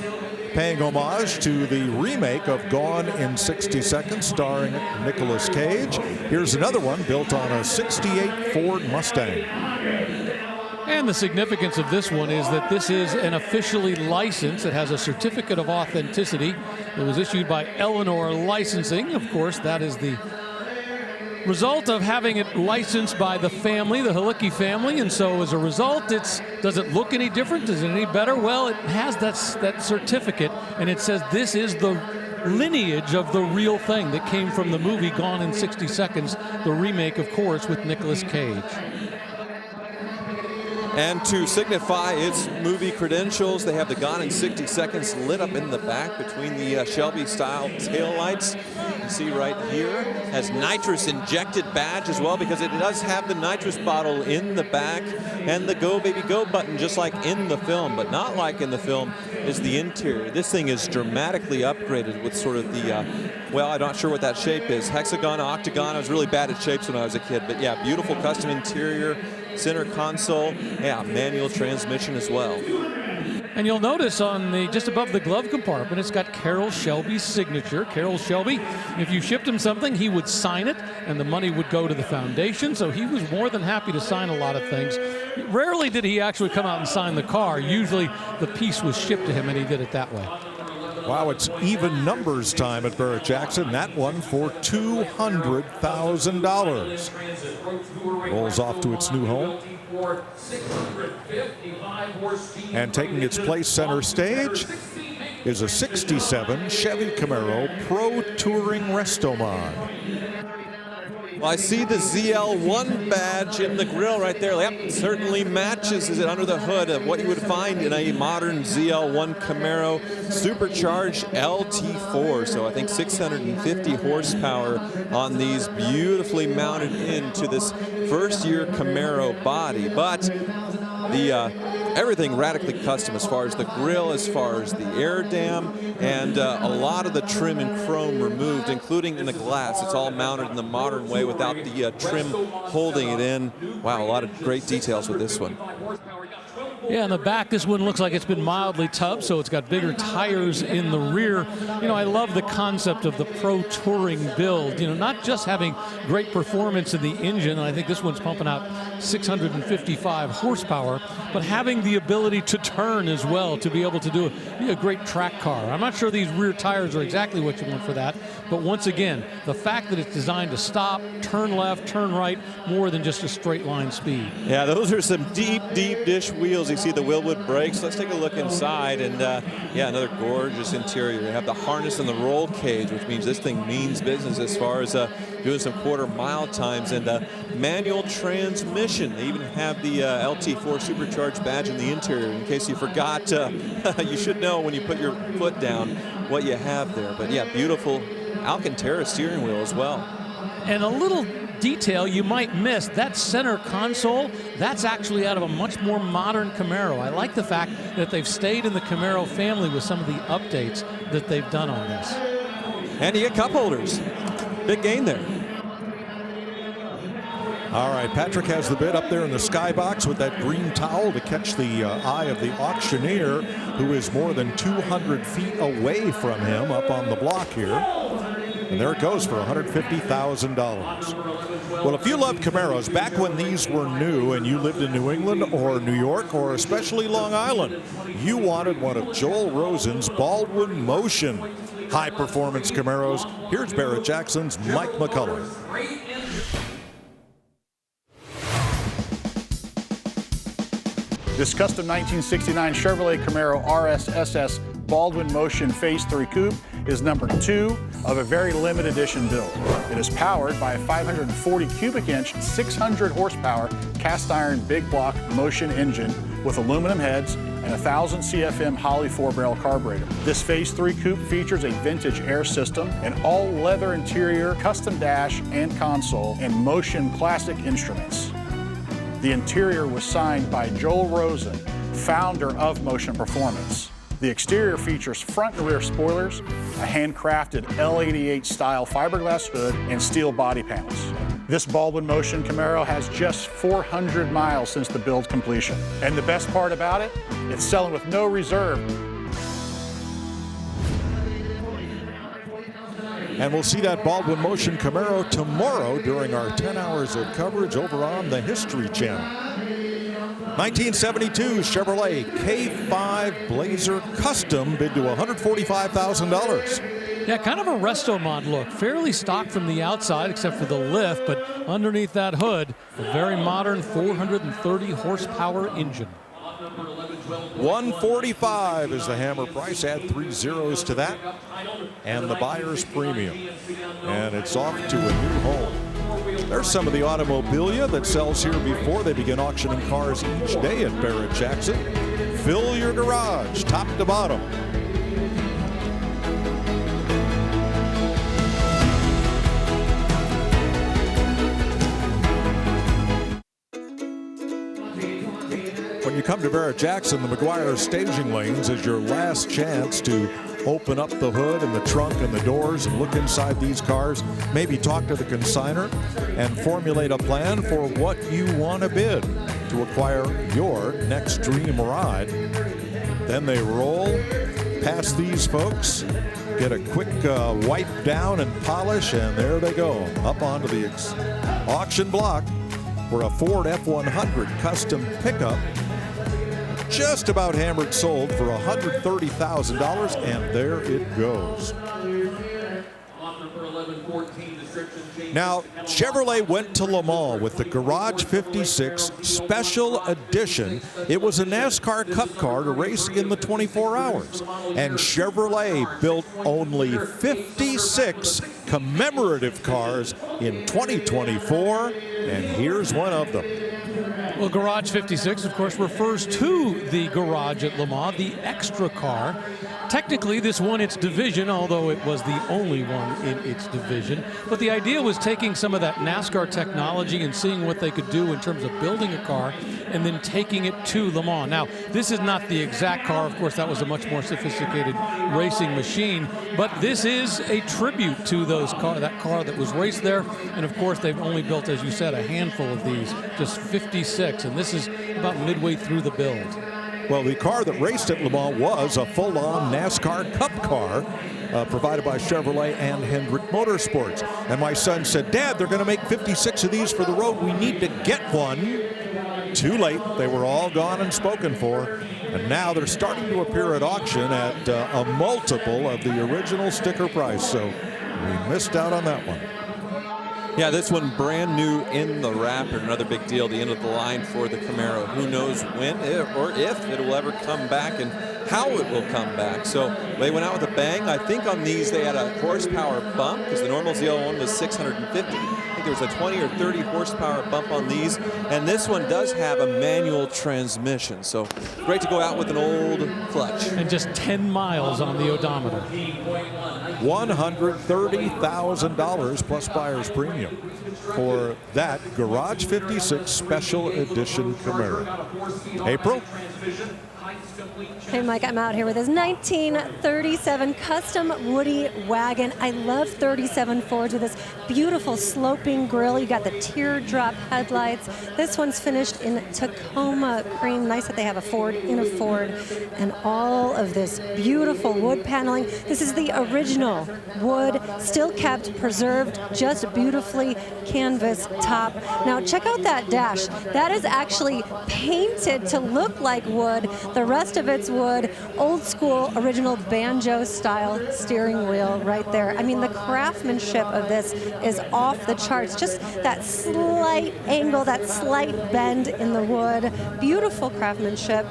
paying homage to the remake of Gone in 60 Seconds starring Nicolas Cage. Here's another one built on a 68 Ford Mustang. And the significance of this one is that this is an officially licensed. It has a certificate of authenticity. It was issued by Eleanor Licensing. Of course, that is the result of having it licensed by the family, the Halicki family, and so as a result, does it look any different? Does it any better? Well, it has that certificate, and it says this is the lineage of the real thing that came from the movie Gone in 60 Seconds, the remake, of course, with Nicolas Cage. And to signify its movie credentials, they have the Gone in 60 Seconds lit up in the back between the Shelby-style taillights. You see right here, has nitrous injected badge as well, because it does have the nitrous bottle in the back and the Go Baby Go button, just like in the film, but not like in the film is the interior. This thing is dramatically upgraded with sort of the, well, I'm not sure what that shape is. Hexagon, octagon. I was really bad at shapes when I was a kid, but yeah, beautiful custom interior. Center console, yeah, manual transmission as well. And you'll notice on the just above the glove compartment, it's got Carroll Shelby's signature. Carroll Shelby, if you shipped him something, he would sign it, and the money would go to the foundation. So he was more than happy to sign a lot of things. Rarely did he actually come out and sign the car. Usually the piece was shipped to him, and he did it that way. Wow, it's even numbers time at Barrett-Jackson. That one for $200,000. Rolls off to its new home. And taking its place center stage is a 67 Chevy Camaro Pro Touring Resto Mod. Well, I see the ZL1 badge in the grille right there. Yep, certainly matches. Is it under the hood of what you would find in a modern ZL1 Camaro supercharged LT4. So I think 650 horsepower on these, beautifully mounted into this first-year Camaro body. But the everything radically custom as far as the grille, as far as the air dam, and a lot of the trim and chrome removed, including in the glass. It's all mounted in the modern way without the trim holding it in. Wow, a lot of great details with this one. Yeah, in the back, this one looks like it's been mildly tubbed, so it's got bigger tires in the rear. You know, I love the concept of the Pro Touring build. You know, not just having great performance in the engine, and I think this one's pumping out 655 horsepower, but having the ability to turn as well, to be able to do a great track car. I'm not sure these rear tires are exactly what you want for that, but once again, the fact that it's designed to stop, turn left, turn right, more than just a straight line speed. Yeah, those are some deep, deep dish wheels. You see the Wilwood brakes. Let's take a look inside, and yeah, another gorgeous interior. You have the harness and the roll cage, which means this thing means business as far as doing some quarter-mile times, and manual transmission. They even have the LT4 supercharged badge in the interior. In case you forgot, you should know when you put your foot down what you have there. But yeah, beautiful Alcantara steering wheel as well. And a little detail you might miss, that center console, that's actually out of a much more modern Camaro. I like the fact that they've stayed in the Camaro family with some of the updates that they've done on this. And you get cup holders. Big gain there. All right, Patrick has the bid up there in the skybox with that green towel to catch the eye of the auctioneer, who is more than 200 feet away from him up on the block here. And there it goes for $150,000. Well, if you love Camaros, back when these were new and you lived in New England or New York or especially Long Island, you wanted one of Joel Rosen's Baldwin Motion high-performance Camaros. Here's Barrett-Jackson's Mike McCullough. This custom 1969 Chevrolet Camaro RS SS Baldwin Motion Phase 3 Coupe is number 2 of a very limited edition build. It is powered by a 540 cubic inch, 600 horsepower cast iron big block Motion engine with aluminum heads and 1,000 CFM Holley 4-barrel carburetor. This Phase 3 Coupe features a vintage air system, an all-leather interior, custom dash and console, and Motion classic instruments. The interior was signed by Joel Rosen, founder of Motion Performance. The exterior features front and rear spoilers, a handcrafted L88 style fiberglass hood, and steel body panels. This Baldwin Motion Camaro has just 400 miles since the build completion. And the best part about it, it's selling with no reserve. And we'll see that Baldwin Motion Camaro tomorrow during our 10 hours of coverage over on the History Channel. 1972 Chevrolet K5 Blazer Custom bid to $145,000. Yeah, kind of a resto mod look. Fairly stock from the outside, except for the lift, but underneath that hood, a very modern 430 horsepower engine. $145 is the hammer price. Add 3 zeros to that, and the buyer's premium. And it's off to a new home. There's some of the automobilia that sells here before they begin auctioning cars each day at Barrett-Jackson. Fill your garage, top to bottom. When you come to Barrett-Jackson, the McGuire staging lanes is your last chance to open up the hood and the trunk and the doors and look inside these cars, maybe talk to the consignor and formulate a plan for what you want to bid to acquire your next dream ride. Then they roll past these folks, get a quick wipe down and polish, and there they go, up onto the auction block for a Ford F-100 custom pickup. Just about hammered sold for $130,000, and there it goes. Now, Chevrolet went to Le Mans with the Garage 56 Special Edition. It was a NASCAR Cup car to race in the 24 hours. And Chevrolet built only 56 commemorative cars in 2024, and here's one of them. Well, Garage 56, of course, refers to the garage at Le Mans, the extra car. Technically, this won its division, although it was the only one in its division. But the idea was taking some of that NASCAR technology and seeing what they could do in terms of building a car and then taking it to Le Mans. Now, this is not the exact car. Of course, that was a much more sophisticated racing machine. But this is a tribute to that car that was raced there. And, of course, they've only built, as you said, a handful of these, just 56. And this is about midway through the build. Well, the car that raced at Le Mans was a full-on NASCAR Cup car provided by Chevrolet and Hendrick Motorsports. And my son said, "Dad, they're going to make 56 of these for the road. We need to get one." Too late. They were all gone and spoken for. And now they're starting to appear at auction at a multiple of the original sticker price. So we missed out on that one. Yeah, this one brand new in the wrapper. Another big deal, the end of the line for the Camaro. Who knows when or if it will ever come back and how it will come back. So they went out with a bang. I think on these they had a horsepower bump because the normal ZL one was 650. I think there was a 20 or 30 horsepower bump on these. And this one does have a manual transmission. So great to go out with an old clutch. And just 10 miles on the odometer. $130,000 plus buyer's premium for that Garage 56 Special Edition Camaro. April? Hey, Mike, I'm out here with his 1937 custom Woody wagon. I love 37 Fords with this beautiful sloping grille. You got the teardrop headlights. This one's finished in Tacoma cream. Nice that they have a Ford in a Ford. And all of this beautiful wood paneling. This is the original wood, still kept, preserved, just beautifully canvas top. Now, check out that dash. That is actually painted to look like wood. The rest of it's wood, old school, original banjo style steering wheel right there. I mean, the craftsmanship of this is off the charts. Just that slight angle, that slight bend in the wood. Beautiful craftsmanship.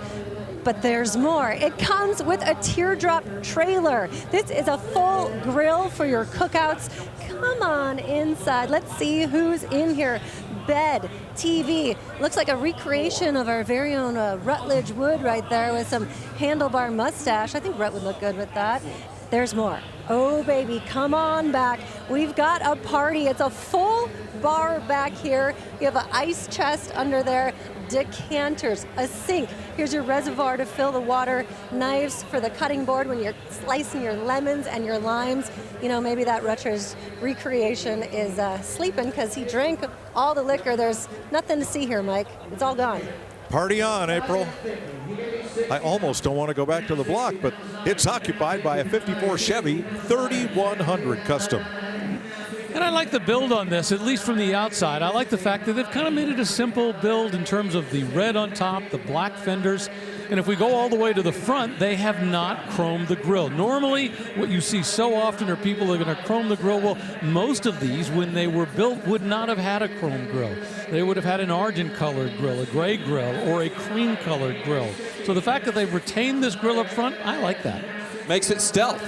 But there's more. It comes with a teardrop trailer. This is a full grill for your cookouts. Come on inside. Let's see who's in here. Bed, TV. Looks like a recreation of our very own Rutledge Wood right there with some handlebar mustache. I think Rhett would look good with that. There's more. Oh, baby, come on back. We've got a party. It's a full bar back here. You have an ice chest under there, decanters, a sink. Here's your reservoir to fill the water, knives for the cutting board when you're slicing your lemons and your limes. You know, maybe that Rutgers recreation is sleeping because he drank all the liquor. There's nothing to see here, Mike. It's all gone. Party on, April. I almost don't want to go back to the block, but it's occupied by a 54 Chevy 3100 Custom. And I like the build on this, at least from the outside. I like the fact that they've kind of made it a simple build in terms of the red on top, the black fenders. And if we go all the way to the front, they have not chromed the grille. Normally, what you see so often are people that are going to chrome the grille. Well, most of these, when they were built, would not have had a chrome grille. They would have had an argent-colored grille, a gray grille, or a cream-colored grille. So the fact that they've retained this grille up front, I like that. Makes it stealth,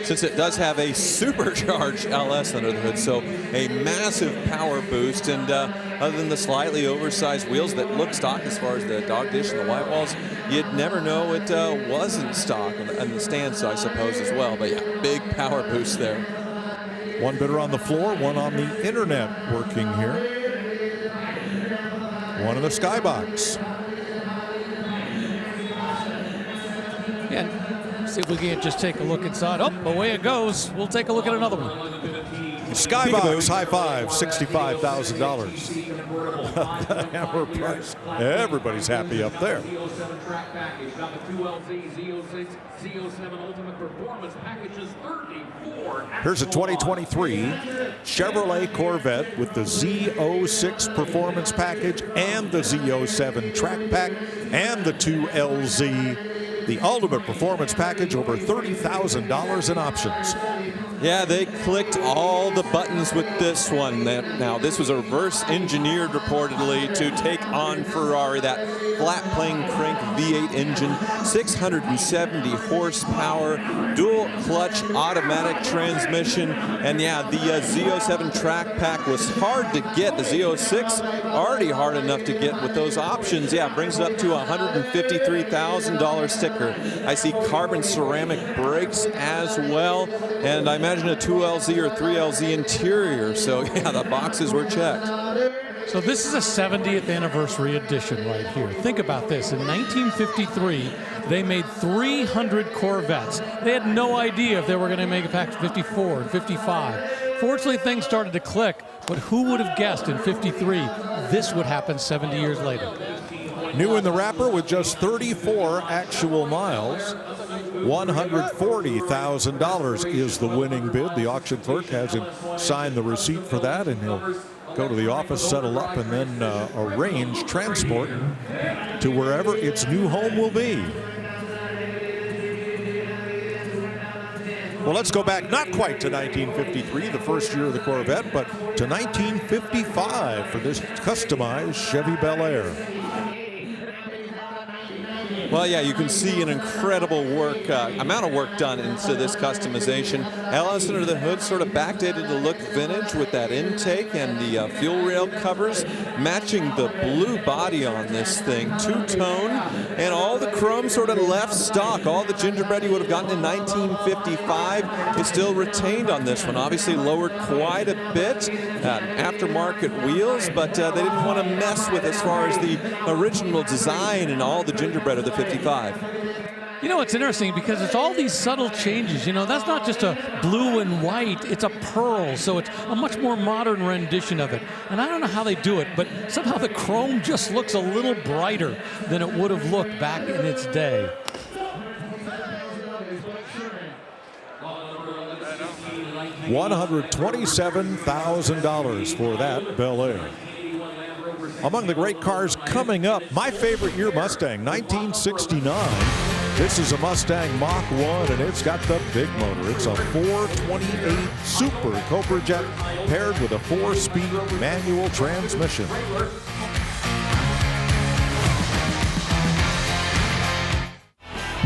since it does have a supercharged LS under the hood, so a massive power boost. And other than the slightly oversized wheels that look stock as far as the dog dish and the white walls, you'd never know it wasn't stock, and the stands, I suppose, as well. But yeah, big power boost there. One bidder on the floor, one on the internet working here. One in the skybox. And see if we can't just take a look inside. Oh, away it goes. We'll take a look at another one. Skybox, high five, $65,000. The hammer price. Everybody's happy up there. Here's a 2023 Chevrolet Corvette with the Z06 Performance Package and the Z07 Track Pack and the 2LZ. The ultimate performance package, over $30,000 in options. Yeah, they clicked all the buttons with this one. Now, this was reverse engineered reportedly to take on Ferrari, that flat plane crank V8 engine, 670 horsepower, dual clutch automatic transmission. And yeah, the Z07 track pack was hard to get. The Z06 already hard enough to get with those options. Yeah, brings it up to a $153,000 sticker. I see carbon ceramic brakes as well. And I imagine a 2LZ or 3LZ interior. So yeah, the boxes were checked. So this is a 70th anniversary edition right here. Think about this. In 1953, they made 300 Corvettes. They had no idea if they were going to make a pack 54 and 55. Fortunately, things started to click, but who would have guessed in 53 this would happen 70 years later? New in the wrapper with just 34 actual miles. $140,000 is the winning bid. The auction clerk has him sign the receipt for that, and he'll go to the office, settle up, and then arrange transport to wherever its new home will be. Well, let's go back not quite to 1953, the first year of the Corvette, but to 1955 for this customized Chevy Bel Air. Well, yeah, you can see an incredible amount of work done into this customization. LS under the hood sort of backdated to look vintage with that intake and the fuel rail covers, matching the blue body on this thing, two-tone, and all the chrome sort of left stock. All the gingerbread you would have gotten in 1955 is still retained on this one. Obviously lowered quite a bit, aftermarket wheels, but they didn't want to mess with as far as the original design and all the gingerbread of the 55. You know, it's interesting because it's all these subtle changes. You know, that's not just a blue and white, it's a pearl. So it's a much more modern rendition of it. And I don't know how they do it, but somehow the chrome just looks a little brighter than it would have looked back in its day. $127,000 for that Bel Air. Among the great cars coming up, my favorite year Mustang, 1969. This is a Mustang Mach 1, and it's got the big motor. It's a 428 Super Cobra Jet paired with a 4-speed manual transmission.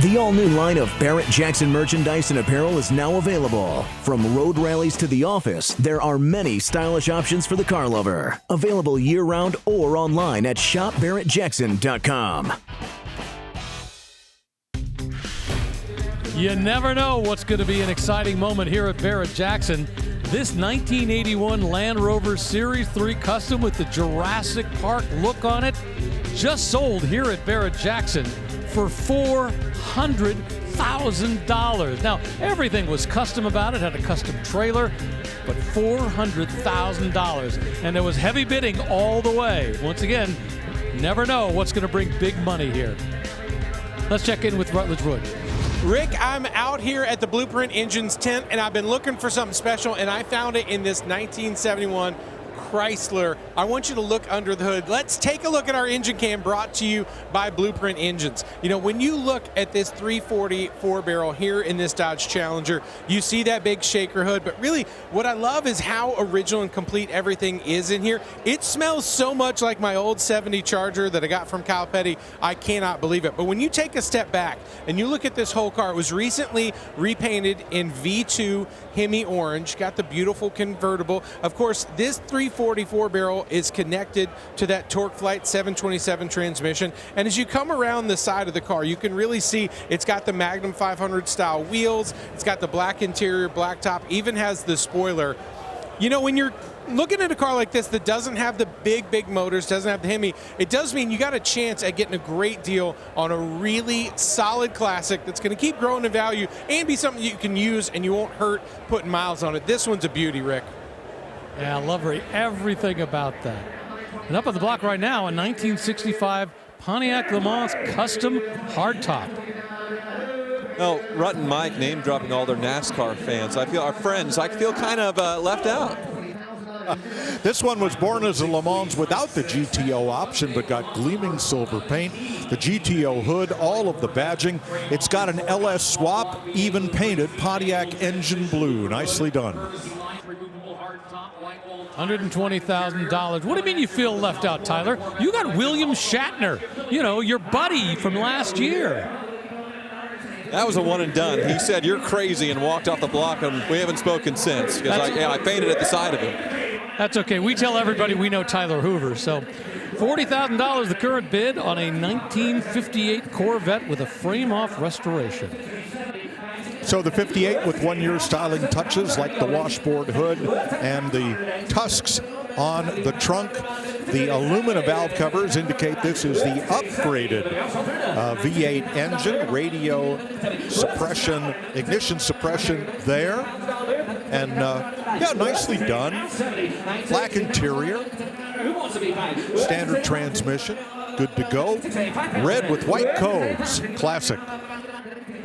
The all-new line of Barrett-Jackson merchandise and apparel is now available. From road rallies to the office, there are many stylish options for the car lover. Available year-round or online at shopbarrettjackson.com. You never know what's going to be an exciting moment here at Barrett-Jackson. This 1981 Land Rover Series 3 Custom with the Jurassic Park look on it just sold here at Barrett-Jackson for $400,000. Now, everything was custom about it, had a custom trailer, but $400,000. And there was heavy bidding all the way. Once again, never know what's going to bring big money here. Let's check in with Rutledge Wood. Rick, I'm out here at the Blueprint Engines tent, and I've been looking for something special, and I found it in this 1971 Chrysler. I want you to look under the hood. Let's take a look at our engine cam brought to you by Blueprint Engines. You know, when you look at this 340 4-barrel here in this Dodge Challenger, you see that big shaker hood, but really what I love is how original and complete everything is in here. It smells so much like my old 70 Charger that I got from Kyle Petty, I cannot believe it. But when you take a step back and you look at this whole car, it was recently repainted in V2 Hemi Orange, got the beautiful convertible. Of course, this 340 4-barrel is connected to that TorqueFlite 727 transmission. And as you come around the side of the car, you can really see it's got the Magnum 500 style wheels. It's got the black interior, black top, even has the spoiler. You know, when you're looking at a car like this that doesn't have the big motors, doesn't have the Hemi, it does mean you got a chance at getting a great deal on a really solid classic that's going to keep growing in value and be something you can use and you won't hurt putting miles on it. This one's a beauty, Rick. Yeah, I love everything about that. And up on the block right now, a 1965 Pontiac Le Mans Custom Hardtop. Well, Rutt and Mike name dropping all their NASCAR fans. I feel our friends. I feel kind of left out. This one was born as a Le Mans without the GTO option, but got gleaming silver paint, the GTO hood, all of the badging. It's got an LS swap, even painted Pontiac engine blue. Nicely done. $120,000. What do you mean you feel left out, Tyler? You got William Shatner, you know, your buddy from last year. That was a one and done. He said, "You're crazy," and walked off the block, and we haven't spoken since. Because I painted at the side of him. That's okay. We tell everybody we know Tyler Hoover. So $40,000 the current bid on a 1958 Corvette with a frame-off restoration. So the 58 with one-year styling touches like the washboard hood and the tusks on the trunk. The aluminum valve covers indicate this is the upgraded V8 engine, radio suppression, ignition suppression there. And yeah, nicely done. Black interior, standard transmission, good to go. Red with white coves, classic.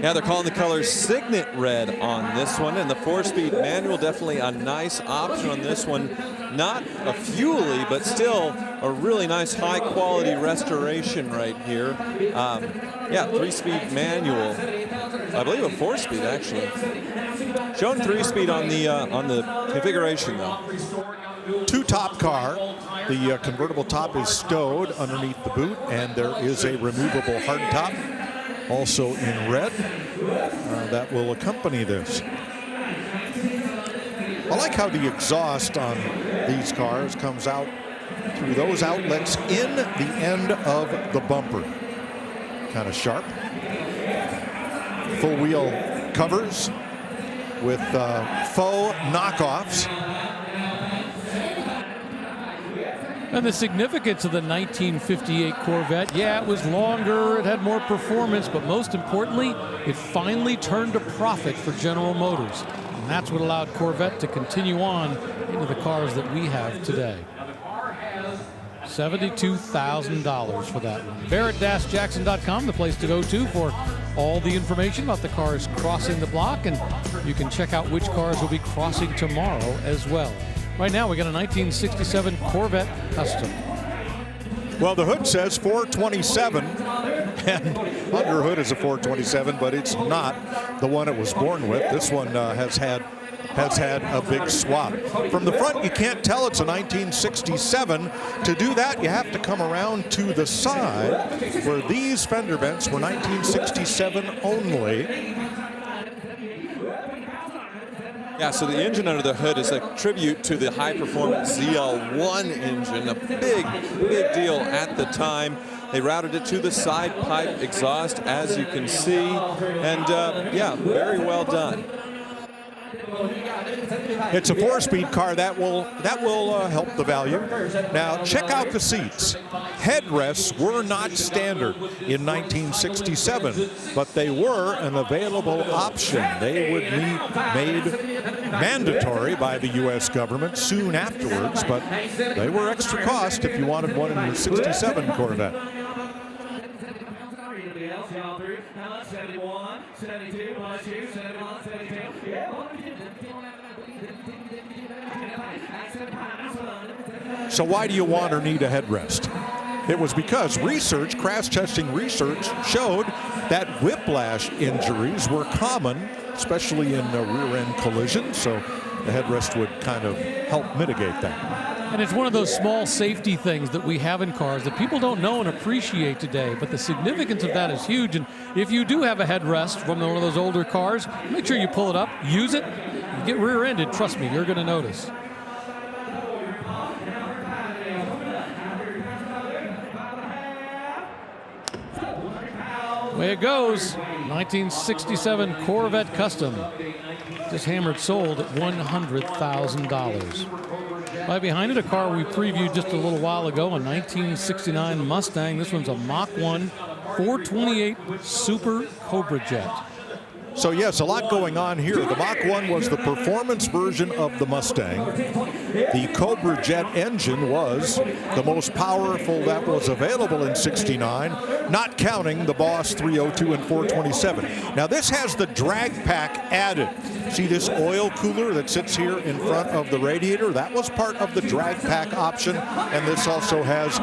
Yeah, they're calling the color Signet Red on this one, and the 4-speed manual, definitely a nice option on this one. Not a fuel-y, but still a really nice high-quality restoration right here. Yeah, 3-speed manual. I believe a 4-speed, actually. Showing 3-speed on the configuration, though. Two-top car. The convertible top is stowed underneath the boot, and there is a removable hardtop. Also in red, that will accompany this. I like how the exhaust on these cars comes out through those outlets in the end of the bumper. Kind of sharp. Full wheel covers with faux knockoffs. And the significance of the 1958 Corvette, yeah, it was longer, it had more performance, but most importantly, it finally turned a profit for General Motors. And that's what allowed Corvette to continue on into the cars that we have today. $72,000 for that one. Barrett-Jackson.com, the place to go to for all the information about the cars crossing the block, and you can check out which cars will be crossing tomorrow as well. Right now, we got a 1967 Corvette Custom. Well, the hood says 427, and under hood is a 427, but it's not the one it was born with. This one has had a big swap. From the front, you can't tell it's a 1967. To do that, you have to come around to the side, where these fender vents were 1967 only. Yeah, so the engine under the hood is a tribute to the high-performance ZL1 engine, a big deal at the time. They routed it to the side pipe exhaust, as you can see, and yeah, very well done. It's a 4-speed car that will help the value. Now check out the seats. Headrests were not standard in 1967, but they were an available option. They would be made mandatory by the U.S. government soon afterwards, but they were extra cost if you wanted one in the 67 Corvette. 71, 72, 71, 72. So why do you want or need a headrest? It was because crash testing research showed that whiplash injuries were common, especially in rear-end collisions, so the headrest would kind of help mitigate that. And it's one of those small safety things that we have in cars that people don't know and appreciate today, but the significance of that is huge. And if you do have a headrest from one of those older cars, make sure you pull it up, use it, get rear-ended. Trust me, you're going to notice. Way it goes. 1967 Corvette Custom. Just hammered, sold at $100,000. Right behind it, a car we previewed just a little while ago, a 1969 Mustang. This one's a Mach 1 428 Super Cobra Jet. So yes, a lot going on here. The Mach 1 was the performance version of the Mustang. The Cobra Jet engine was the most powerful that was available in 69, not counting the Boss 302 and 427. Now this has the drag pack added. See this oil cooler that sits here in front of the radiator? That was part of the drag pack option, and this also has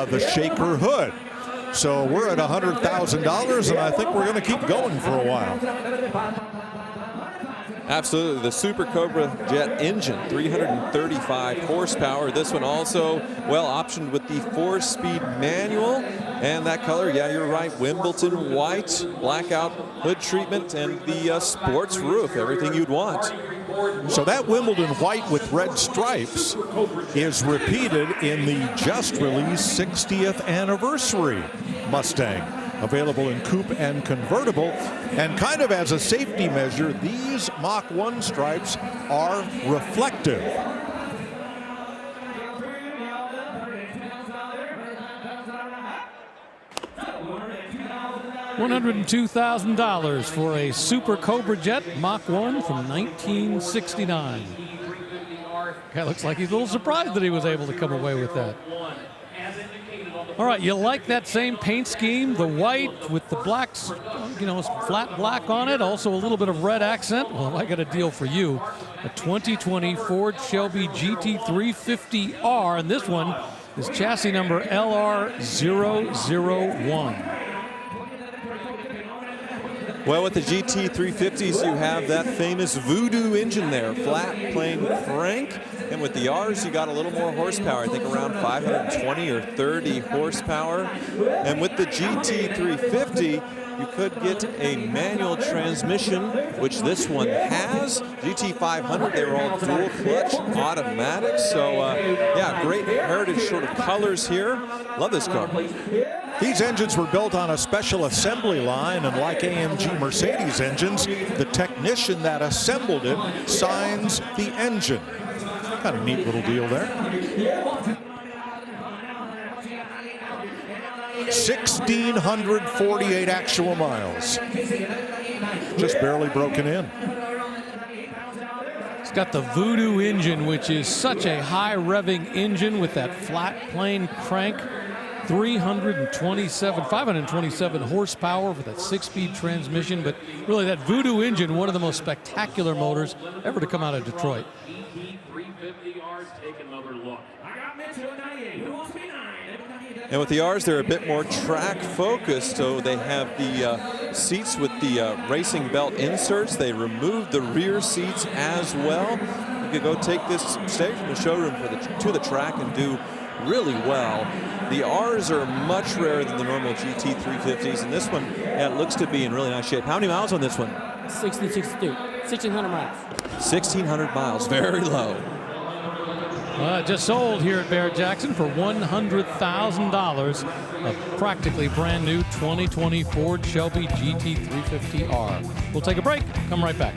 the shaker hood. So we're at $100,000, and I think we're going to keep going for a while. Absolutely, the Super Cobra Jet engine, 335 horsepower. This one also well optioned with the 4-speed manual, and that color, yeah, you're right, Wimbledon white, blackout hood treatment, and the sports roof, everything you'd want. So that Wimbledon white with red stripes is repeated in the just released 60th anniversary Mustang, available in coupe and convertible. And kind of as a safety measure, these Mach 1 stripes are reflective. $102,000 for a Super Cobra Jet Mach 1 from 1969. Guy looks like he's a little surprised that he was able to come away with that. All right, you like that same paint scheme, the white with the blacks, you know, flat black on it, also a little bit of red accent. Well, I got a deal for you. A 2020 Ford Shelby GT350R, and this one is chassis number LR001. Well, with the GT350s, you have that famous Voodoo engine there, flat, plain crank. And with the R's, you got a little more horsepower, I think around 520 or 30 horsepower. And with the GT350, you could get a manual transmission, which this one has. GT500, they were all dual clutch automatics. So, yeah, great heritage sort of colors here. Love this car. These engines were built on a special assembly line, and like AMG Mercedes engines, the technician that assembled it signs the engine. Kind of neat little deal there. 1,648 actual miles. Just barely broken in. It's got the Voodoo engine, which is such a high revving engine with that flat plane crank. 527 horsepower with that 6-speed transmission. But really, that Voodoo engine, one of the most spectacular motors ever to come out of Detroit. And with the R's, they're a bit more track focused, so they have the seats with the racing belt inserts. They removed the rear seats as well. You could go take this straight from the showroom to the track and do really well. The R's are much rarer than the normal GT350s, and this one, yeah, it looks to be in really nice shape. How many miles on this one? 1,600 miles. 1,600 miles, very low. Just sold here at Barrett-Jackson for $100,000. A practically brand new 2020 Ford Shelby GT350R. We'll take a break, come right back.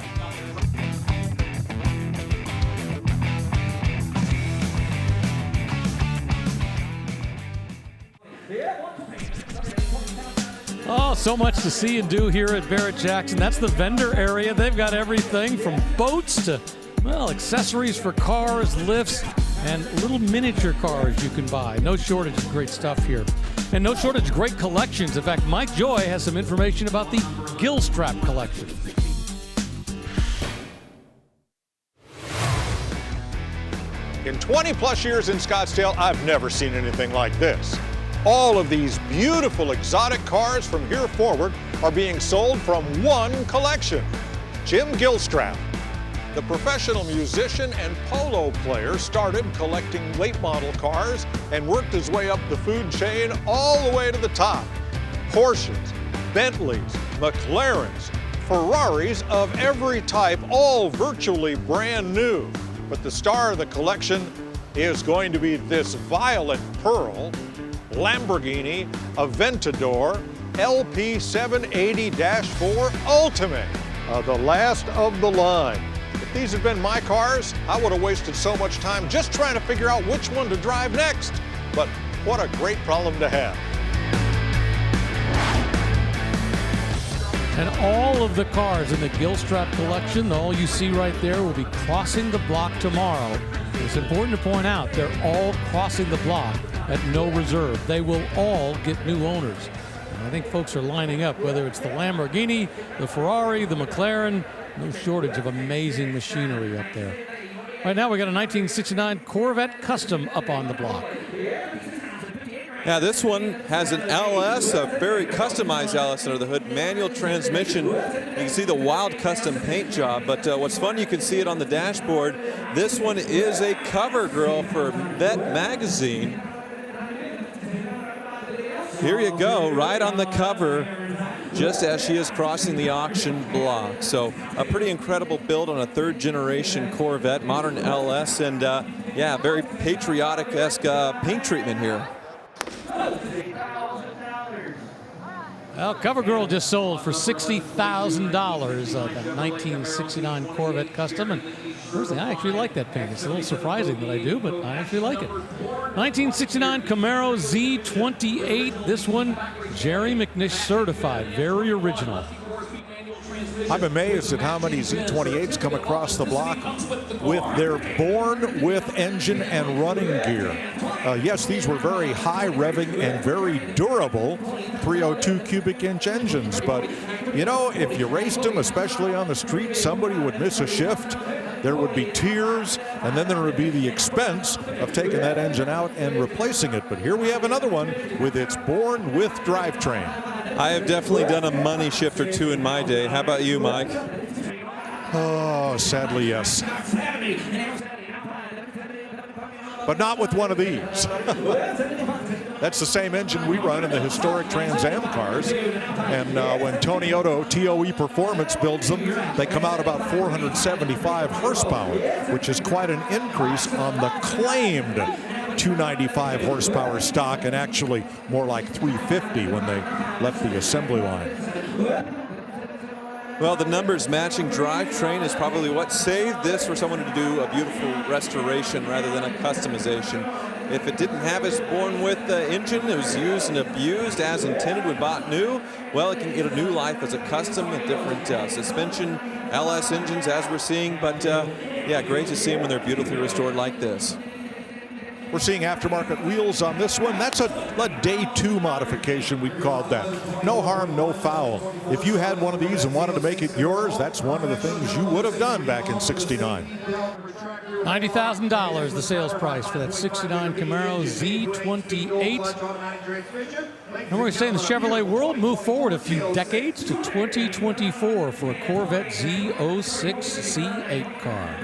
Oh, so much to see and do here at Barrett-Jackson. That's the vendor area. They've got everything from boats to, well, accessories for cars, lifts, and little miniature cars you can buy. No shortage of great stuff here. And no shortage of great collections. In fact, Mike Joy has some information about the Gilstrap collection. In 20 plus years in Scottsdale, I've never seen anything like this. All of these beautiful exotic cars from here forward are being sold from one collection. Jim Gilstrap, the professional musician and polo player, started collecting late model cars and worked his way up the food chain all the way to the top. Porsches, Bentleys, McLarens, Ferraris of every type, all virtually brand new. But the star of the collection is going to be this violet pearl Lamborghini Aventador LP780-4 Ultimate, the last of the line. If these had been my cars, I would have wasted so much time just trying to figure out which one to drive next. But what a great problem to have. And all of the cars in the Gilstrap collection, all you see right there, will be crossing the block tomorrow. It's important to point out they're all crossing the block at no reserve. They will all get new owners. And I think folks are lining up, whether it's the Lamborghini, the Ferrari, the McLaren. No shortage of amazing machinery up there. Right now we got a 1969 Corvette Custom up on the block. Yeah, this one has an LS, a very customized LS under the hood, manual transmission. You can see the wild custom paint job, but what's fun, you can see it on the dashboard. This one is a cover girl for Vet Magazine. Here you go, right on the cover, just as she is crossing the auction block. So a pretty incredible build on a third generation Corvette, modern LS, and yeah, very patriotic-esque paint treatment here. Well, Cover Girl just sold for $60,000, that 1969 Corvette Custom. And personally, I actually like that paint. It's a little surprising that I do, but I actually like it. 1969 Camaro Z28. This one, Jerry McNish certified. Very original. I'm amazed at how many Z28s come across the block with their born with engine and running gear. Yes, these were very high revving and very durable 302 cubic inch engines, but you know, if you raced them, especially on the street, somebody would miss a shift. There would be tears, and then there would be the expense of taking that engine out and replacing it. But here we have another one with its born with drivetrain. I have definitely done a money shift or two in my day. How about you, Mike? Oh, sadly, yes. But not with one of these. That's the same engine we run in the historic Trans Am cars. And when Tony Otto TOE Performance builds them, they come out about 475 horsepower, which is quite an increase on the claimed 295 horsepower stock, and actually more like 350 when they left the assembly line. Well, the numbers matching drivetrain is probably what saved this for someone to do a beautiful restoration rather than a customization. If it didn't have its born with engine, it was used and abused as intended when bought new, well, it can get a new life as a custom with different suspension, LS engines as we're seeing. But yeah, great to see them when they're beautifully restored like this. We're seeing aftermarket wheels on this one. That's a day 2 modification, we called that. No harm, no foul. If you had one of these and wanted to make it yours, that's one of the things you would have done back in '69. $90,000 the sales price for that '69 Camaro Z28. And we're saying the Chevrolet world move forward a few decades to 2024 for a Corvette Z06 C8 car.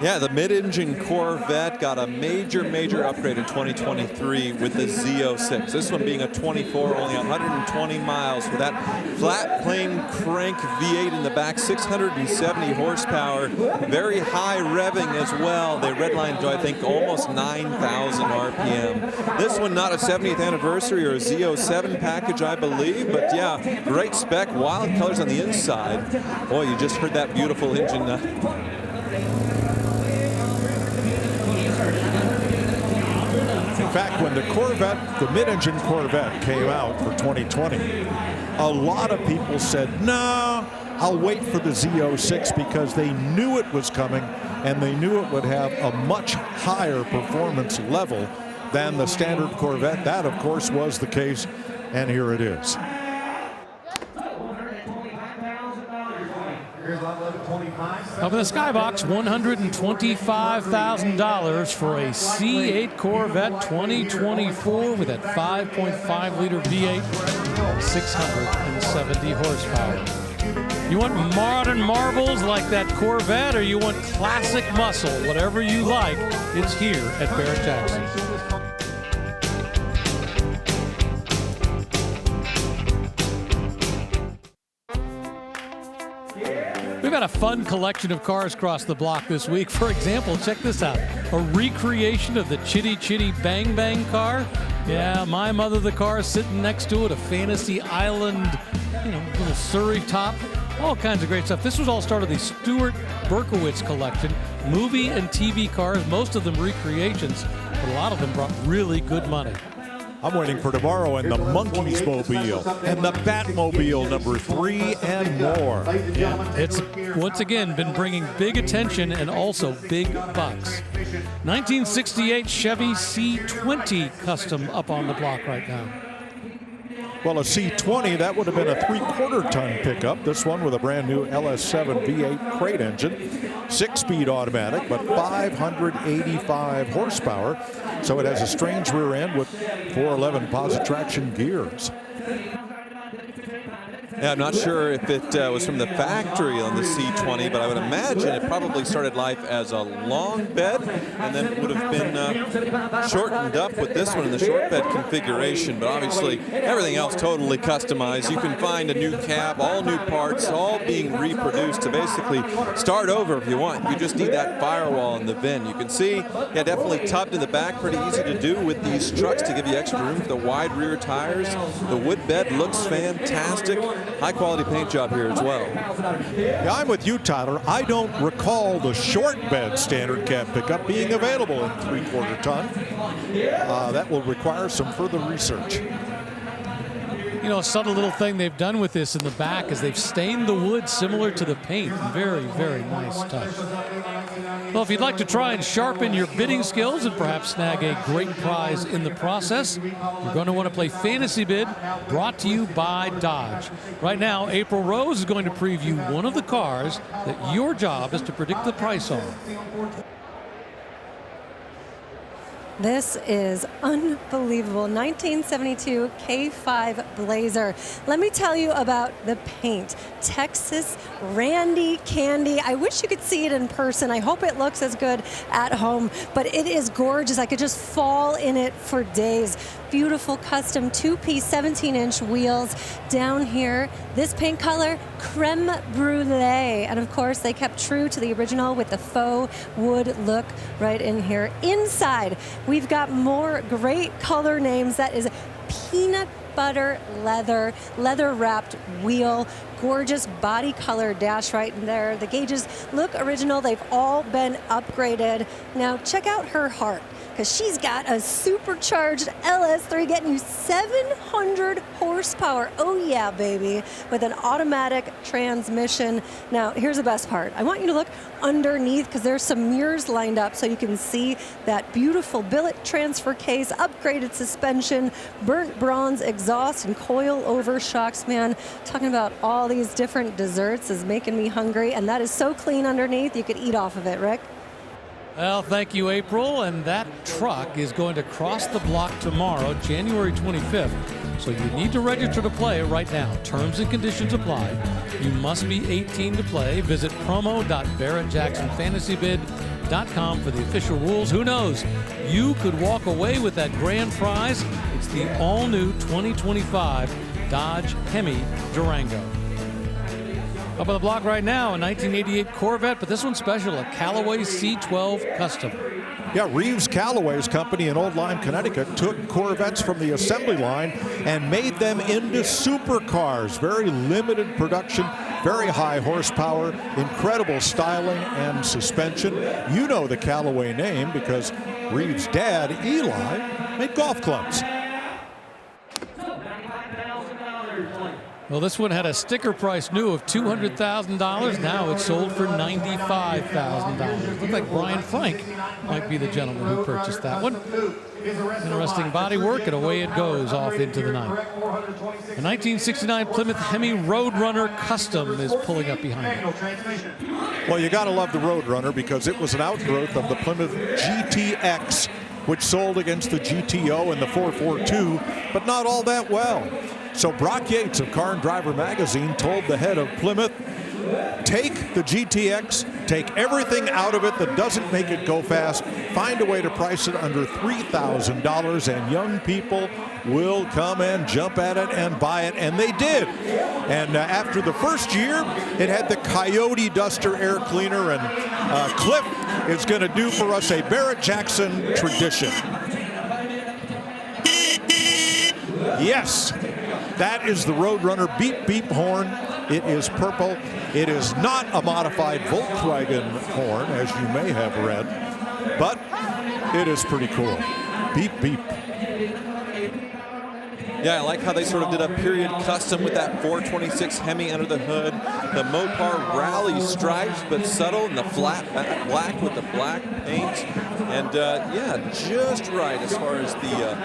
Yeah, the mid-engine Corvette got a major upgrade in 2023 with the Z06. This one being a 24, only 120 miles with that flat plane crank V8 in the back, 670 horsepower, very high revving as well. They redlined to, I think, almost 9,000 RPM. This one not a 70th anniversary or a Z07 package, I believe, but yeah, great spec, wild colors on the inside. Boy, you just heard that beautiful engine. In fact, when the Corvette, the mid-engine Corvette came out for 2020, a lot of people said, no, I'll wait for the Z06 because they knew it was coming and they knew it would have a much higher performance level than the standard Corvette. That, of course, was the case, and here it is. Up in the skybox, $125,000 for a C8 Corvette 2024 with that 5.5 liter V8, 670 horsepower. You want modern marvels like that Corvette, or you want classic muscle? Whatever you like, it's here at Barrett-Jackson. We've got a fun collection of cars across the block this week. For example, check this out. A recreation of the Chitty Chitty Bang Bang car. Yeah, my mother, the car sitting next to it, a Fantasy Island, little Surrey top. All kinds of great stuff. This was all started the Stuart Berkowitz collection. Movie and TV cars, most of them recreations, but a lot of them brought really good money. I'm waiting for tomorrow and the Monkeys Mobile and the Batmobile number 3 and more. Yeah, it's once again been bringing big attention and also big bucks. 1968 Chevy C20 custom up on the block right now. Well, a C20, that would have been a 3/4 ton pickup. This one with a brand new LS7 V8 crate engine, 6-speed automatic, but 585 horsepower. So it has a strange rear end with 411 positive traction gears. Yeah, I'm not sure if it was from the factory on the C20, but I would imagine it probably started life as a long bed and then would have been shortened up with this one in the short bed configuration. But obviously, everything else totally customized. You can find a new cab, all new parts, all being reproduced to basically start over if you want. You just need that firewall in the VIN. You can see, yeah, definitely tubbed in the back, pretty easy to do with these trucks to give you extra room for the wide rear tires. The wood bed looks fantastic. High quality paint job here as well. Yeah, I'm with you, Tyler. I don't recall the short bed standard cab pickup being available in 3/4 ton. That will require some further research. A subtle little thing they've done with this in the back is they've stained the wood similar to the paint. Very, very nice touch. Well, if you'd like to try and sharpen your bidding skills and perhaps snag a great prize in the process, you're going to want to play Fantasy Bid, brought to you by Dodge. Right now, April Rose is going to preview one of the cars that your job is to predict the price on. This is unbelievable. 1972 K5 Blazer. Let me tell you about the paint. Texas Randy Candy. I wish you could see it in person. I hope it looks as good at home, but it is gorgeous. I could just fall in it for days. Beautiful custom 2-piece 17-inch wheels down here. This paint color, creme brulee. And of course, they kept true to the original with the faux wood look right in here. Inside, we've got more great color names. That is peanut butter leather wrapped wheel, gorgeous body color dash right in there. The gauges look original. They've all been upgraded. Now check out her heart. because she's got a supercharged LS3 getting you 700 horsepower. Oh yeah, baby, with an automatic transmission. Now, here's the best part. I want you to look underneath because there's some mirrors lined up so you can see that beautiful billet transfer case, upgraded suspension, burnt bronze exhaust, and coil over shocks. Man, talking about all these different desserts is making me hungry, and that is so clean underneath you could eat off of it, Rick. Well, thank you, April. And that truck is going to cross the block tomorrow, January 25th. So you need to register to play right now. Terms and conditions apply. You must be 18 to play. Visit promo.BarrettJacksonFantasyBid.com for the official rules. Who knows? You could walk away with that grand prize. It's the all-new 2025 Dodge Hemi Durango. Up on the block right now, a 1988 Corvette, but this one's special, a Callaway C12 Custom. Yeah, Reeves Callaway's company in Old Lyme, Connecticut took Corvettes from the assembly line and made them into supercars. Very limited production, very high horsepower, incredible styling and suspension. You know the Callaway name because Reeves' dad, Eli, made golf clubs. Well, this one had a sticker price new of $200,000. Now it's sold for $95,000. Looks like Brian Frank might be the gentleman who purchased that one. Interesting body work, and away it goes off into the night. A 1969 Plymouth Hemi Roadrunner Custom is pulling up behind it. Well, you got to love the Roadrunner because it was an outgrowth of the Plymouth GTX, which sold against the GTO and the 442, but not all that well. So Brock Yates of Car and Driver magazine told the head of Plymouth, take the GTX, take everything out of it that doesn't make it go fast, find a way to price it under $3,000, and young people will come and jump at it and buy it, and they did. And after the first year, it had the Coyote Duster air cleaner, and Cliff is going to do for us a Barrett-Jackson tradition. Yes. That is the Roadrunner beep beep horn. It is purple. It is not a modified Volkswagen horn, as you may have read, but it is pretty cool. Beep beep. Yeah, I like how they sort of did a period custom with that 426 Hemi under the hood. The Mopar Rally stripes, but subtle, and the flat black with the black paint. And yeah, just right as far as the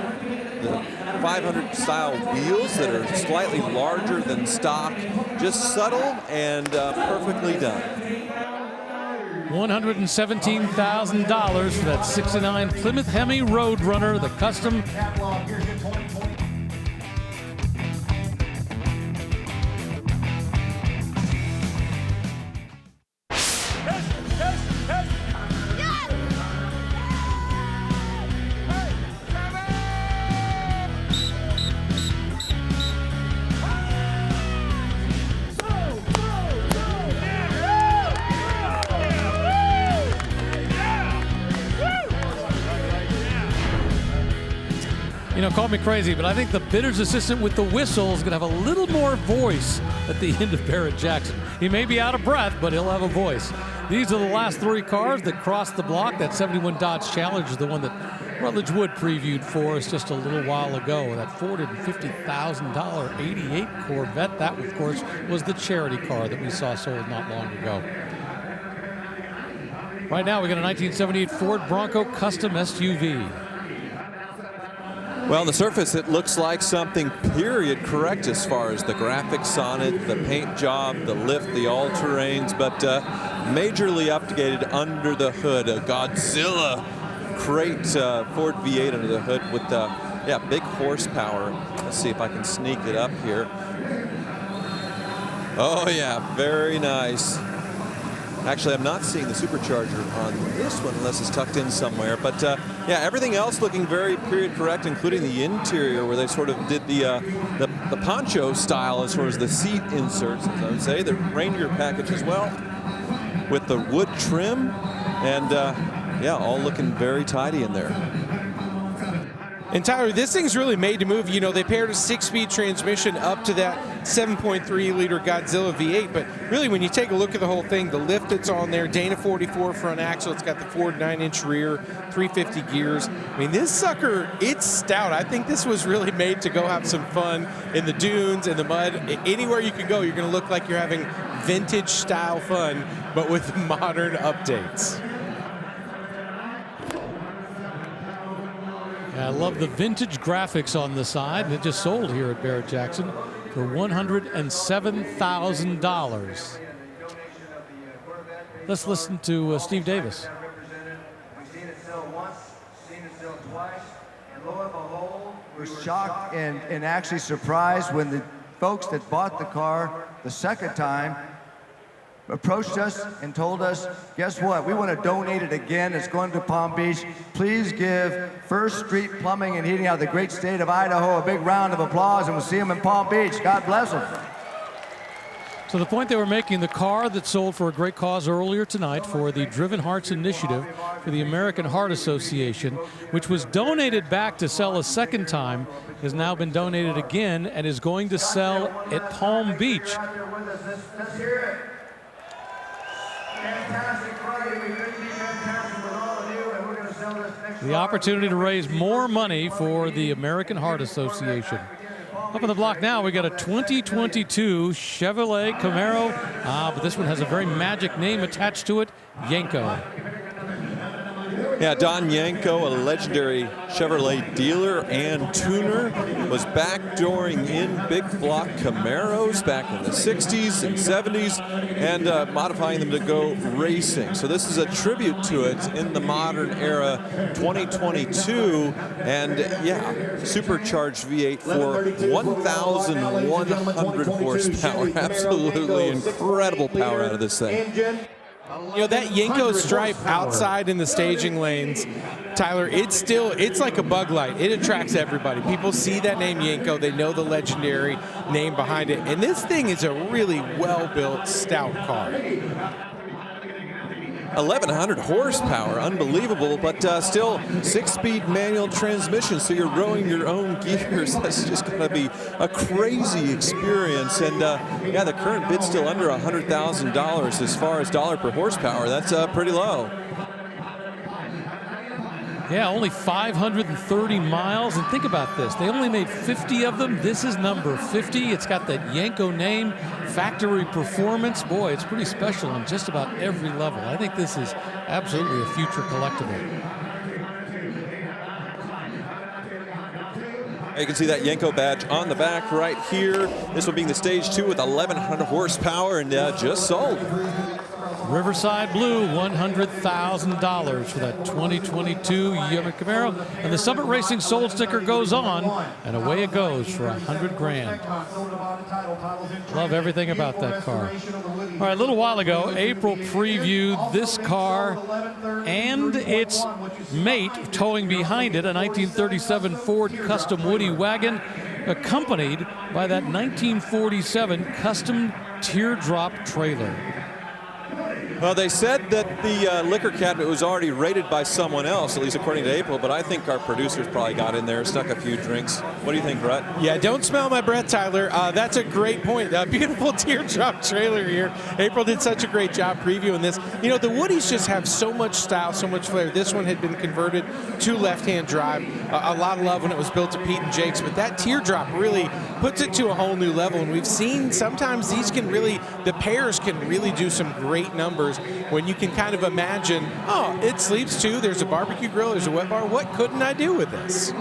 500 style wheels that are slightly larger than stock. Just subtle and perfectly done. $117,000 for that 69 Plymouth Hemi Roadrunner, the custom. You know, call me crazy, but I think the bidder's assistant with the whistle is going to have a little more voice at the end of Barrett-Jackson. He may be out of breath, but he'll have a voice. These are the last three cars that crossed the block. That 71 Dodge Challenger is the one that Rutledge Wood previewed for us just a little while ago. That $450,000 88 Corvette, that, of course, was the charity car that we saw sold not long ago. Right now, we got a 1978 Ford Bronco Custom SUV. Well, on the surface, it looks like something period correct as far as the graphics on it, the paint job, the lift, the all-terrains, but majorly updated under the hood. A Godzilla crate Ford V8 under the hood with, yeah, big horsepower. Let's see if I can sneak it up here. Oh, yeah, very nice. Actually, I'm not seeing the supercharger on this one unless it's tucked in somewhere. But yeah, everything else looking very period correct, including the interior where they sort of did the poncho style as far as the seat inserts, as I would say. The reindeer package as well with the wood trim. And yeah, all looking very tidy in there. And Tyler, this thing's really made to move. You know, they paired a 6-speed transmission up to that 7.3-liter Godzilla V8. But really, when you take a look at the whole thing, the lift that's on there, Dana 44 front axle, it's got the Ford 9-inch rear, 350 gears. I mean, this sucker, it's stout. I think this was really made to go have some fun in the dunes, in the mud. Anywhere you can go, you're going to look like you're having vintage-style fun, but with modern updates. I love the vintage graphics on the side, and it just sold here at Barrett-Jackson for $107,000. Let's listen to Steve Davis. We've seen it sell once, seen it sell twice, and lo and behold, we're shocked and actually surprised when the folks that bought the car the second time approached us and told us, guess what? We want to donate it again. It's going to Palm Beach. Please give First Street Plumbing and Heating out of the great state of Idaho a big round of applause, and we'll see them in Palm Beach. God bless them. So the point they were making, the car that sold for a great cause earlier tonight for the Driven Hearts Initiative for the American Heart Association, which was donated back to sell a second time, has now been donated again and is going to sell at Palm Beach. Let's hear it. Fantastic Friday. We couldn't be fantastic with all of you, and we're going to sell this next The opportunity to raise more money for the American Heart Association. Up on the block now, we got a 2022 Chevrolet Camaro, but this one has a very magic name attached to it, Yenko. Yeah, Don Yenko, a legendary Chevrolet dealer and tuner, was backdooring in big block Camaros back in the 60s and 70s and modifying them to go racing. So this is a tribute to it in the modern era, 2022. And yeah, supercharged V8 for 1,100 horsepower. Absolutely incredible power out of this thing. You know, that Yenko stripe outside in the staging lanes, Tyler, it's like a bug light. It attracts everybody. People see that name Yenko. They know the legendary name behind it. And this thing is a really well-built, stout car. 1,100 horsepower, unbelievable, but still 6-speed manual transmission, so you're rowing your own gears. That's just going to be a crazy experience. And yeah, the current bid's still under $100,000 as far as dollar per horsepower. That's pretty low. Yeah, only 530 miles. And think about this. They only made 50 of them. This is number 50. It's got that Yenko name, factory performance. Boy, it's pretty special on just about every level. I think this is absolutely a future collectible. You can see that Yenko badge on the back right here. This will be the stage 2 with 1,100 horsepower and just sold. Riverside Blue, $100,000 for that 2022 Yenko Camaro. And the Summit Racing sold sticker goes on, and away it goes for $100,000. Love everything about that car. All right, a little while ago, April previewed this car and its mate towing behind it, a 1937 Ford Custom Woody wagon, accompanied by that 1947 Custom Teardrop trailer. Well, they said that the liquor cabinet was already raided by someone else, at least according to April, but I think our producers probably got in there, stuck a few drinks. What do you think, Brett? Yeah, don't smell my breath, Tyler. That's a great point. A beautiful teardrop trailer here. April did such a great job previewing this. You know, the Woodies just have so much style, so much flair. This one had been converted to left-hand drive. A lot of love when it was built to Pete and Jake's, but that teardrop really puts it to a whole new level. And we've seen sometimes these can really, the pairs can really do some great numbers when you can kind of imagine, oh, it sleeps too, there's a barbecue grill, there's a wet bar, what couldn't I do with this?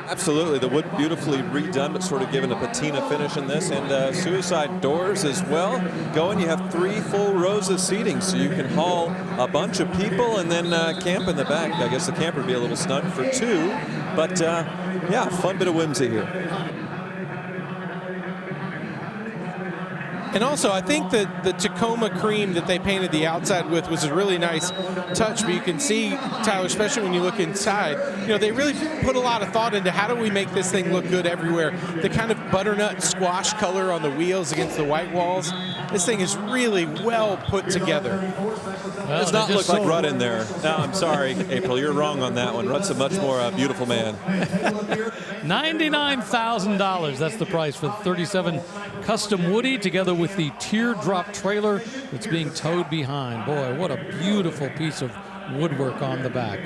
Absolutely, the wood beautifully redone, but sort of given a patina finish in this, and suicide doors as well. Going, you have 3 full rows of seating, so you can haul a bunch of people and then camp in the back. I guess the camper would be a little snug for 2, but yeah, fun bit of whimsy here. And also, I think that the Tacoma cream that they painted the outside with was a really nice touch. But you can see, Tyler, especially when you look inside, you know, they really put a lot of thought into how do we make this thing look good everywhere. The kind of butternut squash color on the wheels against the white walls, This thing is really well put together. Does not look like Rudd in there. No, I'm sorry, April. You're wrong on that one. Rudd's a much more beautiful man. $99,000. That's the price for the 37 Custom Woody, together with the teardrop trailer that's being towed behind. Boy, what a beautiful piece of woodwork on the back.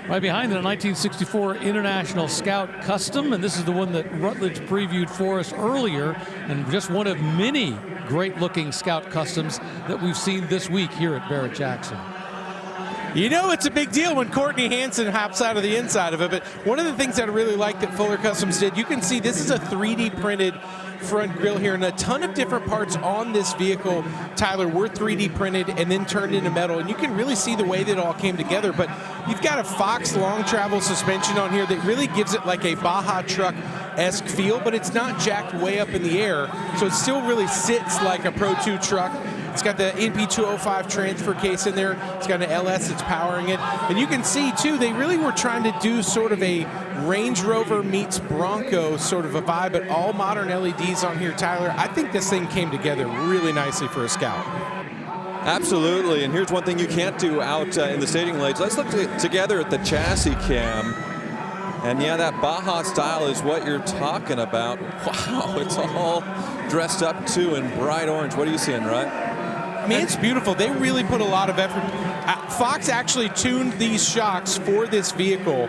Right behind it, a 1964 International Scout Custom, and this is the one that Rutledge previewed for us earlier, and just one of many great-looking Scout Customs that we've seen this week here at Barrett-Jackson. You know it's a big deal when Courtney Hansen hops out of the inside of it, but one of the things that I really like that Fuller Customs did, you can see this is a 3D printed front grille here, and a ton of different parts on this vehicle, Tyler, were 3D printed and then turned into metal, and you can really see the way that it all came together. But you've got a Fox long travel suspension on here that really gives it like a Baja truck-esque feel, but it's not jacked way up in the air, so it still really sits like a Pro 2 truck. It's got the NP205 transfer case in there. It's got an LS that's powering it. And you can see, too, they really were trying to do sort of a Range Rover meets Bronco sort of a vibe, but all modern LEDs on here, Tyler. I think this thing came together really nicely for a Scout. Absolutely, and here's one thing you can't do out in the staging lanes. Let's look together at the chassis cam. And yeah, that Baja style is what you're talking about. Wow, it's all dressed up, too, in bright orange. What are you seeing, right? I mean, it's beautiful. They really put a lot of effort. Fox actually tuned these shocks for this vehicle,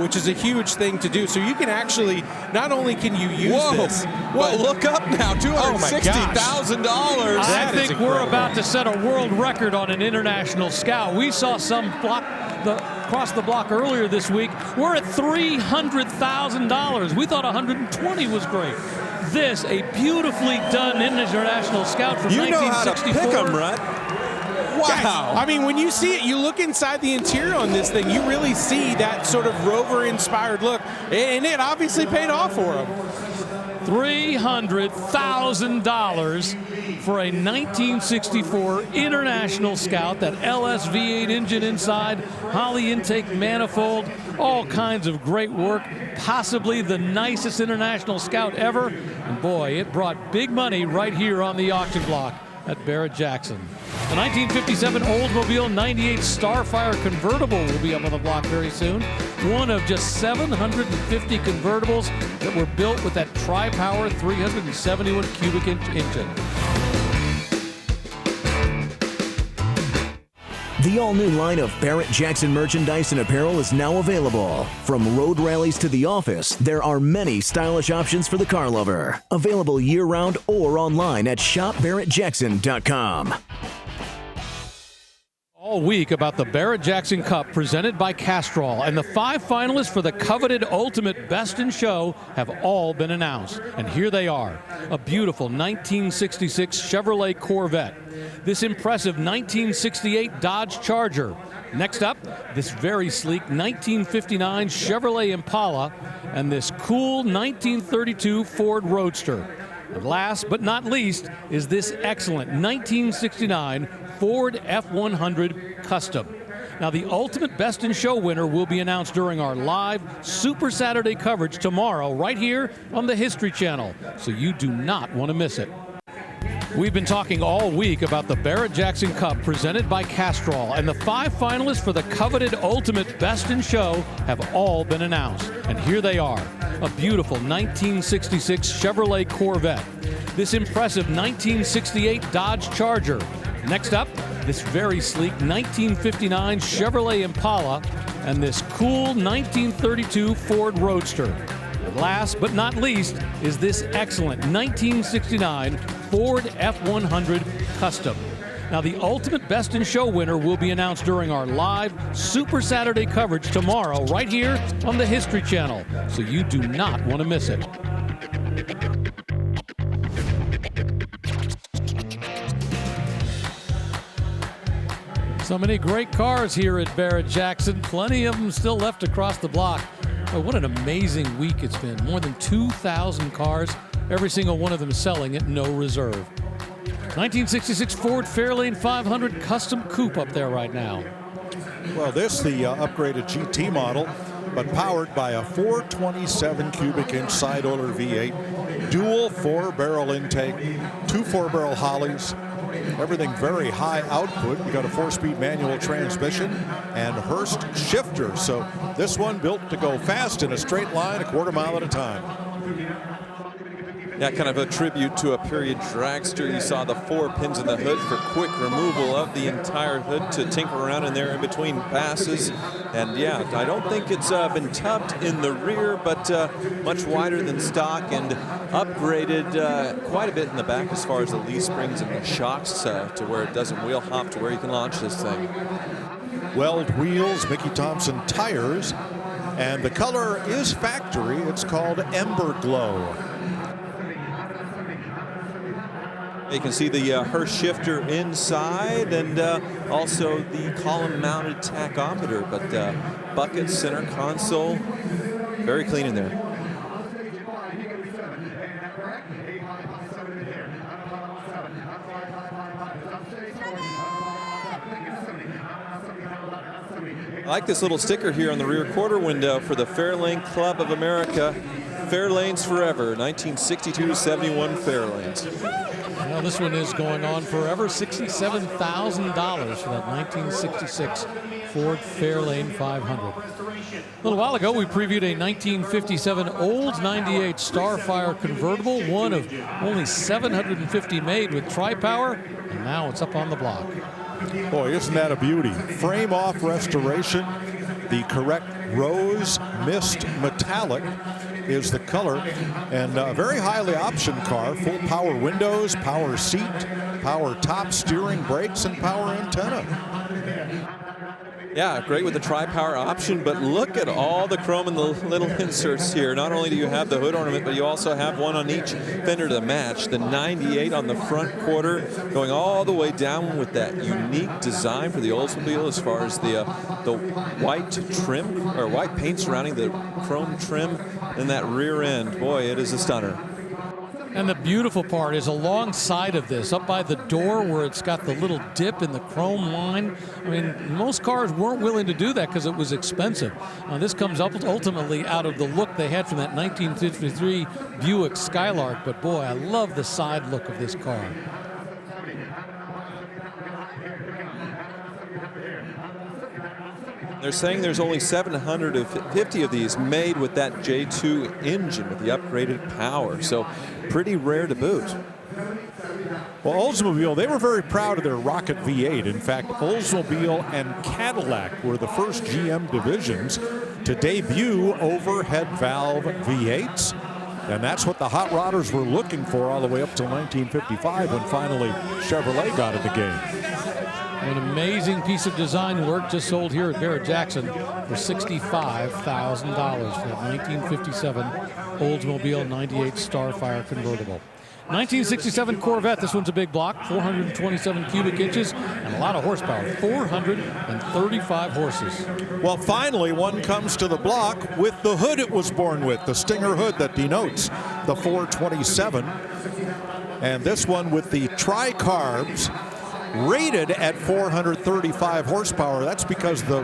which is a huge thing to do. So you can actually, not only can you use this. Whoa, look up now, $260,000. I think we're about to set a world record on an International Scout. We saw some across the block earlier this week. We're at $300,000. We thought 120 was great. This, a beautifully done International Scout from 1964. You know how to pick them, right? Wow. Guys, I mean, when you see it, you look inside the interior on this thing, you really see that sort of Rover-inspired look, and it obviously paid off for them. $300,000 for a 1964 International Scout, that LS V8 engine inside, Holley intake manifold, all kinds of great work, possibly the nicest International Scout ever. And boy, it brought big money right here on the auction block at Barrett-Jackson. The 1957 Oldsmobile 98 Starfire convertible will be up on the block very soon. One of just 750 convertibles that were built with that Tri-Power 371 cubic inch engine. The all-new line of Barrett-Jackson merchandise and apparel is now available. From road rallies to the office, there are many stylish options for the car lover. Available year-round or online at shopbarrettjackson.com. All week about the Barrett-Jackson Cup presented by Castrol, and the 5 finalists for the coveted Ultimate Best in Show have all been announced. And here they are. A beautiful 1966 Chevrolet Corvette. This impressive 1968 Dodge Charger. Next up, this very sleek 1959 Chevrolet Impala, and this cool 1932 Ford Roadster. And last but not least is this excellent 1969 Ford F-100 Custom. Now, the Ultimate Best in Show winner will be announced during our live Super Saturday coverage tomorrow right here on the History Channel, so you do not want to miss it. We've been talking all week about the Barrett-Jackson Cup presented by Castrol, and the 5 finalists for the coveted Ultimate Best in Show have all been announced. And here they are. A beautiful 1966 Chevrolet Corvette. This impressive 1968 Dodge Charger. Next up, this very sleek 1959 Chevrolet Impala, and this cool 1932 Ford Roadster. And last but not least is this excellent 1969 Ford F-100 Custom. Now, the Ultimate Best in Show winner will be announced during our live Super Saturday coverage tomorrow right here on the History Channel, so you do not want to miss it. So many great cars here at Barrett-Jackson. Plenty of them still left across the block. Oh, what an amazing week it's been. More than 2,000 cars, every single one of them selling at no reserve. 1966 Ford Fairlane 500 Custom Coupe up there right now. Well, this, the upgraded GT model, but powered by a 427 cubic inch side Oiler V8, dual 4-barrel intake, 2 4-barrel Hollies, everything very high output. We got a 4-speed manual transmission and Hurst shifter. So this one built to go fast in a straight line, a quarter mile at a time. Yeah, kind of a tribute to a period dragster. You saw the 4 pins in the hood for quick removal of the entire hood to tinker around in there in between passes. And yeah, I don't think it's been tubbed in the rear, but much wider than stock and upgraded quite a bit in the back as far as the leaf springs and the shocks to where it doesn't wheel hop, to where you can launch this thing. Weld wheels, Mickey Thompson tires, and the color is factory. It's called Ember Glow. You can see the Hurst shifter inside, and also the column-mounted tachometer, but bucket, center console, very clean in there. I like this little sticker here on the rear quarter window for the Fairlane Club of America. Fairlanes forever, 1962-71 Fairlanes. Well, this one is going on forever. $67,000 for that 1966 Ford Fairlane 500. A little while ago, we previewed a 1957 Olds 98 Starfire convertible, one of only 750 made with tri-power, and now it's up on the block. Boy, isn't that a beauty? Frame off restoration, the correct rose mist metallic is the color, and a very highly optioned car. Full power windows, power seat, power top steering, brakes, and power antenna. Yeah, great with the tri-power option, but look at all the chrome and the little inserts here. Not only do you have the hood ornament, but you also have one on each fender to match. The 98 on the front quarter, going all the way down with that unique design for the Oldsmobile as far as the white trim, or white paint surrounding the chrome trim in that rear end. Boy, it is a stunner. And the beautiful part is alongside of this, up by the door where it's got the little dip in the chrome line. I mean, most cars weren't willing to do that because it was expensive. This comes up ultimately out of the look they had from that 1953 Buick Skylark. But boy, I love the side look of this car. They're saying there's only 750 of these made with that J2 engine with the upgraded power, so pretty rare to boot. Well, Oldsmobile, they were very proud of their Rocket V8. In fact, Oldsmobile and Cadillac were the first GM divisions to debut overhead valve V8s. And that's what the hot rodders were looking for all the way up till 1955 when finally Chevrolet got in the game. An amazing piece of design work just sold here at Barrett-Jackson for $65,000 for that 1957 Oldsmobile 98 Starfire convertible. 1967 Corvette, this one's a big block, 427 cubic inches and a lot of horsepower, 435 horses. Well, finally one comes to the block with the hood it was born with, the Stinger hood that denotes the 427. And this one with the tri-carbs, rated at 435 horsepower. That's because the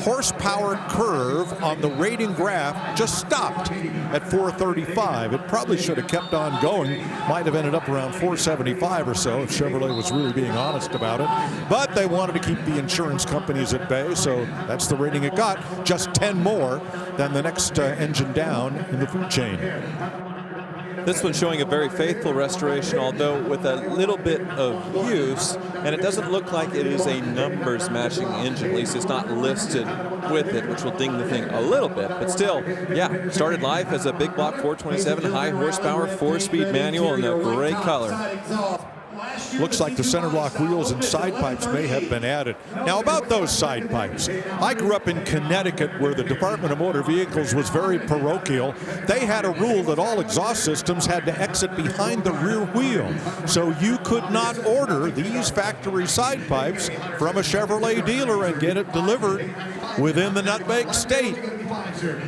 horsepower curve on the rating graph just stopped at 435. It probably should have kept on going. Might have ended up around 475 or so if Chevrolet was really being honest about it. But they wanted to keep the insurance companies at bay, so that's the rating it got. Just 10 more than the next engine down in the food chain. This one's showing a very faithful restoration, although with a little bit of use, and it doesn't look like it is a numbers matching engine. At least it's not listed with it, which will ding the thing a little bit. But still, yeah, started life as a big block 427, high horsepower, 4-speed manual in a gray color. Looks like the center block wheels and side pipes may have been added. Now about those side pipes. I grew up in Connecticut where the Department of Motor Vehicles was very parochial. They had a rule that all exhaust systems had to exit behind the rear wheel. So you could not order these factory side pipes from a Chevrolet dealer and get it delivered within the Nutmeg State.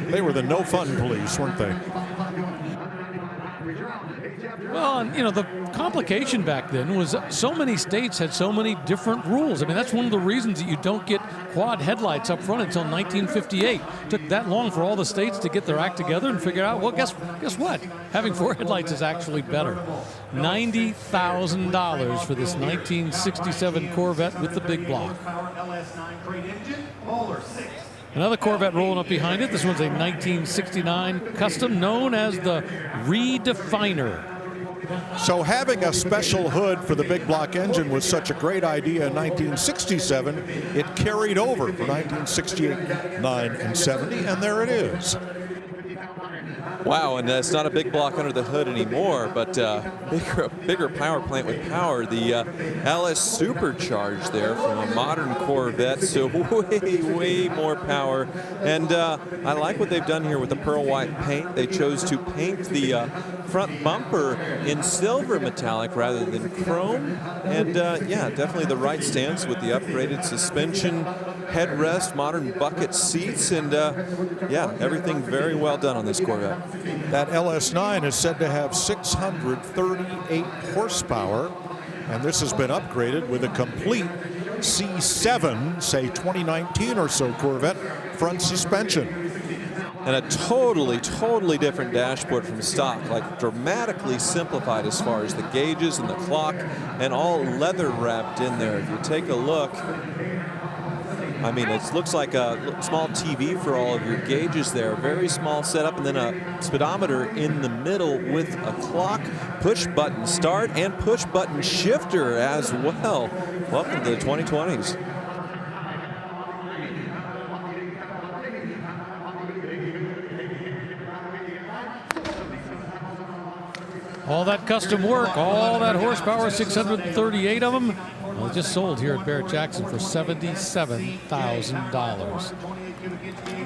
They were the no fun police, weren't they? Well, and, you know, the complication back then was so many states had so many different rules. I mean, that's one of the reasons that you don't get quad headlights up front until 1958. Took that long for all the states to get their act together and figure out, well, guess what? Having 4 headlights is actually better. $90,000 for this 1967 Corvette with the big block. Another Corvette rolling up behind it. This one's a 1969 custom known as the Redefiner. So having a special hood for the big block engine was such a great idea in 1967, it carried over for 1968, 9, and 70, and there it is. Wow, and it's not a big block under the hood anymore, but bigger power plant with power. The LS Supercharged there from a modern Corvette, so way more power. And I like what they've done here with the pearl white paint. They chose to paint the front bumper in silver metallic rather than chrome. And yeah, definitely the right stance with the upgraded suspension, headrest, modern bucket seats, and yeah, everything very well done on this Corvette. That LS9 is said to have 638 horsepower, and this has been upgraded with a complete C7, say 2019 or so Corvette front suspension. And a totally different dashboard from stock, like dramatically simplified as far as the gauges and the clock, and all leather wrapped in there. If you take a look, I mean, it looks like a small TV for all of your gauges there. Very small setup, and then a speedometer in the middle with a clock, push button start, and push button shifter as well. Welcome to the 2020s. All that custom work, all that horsepower, 638 of them. Well, just sold here at Barrett-Jackson for $77,000.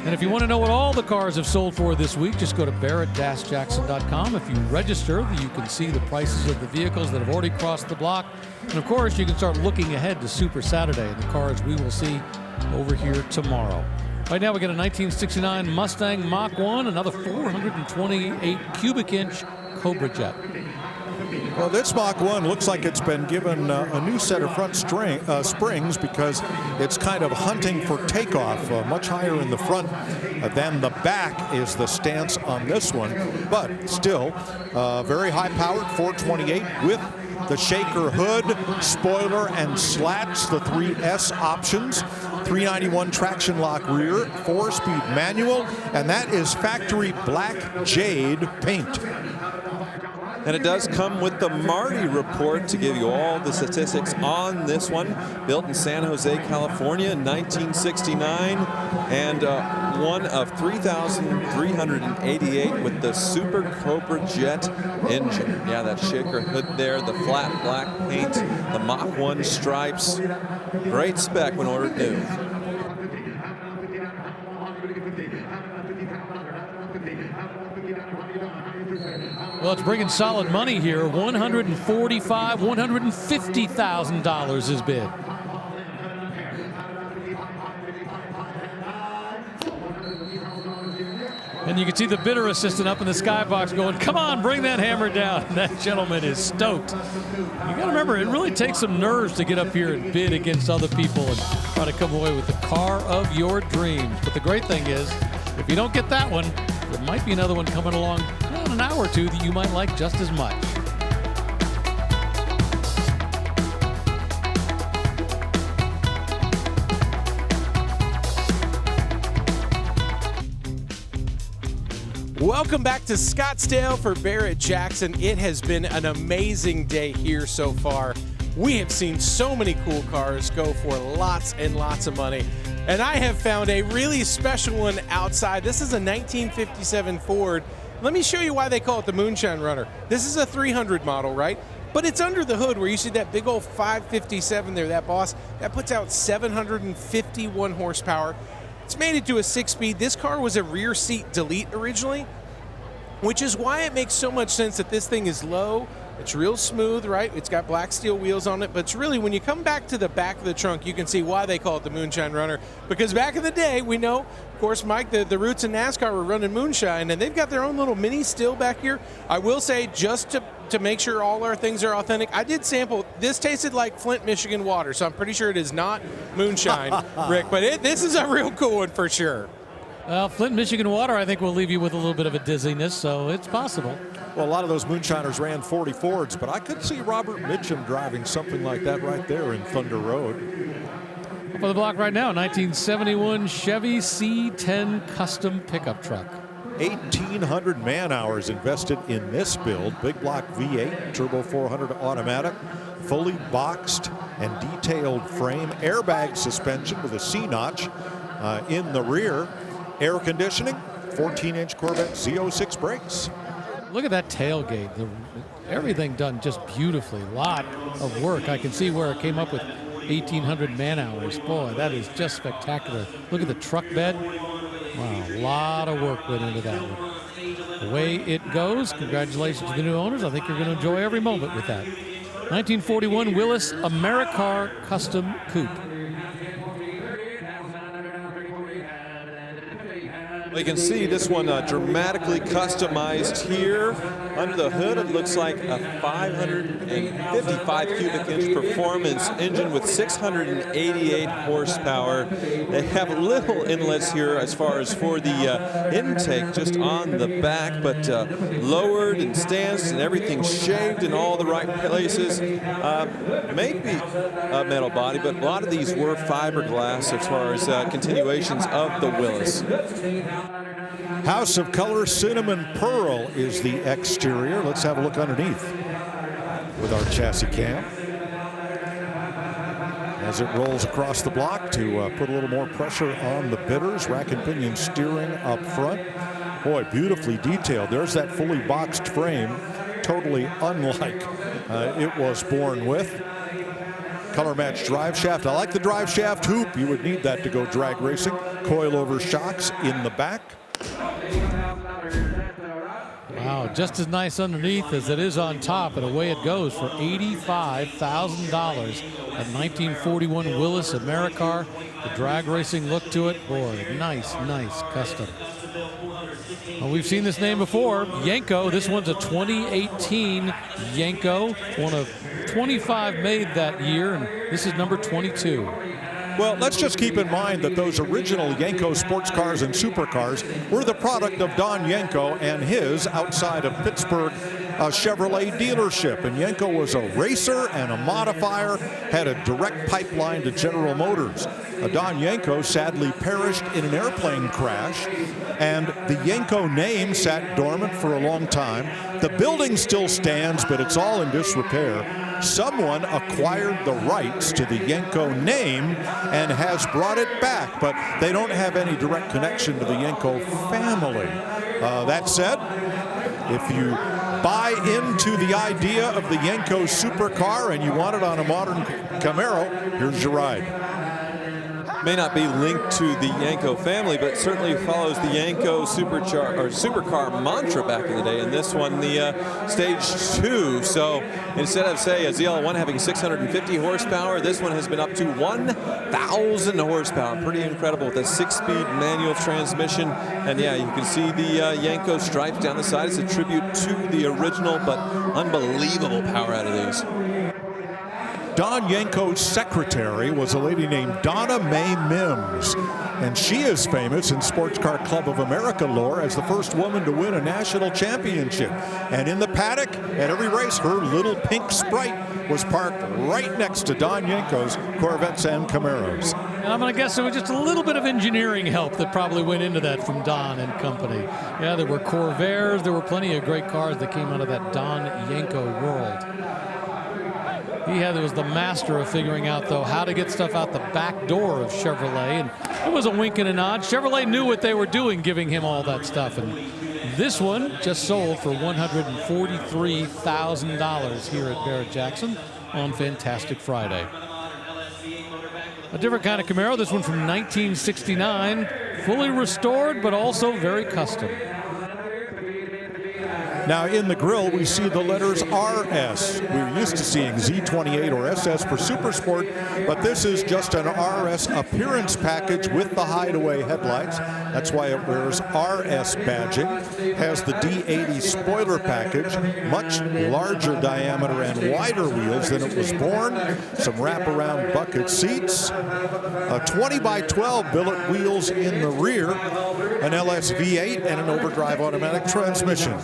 And if you want to know what all the cars have sold for this week, just go to Barrett-Jackson.com. If you register, you can see the prices of the vehicles that have already crossed the block. And of course, you can start looking ahead to Super Saturday and the cars we will see over here tomorrow. Right now, we got a 1969 Mustang Mach 1, another 428 cubic inch Cobra Jet. Well, this Mach 1 looks like it's been given a new set of front springs because it's kind of hunting for takeoff, much higher in the front than the back is the stance on this one. But still, very high-powered 428 with the shaker hood, spoiler, and slats, the 3S options. 391 traction lock rear, 4-speed manual, and that is factory black jade paint. And it does come with the Marty report to give you all the statistics on this one. Built in San Jose, California in 1969, and one of 3,388 with the Super Cobra Jet engine. Yeah, that shaker hood there, the flat black paint, the Mach 1 stripes. Great spec when ordered new. Well, it's bringing solid money here. $145,000, $150,000 is bid. And you can see the bidder assistant up in the skybox going, come on, bring that hammer down. And that gentleman is stoked. You got to remember, it really takes some nerves to get up here and bid against other people and try to come away with the car of your dreams. But the great thing is, if you don't get that one, there might be another one coming along in an hour or two that you might like just as much. Welcome back to Scottsdale for Barrett-Jackson. It has been an amazing day here so far. We have seen so many cool cars go for lots and lots of money. And I have found a really special one outside. This is a 1957 Ford. Let me show you why they call it the Moonshine Runner. This is a 300 model, right? But it's under the hood where you see that big old 557 there, that boss. That puts out 751 horsepower. It's made it to a 6-speed. This car was a rear seat delete originally, which is why it makes so much sense that this thing is low It's real smooth, right? It's got black steel wheels on it, but it's really, when you come back to the back of the trunk, you can see why they call it the Moonshine Runner. Because back in the day, we know, of course, Mike, the roots in NASCAR were running moonshine, and they've got their own little mini still back here. I will say, just to make sure all our things are authentic, I did sample. This tasted like Flint, Michigan water, so I'm pretty sure it is not moonshine, Rick. But this is a real cool one for sure. Well, Flint, Michigan water, I think, will leave you with a little bit of a dizziness, so it's possible. Well, a lot of those moonshiners ran 40 Fords, but I could see Robert Mitchum driving something like that right there in Thunder Road. For the block right now, 1971 Chevy C10 custom pickup truck. 1,800 man-hours invested in this build. Big block V8, turbo 400 automatic, fully boxed and detailed frame, airbag suspension with a C-notch in the rear, air conditioning, 14-inch Corvette Z06 brakes. Look at that tailgate. Everything done just beautifully. A lot of work. I can see where it came up with 1,800 man-hours. Boy, that is just spectacular. Look at the truck bed. Wow, a lot of work went into that one. Away it goes. Congratulations to the new owners. I think you're going to enjoy every moment with that. 1941 Willis Americar Custom Coupe. Well, you can see this one dramatically customized here. Under the hood, it looks like a 555 cubic inch performance engine with 688 horsepower. They have little inlets here as far as for the intake, just on the back, but lowered and stanced and everything shaved in all the right places. Maybe a metal body, but a lot of these were fiberglass as far as continuations of the Willis. House of Color Cinnamon Pearl is the exterior. Let's have a look underneath with our chassis cam as it rolls across the block to put a little more pressure on the bidders. Rack and pinion steering up front. Boy, beautifully detailed. There's that fully boxed frame, totally unlike it was born with. Color match drive shaft. I like the drive shaft hoop. You would need that to go drag racing. Coilover shocks in the back. Wow, just as nice underneath as it is on top, and away it goes for $85,000. A 1941 Willis Americar. The drag racing look to it. Boy, nice custom. Well, we've seen this name before, Yenko. This one's a 2018 Yenko, one of 25 made that year, and this is number 22. Well, let's just keep in mind that those original Yenko sports cars and supercars were the product of Don Yenko and his, outside of Pittsburgh, Chevrolet dealership. And Yenko was a racer and a modifier, had a direct pipeline to General Motors. Don Yenko sadly perished in an airplane crash, and the Yenko name sat dormant for a long time. The building still stands, but it's all in disrepair. Someone acquired the rights to the Yenko name and has brought it back, but they don't have any direct connection to the Yenko family. That said, if you buy into the idea of the Yenko supercar and you want it on a modern Camaro, here's your ride. May not be linked to the Yenko family, but certainly follows the Yenko supercar mantra back in the day. And this one, the Stage 2. So instead of, say, a ZL1 having 650 horsepower, this one has been up to 1,000 horsepower. Pretty incredible with a 6-speed manual transmission. And yeah, you can see the Yenko stripes down the side. It's a tribute to the original, but unbelievable power out of these. Don Yenko's secretary was a lady named Donna Mae Mims, and she is famous in Sports Car Club of America lore as the first woman to win a national championship. And in the paddock at every race, her little pink Sprite was parked right next to Don Yenko's Corvettes and Camaros. And I'm going to guess there was just a little bit of engineering help that probably went into that from Don and company. Yeah, there were Corvairs, there were plenty of great cars that came out of that Don Yenko world. He was the master of figuring out, though, how to get stuff out the back door of Chevrolet. And it was a wink and a nod. Chevrolet knew what they were doing, giving him all that stuff. And this one just sold for $143,000 here at Barrett-Jackson on Fantastic Friday. A different kind of Camaro. This one from 1969. Fully restored, but also very custom. Now in the grille, we see the letters RS. We're used to seeing Z28 or SS for Super Sport, but this is just an RS appearance package with the hideaway headlights. That's why it wears RS badging. Has the D80 spoiler package, much larger diameter and wider wheels than it was born. Some wraparound bucket seats, a 20x12 billet wheels in the rear, an LS V8, and an overdrive automatic transmission.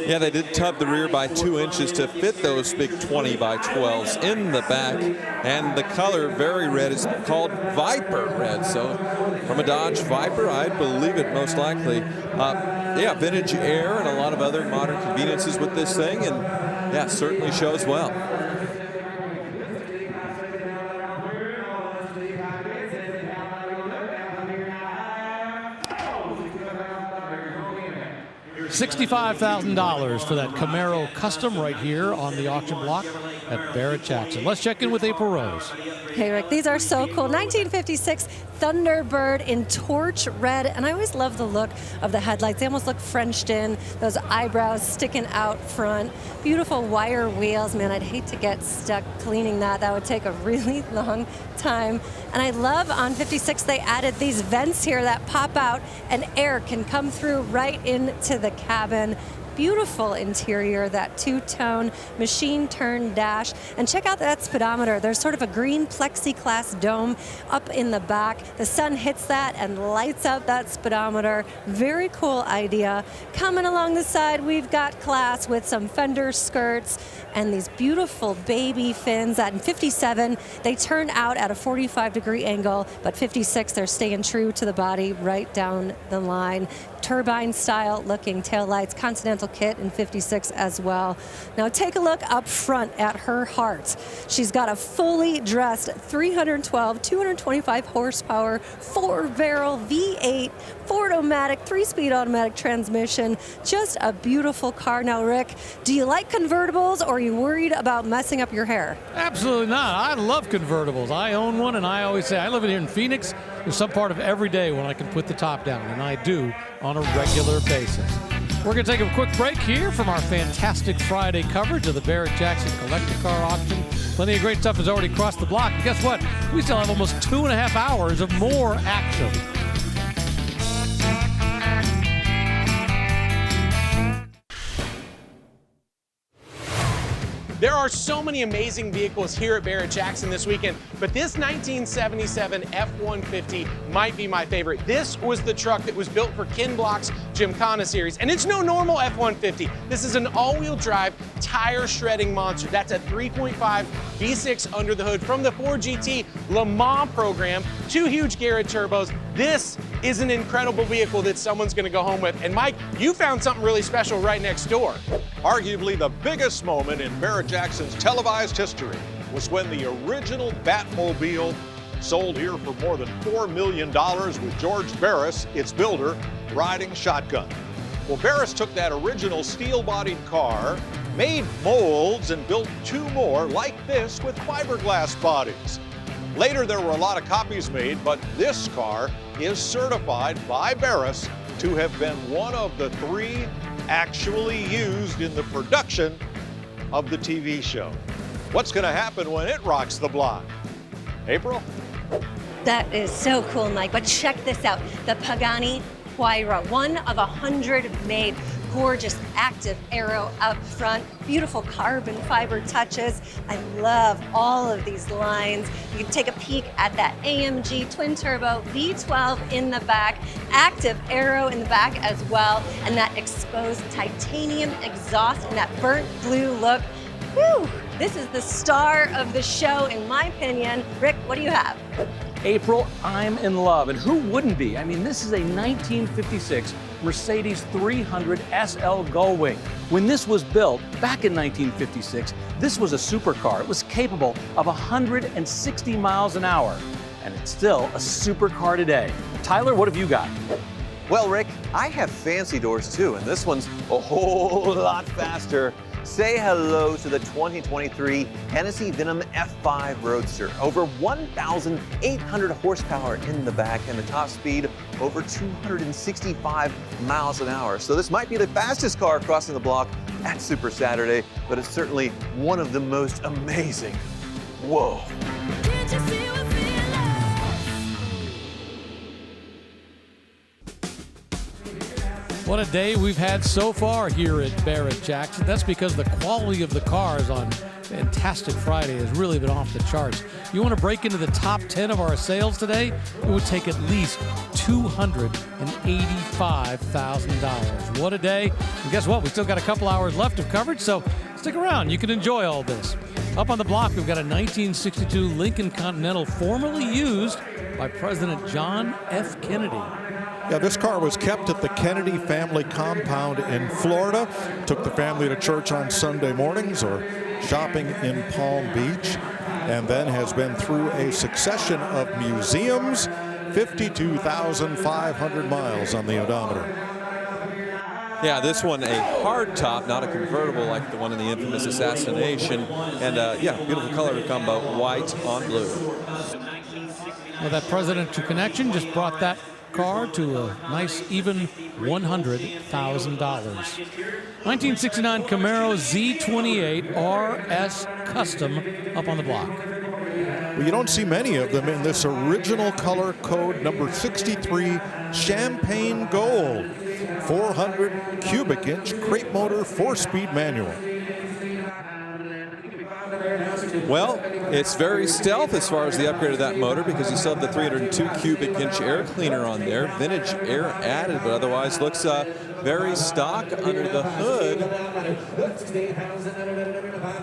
Yeah, they did tub the rear by 2 inches to fit those big 20x12s in the back. And the color, very red, is called Viper red. So from a Dodge Viper, I believe it most likely. Yeah, vintage air and a lot of other modern conveniences with this thing. And yeah, certainly shows well. $65,000 for that Camaro Custom right here on the auction block at Barrett-Jackson. Let's check in with April Rose. Hey, Rick, these are so cool. 1956 Thunderbird in torch red, and I always love the look of the headlights. They almost look Frenched in, those eyebrows sticking out front. Beautiful wire wheels. Man, I'd hate to get stuck cleaning that. That would take a really long time. And I love on 56 they added these vents here that pop out and air can come through right into the cabin. Beautiful interior, that two-tone machine turn dash. And check out that speedometer. There's sort of a green plexiglass dome up in the back. The sun hits that and lights up that speedometer. Very cool idea. Coming along the side, we've got class with some fender skirts and these beautiful baby fins that in 57, they turn out at a 45-degree angle, but 56, they're staying true to the body right down the line. Turbine style looking taillights, Continental kit in 56 as well. Now take a look up front at her heart. She's got a fully dressed 312, 225 horsepower, 4-barrel V8, Ford-O-Matic, 3-speed automatic transmission. Just a beautiful car. Now, Rick, do you like convertibles or are you worried about messing up your hair? Absolutely not. I love convertibles. I own one, and I always say I live here in Phoenix. There's some part of every day when I can put the top down, and I do on a regular basis. We're going to take a quick break here from our fantastic Friday coverage of the Barrett-Jackson collector car auction. Plenty of great stuff has already crossed the block. And guess what? We still have almost 2.5 hours of more action. There are so many amazing vehicles here at Barrett-Jackson this weekend, but this 1977 F-150 might be my favorite. This was the truck that was built for Ken Block's Gymkhana series, and it's no normal F-150. This is an all-wheel drive, tire shredding monster. That's a 3.5 V6 under the hood from the Ford GT Le Mans program, 2 huge Garrett turbos. This is an incredible vehicle that someone's gonna go home with. And Mike, you found something really special right next door. Arguably the biggest moment in Barrett-Jackson's televised history was when the original Batmobile sold here for more than $4 million with George Barris, its builder, riding shotgun. Well, Barris took that original steel-bodied car, made molds, and built 2 more like this with fiberglass bodies. Later, there were a lot of copies made, but this car is certified by Barris to have been one of the 3 actually used in the production of the TV show. What's going to happen when it rocks the block? April? That is so cool, Mike. But check this out. The Pagani Huayra, one of 100 made. Gorgeous active aero up front, beautiful carbon fiber touches. I love all of these lines. You can take a peek at that AMG twin turbo V12 in the back, active aero in the back as well, and that exposed titanium exhaust and that burnt blue look. Whew, this is the star of the show in my opinion. Rick, what do you have? April, I'm in love, and who wouldn't be? I mean, this is a 1956 Mercedes 300 SL Gullwing. When this was built back in 1956, this was a supercar. It was capable of 160 miles an hour, and it's still a supercar today. Tyler, what have you got? Well, Rick, I have fancy doors too, and this one's a whole lot faster. Say hello to the 2023 Hennessy Venom F5 Roadster. Over 1,800 horsepower in the back and the top speed over 265 miles an hour. So this might be the fastest car crossing the block at Super Saturday, but it's certainly one of the most amazing. Whoa. What a day we've had so far here at Barrett-Jackson. That's because the quality of the cars on Fantastic Friday has really been off the charts. You want to break into the top 10 of our sales today? It would take at least $285,000. What a day. And guess what? We still got a couple hours left of coverage, so stick around. You can enjoy all this. Up on the block, we've got a 1962 Lincoln Continental formerly used by President John F. Kennedy. Yeah, this car was kept at the Kennedy family compound in Florida. Took the family to church on Sunday mornings or shopping in Palm Beach, and then has been through a succession of museums, 52,500 miles on the odometer. Yeah, this one a hard top, not a convertible like the one in the infamous Assassination. And yeah, beautiful color combo, white on blue. Well, that presidential connection just brought that car to a nice even $100,000. 1969 Camaro Z28 RS Custom up on the block. Well, you don't see many of them in this original color code number 63 Champagne Gold. 400 cubic inch crate motor 4-speed manual. Well, it's very stealth as far as the upgrade of that motor because you still have the 302 cubic inch air cleaner on there. Vintage air added, but otherwise looks very stock under the hood.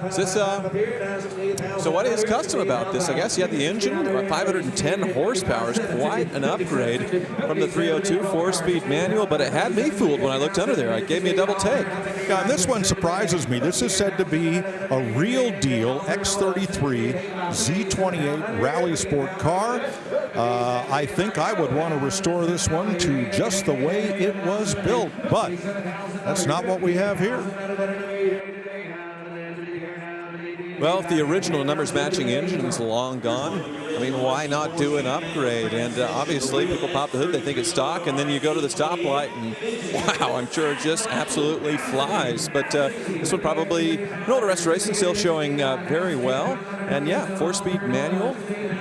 Is this, so what is custom about this? I guess you have the engine, about 510 horsepower is quite an upgrade from the 302 4-speed manual, but it had me fooled when I looked under there. It gave me a double take. Yeah, and this one surprises me. This is said to be a real deal X33 Z28 Rally Sport car. I think I would want to restore this one to just the way it was built, but that's not what we have here. Well, if the original numbers matching engine is long gone, I mean, why not do an upgrade? And obviously, people pop the hood, they think it's stock, and then you go to the stoplight, and wow, I'm sure it just absolutely flies. But this one probably, an older restoration, still showing very well. And yeah, 4-speed manual,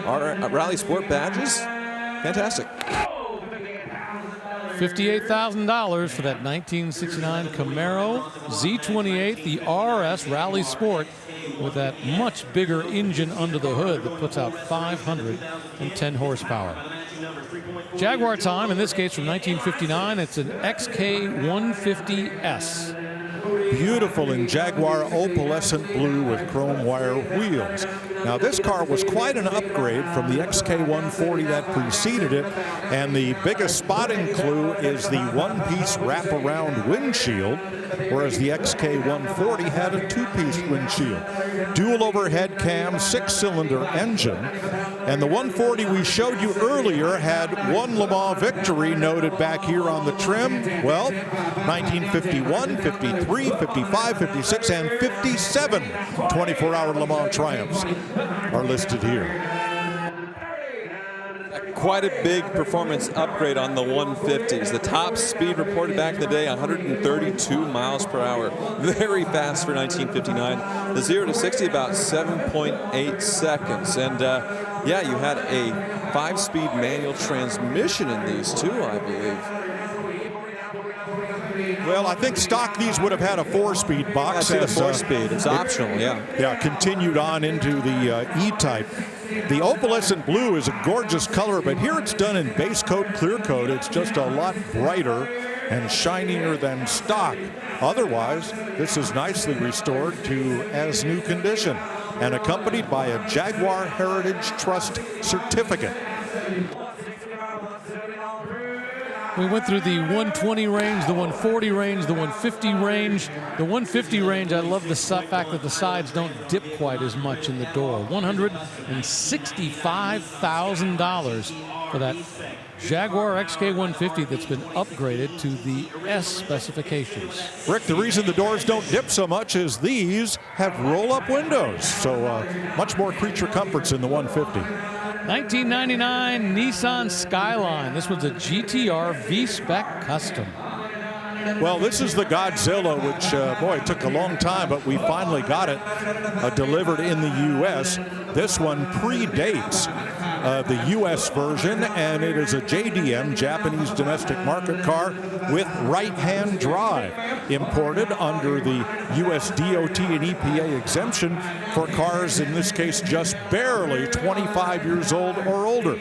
our Rally Sport badges, fantastic. $58,000 for that 1969 Camaro Z28, the RS Rally Sport, with that much bigger engine under the hood that puts out 510 horsepower. Jaguar time, in this case from 1959, it's an XK150S. Beautiful in Jaguar opalescent blue with chrome wire wheels. Now this car was quite an upgrade from the XK140 that preceded it, and the biggest spotting clue is the one-piece wraparound windshield, whereas the XK140 had a two-piece windshield. Dual overhead cam, 6-cylinder engine, and the 140 we showed you earlier had one Le Mans victory noted back here on the trim. Well, 1951, 53, 55, 56, and 57 24-hour Le Mans triumphs are listed here. Quite a big performance upgrade on the 150s. The top speed reported back in the day, 132 miles per hour. Very fast for 1959. The 0 to 60 about 7.8 seconds. And yeah, you had a 5-speed manual transmission in these too, I believe. Well, I think stock these would have had a 4-speed box. Yeah, the 4-speed. It's optional, yeah. Yeah, continued on into the E-Type. The opalescent blue is a gorgeous color, but here it's done in base coat, clear coat. It's just a lot brighter and shinier than stock. Otherwise, this is nicely restored to as new condition and accompanied by a Jaguar Heritage Trust certificate. We went through the 120 range, the 140 range, the 150 range. The 150 range, I love the fact that the sides don't dip quite as much in the door. $165,000 for that Jaguar XK150 that's been upgraded to the S specifications. Rick, the reason the doors don't dip so much is these have roll-up windows, so much more creature comforts in the 150. 1999 Nissan Skyline. This was a GTR V-Spec Custom. Well, this is the Godzilla, which, boy, it took a long time, but we finally got it delivered in the U.S. This one predates the U.S. version, and it is a JDM, Japanese domestic market car, with right-hand drive, imported under the U.S. DOT and EPA exemption for cars, in this case, just barely 25 years old or older.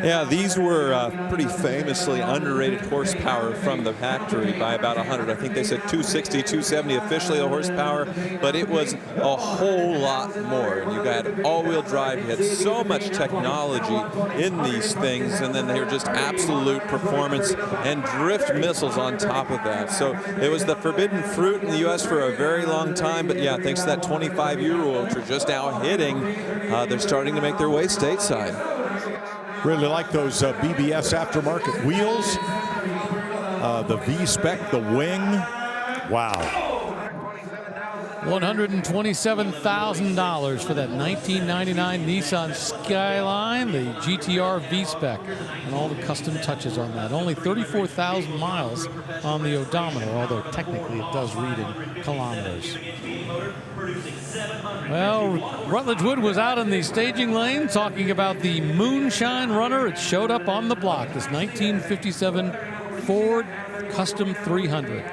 Yeah, these were pretty famously underrated horsepower from the factory by about 100. I think they said 260, 270 officially the horsepower, but it was a whole lot more. And you got all-wheel drive. You had so much technology in these things, and then they were just absolute performance and drift missiles on top of that. So it was the forbidden fruit in the U.S. for a very long time, but yeah, thanks to that 25-year rule, which are just now hitting, they're starting to make their way stateside. Really like those BBS aftermarket wheels. The V-Spec, the wing. Wow. $127,000 for that 1999 Nissan Skyline, the GTR V-Spec, and all the custom touches on that. Only 34,000 miles on the odometer, although technically it does read in kilometers. Well, Rutledge Wood was out in the staging lane talking about the Moonshine Runner. It showed up on the block, this 1957 Ford Custom 300.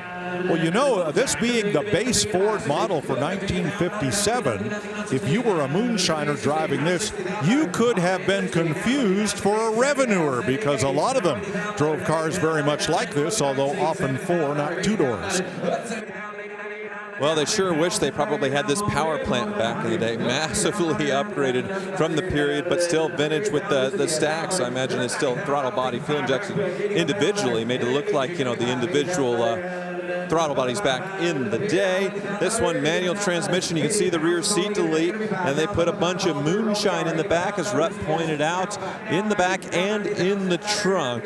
Well, you know, this being the base Ford model for 1957, if you were a moonshiner driving this, you could have been confused for a revenuer, because a lot of them drove cars very much like this, although often four, not two doors. Well, they sure wish they probably had this power plant back in the day, massively upgraded from the period, but still vintage with the stacks. I imagine it's still throttle body fuel injection individually, made it look like, you know, the individual throttle bodies back in the day. This one, manual transmission. You can see the rear seat delete, and they put a bunch of moonshine in the back, as Rut pointed out, in the back and in the trunk.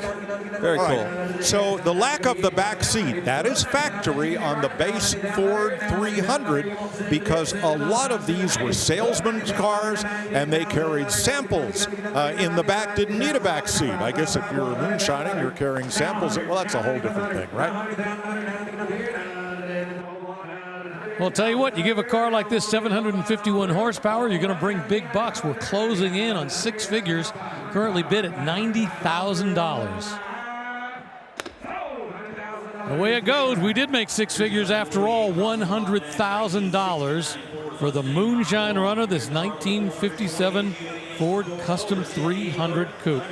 Very cool. Right. So the lack of the back seat, that is factory on the base Ford 300, because a lot of these were salesmen's cars, and they carried samples in the back, didn't need a back seat. I guess if you're moonshining, you're carrying samples. Well, that's a whole different thing, right? Well, I'll tell you what, you give a car like this 751 horsepower, you're going to bring big bucks. We're closing in on six figures, currently bid at $90,000. The way it goes, we did make six figures after all, $100,000 for the Moonshine Runner, this 1957 Ford Custom 300 Coupe.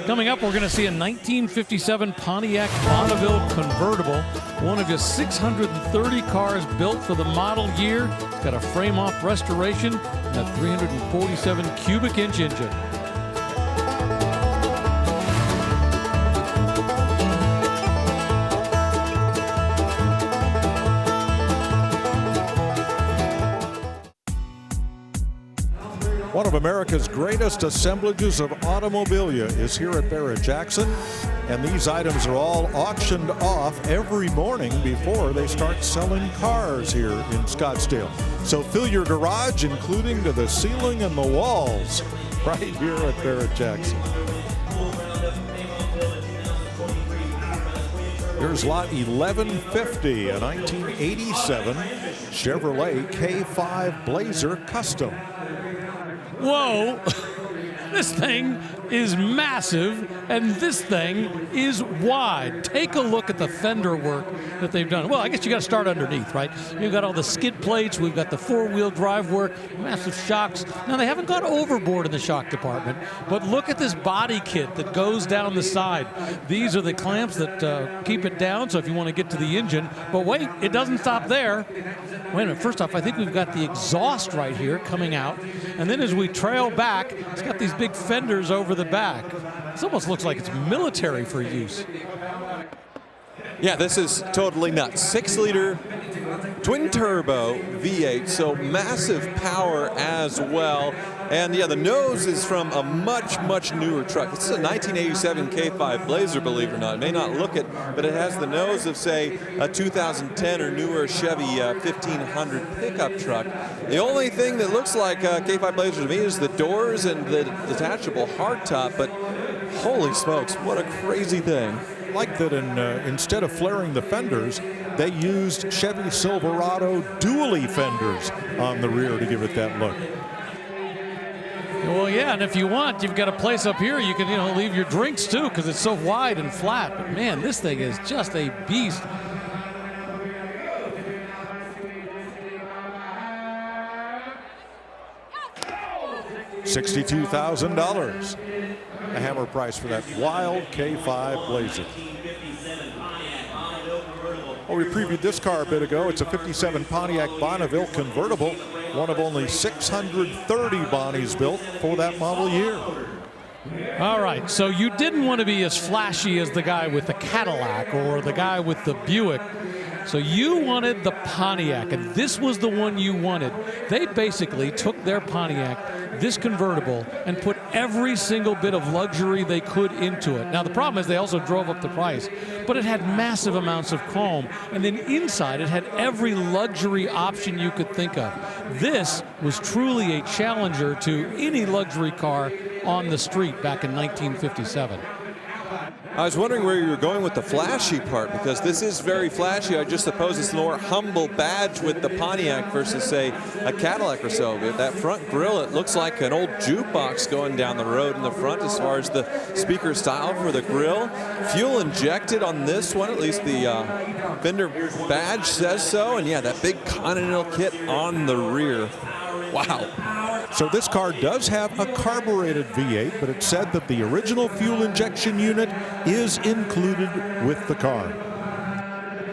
Coming up, we're going to see a 1957 Pontiac Bonneville convertible, one of just 630 cars built for the model year. It's got a frame-off restoration and a 347 cubic inch engine. One of America's greatest assemblages of automobilia is here at Barrett-Jackson, and these items are all auctioned off every morning before they start selling cars here in Scottsdale. So fill your garage, including to the ceiling and the walls, right here at Barrett-Jackson. Here's lot 1150, a 1987 Chevrolet K5 Blazer Custom. Whoa, this thing is massive, and this thing is wide. Take a look at the fender work that they've done. Well, I guess you got to start underneath, right? You've got all the skid plates, we've got the four-wheel drive work, massive shocks. Now, they haven't gone overboard in the shock department, but look at this body kit that goes down the side. These are the clamps that keep it down, so if you want to get to the engine. But wait, it doesn't stop there. Wait a minute, first off, I think we've got the exhaust right here coming out, and then as we trail back, it's got these big fenders over the back. This almost looks like it's military for use. Yeah, this is totally nuts. 6-liter twin turbo V8, so massive power as well. And yeah, the nose is from a much, much newer truck. This is a 1987 K5 Blazer, believe it or not. It may not look it, but it has the nose of, say, a 2010 or newer Chevy 1500 pickup truck. The only thing that looks like a K5 Blazer to me is the doors and the detachable hardtop, but holy smokes, what a crazy thing. Like that instead of flaring the fenders, they used Chevy Silverado dually fenders on the rear to give it that look. Well, yeah, and if you want, you've got a place up here you can, leave your drinks too, because it's so wide and flat. But man, this thing is just a beast. $62,000. The hammer price for that wild K5 Blazer. Well, we previewed this car a bit ago. It's a 57 Pontiac Bonneville convertible, one of only 630 Bonnies built for that model year. All right, so you didn't want to be as flashy as the guy with the Cadillac or the guy with the Buick. So you wanted the Pontiac, and this was the one you wanted. They basically took their Pontiac, this convertible, and put every single bit of luxury they could into it. Now, the problem is they also drove up the price, but it had massive amounts of chrome, and then inside it had every luxury option you could think of. This was truly a challenger to any luxury car on the street back in 1957. I was wondering where you were going with the flashy part, because this is very flashy. I just suppose it's a more humble badge with the Pontiac versus, say, a Cadillac or so. But that front grille, it looks like an old jukebox going down the road in the front as far as the speaker style for the grille. Fuel injected on this one, at least the Fender badge says so. And yeah, that big Continental kit on the rear. Wow. So this car does have a carbureted V8, but it said that the original fuel injection unit is included with the car.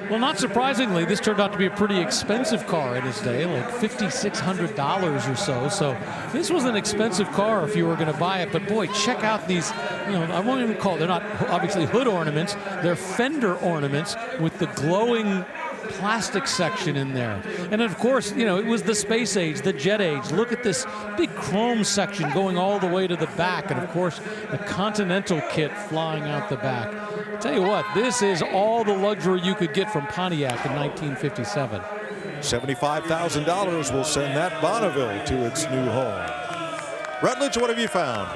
Well, not surprisingly, this turned out to be a pretty expensive car in its day, like $5,600 or so. So this was an expensive car if you were going to buy it. But boy, check out these, I won't even call it, they're not obviously hood ornaments, they're fender ornaments with the glowing plastic section in there. And of course, it was the space age, the jet age. Look at this big chrome section going all the way to the back. And of course, the Continental kit flying out the back. I'll tell you what, this is all the luxury you could get from Pontiac in 1957. $75,000 will send that Bonneville to its new home. Rutledge, what have you found?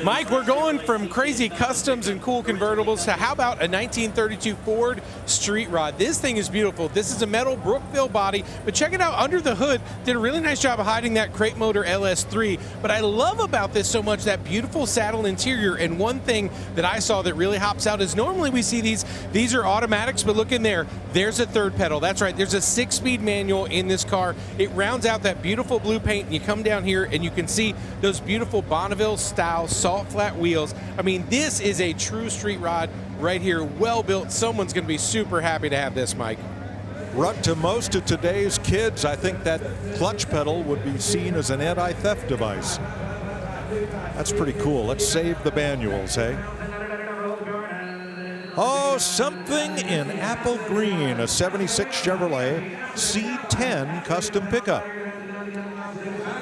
Mike, we're going from crazy customs and cool convertibles to how about a 1932 Ford Street Rod. This thing is beautiful. This is a metal Brookville body, but check it out under the hood. Did a really nice job of hiding that crate motor LS3. But I love about this so much, that beautiful saddle interior. And one thing that I saw that really hops out is normally we see these are automatics, but look in there. There's a third pedal. That's right. There's a 6-speed manual in this car. It rounds out that beautiful blue paint, and you come down here and you can see those beautiful Bonneville style salt flat wheels. I mean, this is a true street rod right here, well built. Someone's going to be super happy to have this, Mike. Rut, to most of today's kids, I think that clutch pedal would be seen as an anti-theft device. That's pretty cool. Let's save the manuals, hey? Oh, something in apple green, a 76 Chevrolet C10 custom pickup.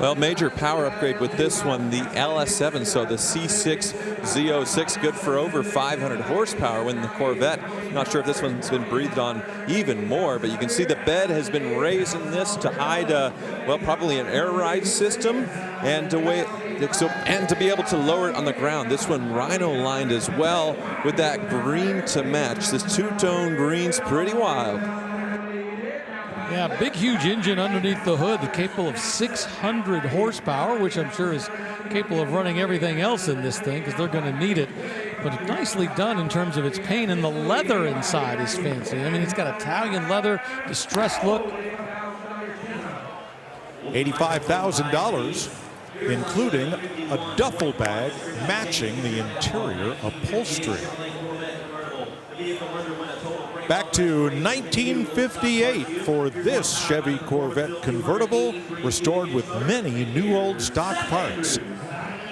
Well, major power upgrade with this one, the LS7, so the C6 Z06, good for over 500 horsepower when the Corvette. Not sure if this one's been breathed on even more, but you can see the bed has been raised in this to hide, well, probably an air ride system, and to be able to lower it on the ground. This one rhino lined as well with that green to match. This two-tone green's pretty wild. Yeah, big, huge engine underneath the hood, capable of 600 horsepower, which I'm sure is capable of running everything else in this thing because they're going to need it. But it's nicely done in terms of its paint, and the leather inside is fancy. I mean, it's got Italian leather, distressed look. $85,000, including a duffel bag matching the interior upholstery. Back to 1958 for this Chevy Corvette convertible, restored with many new old stock parts.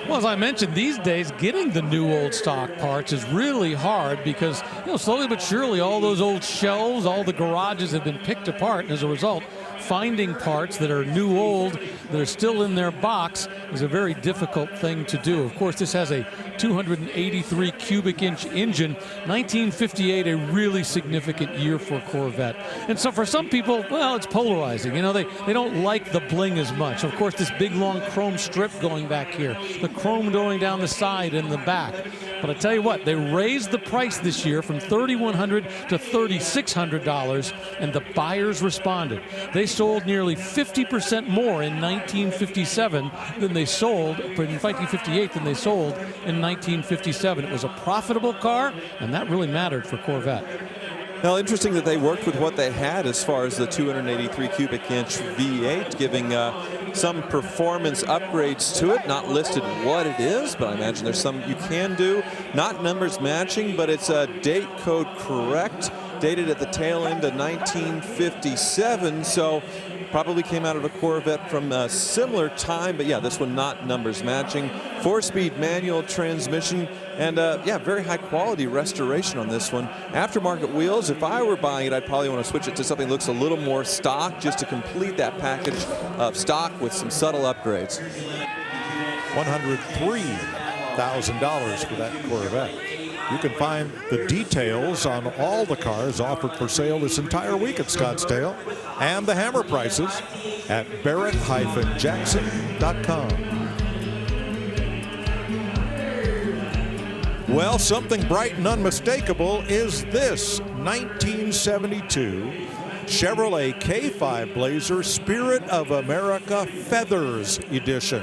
Well, as I mentioned, these days getting the new old stock parts is really hard because, slowly but surely all those old shelves, all the garages have been picked apart, and as a result, finding parts that are new old that are still in their box is a very difficult thing to do. Of course, this has a 283 cubic inch engine. 1958, a really significant year for Corvette. And so for some people, well, it's polarizing. They don't like the bling as much. Of course, this big long chrome strip going back here, the chrome going down the side and the back. But I tell you what, they raised the price this year from $3,100 to $3,600, and the buyers responded. They sold nearly 50% more in 1957 than they sold, in 1958 than they sold in 1957. It was a profitable car, and that really mattered for Corvette. Well, interesting that they worked with what they had as far as the 283 cubic inch V8, giving some performance upgrades to it. Not listed what it is, but I imagine there's some you can do. Not numbers matching, but it's a date code correct, dated at the tail end of 1957, so probably came out of a Corvette from a similar time, but yeah, this one not numbers matching. 4-speed manual transmission, and yeah, very high quality restoration on this one. Aftermarket wheels. If I were buying it, I'd probably want to switch it to something that looks a little more stock, just to complete that package of stock with some subtle upgrades. $103,000 for that Corvette. You can find the details on all the cars offered for sale this entire week at Scottsdale, and the hammer prices at Barrett-Jackson.com. Well, something bright and unmistakable is this 1972 Chevrolet K5 Blazer Spirit of America Feathers Edition.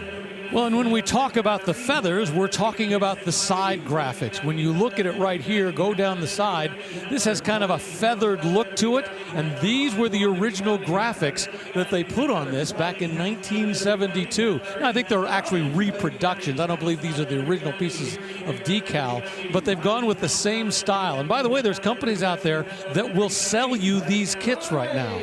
Well, and when we talk about the feathers, we're talking about the side graphics. When you look at it right here, go down the side, this has kind of a feathered look to it, and these were the original graphics that they put on this back in 1972. Now, I think they're actually reproductions. I don't believe these are the original pieces of decal, but they've gone with the same style. And by the way, there's companies out there that will sell you these kits right now.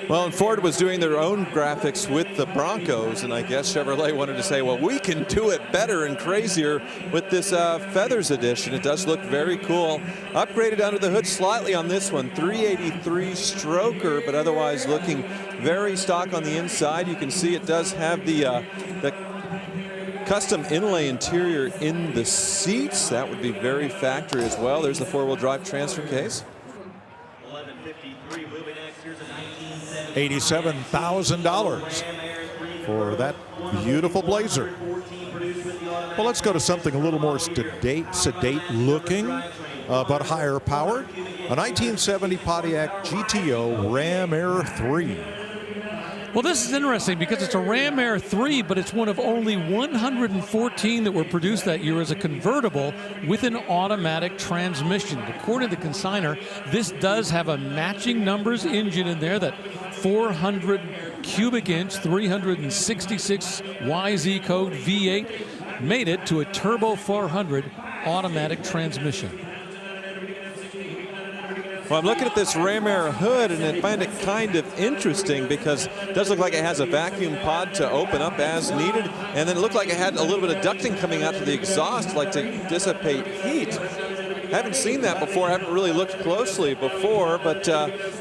Well, and Ford was doing their own graphics with the Broncos, and I guess Chevrolet wanted to say, well, we can do it better and crazier with this Feathers edition. It does look very cool. Upgraded under the hood slightly on this one. 383 stroker, but otherwise looking very stock on the inside. You can see it does have the custom inlay interior in the seats. That would be very factory as well. There's the four-wheel drive transfer case. $87,000 for that beautiful Blazer. Well, let's go to something a little more sedate looking, but higher powered. A 1970 Pontiac GTO Ram Air 3. Well, this is interesting because it's a Ram Air 3, but it's one of only 114 that were produced that year as a convertible with an automatic transmission. According to the consignor, this does have a matching numbers engine in there, that 400 cubic inch, 366 YZ code V8, made it to a turbo 400 automatic transmission. Well, I'm looking at this Ram Air hood, and I find it kind of interesting because it does look like it has a vacuum pod to open up as needed, and then it looked like it had a little bit of ducting coming out to the exhaust, like to dissipate heat. Haven't seen that before. Haven't really looked closely before, but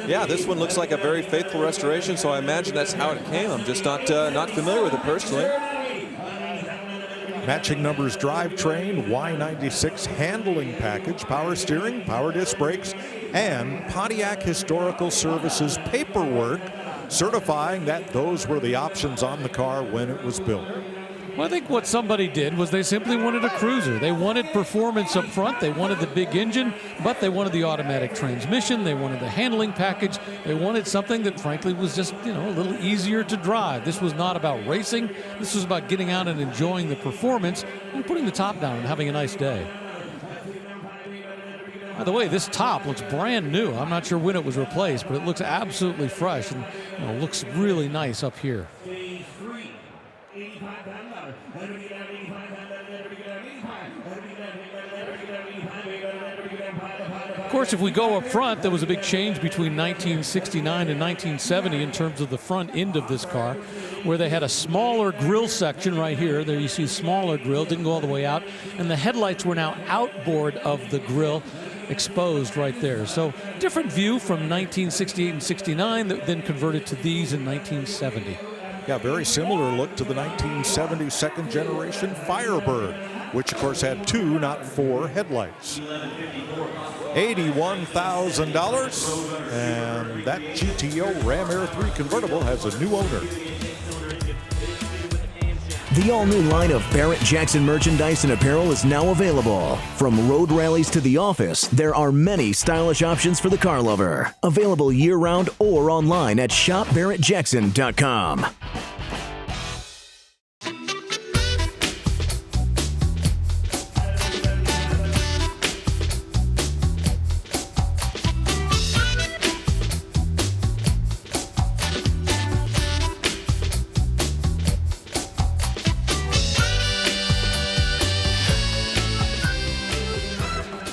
yeah, this one looks like a very faithful restoration, so I imagine that's how it came. I'm just not familiar with it personally. Matching numbers drivetrain, Y96 handling package, power steering, power disc brakes, and Pontiac Historical Services paperwork certifying that those were the options on the car when it was built. Well, I think what somebody did was they simply wanted a cruiser. They wanted performance up front. They wanted the big engine, but they wanted the automatic transmission. They wanted the handling package. They wanted something that, frankly, was just, a little easier to drive. This was not about racing. This was about getting out and enjoying the performance and putting the top down and having a nice day. By the way, this top looks brand new. I'm not sure when it was replaced, but it looks absolutely fresh and looks really nice up here. Of course, if we go up front, there was a big change between 1969 and 1970 in terms of the front end of this car. where they had a smaller grill section right here. There you see smaller grill, didn't go all the way out. And the headlights were now outboard of the grill, exposed right there. So different view from 1968 and 69 that then converted to these in 1970. Yeah, very similar look to the 1970 second generation Firebird, which of course had 2, not 4 headlights. $81,000, and that GTO Ram Air 3 convertible has a new owner. The all-new line of Barrett-Jackson merchandise and apparel is now available. From road rallies to the office, there are many stylish options for the car lover. Available year-round or online at shopbarrettjackson.com.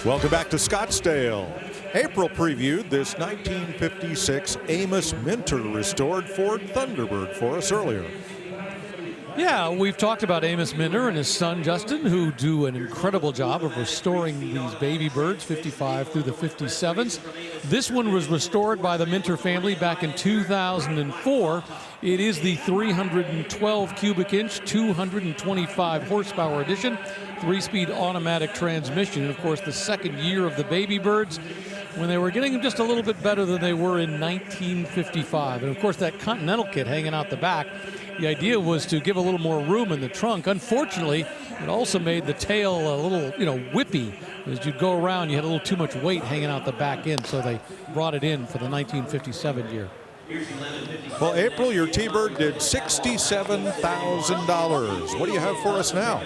Welcome back to Scottsdale. April previewed this 1956 Amos Minter restored Ford Thunderbird for us earlier. Yeah, we've talked about Amos Minter and his son Justin, who do an incredible job of restoring these baby birds, 55 through the 57s. This one was restored by the Minter family back in 2004. It is the 312 cubic inch, 225 horsepower edition, 3-speed automatic transmission. And of course, the second year of the baby birds, when they were getting just a little bit better than they were in 1955. And of course, that Continental kit hanging out the back, the idea was to give a little more room in the trunk. Unfortunately, it also made the tail a little, whippy. As you'd go around, you had a little too much weight hanging out the back end, so they brought it in for the 1957 year. Well, April, your T-Bird did $67,000. What do you have for us now?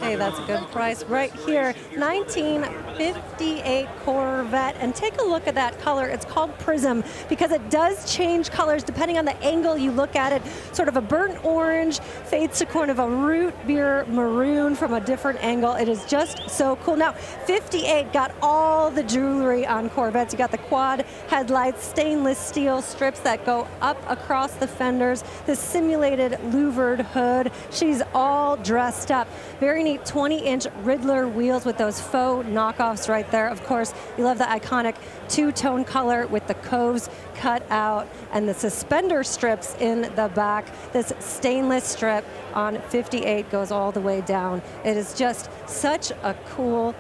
Hey, that's a good price right here. 1958 Corvette. And take a look at that color. It's called Prism because it does change colors depending on the angle you look at it. Sort of a burnt orange fades to kind of a root beer maroon from a different angle. It is just so cool. Now, 58 got all the jewelry on Corvettes. You got the quad headlights, stainless steel strips that go up across the fenders, the simulated louvered hood. She's all dressed up. Very neat 20-inch Riddler wheels with those faux knockoffs right there. Of course, you love the iconic two-tone color with the coves cut out and the suspender strips in the back. This stainless strip on 58 goes all the way down. It is just such a cool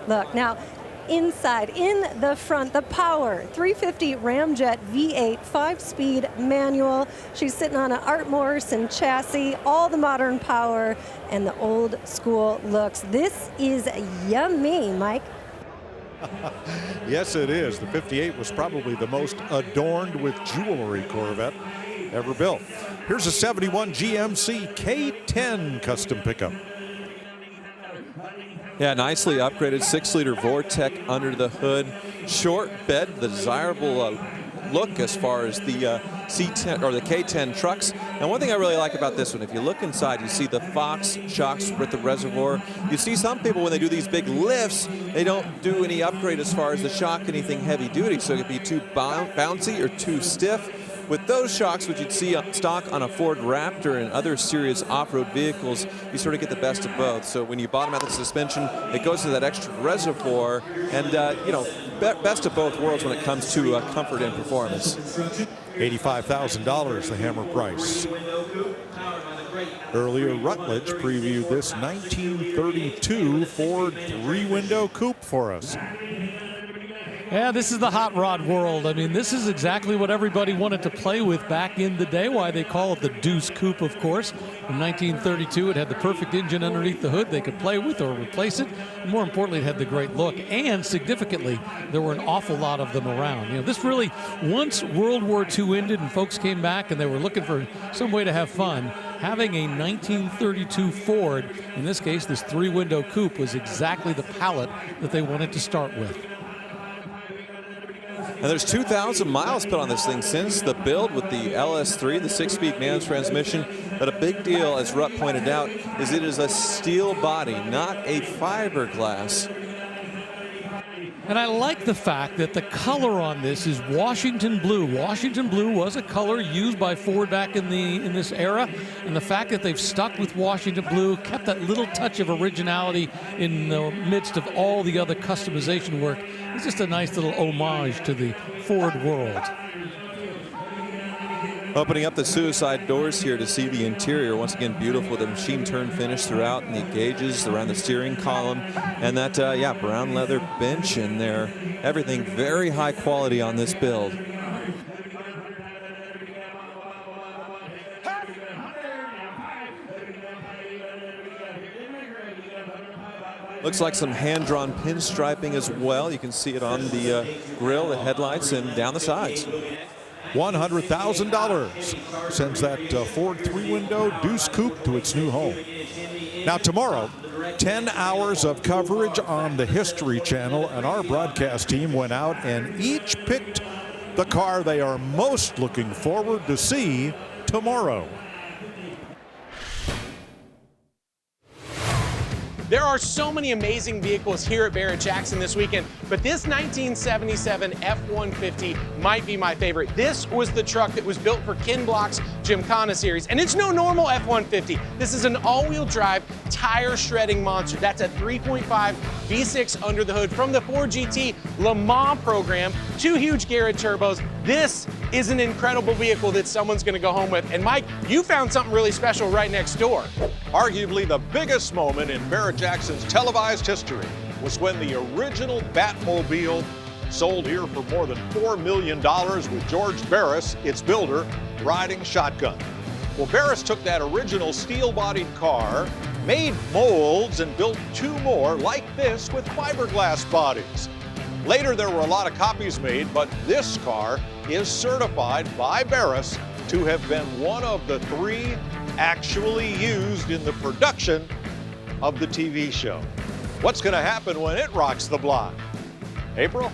look. Now, inside, in the front, the power 350 Ramjet V8 5-speed manual. She's sitting on an Art Morrison chassis, all the modern power and the old school looks. This is yummy, Mike. Yes, it is. The 58 was probably the most adorned with jewelry Corvette ever built. Here's a 71 GMC K10 custom pickup. Yeah, nicely upgraded 6-liter Vortec under the hood. Short bed, the desirable look as far as the C10 or the K10 trucks. And one thing I really like about this one, if you look inside, you see the Fox shocks with the reservoir. You see some people when they do these big lifts, they don't do any upgrade as far as the shock, anything heavy duty, so it could be too bouncy or too stiff. With those shocks, which you'd see stock on a Ford Raptor and other serious off-road vehicles, you sort of get the best of both. So when you bottom out the suspension, it goes to that extra reservoir, and best of both worlds when it comes to comfort and performance. $85,000, the hammer price. Earlier, Rutledge previewed this 1932 Ford 3-window coupe for us. Yeah, this is the hot rod world. I mean, this is exactly what everybody wanted to play with back in the day, why they call it the Deuce Coupe, of course. In 1932, it had the perfect engine underneath the hood they could play with or replace it. And more importantly, it had the great look. And significantly, there were an awful lot of them around. This really, once World War II ended and folks came back and they were looking for some way to have fun, having a 1932 Ford, in this case, this 3-window coupe, was exactly the palette that they wanted to start with. And there's 2,000 miles put on this thing since the build with the LS3, the 6-speed manual transmission. But a big deal, as Rutt pointed out, is it is a steel body, not a fiberglass. And I like the fact that the color on this is Washington blue. Washington blue was a color used by Ford back in this era, and the fact that they've stuck with Washington blue, kept that little touch of originality in the midst of all the other customization work, is just a nice little homage to the Ford world. Opening up the suicide doors here to see the interior. Once again, beautiful with the machine turn finish throughout, and the gauges around the steering column, and that brown leather bench in there. Everything very high quality on this build. Looks like some hand-drawn pinstriping as well. You can see it on the grille, the headlights, and down the sides. $100,000 sends that Ford 3-window Deuce Coupe to its new home. Now tomorrow, 10 hours of coverage on the History Channel, and our broadcast team went out and each picked the car they are most looking forward to see tomorrow. There are so many amazing vehicles here at Barrett-Jackson this weekend, but this 1977 F-150 might be my favorite. This was the truck that was built for Ken Block's Gymkhana series, and it's no normal F-150. This is an all-wheel drive, tire-shredding monster. That's a 3.5 V6 under the hood from the Ford GT Le Mans program, 2 huge Garrett turbos. This is an incredible vehicle that someone's going to go home with. And Mike, you found something really special right next door. Arguably the biggest moment in Barrett-Jackson's televised history was when the original Batmobile sold here for more than $4 million with George Barris, its builder, riding shotgun. Well, Barris took that original steel-bodied car, made molds, and built 2 more like this with fiberglass bodies. Later, there were a lot of copies made, but this car is certified by Barris to have been one of the 3 actually used in the production of the TV show. What's going to happen when it rocks the block? April?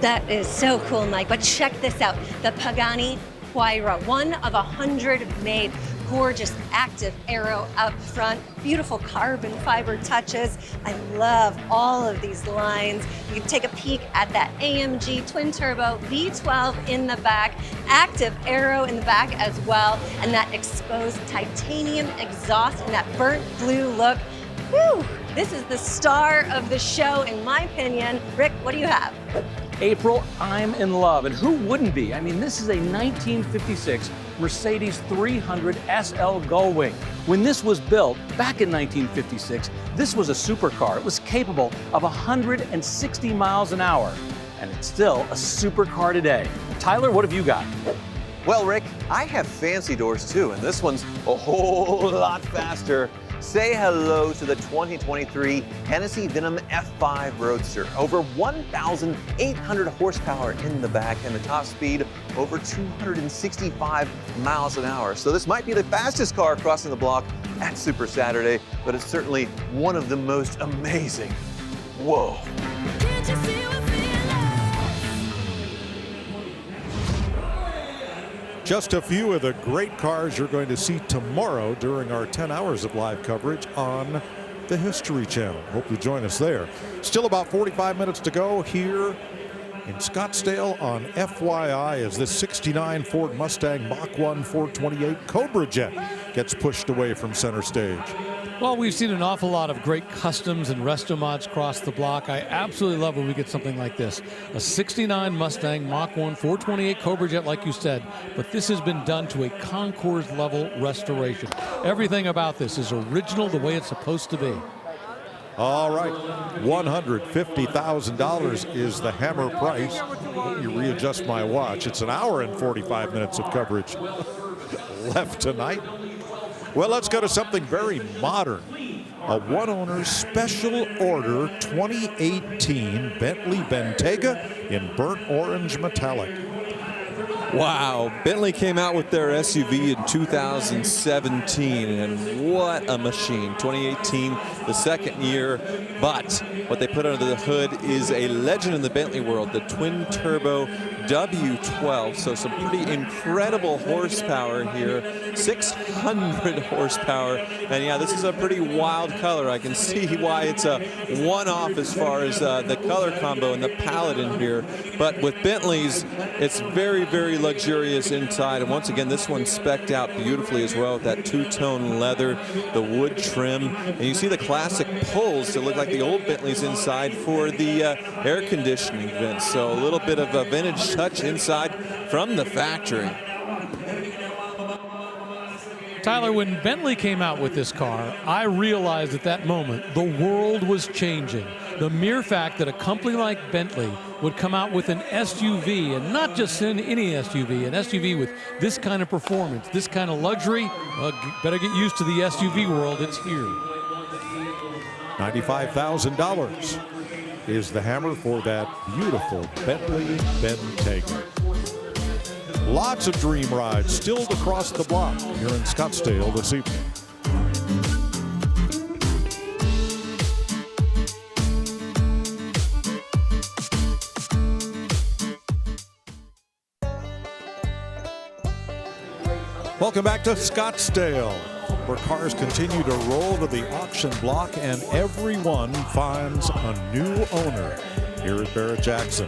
That is so cool, Mike. But check this out. The Pagani Huayra, 1 of 100 made. Gorgeous active aero up front, beautiful carbon fiber touches. I love all of these lines. You can take a peek at that AMG twin turbo V12 in the back, active aero in the back as well, and that exposed titanium exhaust and that burnt blue look. Whew, this is the star of the show in my opinion. Rick, what do you have? April, I'm in love, and who wouldn't be? I mean, this is a 1956 Mercedes 300 SL Gullwing. When this was built back in 1956, this was a supercar. It was capable of 160 miles an hour, and it's still a supercar today. Tyler, what have you got? Well, Rick, I have fancy doors too, and this one's a whole lot faster. Say hello to the 2023 Hennessy Venom F5 Roadster. Over 1,800 horsepower in the back and the top speed over 265 miles an hour. So this might be the fastest car crossing the block at Super Saturday, but it's certainly one of the most amazing. Whoa. Just a few of the great cars you're going to see tomorrow during our 10 hours of live coverage on the History Channel. Hope you join us there. Still about 45 minutes to go here in Scottsdale on FYI as this 69 Ford Mustang Mach 1 428 Cobra Jet gets pushed away from center stage. Well, we've seen an awful lot of great customs and resto mods cross the block. I absolutely love when we get something like this. A 69 Mustang Mach 1 428 Cobra Jet, like you said, but this has been done to a concours level restoration. Everything about this is original the way it's supposed to be. All right, $150,000 is the hammer price. Let me readjust my watch. It's an hour and 45 minutes of coverage left tonight. Well, let's go to something very modern. A one-owner special order 2018 Bentley Bentayga in burnt orange metallic. Wow, Bentley came out with their SUV in 2017, and what a machine. 2018 the second year. But what they put under the hood is a legend in the Bentley world, the twin turbo W12. So some pretty incredible horsepower here, 600 horsepower. And yeah, this is a pretty wild color. I can see why it's a one-off as far as the color combo and the palette in here. But with Bentleys, it's very, very luxurious inside. And once again, this one's specced out beautifully as well with that two-tone leather, the wood trim. And you see the classic pulls that look like the old Bentleys inside for the air conditioning vents. So a little bit of a vintage touch inside from the factory. Tyler, when Bentley came out with this car, I realized at that moment the world was changing. The mere fact that a company like Bentley would come out with an SUV, and not just any SUV, an SUV with this kind of performance, this kind of luxury, well, better get used to the SUV world. It's here. $95,000 is the hammer for that beautiful Bentley Bentayga. Lots of dream rides still across the block here in Scottsdale this evening. Welcome back to Scottsdale, where cars continue to roll to the auction block and everyone finds a new owner here at Barrett-Jackson.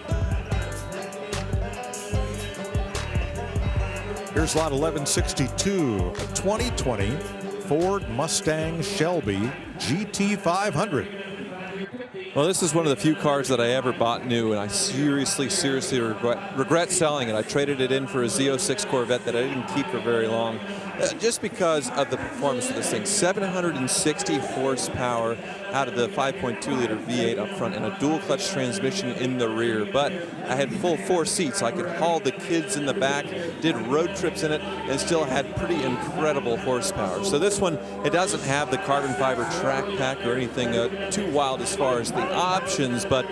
Here's lot 1162, a 2020 Ford Mustang Shelby GT500. Well, this is one of the few cars that I ever bought new, and I seriously regret selling it. I traded it in for a Z06 Corvette that I didn't keep for very long, just because of the performance of this thing. 760 horsepower out of the 5.2-liter V8 up front and a dual-clutch transmission in the rear. But I had full 4 seats. So I could haul the kids in the back, did road trips in it, and still had pretty incredible horsepower. So this one, it doesn't have the carbon fiber track pack or anything too wild as far as the options, but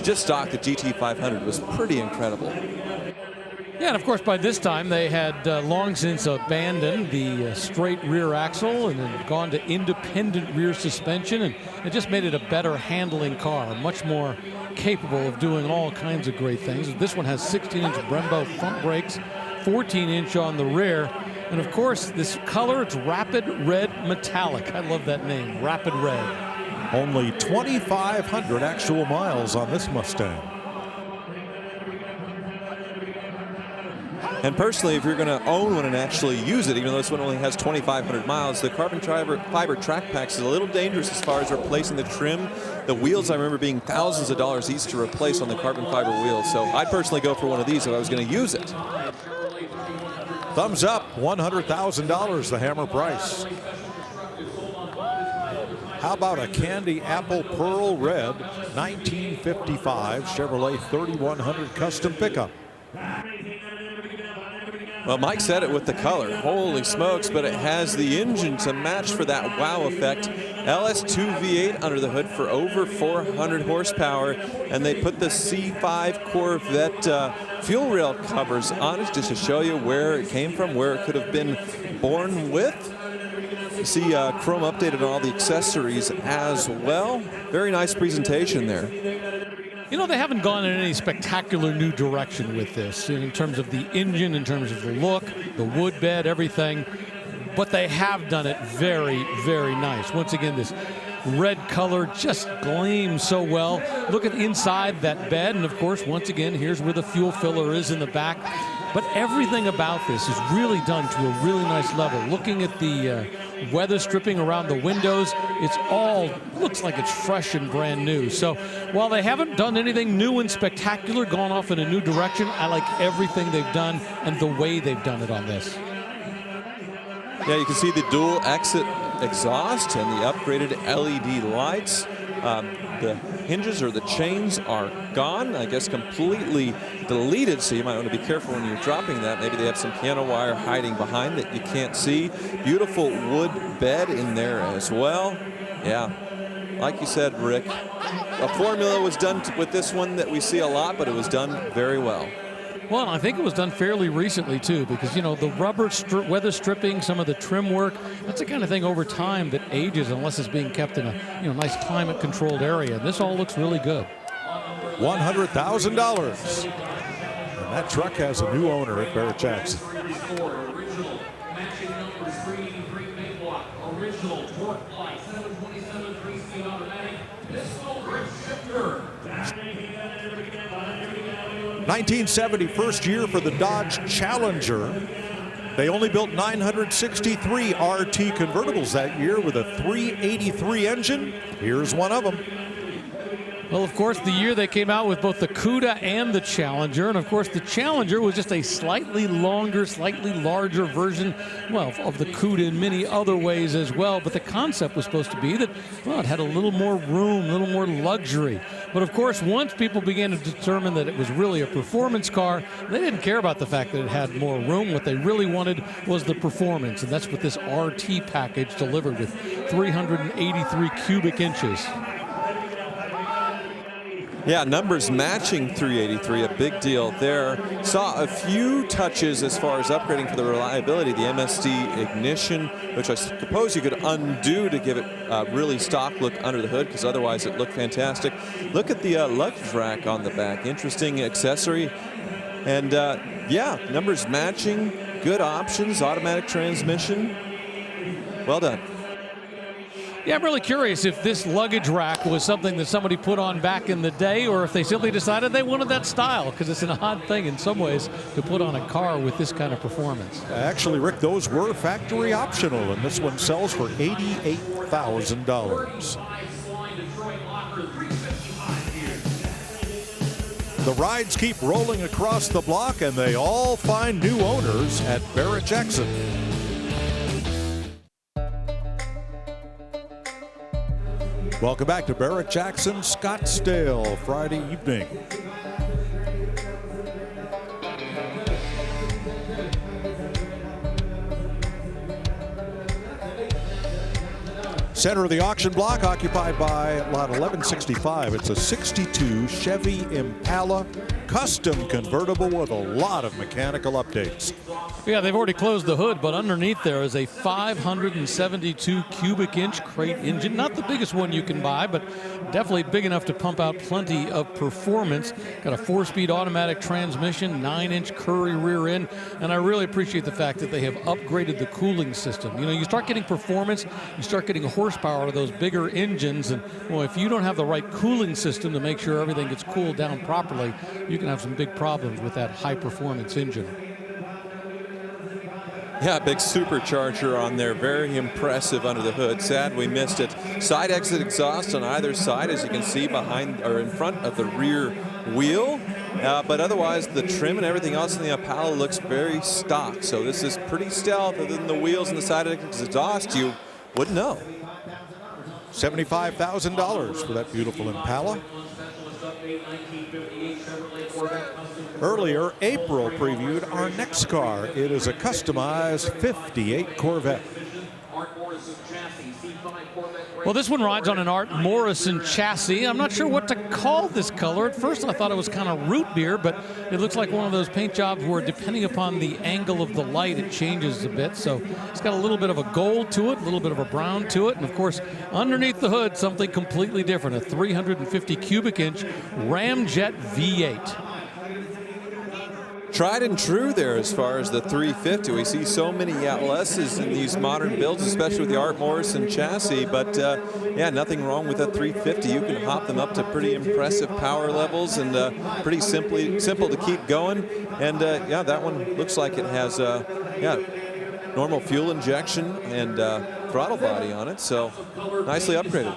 just stock, the GT500 was pretty incredible. Yeah, and of course by this time they had long since abandoned the straight rear axle and then gone to independent rear suspension, and it just made it a better handling car, much more capable of doing all kinds of great things. This one has 16-inch Brembo front brakes, 14-inch on the rear, and of course this color, it's Rapid Red Metallic. I love that name, Rapid Red. Only 2,500 actual miles on this Mustang. And personally, if you're going to own one and actually use it, even though this one only has 2,500 miles, the carbon fiber track packs is a little dangerous as far as replacing the trim. The wheels, I remember being thousands of dollars each to replace on the carbon fiber wheels. So I'd personally go for one of these if I was going to use it. Thumbs up, $100,000, the hammer price. How about a candy apple pearl red 1955 Chevrolet 3100 custom pickup? Well, Mike said it with the color. Holy smokes, but it has the engine to match for that wow effect. LS2 V8 under the hood for over 400 horsepower, and they put the C5 Corvette fuel rail covers on it just to show you where it came from, where it could have been born with. You see chrome updated on all the accessories as well. Very nice presentation there. You know, they haven't gone in any spectacular new direction with this in terms of the engine, in terms of the look, the wood bed, everything. But they have done it very, very nice. Once again, this red color just gleams so well. Look at inside that bed. And of course, once again, here's where the fuel filler is in the back. But everything about this is really done to a really nice level. Looking at the weather stripping around the windows, it's all looks like it's fresh and brand new. So while they haven't done anything new and spectacular, gone off in a new direction, I like everything they've done and the way they've done it on this. Yeah, you can see the dual exit exhaust and the upgraded LED lights. The hinges or the chains are gone, I guess completely deleted, so you might want to be careful when you're dropping that. Maybe they have some piano wire hiding behind that you can't see. Beautiful wood bed in there as well. Yeah, like you said, Rick, a formula was done with this one that we see a lot, but it was done very well. Well, and I think it was done fairly recently, too, because, you know, the rubber weather stripping, some of the trim work, that's the kind of thing over time that ages unless it's being kept in a, you know, nice climate-controlled area. This all looks really good. $100,000. And that truck has a new owner at Barrett-Jackson. Original torque light, 727 3-speed automatic. This will grip shifter. 1970, first year for the Dodge Challenger. They only built 963 RT convertibles that year with a 383 engine. Here's one of them. Well, of course, the year they came out with both the CUDA and the Challenger, and of course the Challenger was just a slightly longer, slightly larger version, well, of the CUDA in many other ways as well, but the concept was supposed to be that, well, it had a little more room, a little more luxury. But of course, once people began to determine that it was really a performance car, they didn't care about the fact that it had more room. What they really wanted was the performance, and that's what this RT package delivered with 383 cubic inches. Yeah, numbers matching 383, a big deal there. Saw a few touches as far as upgrading for the reliability. The MSD ignition, which I suppose you could undo to give it a really stock look under the hood, because otherwise it looked fantastic. Look at the luggage rack on the back. Interesting accessory. And yeah, numbers matching, good options, automatic transmission. Well done. Yeah, I'm really curious if this luggage rack was something that somebody put on back in the day, or if they simply decided they wanted that style, because it's an odd thing in some ways to put on a car with this kind of performance. Actually, Rick, those were factory optional, and this one sells for $88,000. The rides keep rolling across the block, and they all find new owners at Barrett-Jackson. Welcome back to Barrett-Jackson Scottsdale, Friday evening. Center of the auction block occupied by lot 1165. It's a 62 Chevy Impala, custom convertible with a lot of mechanical updates. Yeah, they've already closed the hood, but underneath there is a 572 cubic inch crate engine. Not the biggest one you can buy, but definitely big enough to pump out plenty of performance. Got a 4-speed automatic transmission, 9-inch Curry rear end, and I really appreciate the fact that they have upgraded the cooling system. You know, you start getting performance, you start getting horsepower out of those bigger engines, and well, if you don't have the right cooling system to make sure everything gets cooled down properly, you can have some big problems with that high performance engine. Yeah, big supercharger on there, very impressive under the hood. Sad we missed it. Side exit exhaust on either side, as you can see behind or in front of the rear wheel. But otherwise, the trim and everything else in the Impala looks very stock. So this is pretty stealth. Other than the wheels and the side exhaust, you wouldn't know. $75,000 for that beautiful Impala. Earlier, April previewed our next car. It is a customized 58 Corvette. Well, this one rides on an Art Morrison chassis. I'm not sure what to call this color. At first, I thought it was kind of root beer, but it looks like one of those paint jobs where, depending upon the angle of the light, it changes a bit. So it's got a little bit of a gold to it, a little bit of a brown to it, and of course, underneath the hood, something completely different, a 350 cubic inch Ramjet V8. Tried and true there as far as the 350. We see so many LSs in these modern builds, especially with the Art Morrison chassis, but yeah, nothing wrong with a 350. You can hop them up to pretty impressive power levels, and pretty simple to keep going. And yeah, that one looks like it has yeah, normal fuel injection and throttle body on it, so nicely upgraded.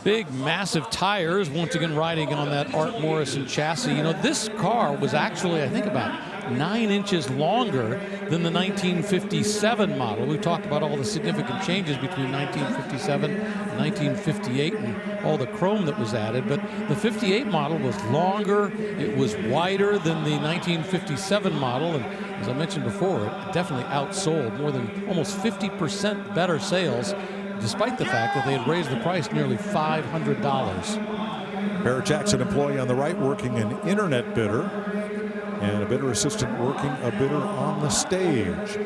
Big, massive tires, once again riding on that Art Morrison chassis. You know, this car was actually, I think, about 9 inches longer than the 1957 model. We've talked about all the significant changes between 1957 and 1958 and all the chrome that was added, but the 58 model was longer, it was wider than the 1957 model, and as I mentioned before, it definitely outsold, more than almost 50% better sales, despite the fact that they had raised the price nearly $500. Barrett-Jackson employee on the right, working an internet bidder. and a bidder assistant working a bidder on the stage.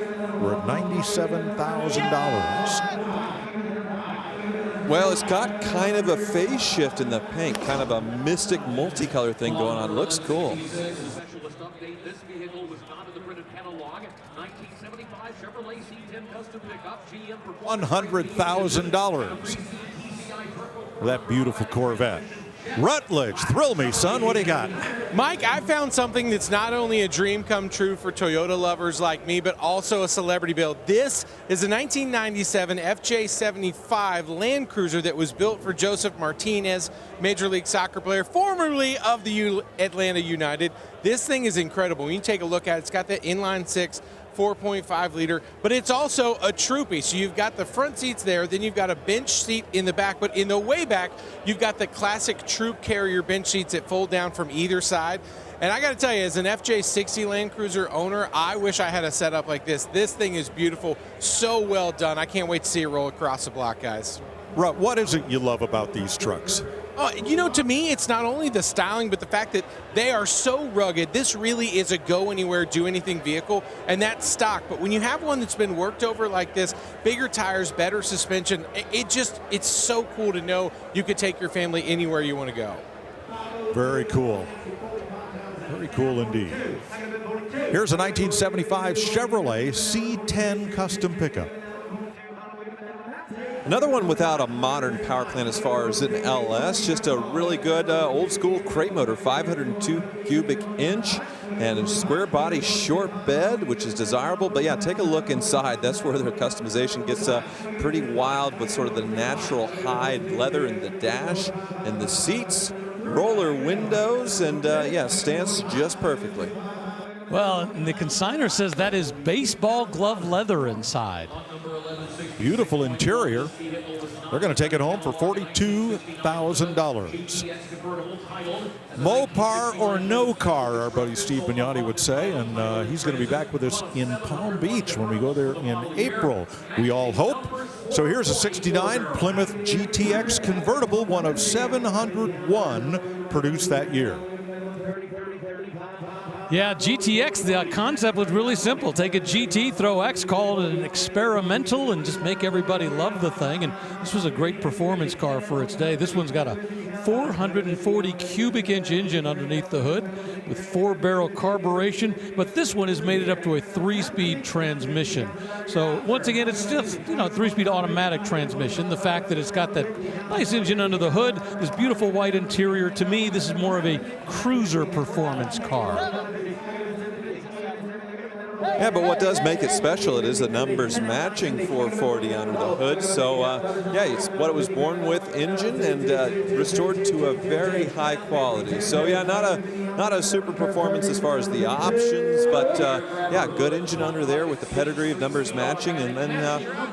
We're at $97,000. Well, it's got kind of a phase shift in the paint, kind of a mystic multicolor thing going on. Looks cool. $100,000 for that beautiful Corvette. Rutledge, thrill me, son. What do you got? Mike, I found something that's not only a dream come true for Toyota lovers like me, but also a celebrity build. This is a 1997 FJ75 Land Cruiser that was built for Joseph Martinez, Major League Soccer player, formerly of the Atlanta United. This thing is incredible. When you take a look at it, it's got the inline six, 4.5 liter, but it's also a troopy. So you've got the front seats there, then you've got a bench seat in the back, but in the way back, you've got the classic troop carrier bench seats that fold down from either side. And I got to tell you, as an FJ60 Land Cruiser owner, I wish I had a setup like this. This thing is beautiful, so well done. I can't wait to see it roll across the block, guys. Rut, what is it you love about these trucks? You know, to me, it's not only the styling, but the fact that they are so rugged. This really is a go-anywhere, do-anything vehicle, and that's stock. But when you have one that's been worked over like this, bigger tires, better suspension, it's so cool to know you could take your family anywhere you want to go. Very cool. Very cool indeed. Here's a 1975 Chevrolet C10 custom pickup. Another one without a modern power plant as far as an LS, just a really good old school crate motor, 502 cubic inch, and a square body short bed, which is desirable. But yeah, take a look inside. That's where their customization gets pretty wild with sort of the natural hide leather in the dash and the seats, roller windows, and yeah, stands just perfectly. Well, and the consignor says that is baseball glove leather inside. Beautiful interior. They're going to take it home for $42,000. Mopar or no car, our buddy Steve Bignati would say, and he's going to be back with us in Palm Beach when we go there in April, we all hope. So here's a 69 Plymouth GTX convertible, one of 701 produced that year. Yeah, GTX, the concept was really simple. Take a GT, throw X, call it an experimental, and just make everybody love the thing. And this was a great performance car for its day. This one's got a 440 cubic inch engine underneath the hood with 4-barrel carburation, but this one has made it up to a 3-speed transmission. So once again, it's just, you know, 3-speed automatic transmission. The fact that it's got that nice engine under the hood, this beautiful white interior, to me, this is more of a cruiser performance car. Yeah, but what does make it special, it is the numbers matching 440 under the hood. So, yeah, it's what it was born with engine and restored to a very high quality. So, yeah, not a super performance as far as the options, but, yeah, good engine under there with the pedigree of numbers matching, and then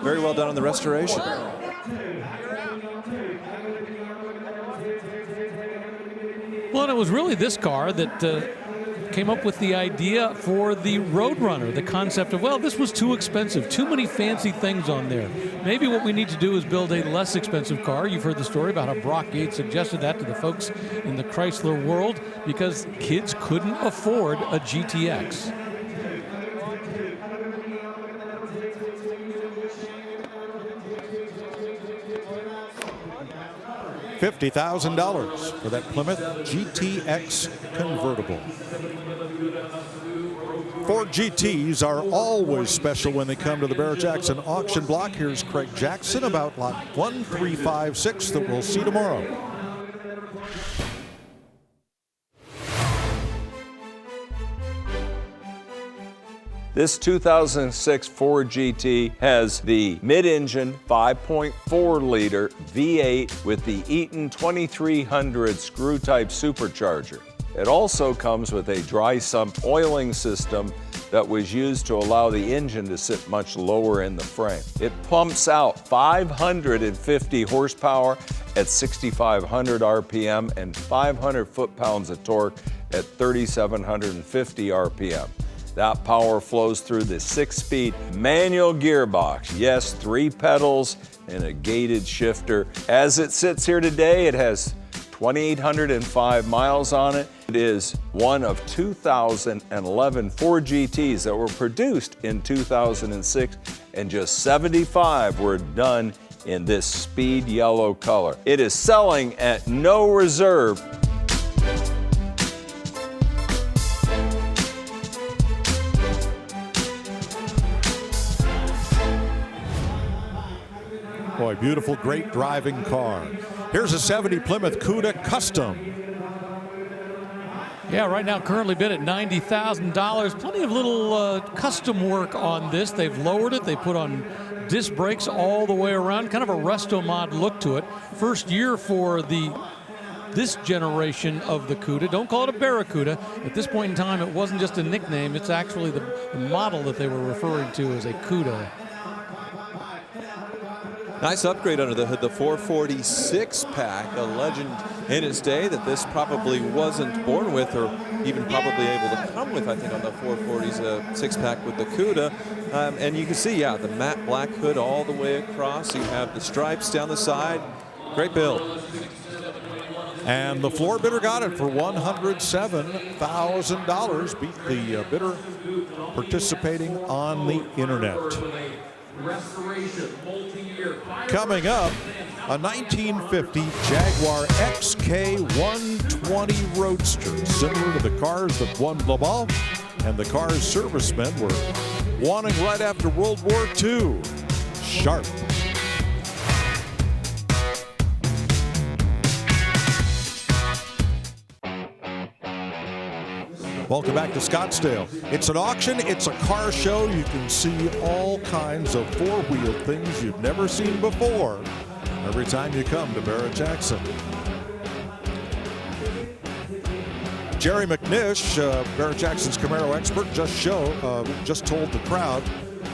very well done on the restoration. Well, and it was really this car that came up with the idea for the Roadrunner, the concept of, well, this was too expensive, too many fancy things on there. Maybe what we need to do is build a less expensive car. You've heard the story about how Brock Yates suggested that to the folks in the Chrysler world because kids couldn't afford a GTX. $50,000 for that Plymouth GTX convertible. Ford GTs are always special when they come to the Barrett-Jackson auction block. Here's Craig Jackson about lot 1356 that we'll see tomorrow. This 2006 Ford GT has the mid-engine 5.4-liter V8 with the Eaton 2300 screw-type supercharger. It also comes with a dry sump oiling system that was used to allow the engine to sit much lower in the frame. It pumps out 550 horsepower at 6,500 RPM and 500 foot-pounds of torque at 3,750 RPM. That power flows through the 6-speed manual gearbox. Yes, 3 pedals and a gated shifter. As it sits here today, it has 2,805 miles on it. It is one of 2,011 Ford GTs that were produced in 2006, and just 75 were done in this speed yellow color. It is selling at no reserve. Boy, beautiful, great driving car. Here's a 70 Plymouth Cuda Custom. Yeah, right now currently bid at $90,000. Plenty of little custom work on this. They've lowered it. They put on disc brakes all the way around. Kind of a resto mod look to it. First year for this generation of the Cuda. Don't call it a Barracuda. At this point in time, it wasn't just a nickname. It's actually the model that they were referring to as a Cuda. Nice upgrade under the hood, the 446 pack, a legend in its day that this probably wasn't born with or even probably able to come with, I think, on the 440s, six-pack with the Cuda. And you can see, yeah, the matte black hood all the way across. You have the stripes down the side. Great build. And the floor bidder got it for $107,000. Beat the bidder participating on the internet. Coming up, a 1950 Jaguar XK120 Roadster, similar to the cars that won Le Mans and the cars servicemen were wanting right after World War II. Sharp. Welcome back to Scottsdale. It's an auction, it's a car show. You can see all kinds of four-wheel things you've never seen before every time you come to Barrett-Jackson. Jerry McNish, Barrett-Jackson's Camaro expert, just told the crowd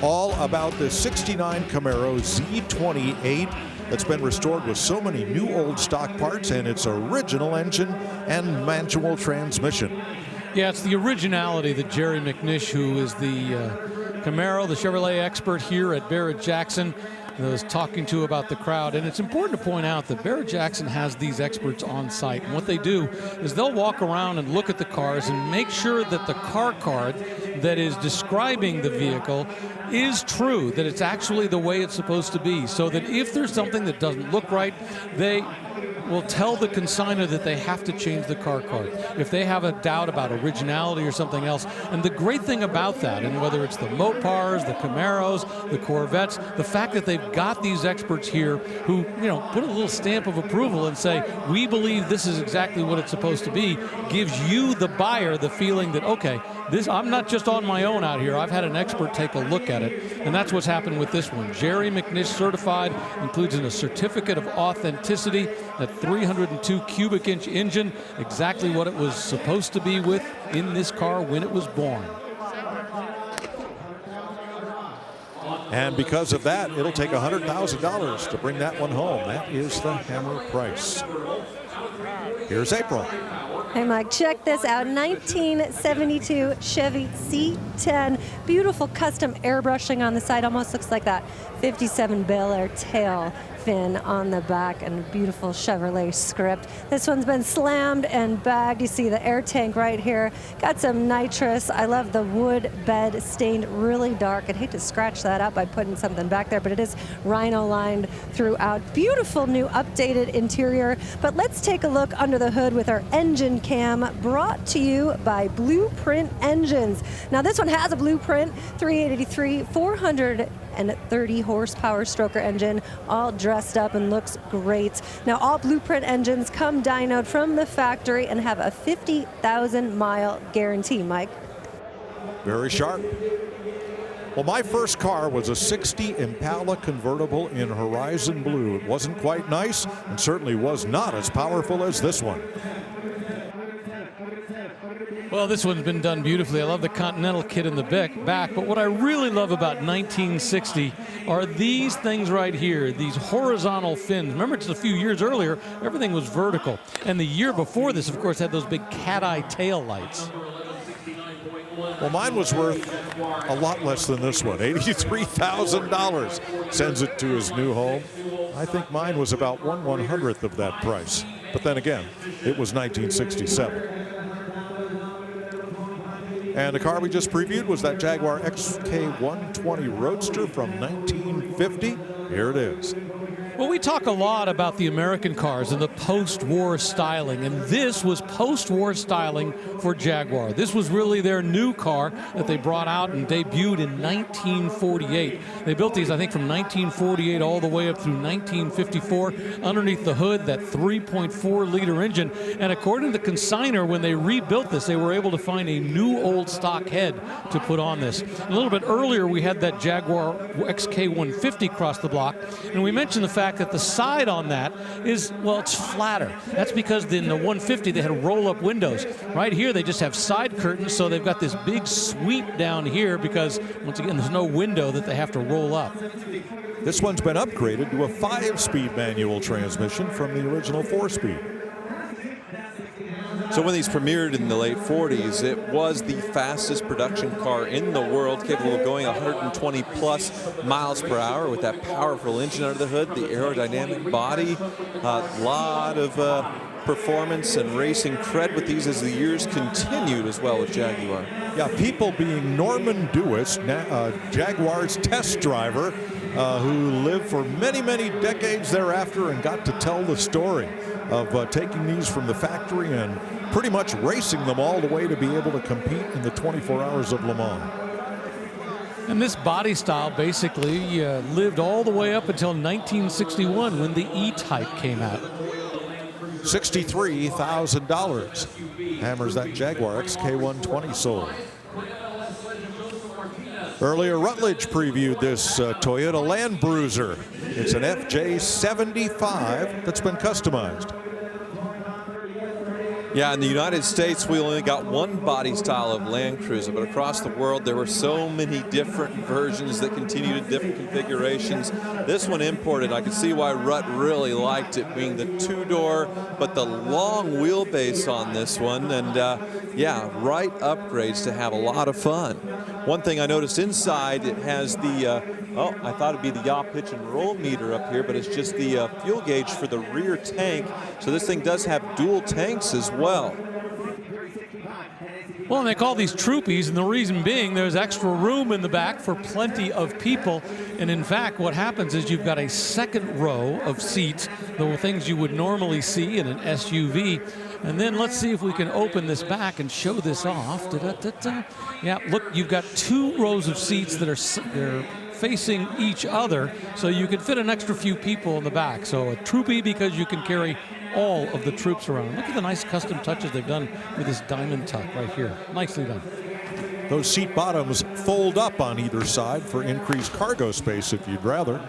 all about the '69 Camaro Z28 that's been restored with so many new old stock parts and its original engine and manual transmission. Yeah, it's the originality that Jerry McNish, who is the Camaro, the Chevrolet expert here at Barrett-Jackson, was talking to about the crowd. And it's important to point out that Barrett-Jackson has these experts on site. And what they do is they'll walk around and look at the cars and make sure that the car card that is describing the vehicle is true, that it's actually the way it's supposed to be. So that if there's something that doesn't look right, they will tell the consignor that they have to change the car card if they have a doubt about originality or something else. And the great thing about that, and whether it's the Mopars, the Camaros, the Corvettes, the fact that they've got these experts here who, put a little stamp of approval and say, we believe this is exactly what it's supposed to be, gives you, the buyer, the feeling that, okay, I'm not just on my own out here. I've had an expert take a look at it, and that's what's happened with this one. Jerry McNish certified, includes in a certificate of authenticity, that 302 cubic inch engine, exactly what it was supposed to be with in this car when it was born. And because of that, it'll take $100,000 to bring that one home. That is the hammer price. Here's April. Hey, Mike, check this out. 1972 Chevy C10. Beautiful custom airbrushing on the side. Almost looks like that 57 Bel Air tail fin on the back, and a beautiful Chevrolet script. This one's been slammed and bagged. You see the air tank right here. Got some nitrous. I love the wood bed stained really dark. I'd hate to scratch that up by putting something back there, but it is rhino lined throughout. Beautiful new updated interior. But let's take a look under the hood with our engine cam, brought to you by Blueprint Engines. Now this one has a Blueprint 383 430 horsepower stroker engine, all dressed up and looks great. Now all Blueprint engines come dynoed from the factory and have a 50,000 mile guarantee. Mike? Very sharp. Well, my first car was a '60 Impala convertible in Horizon Blue. It wasn't quite nice and certainly was not as powerful as this one. Well, this one's been done beautifully. I love the Continental kit in the back, but what I really love about 1960 are these things right here, these horizontal fins. Remember, just a few years earlier, everything was vertical. And the year before this, of course, had those big cat-eye tail lights. Well, mine was worth a lot less than this one. $83,000 sends it to his new home. I think mine was about 1/100th of that price. But then again, it was 1967. And the car we just previewed was that Jaguar XK120 Roadster from 1950. Here it is. Well, we talk a lot about the American cars and the post-war styling, and this was post-war styling for Jaguar. This was really their new car that they brought out and debuted in 1948. They built these, I think, from 1948 all the way up through 1954. Underneath the hood, that 3.4-liter engine. And according to the consignor, when they rebuilt this, they were able to find a new old stock head to put on this. A little bit earlier, we had that Jaguar XK150 cross the block, and we mentioned the fact that the side on that is, well, it's flatter. That's because in the 150 they had roll-up windows. Right here they just have side curtains, so they've got this big sweep down here because, once again, there's no window that they have to roll up. This one's been upgraded to a 5-speed manual transmission from the original 4-speed. So when these premiered in the late 40s, it was the fastest production car in the world, capable of going 120 plus miles per hour with that powerful engine under the hood, the aerodynamic body, a lot of performance and racing cred with these as the years continued as well with Jaguar. Yeah, people being Norman Dewis, Jaguar's test driver, who lived for many, many decades thereafter and got to tell the story of taking these from the factory and pretty much racing them all the way to be able to compete in the 24 Hours of Le Mans. And this body style basically lived all the way up until 1961 when the E-Type came out. $63,000 hammers that Jaguar XK120 sold. Earlier, Rutledge previewed this Toyota Land Cruiser. It's an FJ75 that's been customized. Yeah, in the United States, we only got one body style of Land Cruiser, but across the world, there were so many different versions that continued in different configurations. This one imported, I could see why Rutt really liked it, being the two-door, but the long wheelbase on this one, and yeah, right upgrades to have a lot of fun. One thing I noticed inside, it has the, oh, I thought it'd be the yaw, pitch, and roll meter up here, but it's just the fuel gauge for the rear tank, so this thing does have dual tanks as well. Well, and they call these troopies, and the reason being there's extra room in the back for plenty of people. And in fact, what happens is you've got a second row of seats, the things you would normally see in an SUV. And then let's see if we can open this back and show this off. Da-da-da-da. Yeah, look, you've got 2 rows of seats that are facing each other, so you can fit an extra few people in the back. So a troopy because you can carry all of the troops around. Look at the nice custom touches they've done with this diamond tuck right here. Nicely done. Those seat bottoms fold up on either side for increased cargo space if you'd rather.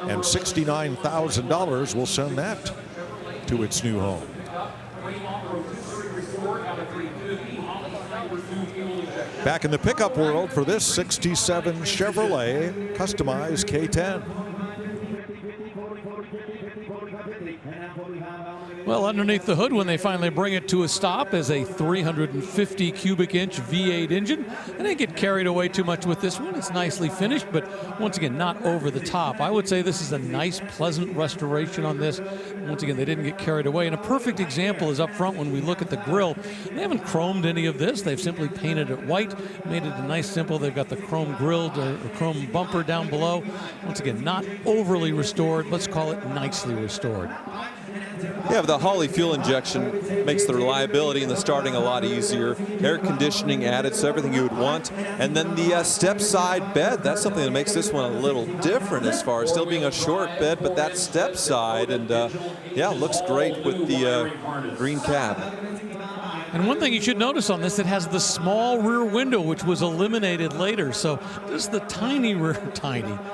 And $69,000 will send that to its new home. Back in the pickup world for this 67 Chevrolet customized K10. Well, underneath the hood, when they finally bring it to a stop, is a 350 cubic inch V8 engine. They didn't get carried away too much with this one. It's nicely finished, but once again, not over the top. I would say this is a nice, pleasant restoration on this. Once again, they didn't get carried away. And a perfect example is up front when we look at the grille. They haven't chromed any of this. They've simply painted it white, made it a nice, simple. They've got the chrome grille or chrome bumper down below. Once again, not overly restored. Let's call it nicely restored. Yeah, but the Holley fuel injection makes the reliability and the starting a lot easier. Air conditioning added, so everything you would want. And then the step side bed, that's something that makes this one a little different as far as still being a short bed, but that step side, and yeah, looks great with the green cab. And one thing you should notice on this, it has the small rear window, which was eliminated later. So just the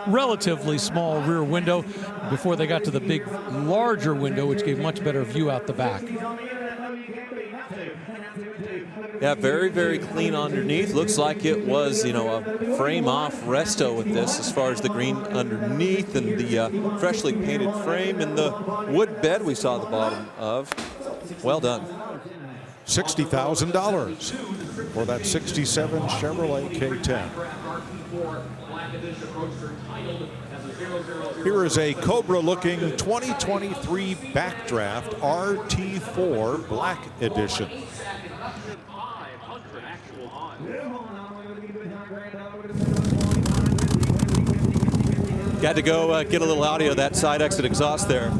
relatively small rear window before they got to the big, larger window, which gave much better view out the back. Yeah, very, very clean underneath. Looks like it was, you know, a frame-off resto with this as far as the green underneath and the freshly painted frame and the wood bed we saw at the bottom of. Well done. $60,000 for that 67 Chevrolet K10. Here is a Cobra-looking 2023 Backdraft RT4 Black Edition. Got to go get a little audio of that side exit exhaust there.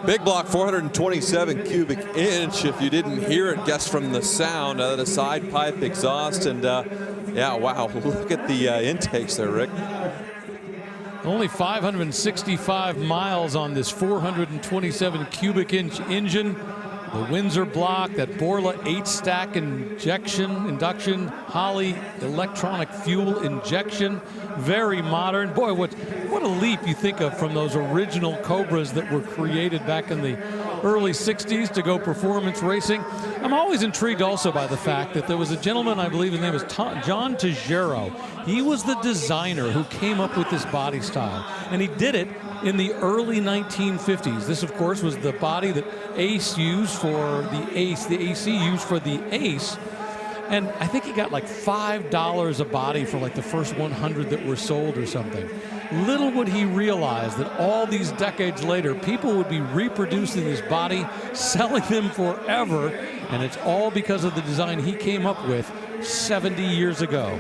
Big block, 427 cubic inch. If you didn't hear it, guess from the sound of the side pipe exhaust. And yeah, wow, look at the intakes there, Rick. Only 565 miles on this 427 cubic inch engine. The Windsor block, that Borla 8-stack induction, Holley electronic fuel injection, very modern. Boy, what a leap you think of from those original Cobras that were created back in the early 60s to go performance racing. I'm always intrigued also by the fact that there was a gentleman, I believe his name was John Tajero. He was the designer who came up with this body style, and he did it in the early 1950s. This, of course, was the body that Ace used for the Ace, the AC used for the Ace. And I think he got like $5 a body for like the first 100 that were sold or something. Little would he realize that all these decades later, people would be reproducing this body, selling them forever, and it's all because of the design he came up with 70 years ago.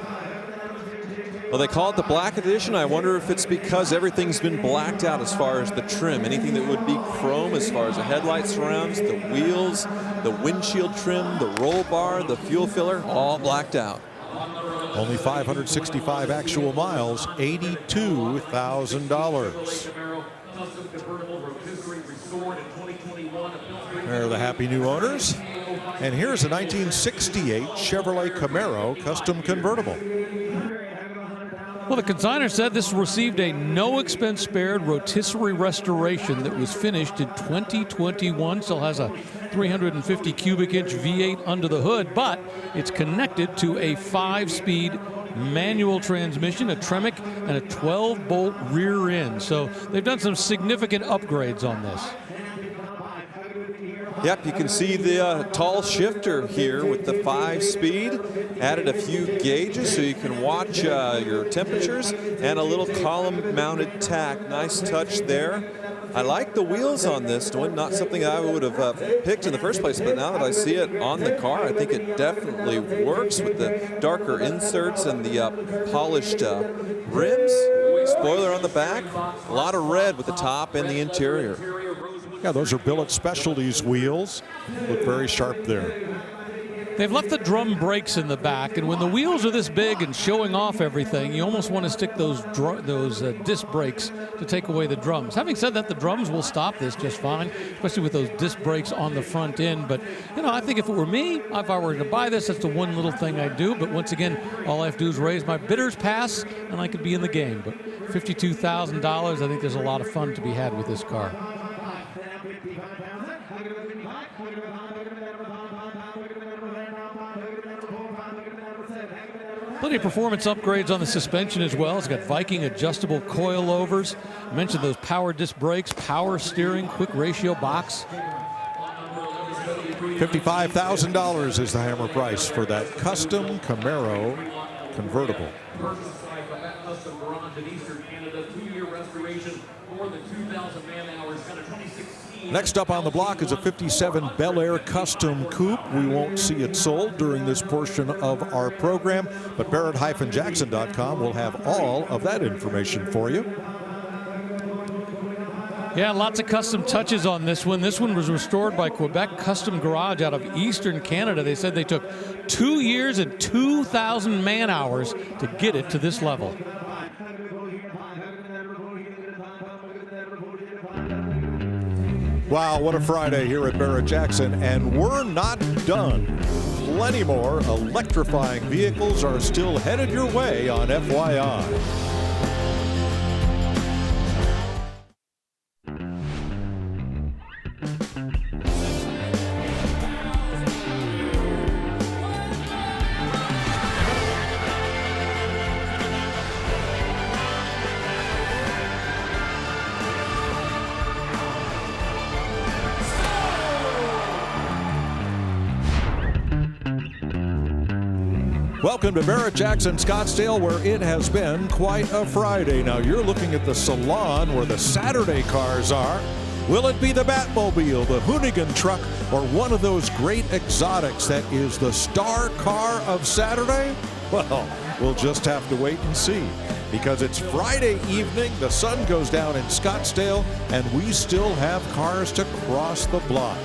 Well, they call it the Black Edition. I wonder if it's because everything's been blacked out as far as the trim. Anything that would be chrome as far as the headlight surrounds, the wheels, the windshield trim, the roll bar, the fuel filler, all blacked out. Only 565 actual miles, $82,000. There are the happy new owners. And here's a 1968 Chevrolet Camaro custom convertible. Well, the consignor said this received a no-expense spared rotisserie restoration that was finished in 2021. Still has a 350 cubic inch V8 under the hood, but it's connected to a 5-speed manual transmission, a Tremec, and a 12-bolt rear end. So they've done some significant upgrades on this. Yep, you can see the tall shifter here with the 5-speed. Added a few gauges so you can watch your temperatures, and a little column-mounted tack. Nice touch there. I like the wheels on this one. Not something I would have picked in the first place, but now that I see it on the car, I think it definitely works with the darker inserts and the polished rims. Spoiler on the back. A lot of red with the top and the interior. Yeah, those are Billet Specialties wheels. Look very sharp there. They've left the drum brakes in the back, and when the wheels are this big and showing off everything, you almost want to stick those disc brakes to take away the drums. Having said that, the drums will stop this just fine, especially with those disc brakes on the front end. But, you know, I think if it were me, if I were to buy this, that's the one little thing I'd do. But once again, all I have to do is raise my bidder's pass, and I could be in the game. But $52,000, I think there's a lot of fun to be had with this car. Plenty of performance upgrades on the suspension as well. It's got Viking adjustable coilovers. I mentioned those power disc brakes, power steering, quick ratio box. $55,000 is the hammer price for that custom Camaro convertible. Next up on the block is a 57 Bel Air Custom Coupe. We won't see it sold during this portion of our program, but Barrett-Jackson.com will have all of that information for you. Yeah, lots of custom touches on this one. This one was restored by Quebec Custom Garage out of Eastern Canada. They said they took 2 years and 2,000 man-hours to get it to this level. Wow, what a Friday here at Barrett-Jackson, and we're not done. Plenty more electrifying vehicles are still headed your way on FYI. Welcome to Barrett-Jackson Scottsdale, where it has been quite a Friday. Now you're looking at the salon where the Saturday cars are. Will it be the Batmobile, the Hoonigan truck, or one of those great exotics that is the star car of Saturday? Well, we'll just have to wait and see, because it's Friday evening, the sun goes down in Scottsdale, and we still have cars to cross the block.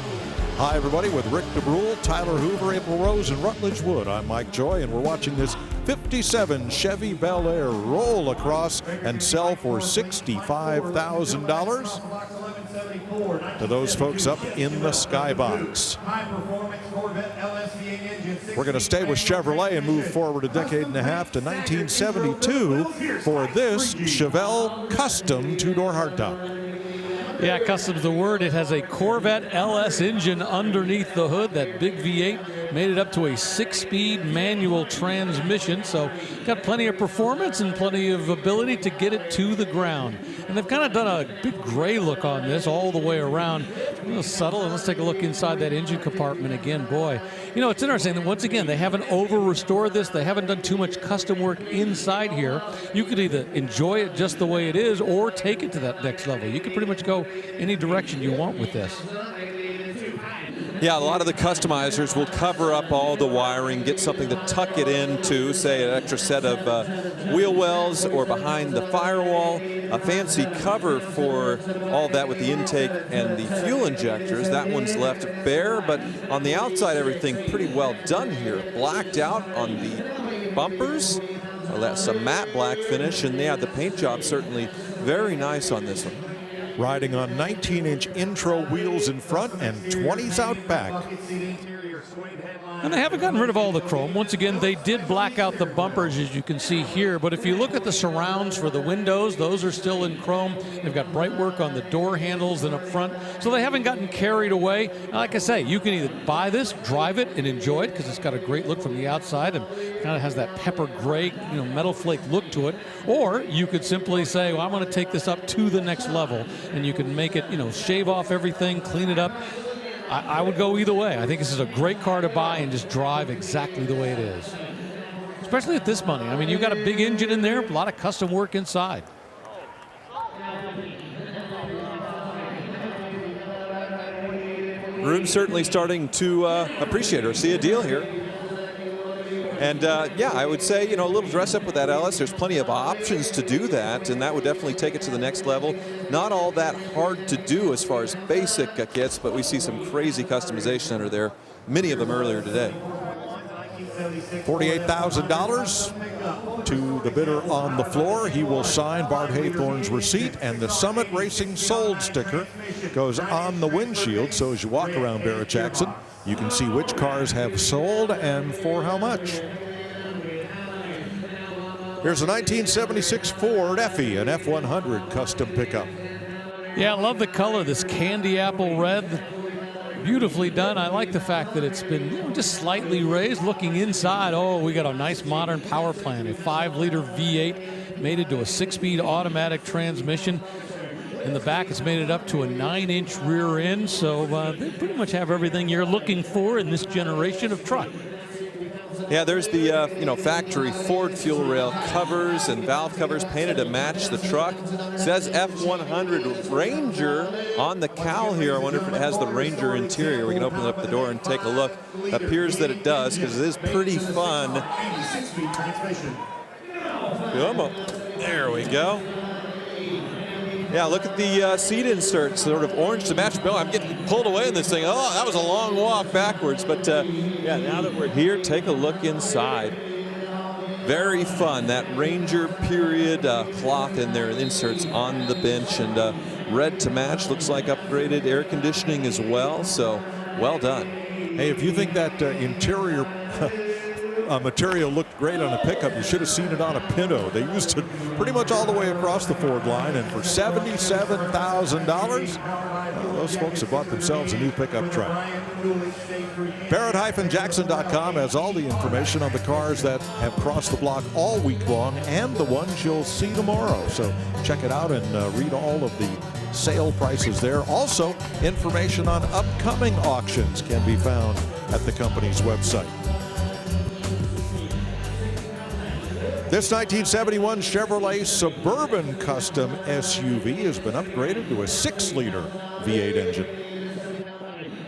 Hi, everybody, with Rick DeBrule, Tyler Hoover, April Rose, and Rutledge Wood. I'm Mike Joy, and we're watching this 57 Chevy Bel Air roll across and sell for $65,000 to those folks up in the skybox. We're going to stay with Chevrolet and move forward a decade and a half to 1972 for this Chevelle Custom two-door hardtop. Yeah, custom's the word. It has a Corvette LS engine underneath the hood. That big V8 made it up to a 6-speed manual transmission. So got plenty of performance and plenty of ability to get it to the ground. And they've kind of done a big gray look on this all the way around. A little subtle. And let's take a look inside that engine compartment again. Boy, you know, it's interesting that once again, they haven't over-restored this. They haven't done too much custom work inside here. You could either enjoy it just the way it is or take it to that next level. You could pretty much go any direction you want with this. Yeah, a lot of the customizers will cover up all the wiring, get something to tuck it into, say an extra set of wheel wells or behind the firewall, a fancy cover for all that with the intake and the fuel injectors. That one's left bare, but on the outside, everything pretty well done here. Blacked out on the bumpers, some matte black finish, and yeah, the paint job certainly very nice on this one. Riding on 19-inch intro wheels in front and 20s out back. And they haven't gotten rid of all the chrome. Once again, they did black out the bumpers, as you can see here. But if you look at the surrounds for the windows, those are still in chrome. They've got bright work on the door handles and up front. So they haven't gotten carried away. And like I say, you can either buy this, drive it, and enjoy it because it's got a great look from the outside and kind of has that pepper gray, you know, metal flake look to it. Or you could simply say, well, I want to take this up to the next level. And you can make it, you know, shave off everything, clean it up. I would go either way. I think this is a great car to buy and just drive exactly the way it is. Especially at this money. I mean, you've got a big engine in there, a lot of custom work inside. Room's certainly starting to appreciate or see a deal here. And yeah, I would say, you know, a little dress up with that LS. There's plenty of options to do that, and that would definitely take it to the next level. Not all that hard to do as far as basic kits, but we see some crazy customization under there, many of them earlier today. $48,000 to the bidder on the floor. He will sign Bart Haythorne's receipt, and the Summit Racing Sold sticker goes on the windshield. So as you walk around Barrett-Jackson, you can see which cars have sold and for how much. Here's a 1976 Ford Effie, an F100 custom pickup. Yeah, I love the color, this candy apple red. Beautifully done. I like the fact that it's been, you know, just slightly raised. Looking inside, oh, we got a nice modern power plant, a 5-liter V8 made it to a 6-speed automatic transmission. In the back, it's made it up to a 9-inch rear end, so they pretty much have everything you're looking for in this generation of truck. Yeah, there's the you know, factory Ford fuel rail covers and valve covers painted to match the truck. It says F100 Ranger on the cowl here. I wonder if it has the Ranger interior. We can open up the door and take a look. Appears that it does, because it is pretty fun. There we go. Yeah, look at the seat inserts, sort of orange to match. Bill, I'm getting pulled away in this thing. Oh, that was a long walk backwards. But yeah, now that we're here, take a look inside. Very fun. That Ranger period cloth in there, inserts on the bench, and red to match. Looks like upgraded air conditioning as well. So well done. Hey, if you think that interior material looked great on a pickup, you should have seen it on a Pinto. They used it pretty much all the way across the Ford line, and for $77,000, those folks have bought themselves a new pickup truck. Barrett-Jackson.com has all the information on the cars that have crossed the block all week long and the ones you'll see tomorrow. So check it out and read all of the sale prices there. Also, information on upcoming auctions can be found at the company's website. This 1971 Chevrolet Suburban Custom SUV has been upgraded to a 6-liter V8 engine.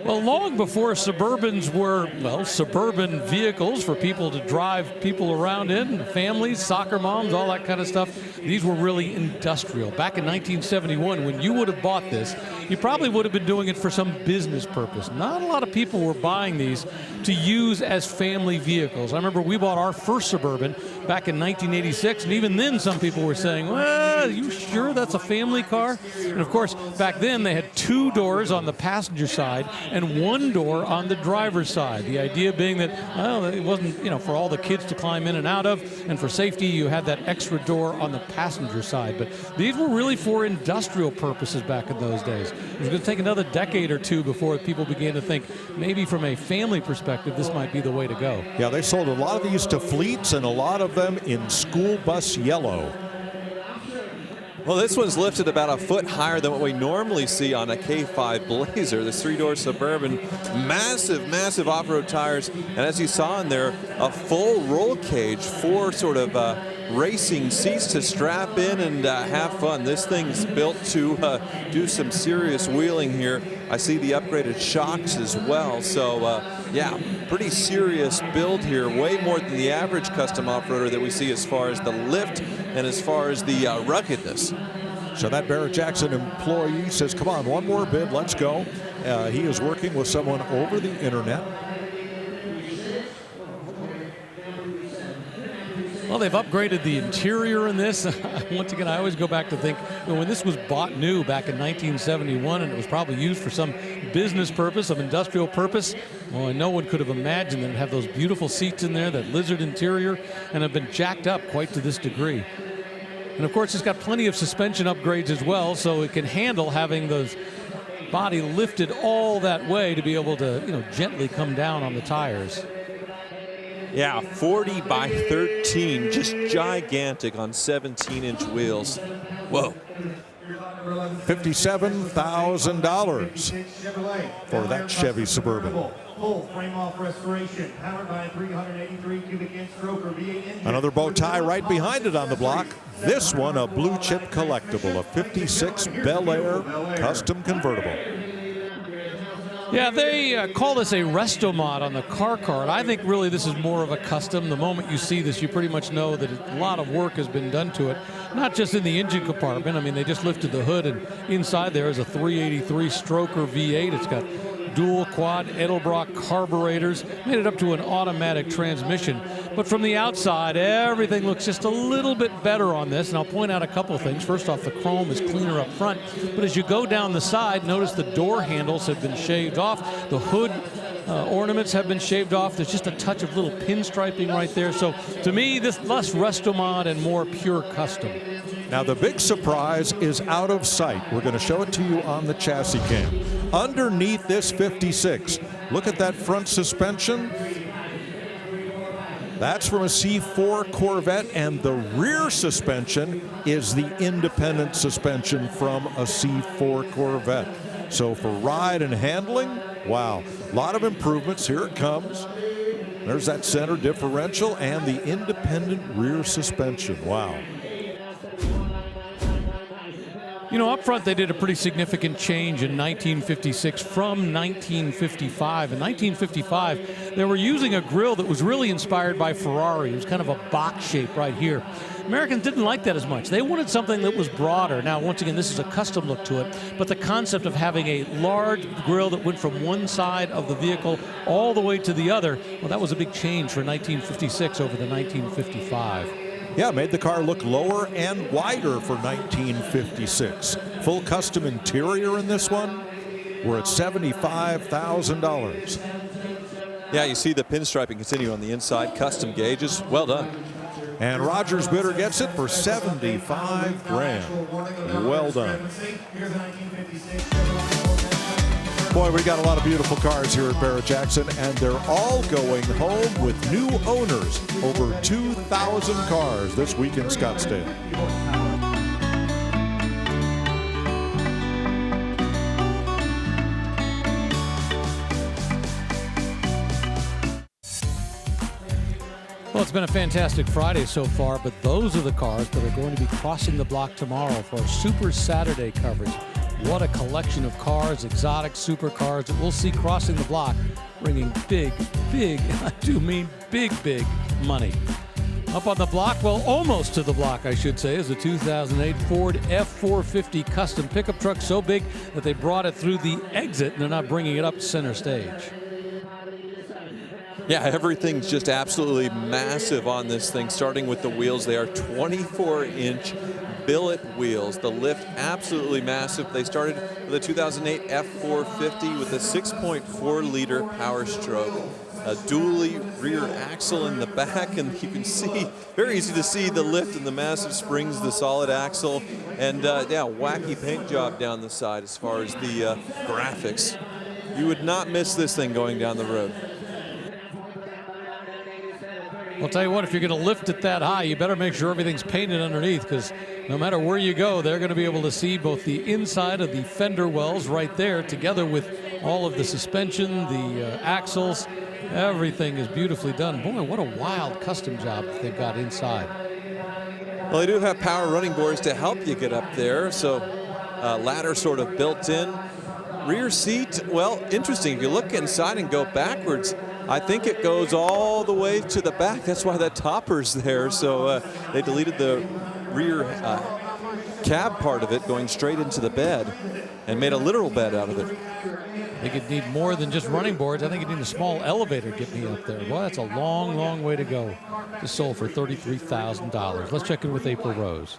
Well, long before Suburbans were, well, suburban vehicles for people to drive people around in, families, soccer moms, all that kind of stuff, these were really industrial. Back in 1971, when you would have bought this, you probably would have been doing it for some business purpose. Not a lot of people were buying these to use as family vehicles. I remember we bought our first Suburban back in 1986, and even then some people were saying, well, are you sure that's a family car? And of course, back then they had 2 doors on the passenger side and 1 door on the driver's side. The idea being that, well, it wasn't, for all the kids to climb in and out of, and for safety, you had that extra door on the passenger side. But these were really for industrial purposes back in those days. It was going to take another decade or 2 before people began to think maybe from a family perspective, this might be the way to go. Yeah, they sold a lot of these to fleets and a lot of them in school bus yellow. Well, this one's lifted about a foot higher than what we normally see on a K5 Blazer, this 3-door Suburban. Massive, massive off-road tires. And as you saw in there, a full roll cage, 4 sort of racing seats to strap in and have fun. This thing's built to do some serious wheeling here. I see the upgraded shocks as well. So, yeah, pretty serious build here. Way more than the average custom off-roader that we see as far as the lift and as far as the ruggedness. So that Barrett-Jackson employee says, come on, one more bid, let's go. He is working with someone over the internet. Well, they've upgraded the interior in this. Once again, I always go back to think, when this was bought new back in 1971 and it was probably used for some business purpose, some industrial purpose, well, no one could have imagined that it'd have those beautiful seats in there, that lizard interior, and have been jacked up quite to this degree. And of course, it's got plenty of suspension upgrades as well, so it can handle having those body lifted all that way to be able to, gently come down on the tires. Yeah, 40 by 13, just gigantic on 17-inch wheels. Whoa. $57,000 for that Chevy Suburban. Full frame-off restoration, powered by a 383 cubic inch stroker V8 engine. Another bow tie right behind it on the block. This one, a blue chip collectible, a 56 Bel Air custom convertible. Yeah, they call this a resto mod on the car card. I think really this is more of a custom. The moment you see this, you pretty much know that a lot of work has been done to it. Not just in the engine compartment. I mean, they just lifted the hood, and inside there is a 383 stroker V8. It's got dual quad Edelbrock carburetors, made it up to an automatic transmission. But from the outside, everything looks just a little bit better on this, and I'll point out a couple of things. First off, the chrome is cleaner up front, but as you go down the side, notice the door handles have been shaved off, the hood ornaments have been shaved off. There's just a touch of little pinstriping right there. So to me, this less resto mod and more pure custom. Now the big surprise is out of sight. We're going to show it to you on the chassis cam. Underneath this 56, look at that front suspension. That's from a C4 Corvette, and the rear suspension is the independent suspension from a C4 Corvette. So for ride and handling, wow, a lot of improvements. Here it comes. There's that center differential and the independent rear suspension. Wow. Up front, they did a pretty significant change in 1956 from 1955. In 1955, they were using a grille that was really inspired by Ferrari. It was kind of a box shape right here. Americans didn't like that as much. They wanted something that was broader. Now, once again, this is a custom look to it, but the concept of having a large grille that went from one side of the vehicle all the way to the other, well, that was a big change for 1956 over the 1955. Yeah, made the car look lower and wider for 1956. Full custom interior in this one. We're at $75,000. Yeah, you see the pinstriping continue on the inside. Custom gauges. Well done. And Rogers Bidder gets it for $75 grand. Well done. Boy, we got a lot of beautiful cars here at Barrett-Jackson, and they're all going home with new owners. Over 2,000 cars this week in Scottsdale. Well, it's been a fantastic Friday so far, but those are the cars that are going to be crossing the block tomorrow for our Super Saturday coverage. What a collection of cars, exotic supercars that we'll see crossing the block, bringing big, I do mean big money. Up on the block, well, almost to the block, I should say, is a 2008 Ford F450 custom pickup truck, so big that they brought it through the exit and they're not bringing it up center stage. Yeah, everything's just absolutely massive on this thing, starting with the wheels. They are 24-inch billet wheels. The lift, absolutely massive. They started with a 2008 F450 with a 6.4-liter Power Stroke. A dually rear axle in the back, and you can see, very easy to see the lift and the massive springs, the solid axle, and yeah, wacky paint job down the side as far as the graphics. You would not miss this thing going down the road. I'll tell you what, if you're going to lift it that high, you better make sure everything's painted underneath, because no matter where you go, they're going to be able to see both the inside of the fender wells right there, together with all of the suspension, the axles. Everything is beautifully done. Boy, what a wild custom job they've got inside. Well, they do have power running boards to help you get up there, so ladder sort of built in. Rear seat, well, interesting. If you look inside and go backwards, I think it goes all the way to the back. That's why that topper's there. So they deleted the rear cab part of it, going straight into the bed, and made a literal bed out of it. I think it'd need more than just running boards. I think it'd need a small elevator to get me up there. Well, that's a long way to go. Just sold for $33,000. Let's check in with April Rose.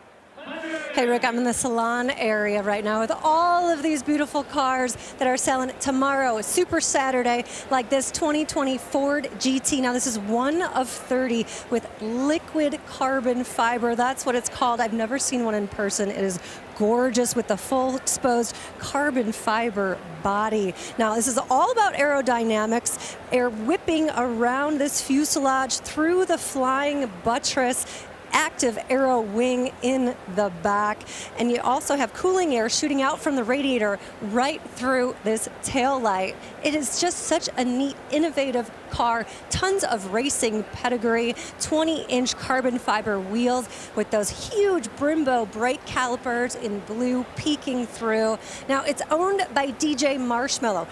Hey, Rick, I'm in the salon area right now with all of these beautiful cars that are selling tomorrow, a Super Saturday, like this 2020 Ford GT. Now, this is one of 30 with liquid carbon fiber. That's what it's called. I've never seen one in person. It is gorgeous with the full exposed carbon fiber body. Now, this is all about aerodynamics, air whipping around this fuselage through the flying buttress, active aero wing in the back, and you also have cooling air shooting out from the radiator right through this tail light. It is just such a neat, innovative car. Tons of racing pedigree, 20-inch carbon fiber wheels with those huge Brembo brake calipers in blue peeking through. Now, it's owned by DJ Marshmallow.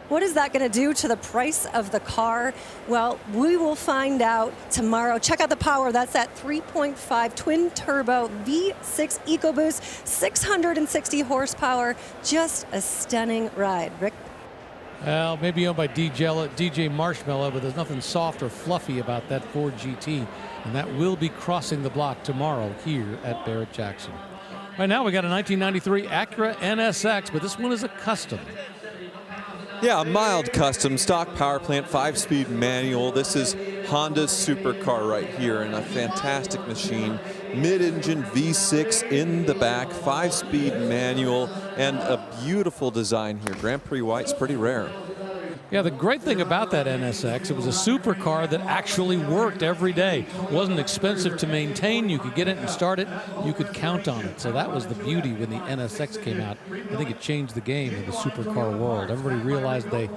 What is that going to do to the price of the car? Well, we will find out tomorrow. Check out the power. That's that 3.5 twin-turbo V6 EcoBoost, 660 horsepower. Just a stunning ride. Rick? Well, maybe owned by DJ Marshmallow, but there's nothing soft or fluffy about that Ford GT, and that will be crossing the block tomorrow here at Barrett-Jackson. Right now, we got a 1993 Acura NSX, but this one is a custom. Yeah, a mild custom, stock power plant, 5-speed manual. This is Honda's supercar right here, and a fantastic machine. Mid-engine V6 in the back, 5-speed manual, and a beautiful design here. Grand Prix white's pretty rare. Yeah, the great thing about that NSX, it was a supercar that actually worked every day. It wasn't expensive to maintain. You could get it and start it. You could count on it. So that was the beauty when the NSX came out. I think it changed the game in the supercar world. Everybody realized they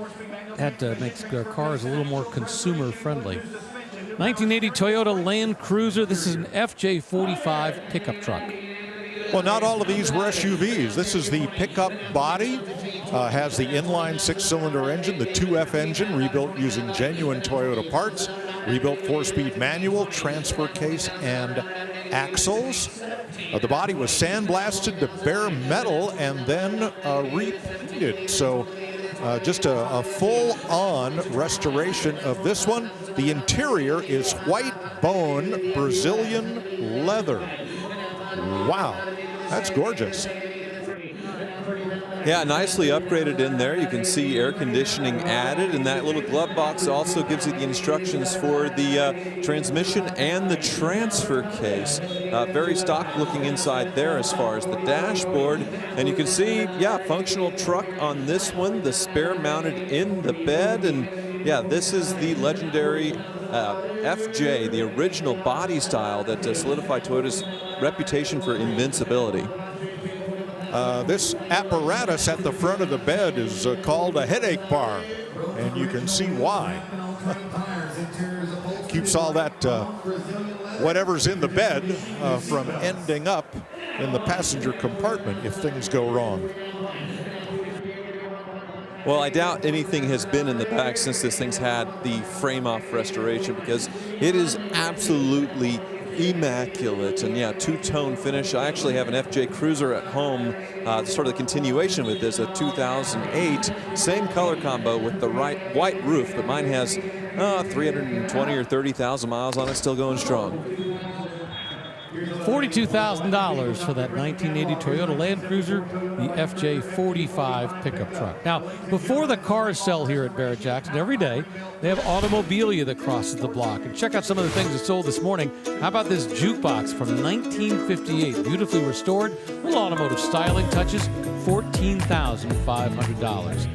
had to make their cars a little more consumer friendly. 1980 Toyota Land Cruiser. This is an FJ45 pickup truck. Well, not all of these were SUVs. This is the pickup body. Has the inline 6-cylinder engine, the 2F engine, rebuilt using genuine Toyota parts, rebuilt 4-speed manual, transfer case, and axles. The body was sandblasted to bare metal and then repainted. So just a full-on restoration of this one. The interior is white bone Brazilian leather. Wow, that's gorgeous. Yeah, nicely upgraded in there. You can see air conditioning added, and that little glove box also gives you the instructions for the transmission and the transfer case. Very stock looking inside there as far as the dashboard. And you can see, yeah, functional truck on this one, the spare mounted in the bed. And yeah, this is the legendary FJ, the original body style that solidified Toyota's reputation for invincibility. This apparatus at the front of the bed is called a headache bar, and you can see why. keeps all that whatever's in the bed from ending up in the passenger compartment if things go wrong. Well, I doubt anything has been in the back since this thing's had the frame-off restoration, because it is absolutely immaculate. And yeah, two-tone finish. I actually have an FJ Cruiser at home, sort of the continuation with this, a 2008, same color combo with the white roof, but mine has 320 or 30,000 miles on it, still going strong. $42,000 for that 1980 Toyota Land Cruiser, the FJ45 pickup truck. Now, before the cars sell here at Barrett-Jackson, every day they have automobilia that crosses the block. And check out some of the things that sold this morning. How about this jukebox from 1958, beautifully restored, little automotive styling touches, $14,500.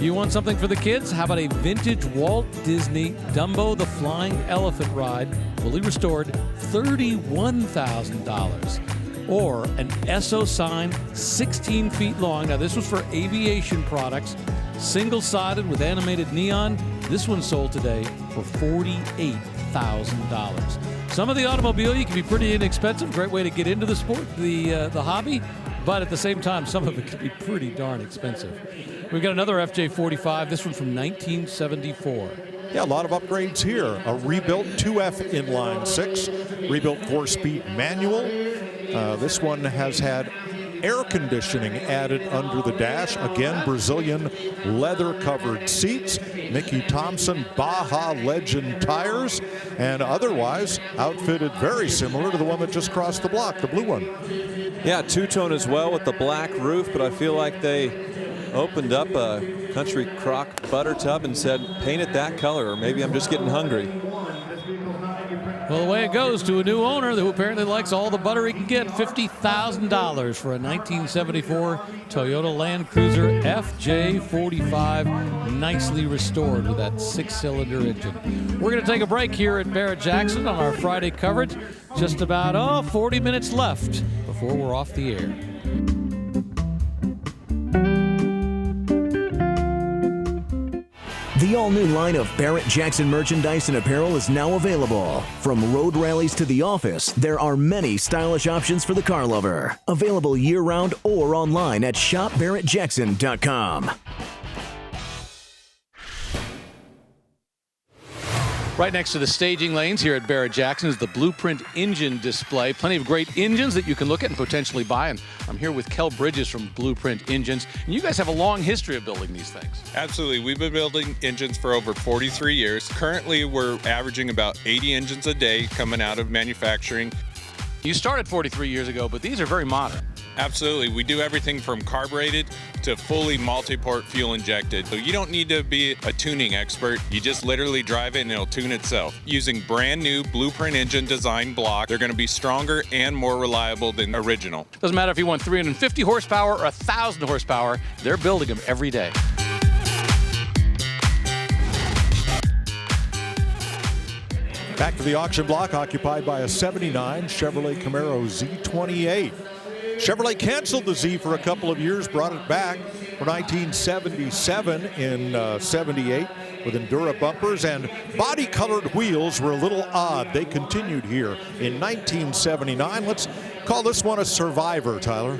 You want something for the kids? How about a vintage Walt Disney Dumbo the Flying Elephant ride, fully restored, $31,000. Or an Esso sign, 16 feet long. Now this was for aviation products, single-sided with animated neon. This one sold today for $48,000. Some of the automobilia can be pretty inexpensive. Great way to get into the sport, the hobby. But at the same time, some of it can be pretty darn expensive. We've got another FJ45, this one from 1974. Yeah, a lot of upgrades here. A rebuilt 2F inline 6, rebuilt 4-speed manual. This one has had air conditioning added under the dash. Again, Brazilian leather-covered seats. Mickey Thompson Baja Legend tires. And otherwise outfitted very similar to the one that just crossed the block, the blue one. Yeah, two-tone as well with the black roof, but I feel like they opened up a Country Crock butter tub and said, paint it that color, or maybe I'm just getting hungry. Well, the way it goes to a new owner who apparently likes all the butter he can get, $50,000 for a 1974 Toyota Land Cruiser FJ45, nicely restored with that 6-cylinder engine. We're going to take a break here at Barrett-Jackson on our Friday coverage. Just about 40 minutes left before we're off the air. The all-new line of Barrett-Jackson merchandise and apparel is now available. From road rallies to the office, there are many stylish options for the car lover. Available year-round or online at shopbarrettjackson.com. Right next to the staging lanes here at Barrett-Jackson is the Blueprint engine display. Plenty of great engines that you can look at and potentially buy. And I'm here with Kel Bridges from Blueprint Engines. And you guys have a long history of building these things. Absolutely. We've been building engines for over 43 years. Currently, we're averaging about 80 engines a day coming out of manufacturing. You started 43 years ago, but these are very modern. Absolutely. We do everything from carbureted to fully multi-port fuel injected. So you don't need to be a tuning expert. You just literally drive it and it'll tune itself. Using brand new Blueprint engine design block, they're going to be stronger and more reliable than original. Doesn't matter if you want 350 horsepower or 1,000 horsepower, they're building them every day. Back to the auction block, occupied by a 79 Chevrolet Camaro Z28. Chevrolet canceled the Z for a couple of years, brought it back for 1977 in 78 with Endura bumpers, and body-colored wheels were a little odd. They continued here in 1979. Let's call this one a survivor, Tyler.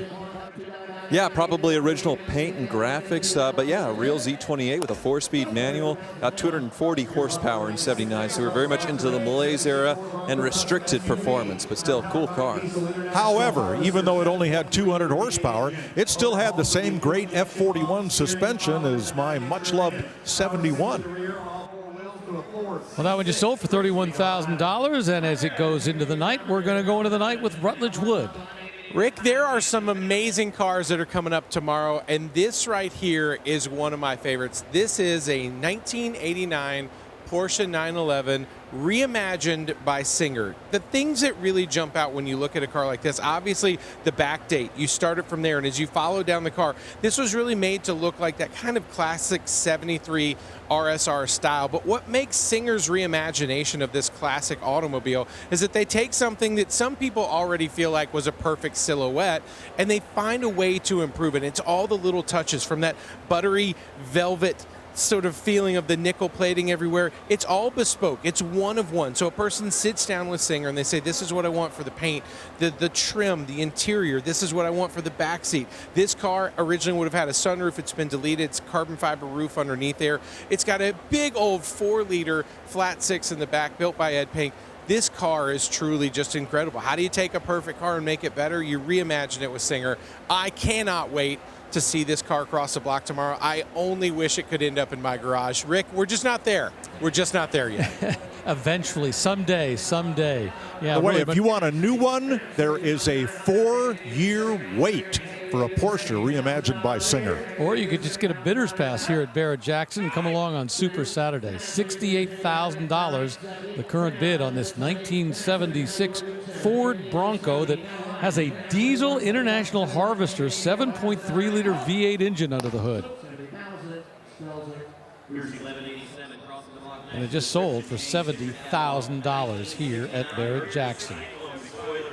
Yeah, probably original paint and graphics, but yeah, a real Z28 with a 4-speed manual, got 240 horsepower in 79, so we're very much into the malaise era and restricted performance, but still, cool car. However, even though it only had 200 horsepower, it still had the same great F41 suspension as my much-loved 71. Well, that one just sold for $31,000, and as it goes into the night, we're going to go into the night with Rutledge Wood. Rick, there are some amazing cars that are coming up tomorrow, and this right here is one of my favorites. This is a 1989 Porsche 911 reimagined by Singer. The things that really jump out when you look at a car like this, obviously the back date, you start it from there, and as you follow down the car, this was really made to look like that kind of classic 73 RSR style. But what makes Singer's reimagination of this classic automobile is that they take something that some people already feel like was a perfect silhouette, and they find a way to improve it. It's all the little touches, from that buttery velvet sort of feeling of the nickel plating everywhere. It's all bespoke. It's one of one. So a person sits down with Singer and they say, this is what I want for the paint, the trim, the interior. This is what I want for the back seat. This car originally would have had a sunroof. It's been deleted. It's carbon fiber roof underneath there. It's got a big old 4-liter flat 6 in the back built by Ed Pink. This car is truly just incredible. How do you take a perfect car and make it better? You reimagine it with Singer. I cannot wait to see this car cross the block tomorrow. I only wish it could end up in my garage. Rick, we're just not there. We're just not there yet. Eventually, someday. Yeah. By the way, really, if you want a new one, there is a 4-year wait for a Porsche reimagined by Singer. Or you could just get a bidder's pass here at Barrett-Jackson. Come along on Super Saturday. $68,000, the current bid on this 1976 Ford Bronco that has a diesel International Harvester 7.3-liter V8 engine under the hood. And it just sold for $70,000 here at Barrett-Jackson.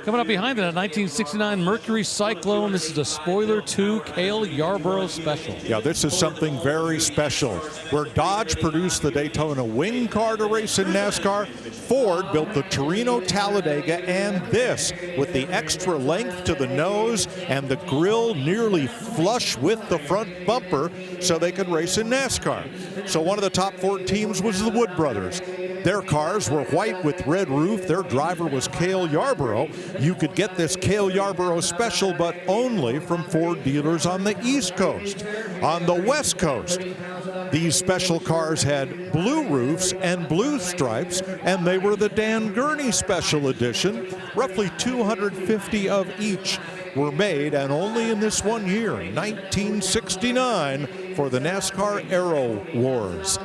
Coming up behind it, a 1969 Mercury Cyclone. This is a Spoiler 2 Cale Yarborough Special. Yeah, this is something very special. Where Dodge produced the Daytona Wing car to race in NASCAR, Ford built the Torino Talladega, and this, with the extra length to the nose and the grille nearly flush with the front bumper so they could race in NASCAR. So one of the top Ford teams was the Wood Brothers. Their cars were white with red roof. Their driver was Cale Yarborough. You could get this Cale Yarborough Special, but only from Ford dealers on the East Coast. On the West Coast, these special cars had blue roofs and blue stripes, and they were the Dan Gurney Special Edition. Roughly 250 of each were made, and only in this one year, 1969, for the NASCAR Aero Wars.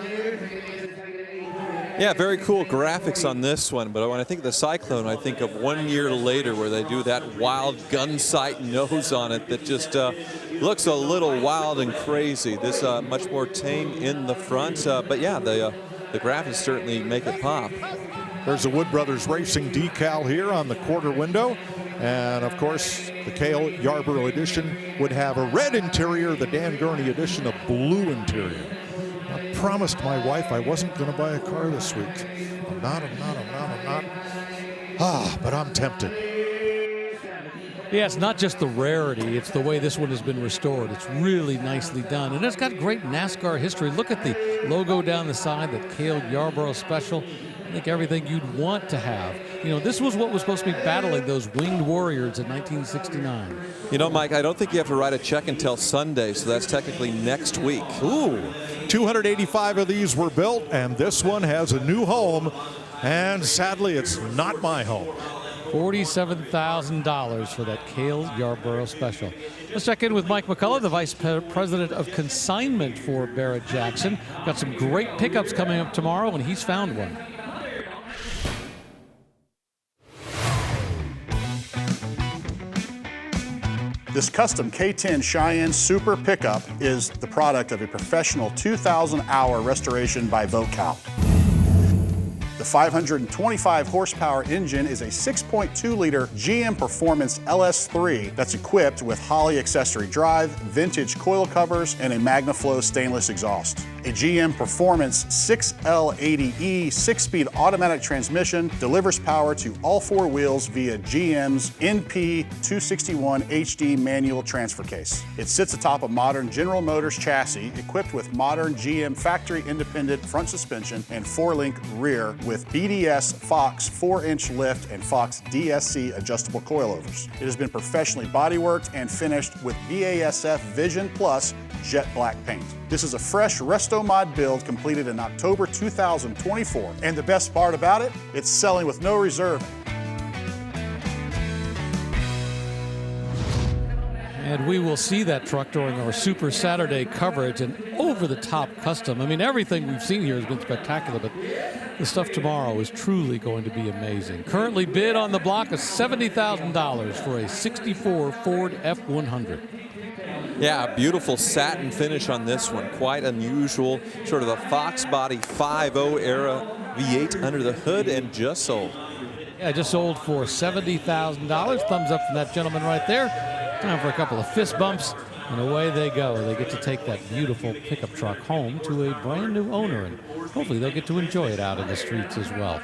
Yeah, very cool graphics on this one, but when I think of the Cyclone, I think of 1 year later where they do that wild gun sight nose on it that just looks a little wild and crazy. This much more tame in the front, but yeah, the graphics certainly make it pop. There's the Wood Brothers Racing decal here on the quarter window. And of course, the Cale Yarborough edition would have a red interior, the Dan Gurney edition a blue interior. I promised my wife I wasn't going to buy a car this week. I'm not. But I'm tempted. Yeah, it's not just the rarity, it's the way this one has been restored. It's really nicely done. And it's got great NASCAR history. Look at the logo down the side, that Cale Yarborough Special. I think everything you'd want to have. You know, this was what was supposed to be battling those winged warriors in 1969. You know, Mike, I don't think you have to write a check until Sunday, so that's technically next week. Ooh, 285 of these were built, and this one has a new home. And sadly, it's not my home. $47,000 for that Cale Yarborough Special. Let's check in with Mike McCullough, the Vice President of Consignment for Barrett-Jackson. Got some great pickups coming up tomorrow, and he's found one. This custom K10 Cheyenne Super Pickup is the product of a professional 2,000-hour restoration by Vocal. The 525 horsepower engine is a 6.2-liter GM Performance LS3 that's equipped with Holley accessory drive, vintage coil covers, and a MagnaFlow stainless exhaust. A GM Performance 6L80E 6-speed automatic transmission delivers power to all four wheels via GM's NP261 HD manual transfer case. It sits atop a modern General Motors chassis equipped with modern GM factory independent front suspension and 4-link rear with BDS Fox 4-inch lift and Fox DSC adjustable coilovers. It has been professionally bodyworked and finished with BASF Vision Plus jet black paint. This is a fresh Resto-Mod build completed in October 2024. And the best part about it, it's selling with no reserve. And we will see that truck during our Super Saturday coverage, and over-the-top custom. I mean, everything we've seen here has been spectacular, but the stuff tomorrow is truly going to be amazing. Currently bid on the block is $70,000 for a 64 Ford F100. Yeah, beautiful satin finish on this one. Quite unusual, sort of a Fox body 5.0 era V8 under the hood, and just sold. Yeah, just sold for $70,000. Thumbs up from that gentleman right there. Time for a couple of fist bumps And away they go. They get to take that beautiful pickup truck home to a brand new owner, and hopefully they'll get to enjoy it out in the streets as well.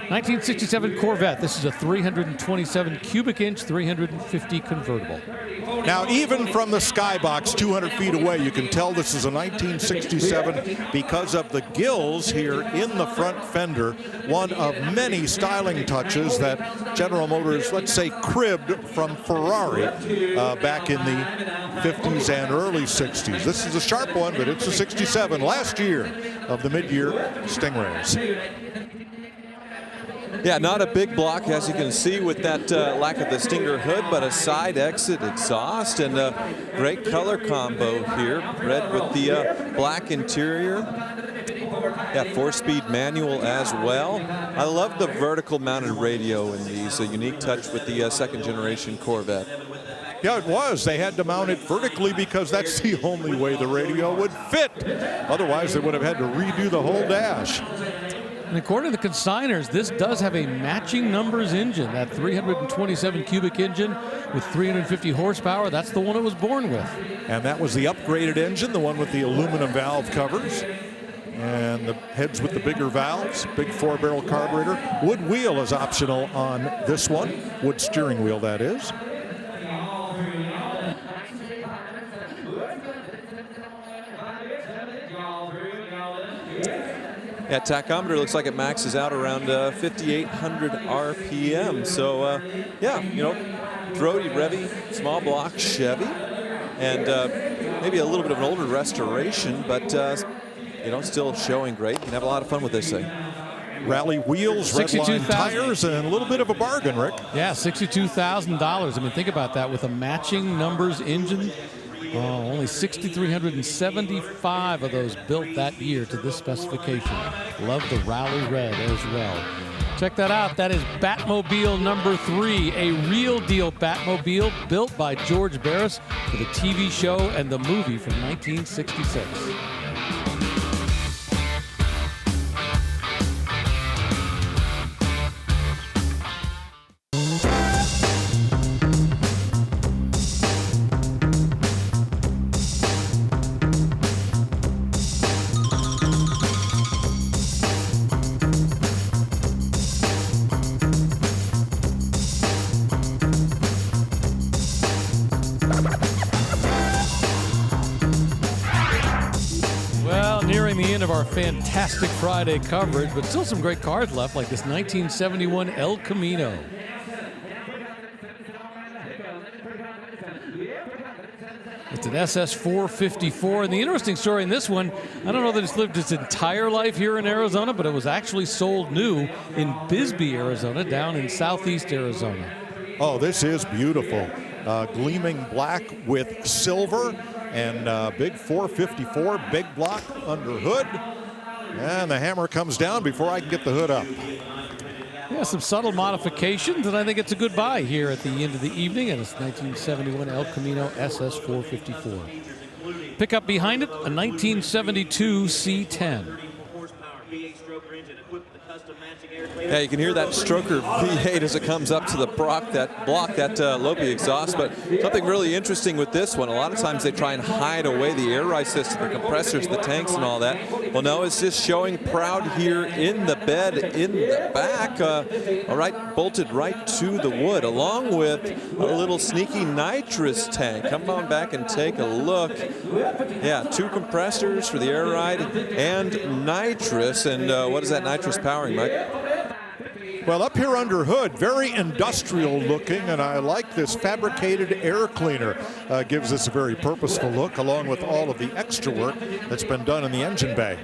1967 Corvette. This is a 327 cubic inch, 350 convertible. Now, even from the skybox 200 feet away, you can tell this is a 1967 because of the gills here in the front fender. One of many styling touches that General Motors, let's say, cribbed from Ferrari back in the 50s and early 60s. This is a sharp one, but it's a 67, last year of the mid-year Stingrays. Yeah, not a big block, as you can see, with that lack of the Stinger hood, but a side exit exhaust and a great color combo here. Red with the black interior. Yeah, 4-speed manual as well. I love the vertical mounted radio in these, a unique touch with the second generation Corvette. Yeah, it was. They had to mount it vertically because that's the only way the radio would fit. Otherwise, they would have had to redo the whole dash. And according to the consigners, this does have a matching numbers engine, that 327 cubic engine with 350 horsepower. That's the one it was born with. And that was the upgraded engine, the one with the aluminum valve covers and the heads with the bigger valves, big 4-barrel carburetor. Wood wheel is optional on this one, wood steering wheel, that is. Yeah, tachometer looks like it maxes out around 5,800 RPM. So, yeah, you know, throaty, revvy, small block Chevy, and maybe a little bit of an older restoration, but, you know, still showing great. You can have a lot of fun with this thing. Rally wheels, Redline tires, and a little bit of a bargain, Rick. Yeah, $62,000. I mean, think about that with a matching numbers engine. Oh, only 6,375 of those built that year to this specification. Love the Rally Red as well. Check that out. That is Batmobile number 3, a real deal Batmobile built by George Barris for the TV show and the movie from 1966. Of our fantastic Friday coverage, but still some great cars left, like this 1971 El Camino. It's an SS 454, and the interesting story in this one, I don't know that it's lived its entire life here in Arizona, but it was actually sold new in Bisbee, Arizona, down in southeast Arizona. Oh, this is beautiful. Gleaming black with silver. And big 454, big block under hood. And the hammer comes down before I can get the hood up. Yeah, some subtle modifications, and I think it's a good buy here at the end of the evening. And it's 1971 El Camino SS 454. Pickup behind it, a 1972 C10. Yeah, you can hear that Stroker V8 as it comes up to the block, that Lopi exhaust. But something really interesting with this one, a lot of times they try and hide away the air ride system, the compressors, the tanks, and all that. Well, no, it's just showing proud here in the bed, in the back. All right, bolted right to the wood, along with a little sneaky nitrous tank. Come on back and take a look. Yeah, 2 compressors for the air ride and nitrous. And what is that nitrous powering, Mike? Well, up here under hood, very industrial looking, and I like this fabricated air cleaner. Gives us a very purposeful look, along with all of the extra work that's been done in the engine bay.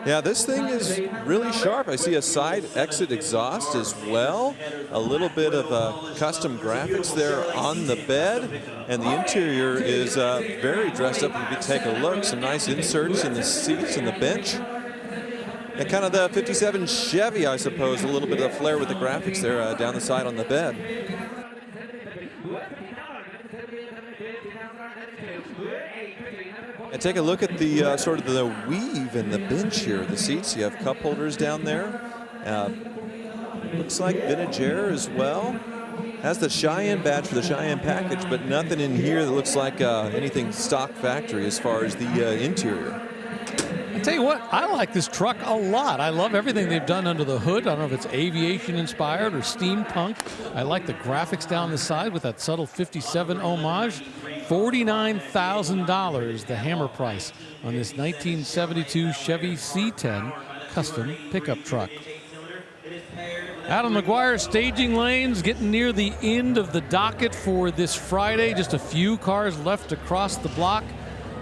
Yeah, this thing is really sharp. I see a side exit exhaust as well. A little bit of custom graphics there on the bed. And the interior is very dressed up. If you take a look, some nice inserts in the seats and the bench. And kind of the 57 Chevy, I suppose, a little bit of the flair with the graphics there down the side on the bed. And take a look at the sort of the weave in the bench here. The seats, you have cup holders down there. Looks like vintage air as well. Has the Cheyenne badge for the Cheyenne package, but nothing in here that looks like anything stock factory as far as the interior. I tell you what, I like this truck a lot. I love everything they've done under the hood. I don't know if it's aviation inspired or steampunk. I like the graphics down the side with that subtle 57 homage. $49,000, the hammer price on this 1972 Chevy C10 custom pickup truck. Adam McGuire, staging lanes, getting near the end of the docket for this Friday. Just a few cars left across the block.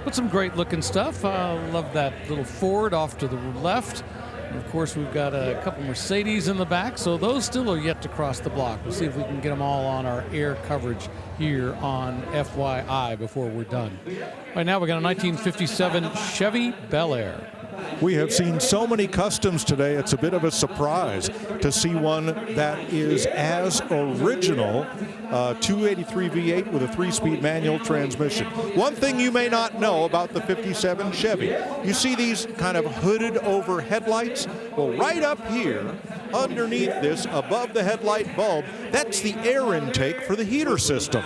But some great looking stuff. Love that little Ford off to the left. And of course, we've got a couple Mercedes in the back, so those still are yet to cross the block. We'll see if we can get them all on our air coverage here on FYI before we're done. Right now, we got a 1957 Chevy Bel Air. We have seen so many customs today, it's a bit of a surprise to see one that is as original, 283 V8 with a 3-speed manual transmission. One thing you may not know about the 57 Chevy, you see these kind of hooded over headlights? Well, right up here, underneath this, above the headlight bulb, that's the air intake for the heater system.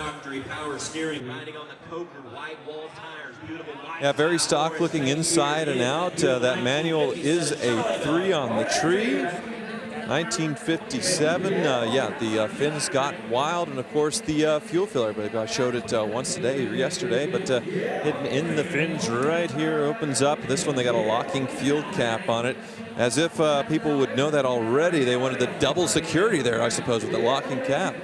Yeah, very stock looking inside and out. That manual is a 3 on the tree. 1957, yeah, the fins got wild, and of course the fuel filler, but I showed it once today or yesterday, but hidden in the fins right here opens up. This one, they got a locking fuel cap on it. As if people would know that already. They wanted the double security there, I suppose, with the locking cap.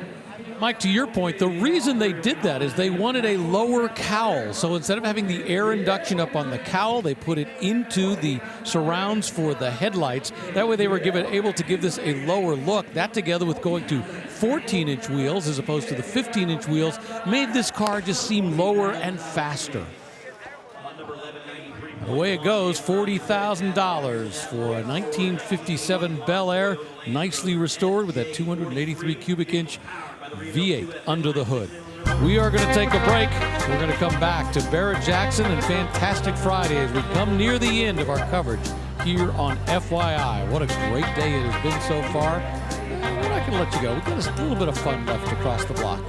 Mike, to your point, the reason they did that is they wanted a lower cowl. So instead of having the air induction up on the cowl, they put it into the surrounds for the headlights. That way they were able to give this a lower look. That, together with going to 14-inch wheels as opposed to the 15-inch wheels, made this car just seem lower and faster. Away it goes, $40,000 for a 1957 Bel Air, nicely restored with that 283 cubic inch V8 under the hood. We are going to take a break. We're going to come back to Barrett-Jackson and Fantastic Friday as we come near the end of our coverage here on FYI. What a great day it has been so far. We're not going to let you go. We've got a little bit of fun left across the block.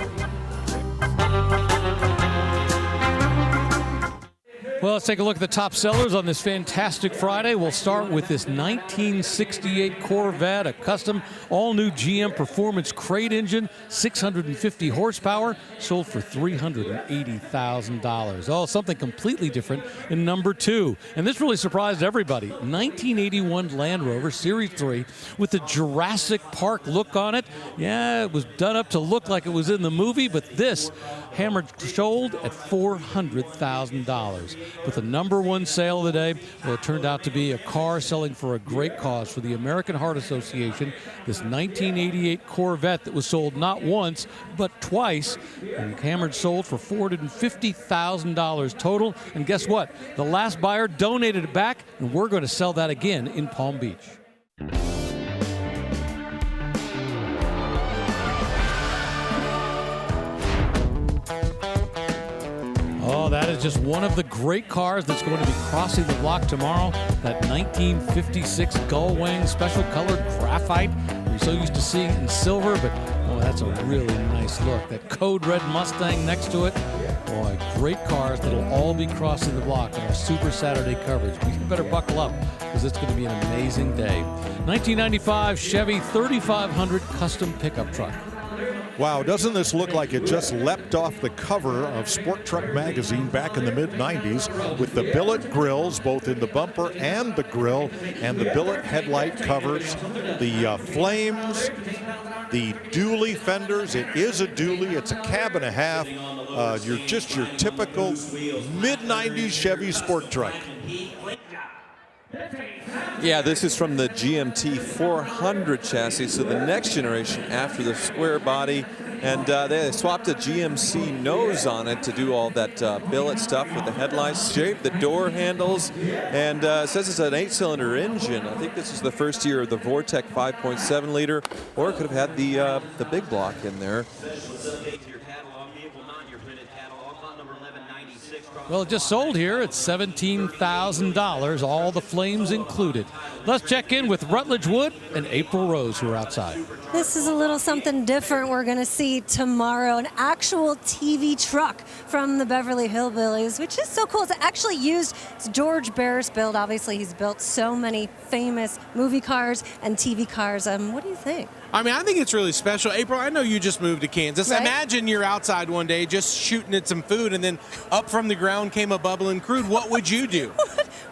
Well, let's take a look at the top sellers on this Fantastic Friday. We'll start with this 1968 Corvette, a custom all-new GM Performance crate engine, 650 horsepower, sold for $380,000. Oh, something completely different in number 2. And this really surprised everybody. 1981 Land Rover Series 3 with the Jurassic Park look on it. Yeah, it was done up to look like it was in the movie, but this hammered sold at $400,000. But the number 1 sale of the day, well, it turned out to be a car selling for a great cause for the American Heart Association. This 1988 Corvette that was sold not once, but twice, and hammered sold for $450,000 total. And guess what? The last buyer donated it back, and we're going to sell that again in Palm Beach. Oh, that is just one of the great cars that's going to be crossing the block tomorrow. That 1956 Gullwing special colored graphite. We're so used to seeing it in silver, but oh, that's a really nice look. That Code Red Mustang next to it. Boy, great cars that'll all be crossing the block in our Super Saturday coverage. But you better buckle up because it's going to be an amazing day. 1995 Chevy 3500 custom pickup truck. Wow, doesn't this look like it just leapt off the cover of Sport Truck magazine back in the mid-90s with the billet grills, both in the bumper and the grill, and the billet headlight covers, the flames, the dually fenders. It is a dually. It's a cab and a half. You're just your typical mid-90s Chevy Sport Truck. Yeah, this is from the GMT 400 chassis, so the next generation after the square body. And they swapped a GMC nose on it to do all that billet stuff with the headlights, shaved the door handles, and it says it's an 8-cylinder engine. I think this is the first year of the Vortec 5.7 liter, or it could have had the big block in there. Well, it just sold here at $17,000, all the flames included. Let's check in with Rutledge Wood and April Rose, who are outside. This is a little something different we're going to see tomorrow. An actual TV truck from the Beverly Hillbillies, which is so cool. It's actually used. It's George Barris build. Obviously, he's built so many famous movie cars and TV cars. What do you think? I mean, I think it's really special. April, I know you just moved to Kansas. Right? Imagine you're outside one day just shooting at some food, and then up from the ground came a bubbling crude. What would you do?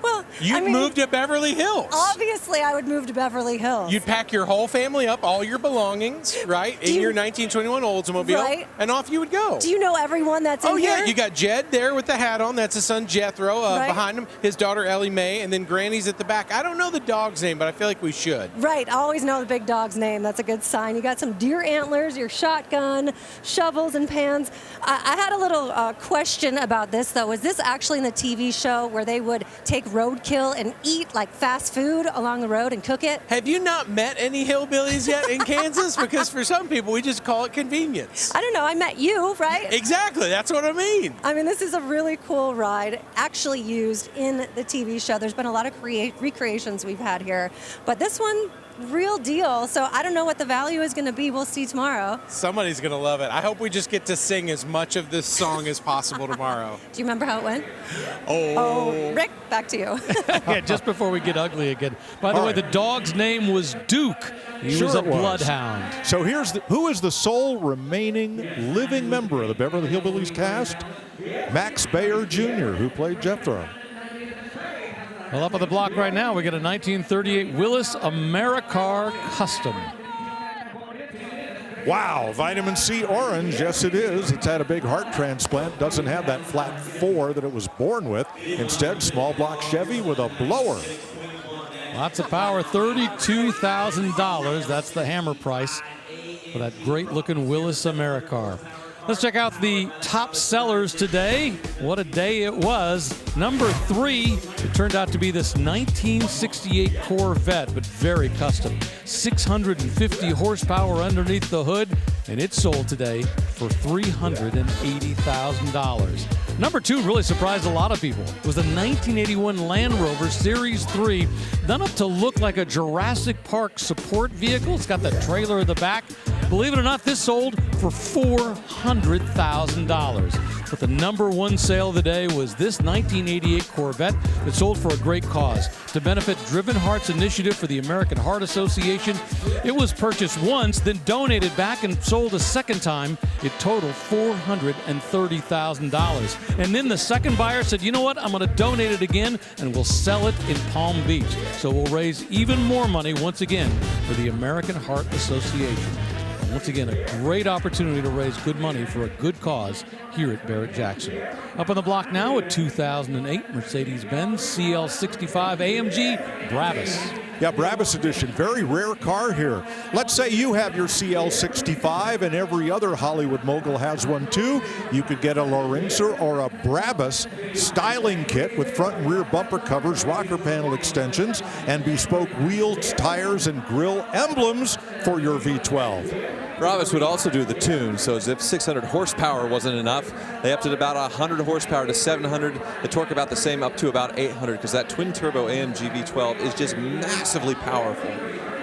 Well, You'd move to Beverly Hills. Obviously, I would move to Beverly Hills. You'd pack your whole family up, all your belongings, right, in your 1921 Oldsmobile, Right. and off you would go. Do you know everyone that's in here? Oh, yeah, you got Jed there with the hat on. That's his son, Jethro, Right. behind him. His daughter, Ellie Mae, and then Granny's at the back. I don't know the dog's name, but I feel like we should. Right, always know the big dog's name. That's a good sign. You got some deer antlers, your shotgun, shovels and pans. I had a little question about this, though. Was this actually in the TV show where they would take roadkill and eat like fast food along the road and cook it? Have you not met any hillbillies yet in Kansas? Because for some people, we just call it convenience. I don't know. I met you, right? Exactly. That's what I mean. I mean, this is a really cool ride, actually used in the TV show. There's been a lot of recreations we've had here, but this one, real deal. So I don't know what the value is going to be. We'll see tomorrow. Somebody's going to love it. I hope we just get to sing as much of this song as possible tomorrow. Do you remember how it went? Oh. Rick, back to you. Yeah, just before we get ugly again. By the way, the dog's name was Duke. He was a bloodhound. So who is the sole remaining living member of the Beverly Hillbillies cast? Max Baer Jr., who played Jethro. Well, up on the block right now, we got a 1938 Willis AmeriCar Custom. Wow, vitamin C orange, yes it is. It's had a big heart transplant, doesn't have that flat 4 that it was born with. Instead, small block Chevy with a blower. Lots of power, $32,000. That's the hammer price for that great looking Willis AmeriCar. Let's check out the top sellers today. What a day it was. Number 3, it turned out to be this 1968 Corvette, but very custom. 650 horsepower underneath the hood, and it sold today for $380,000. Number 2 really surprised a lot of people. It was the 1981 Land Rover Series 3, done up to look like a Jurassic Park support vehicle. It's got the trailer in the back. Believe it or not, this sold for $400,000. But the number 1 sale of the day was this 1988 Corvette that sold for a great cause. To benefit Driven Hearts Initiative for the American Heart Association, it was purchased once, then donated back and sold a second time. It totaled $430,000. And then the second buyer said, you know what, I'm going to donate it again and we'll sell it in Palm Beach. So we'll raise even more money once again for the American Heart Association. Once again, a great opportunity to raise good money for a good cause here at Barrett-Jackson. Up on the block now, a 2008 Mercedes-Benz CL65 AMG Brabus. Yeah, Brabus edition, very rare car here. Let's say you have your CL65 and every other Hollywood mogul has one too. You could get a Lorenzer or a Brabus styling kit with front and rear bumper covers, rocker panel extensions, and bespoke wheels, tires, and grille emblems for your V12. Brabus would also do the tune, so as if 600 horsepower wasn't enough, they upped it about 100 horsepower to 700, the torque about the same up to about 800, because that twin-turbo AMG V12 is just massively powerful.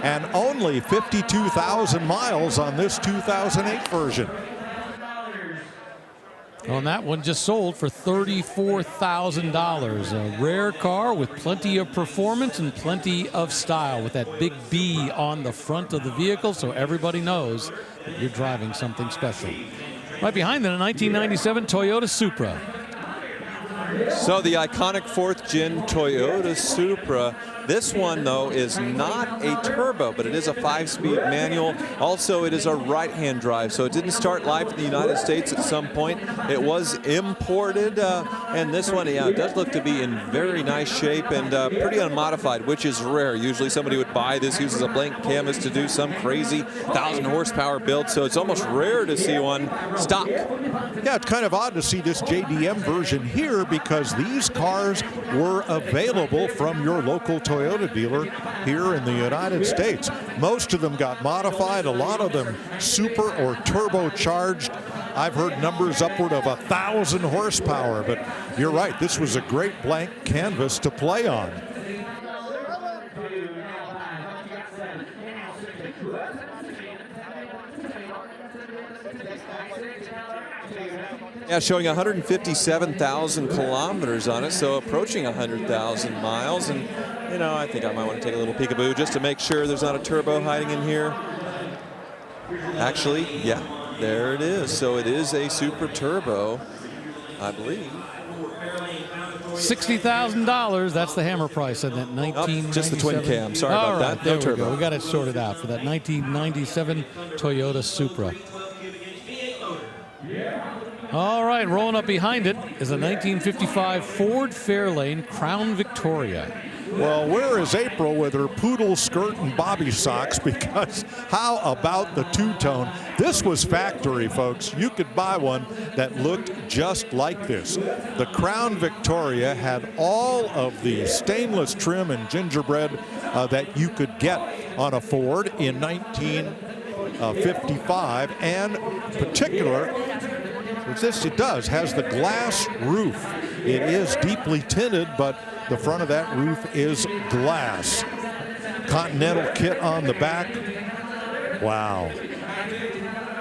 And only 52,000 miles on this 2008 version. On that one, just sold for $34,000. A rare car with plenty of performance and plenty of style, with that big B on the front of the vehicle, so everybody knows that you're driving something special. Right behind that, a 1997 Toyota Supra. So the iconic 4th gen Toyota Supra. This one, though, is not a turbo, but it is a 5-speed manual. Also, it is a right-hand drive, so it didn't start live in the United States at some point. It was imported, and this one, yeah, it does look to be in very nice shape and pretty unmodified, which is rare. Usually somebody would buy this, uses a blank canvas to do some crazy 1,000 horsepower build, so it's almost rare to see one stock. Yeah, it's kind of odd to see this JDM version here because these cars were available from your local Toyota dealer here in the United States. Most of them got modified, a lot of them super or turbocharged. I've heard numbers upward of 1,000 horsepower, but you're right. This was a great blank canvas to play on. Yeah, showing 157,000 kilometers on it, so approaching 100,000 miles. And, you know, I think I might want to take a little peekaboo just to make sure there's not a turbo hiding in here. Actually, yeah, there it is. So it is a super turbo, I believe. $60,000. That's the hammer price on that 1997. Just the twin cam. Sorry about that. No turbo. We got it sorted out for that 1997 Toyota Supra. All right, rolling up behind it is a 1955 Ford Fairlane Crown Victoria. Well, where is April with her poodle skirt and bobby socks? Because how about the two-tone? This was factory, folks. You could buy one that looked just like this. The Crown Victoria had all of the stainless trim and gingerbread that you could get on a Ford in 1955, and particular, this it does, has the glass roof. It is deeply tinted, but the front of that roof is glass. Continental kit on the back. Wow.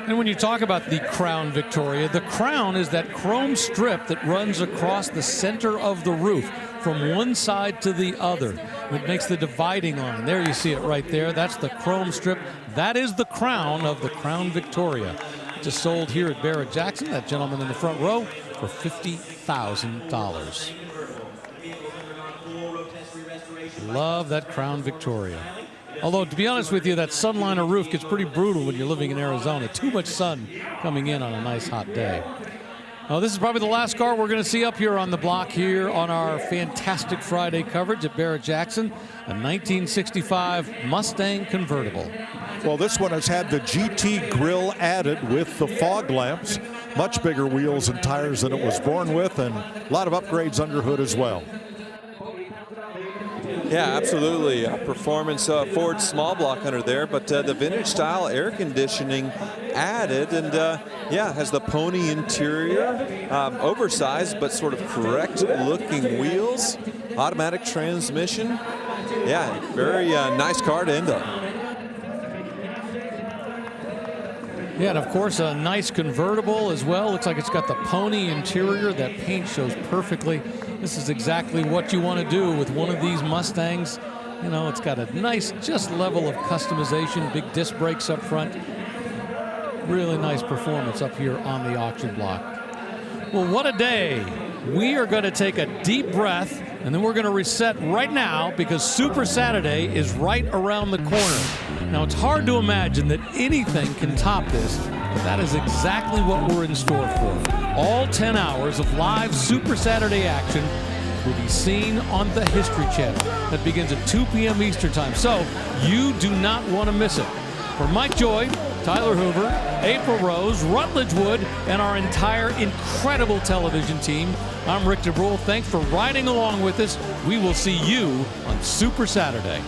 And when you talk about the Crown Victoria, the crown is that chrome strip that runs across the center of the roof from one side to the other. It makes the dividing line. There you see it right there. That's the chrome strip. That is the crown of the Crown Victoria. Just sold here at Barrett-Jackson, that gentleman in the front row, for $50,000. Love that Crown Victoria. Although, to be honest with you, that Sunliner roof gets pretty brutal when you're living in Arizona. Too much sun coming in on a nice hot day. Well, this is probably the last car we're going to see up here on the block here on our fantastic Friday coverage at Barrett-Jackson, a 1965 Mustang convertible. Well, this one has had the GT grille added with the fog lamps, much bigger wheels and tires than it was born with, and a lot of upgrades under hood as well. Yeah, absolutely. Performance Ford small block under there, but the vintage style air conditioning added, and yeah, has the pony interior, oversized but sort of correct looking wheels, automatic transmission. Yeah, very nice car to end up. Yeah, and of course a nice convertible as well. Looks like it's got the pony interior. That paint shows perfectly. This is exactly what you want to do with one of these Mustangs. You know, it's got a nice just level of customization, big disc brakes up front. Really nice performance up here on the auction block. Well, what a day. We are going to take a deep breath, and then we're going to reset right now because Super Saturday is right around the corner. Now, it's hard to imagine that anything can top this, but that is exactly what we're in store for. All 10 hours of live Super Saturday action will be seen on the History Channel. That begins at 2 p.m. Eastern Time, so you do not want to miss it. For Mike Joy, Tyler Hoover, April Rose, Rutledge Wood, and our entire incredible television team, I'm Rick DeBrule. Thanks for riding along with us. We will see you on Super Saturday.